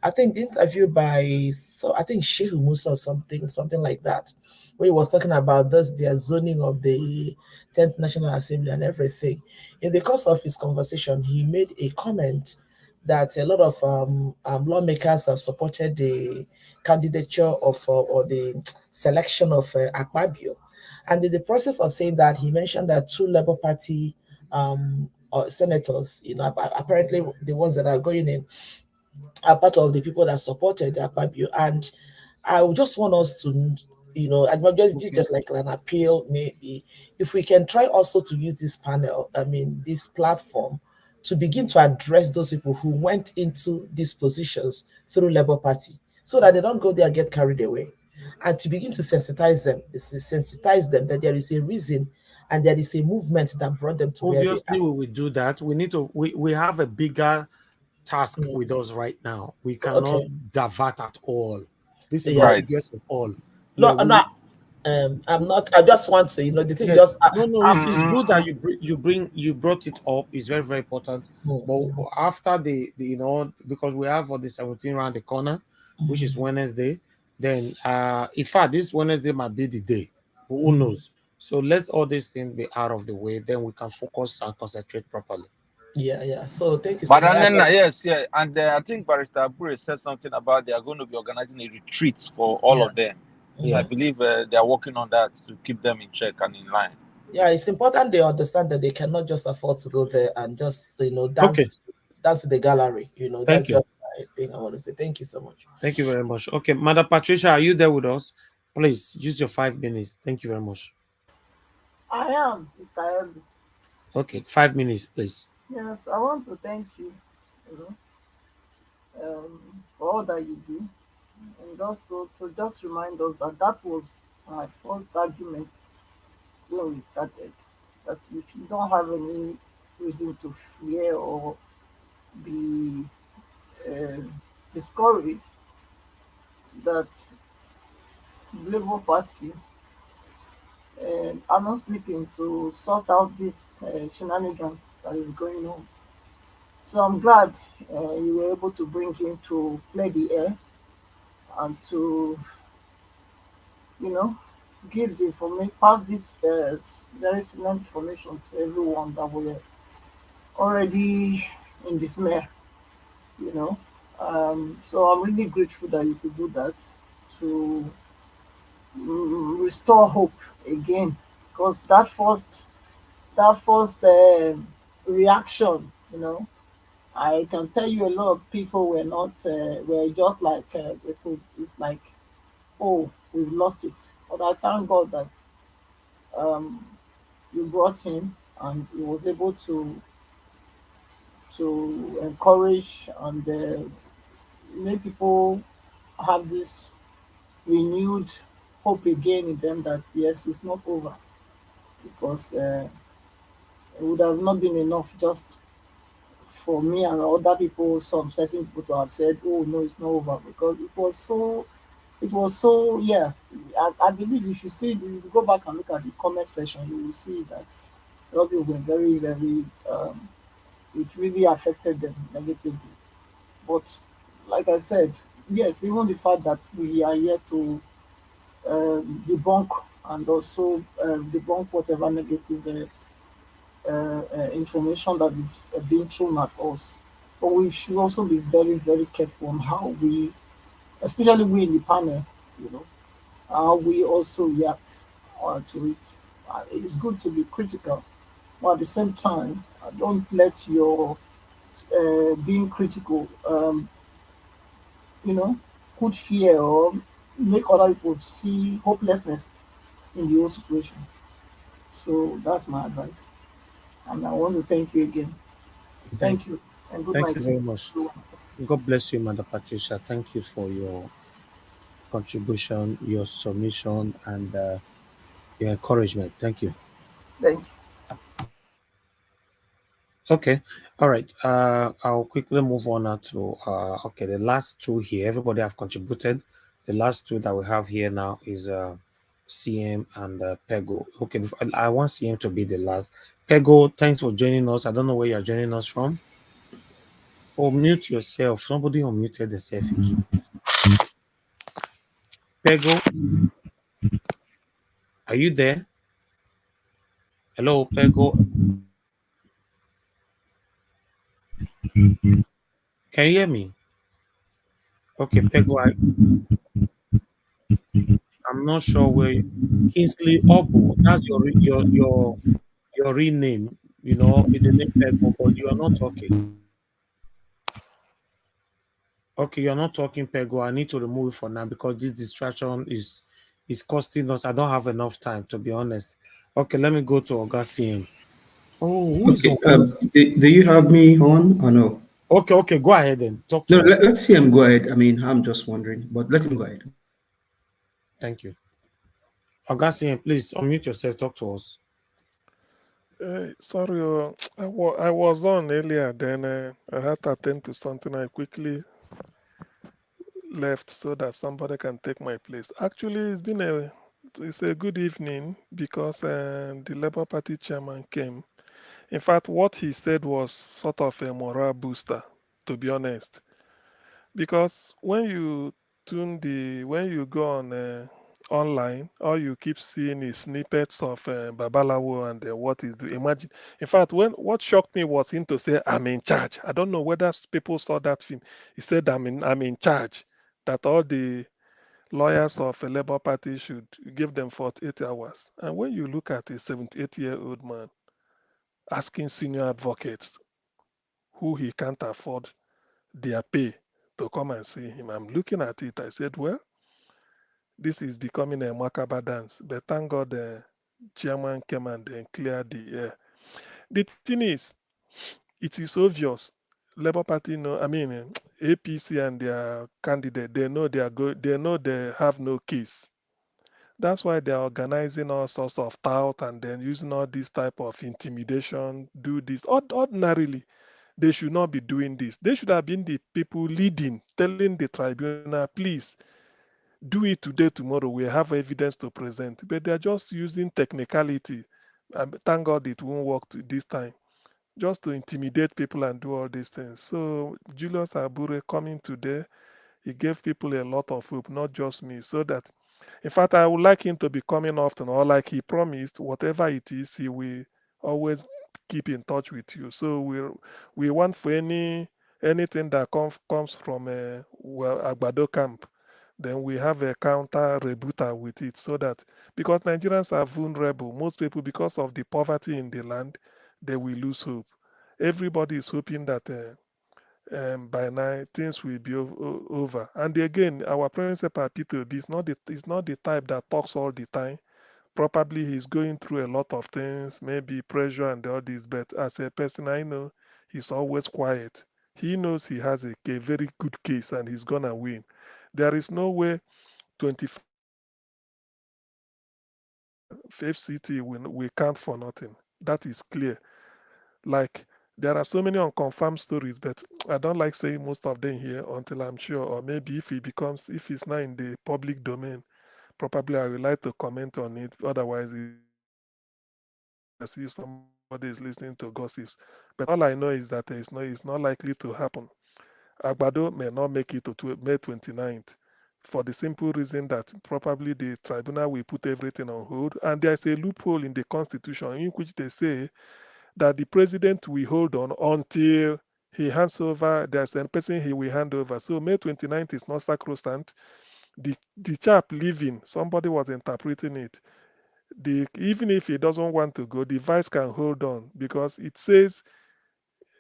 I think the interview by, I think Shehu Musa or something like that, where he was talking about their zoning of the 10th National Assembly and everything. In the course of his conversation, he made a comment that a lot of lawmakers have supported the candidature of or the selection of Akpabio. And in the process of saying that, he mentioned that two Labour Party senators, apparently the ones that are going in, are part of the people that supported Akpabio. And I would just want us to, just like an appeal, maybe, if we can try also to use this panel, this platform, to begin to address those people who went into these positions through Labour Party, so that they don't go there and get carried away, and to begin to sensitize them that there is a reason and there is a movement that brought them to where they are. Obviously, we will do that. We need to. We have a bigger task with us right now. We cannot divert at all. This is the biggest of all. I'm not. I just want to, the thing. Yes. Just No. It's good that you brought it up. It's very very important. But after the because we have for the 17 around the corner, which is Wednesday. Then in fact this Wednesday might be the day. Who knows? So let's all these things be out of the way. Then we can focus and concentrate properly. Yeah. So thank you so But much. yes, yeah, and I think Barrister Abure said something about they are going to be organizing a retreat for all of them. So I believe they are working on that to keep them in check and in line. Yeah, it's important they understand that they cannot just afford to go there and just dance to the gallery. That's just my thing I want to say. Thank you so much. Thank you very much. Okay, Madam Patricia, are you there with us? Please use your 5 minutes. Thank you very much. I am, Mr. Elvis. Okay, 5 minutes, please. Yes, I want to thank you, for all that you do, and also to just remind us that that was my first argument when we started. That if you don't have any reason to fear or be uh, discouraged, that Labour Party are not sleeping to sort out this shenanigans that is going on. So I'm glad you were able to bring him to clear the air and to, you know, give the information, pass this very similar information to everyone that were already in dismay, you know. So I'm really grateful that you could do that to restore hope again, because that first reaction, I can tell you a lot of people were not were just like it's like, oh, we've lost it. But I thank God that um, you brought him and he was able to encourage and make people have this renewed hope again in them that yes, it's not over, because it would have not been enough just for me and other people, some certain people to have said, "Oh no, it's not over," because it was so. Yeah, I believe if if you go back and look at the comment section, you will see that a lot of people were very, very. It really affected them negatively. But like I said, yes, even the fact that we are here to debunk and also debunk whatever negative information that is being thrown at us. But we should also be very, very careful on how we, especially we in the panel, you know, how we also react to it. It's good to be critical, but at the same time, don't let your being critical, you know, put fear or make other people see hopelessness in the whole situation. So that's my advice. And I want to thank you again. Thank you. And good Thank night you to very much. everyone. God bless you, Madam Patricia. Thank you for your contribution, your submission, and your encouragement. Thank you. Thank you. Okay. All right. I'll quickly move on now to okay, the last two here. Everybody have contributed. The last two that we have here now is CM and Pego. Okay, I want CM to be the last. Pego, thanks for joining us. I don't know where you're joining us from. Oh, mute yourself. Somebody unmuted themselves again. Pego, are you there? Hello, Pego. Can you hear me? Okay, Pego, I'm not sure where Kingsley Obu. That's your real name. You know, in the name Pego, but you are not talking. Okay, you're not talking, Pego. I need to remove it for now because this distraction is costing us. I don't have enough time, to be honest. Okay, let me go to Augustine. Oh, who is Okay. on? Do you have me on or no? Okay, go ahead and talk No, to us. let's see him go ahead. I mean, I'm just wondering, but let him go ahead. Thank you. Augustine, please unmute yourself, talk to us. Sorry, I was on earlier, then I had to attend to something. I quickly left so that somebody can take my place. Actually, it's been a it's a good evening because the Labour Party chairman came. In fact, what he said was sort of a morale booster, to be honest. Because when you go on online, all you keep seeing is snippets of Babalawo and what is the imagine. In fact, when what shocked me was him to say, "I'm in charge." I don't know whether people saw that film. He said, I'm in charge." That all the lawyers of a Labour Party should give them 48 hours. And when you look at a 78-year-old man asking senior advocates who he can't afford their pay to come and see him, I'm looking at it. I said, well, this is becoming a macabre dance. But thank God the chairman came and then cleared the air. The thing is, it is obvious. Labour Party know, I mean, APC and their candidate, they know they know they have no case. That's why they're organizing all sorts of tout and then using all this type of intimidation, do this. Ordinarily, they should not be doing this. They should have been the people leading, telling the tribunal, please do it today, tomorrow. We have evidence to present. But they're just using technicality. And thank God it won't work this time. Just to intimidate people and do all these things. So Julius Abure coming today, he gave people a lot of hope, not just me. So that, in fact, I would like him to be coming often, or like he promised, whatever it is, he will always keep in touch with you. So we want for anything that comes from Agbado camp, then we have a counter rebuttal with it, so that because Nigerians are vulnerable, most people because of the poverty in the land, they will lose hope. Everybody is hoping that. By now things will be over. And again, our principal Peter Obi is not the type that talks all the time. Probably he's going through a lot of things, maybe pressure and all this, but as a person I know, he's always quiet. He knows he has a very good case and he's gonna win. There is no way 25th city we count for nothing. That is clear. Like there are so many unconfirmed stories, but I don't like saying most of them here until I'm sure, or maybe if it's not in the public domain, probably I would like to comment on it. Otherwise, as if somebody is listening to gossips. But all I know is that it's not likely to happen. Agbado may not make it to May 29th for the simple reason that probably the tribunal will put everything on hold. And there's a loophole in the constitution in which they say that the president will hold on until he hands over, there's a person he will hand over. So May 29th is not sacrosanct. The chap leaving, somebody was interpreting it. Even if he doesn't want to go, the vice can hold on because it says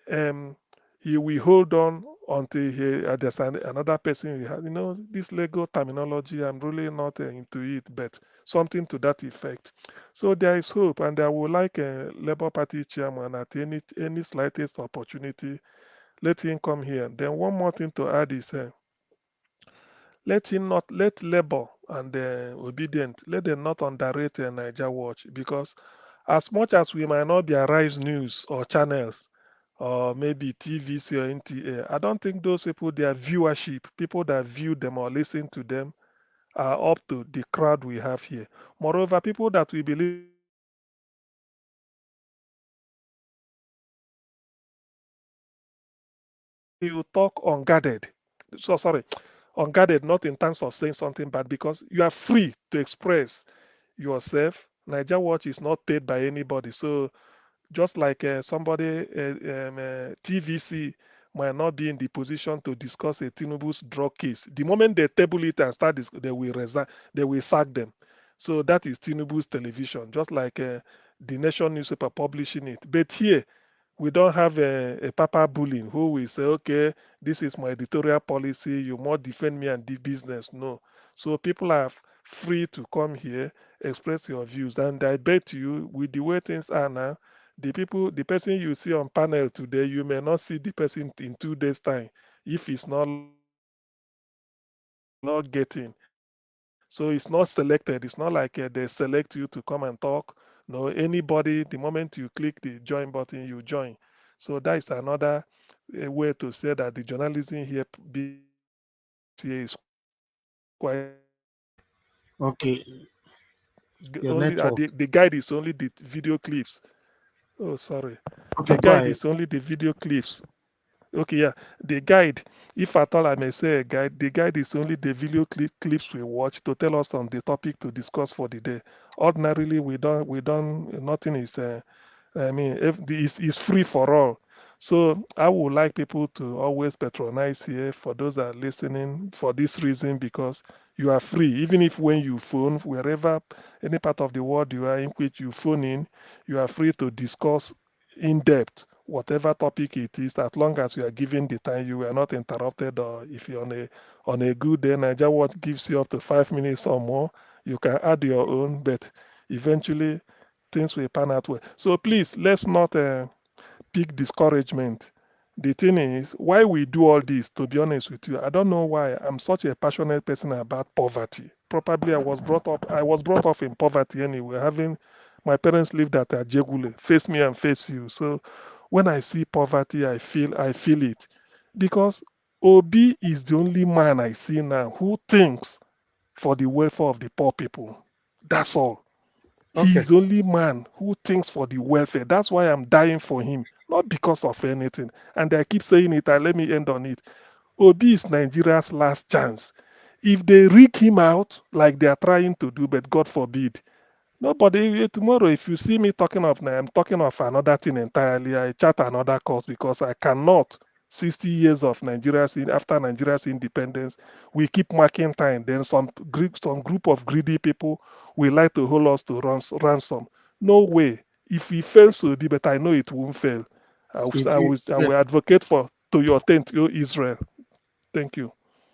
um, he will hold on until there's another person. This legal terminology, I'm really not into it, but something to that effect. So there is hope, and I would like a Labour Party chairman at any slightest opportunity, let him come here. Then one more thing to add is let Labour and Obedient, let them not underrate Niger Watch, because as much as we might not be Arise News or channels or maybe TVC or NTA, I don't think those people, their viewership, people that view them or listen to them, are up to the crowd we have here. Moreover, people that we believe you talk unguarded. So sorry, unguarded, not in terms of saying something bad, because you are free to express yourself. Niger Watch is not paid by anybody. So just like TVC might not be in the position to discuss a Tinubu's drug case. The moment they table it and start, they will resign, they will sack them. So that is Tinubu's television, just like the Nation newspaper publishing it. But here, we don't have a papa bullying who will say, okay, this is my editorial policy, you must defend me and the business. No. So people are free to come here, express your views. And I bet you, with the way things are now, the person you see on panel today, you may not see the person in 2 days' time if it's not getting. So it's not selected. It's not like they select you to come and talk. No, anybody, the moment you click the join button, you join. So that is another way to say that the journalism here is quite. Okay. Only network. the guide is only the video clips. Oh, sorry. Okay, The go guide ahead. is only the video clips. Okay, yeah. The guide, if at all I may say a guide, the guide is only the video clips we watch to tell us on the topic to discuss for the day. Ordinarily, nothing is, I mean, it's free for all. So I would like people to always patronize here for those that are listening for this reason, because you are free. Even if when you phone, wherever, any part of the world you are in which you phone in, you are free to discuss in depth whatever topic it is, as long as you are given the time, you are not interrupted. Or if you're on a good day, Niger Watch gives you up to 5 minutes or more, you can add your own, but eventually things will pan out well. So please, let's not pick discouragement. The thing is, why we do all this, to be honest with you, I don't know why I'm such a passionate person about poverty. Probably I was brought up in poverty anyway, having my parents lived at Ajegule, face me and face you. So when I see poverty, I feel it. Because Obi is the only man I see now who thinks for the welfare of the poor people. That's all. Okay. He's the only man who thinks for the welfare. That's why I'm dying for him, not because of anything. And I keep saying it, and let me end on it. Obi is Nigeria's last chance. If they rig him out like they are trying to do, but God forbid, nobody tomorrow, if you see me talking of, I'm talking of another thing entirely. I chat another course, because I cannot. 60 years of after Nigeria's independence, we keep marking time. Then some group of greedy people will like to hold us to ransom. No way. If we fail so be, but I know it won't fail. I will advocate to your tent, your Israel. Thank you.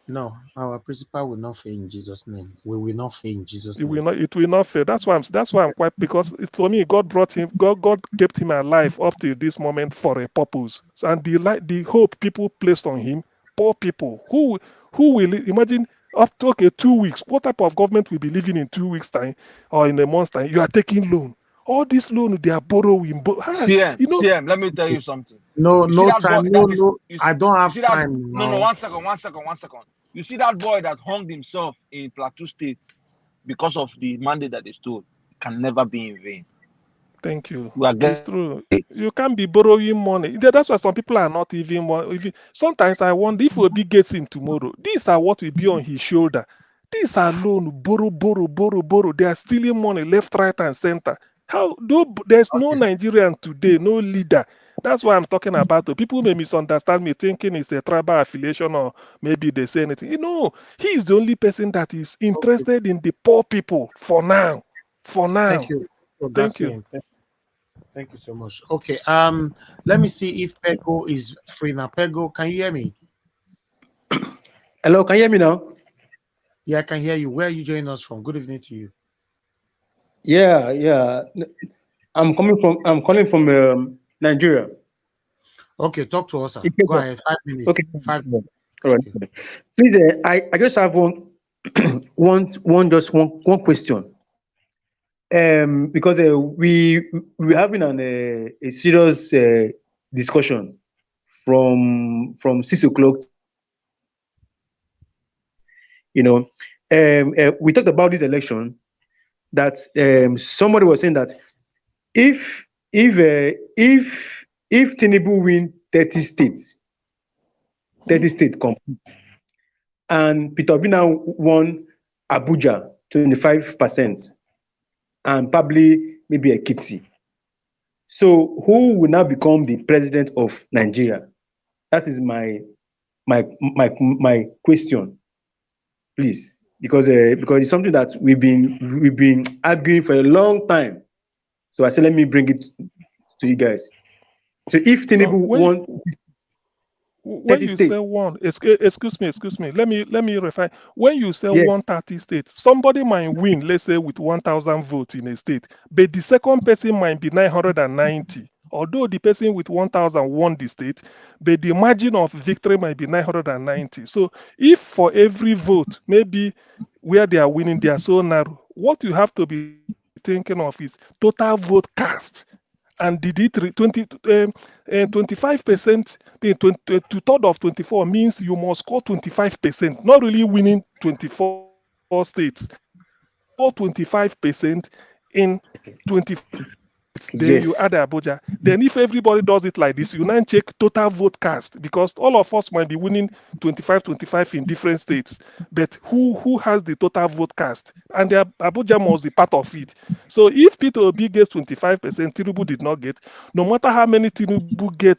No, our principal will not fail in Jesus' name. We will not fail in Jesus' name. It It will not fail. That's why I'm quite, because for me, God brought him. God kept him alive up to this moment for a purpose. And the hope people placed on him, poor people who will imagine up to 2 weeks. What type of government will be living in 2 weeks time or in a month's time? You are taking loan. All this loan they are borrowing. CM, let me tell you something. No time. I don't have time. No, 1 second. You see that boy that hung himself in Plateau State because of the mandate that they stole? It can never be in vain. Thank you. It's true. You can't be borrowing money. That's why some people are not even. Sometimes I wonder if Obi gets in tomorrow. These are what will be on his shoulder. These are loan, borrow. They are stealing money left, right, and center. There's no Nigerian today, no leader. That's why I'm talking about it. People may misunderstand me, thinking it's a tribal affiliation, or maybe they say anything. He is the only person that is interested in the poor people for now. Thank you. Thank you. Thank you so much. Okay. Let me see if Pego is free now. Pego, can you hear me? Hello, can you hear me now? Yeah, I can hear you. Where are you joining us from? Good evening to you. Yeah. I'm calling from Nigeria. Okay, talk to us, sir. Go ahead. 5 minutes. Okay. 5 minutes. All right. Okay. Please, I just have one question. Because we're having a serious discussion from 6 o'clock. We talked about this election, that somebody was saying that if Tinubu win 30 states complete, and Peter Obi now won Abuja 25%, and probably maybe Ekiti. So who will now become the president of Nigeria? That is my question, please, because it's something that we've been arguing for a long time. So I said, let me bring it to you guys. So if Tinubu won, when you say one, excuse me, let me refine. When you say 130 states, somebody might win, let's say with 1,000 votes in a state, but the second person might be 990. Although the person with 1,000 won the state, but the margin of victory might be 990. So if for every vote, maybe where they are winning, they are so narrow, what you have to be thinking of is total vote cast. And did it 25%, 2/3 of 24 means you must score 25%, not really winning 24 states. 25% in 20. Then you add Abuja. Then if everybody does it like this, you now check total vote cast, because all of us might be winning 25 in different states. But who has the total vote cast? And the Abuja must be part of it. So if Peter Obi gets 25%, Tinubu did not get, no matter how many Tinubu get,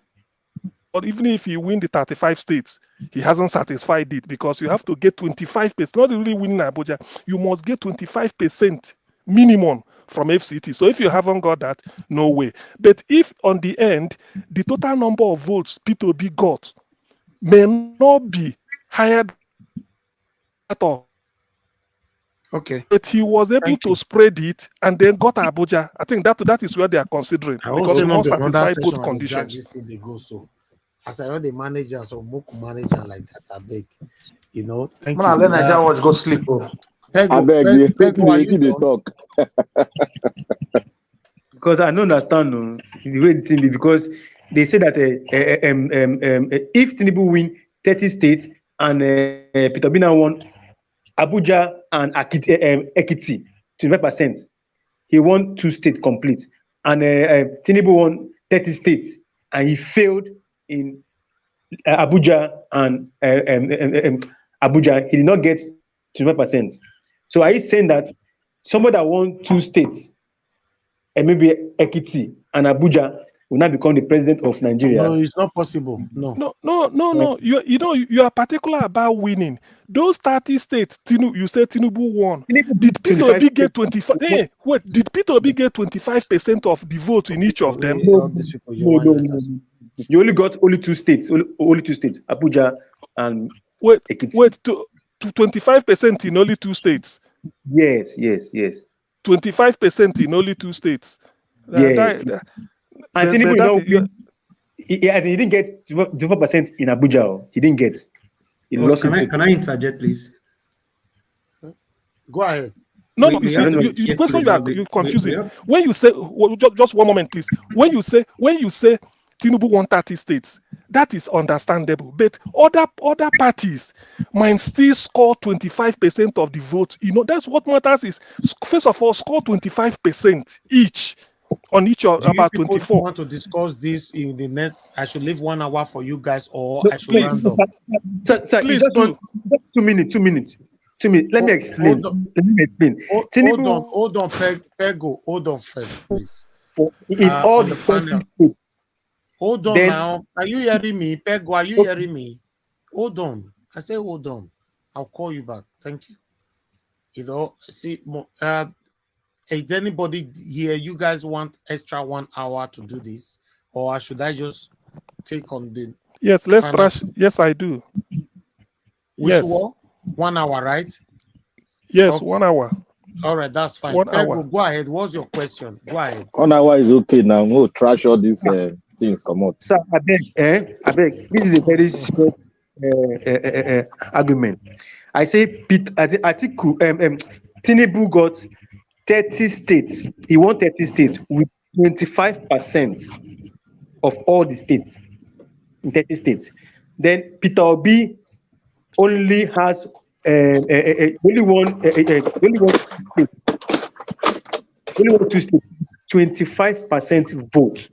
or even if he win the 35 states, he hasn't satisfied it, because you have to get 25%. Not really winning Abuja, you must get 25% minimum from FCT. So if you haven't got that, no way. But if on the end, the total number of votes P2B got may not be higher at all. Okay. But he was able to spread it and then got Abuja. I think that is where they are considering, because he must satisfy both conditions. This thing they go so. As I heard the manager, so Moku manager like that, I beg. You know, thank you. Let Nigeria watch go sleep. I beg you, Pego, talk. Because I don't understand the way the thing be, because they say that if Tinubu win 30 states and Peter Bina won Abuja and Ekiti 25%, he won 2 states complete, and Tinubu won 30 states and he failed in Abuja and Abuja, he did not get 25%. So are you saying that somebody that won 2 states, and maybe Ekiti and Abuja, will not become the president of Nigeria? No, it's not possible. No. You are particular about winning. Those 30 states, you said Tinubu won. Did Peter Obi get 25? Did Peter Obi get 25% of the vote in each of them? No. You only got only 2 states, only 2 states, Abuja and Ekiti. Wait, to 25% in only 2 states. Yes. 25% in only 2 states. Yes. And Tinubu, he didn't get 25% in Abuja. He didn't get. Can I interject, please? Go ahead. No, you see, the question you're confusing. When you say, just one moment, please. When you say Tinubu won 30 states, that is understandable. But other parties might still score 25% of the vote. That's what matters is, first of all, score 25% each on each of about 24. Want to discuss this in the next? I should leave 1 hour for you guys, or I should round up. Sir, please just 2 minutes. 2 minutes. Let me explain. Hold on, Pego. Hold on first, please. All the panel. Hold on now. Are you hearing me? Pego, are you hearing me? Hold on. I say hold on. I'll call you back. Thank you. See, is anybody here? You guys want extra 1 hour to do this? Or should I just take on the... Yes, let's trash. Yes, I do. Which one? 1 hour, right? Yes, okay. 1 hour. All right, that's fine. 1 hour. Go ahead. What's your question? Go ahead. 1 hour is okay now. We'll trash all these things. Come on. Sir, I beg. This is a very short argument. I say Tinubu got 30 states. He won 30 states with 25% of all the states in 30 states. Then Peter Obi only has only one 2 states, 25% vote.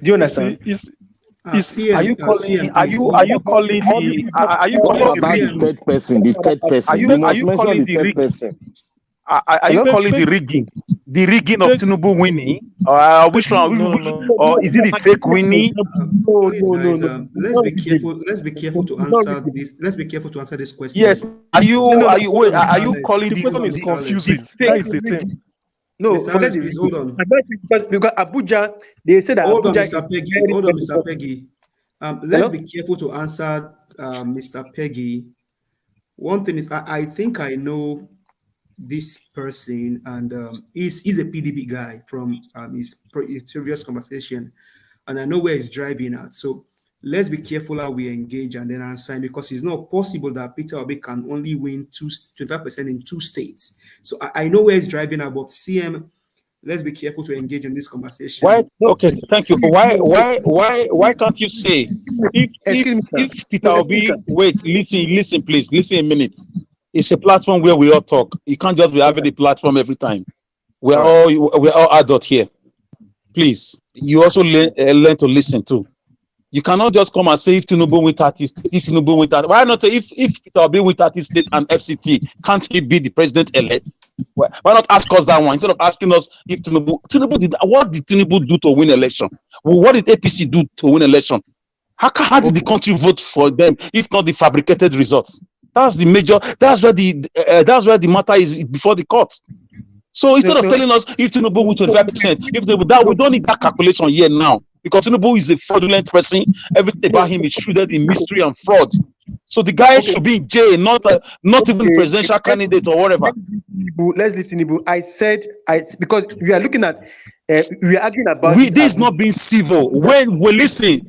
Do you understand? Are you calling the third person? The third person. You must mention the third person. Are you calling the rigging? The rigging of Tinubu winning? Which one? No. Or is it the fake winning? No. Let's be careful. Let's be careful to answer this. Let's be careful to answer this question. Yes. Are you calling the question is confusing? That is the thing. No, forget it. Hold on. Because Abuja, they said that Hold Abuja on, Mr. Peggy. Let's be careful to answer Mr. Peggy. One thing is, I think I know this person, and he's a PDP guy from his previous conversation, and I know where he's driving at. So let's be careful how we engage and then answer, because it's not possible that Peter Obi can only win 25% in 2 states. So I know where he's driving at, but CM, let's be careful to engage in this conversation. Why? Okay, thank you. Why can't you say if Peter Obi? Wait, listen, please, listen a minute. It's a platform where we all talk. You can't just be having the platform every time. We're all adult here. Please, you also learn to listen too. You cannot just come and say if Tinubu win 30 state, if Tinubu win 30, why not say if Peter Obi win 30 state and FCT, can't he be the president elect? Why not ask us that one instead of asking us if Tinubu did, what did Tinubu do to win election? What did APC do to win election? How did the country vote for them if not the fabricated results? That's the major. That's where the matter is before the court. So instead of telling us if Tinubu win 25%, if that we don't need that calculation here now. Because Tinubu is a fraudulent person. Everything about him is shrouded in mystery and fraud. So the guy should be in jail, not even presidential candidate or whatever. Let's leave Tinubu. I said, because we are looking at, we are arguing about. This is not being civil. When we listen,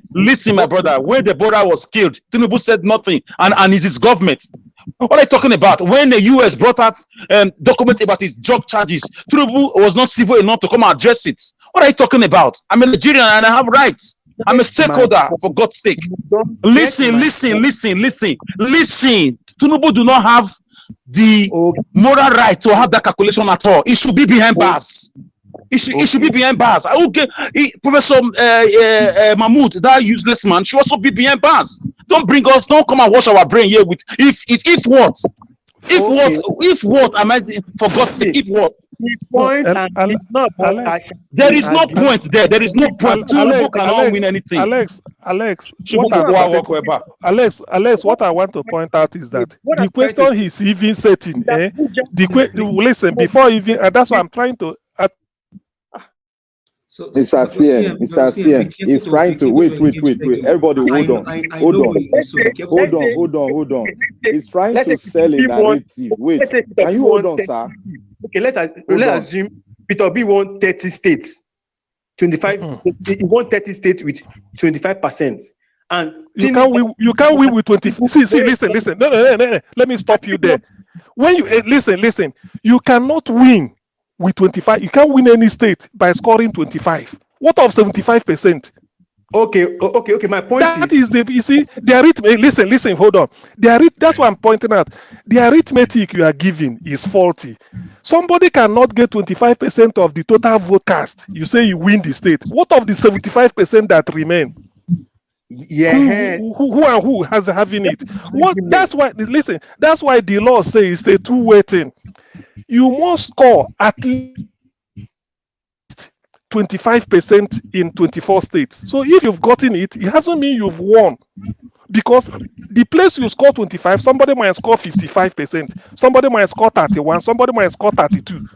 my brother. When the border was killed, Tinubu said nothing, and it's his government. What are you talking about? When the US brought out document about his drug charges, Tinubu was not civil enough to come and address it. What are you talking about? I'm a Nigerian and I have rights. I'm a stakeholder, for God's sake. Listen. Tinubu do not have the moral right to have that calculation at all. It should be behind bars. It should be behind bars. Okay, Professor Mahmoud, that useless man, should also be behind bars. Don't come and wash our brain here with if what? If what? Am I, for God's sake, if what? There is no point there. There is no point. Tinubu cannot win anything. Alex, what I want to point out is that the question he's even setting, listen, before even, and that's what I'm trying to. So, Mr. CM, he's trying to wait. Everybody, hold on. He's trying to sell a narrative. Wait, can you hold on, sir? Okay, let's assume Peter Obi won 30 states, 25. He won 30 states with 25%, and you can't win with 20. See, listen. No. Let me stop you there. When you listen, you cannot win with 25. You can't win any state by scoring 25. What of 75%? Okay. My point is the arithmetic. Listen, hold on. That's what I'm pointing out. The arithmetic you are giving is faulty. Somebody cannot get 25% of the total vote cast. You say you win the state. What of the 75% that remain? Yeah. Who has having it? That's why the law says the two-way thing. You must score at least 25% in 24 states. So if you've gotten it, it doesn't mean you've won. Because the place you score 25, somebody might score 55%, somebody might score 31, somebody might score 32.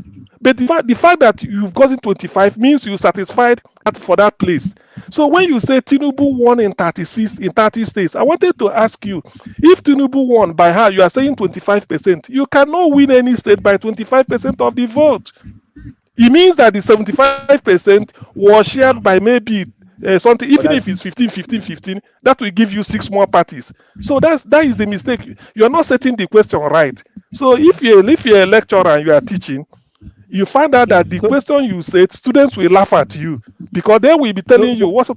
But the fact that you've gotten 25 means you're satisfied for that place. So when you say Tinubu won in 30 states, I wanted to ask you, if Tinubu won by how you are saying 25%, you cannot win any state by 25% of the vote. It means that the 75% was shared by maybe something, even if it's 15, that will give you 6 more parties. So that is the mistake. You are not setting the question right. So if you're a lecturer and you are teaching, you find out that the question you said, students will laugh at you because they will be telling you what's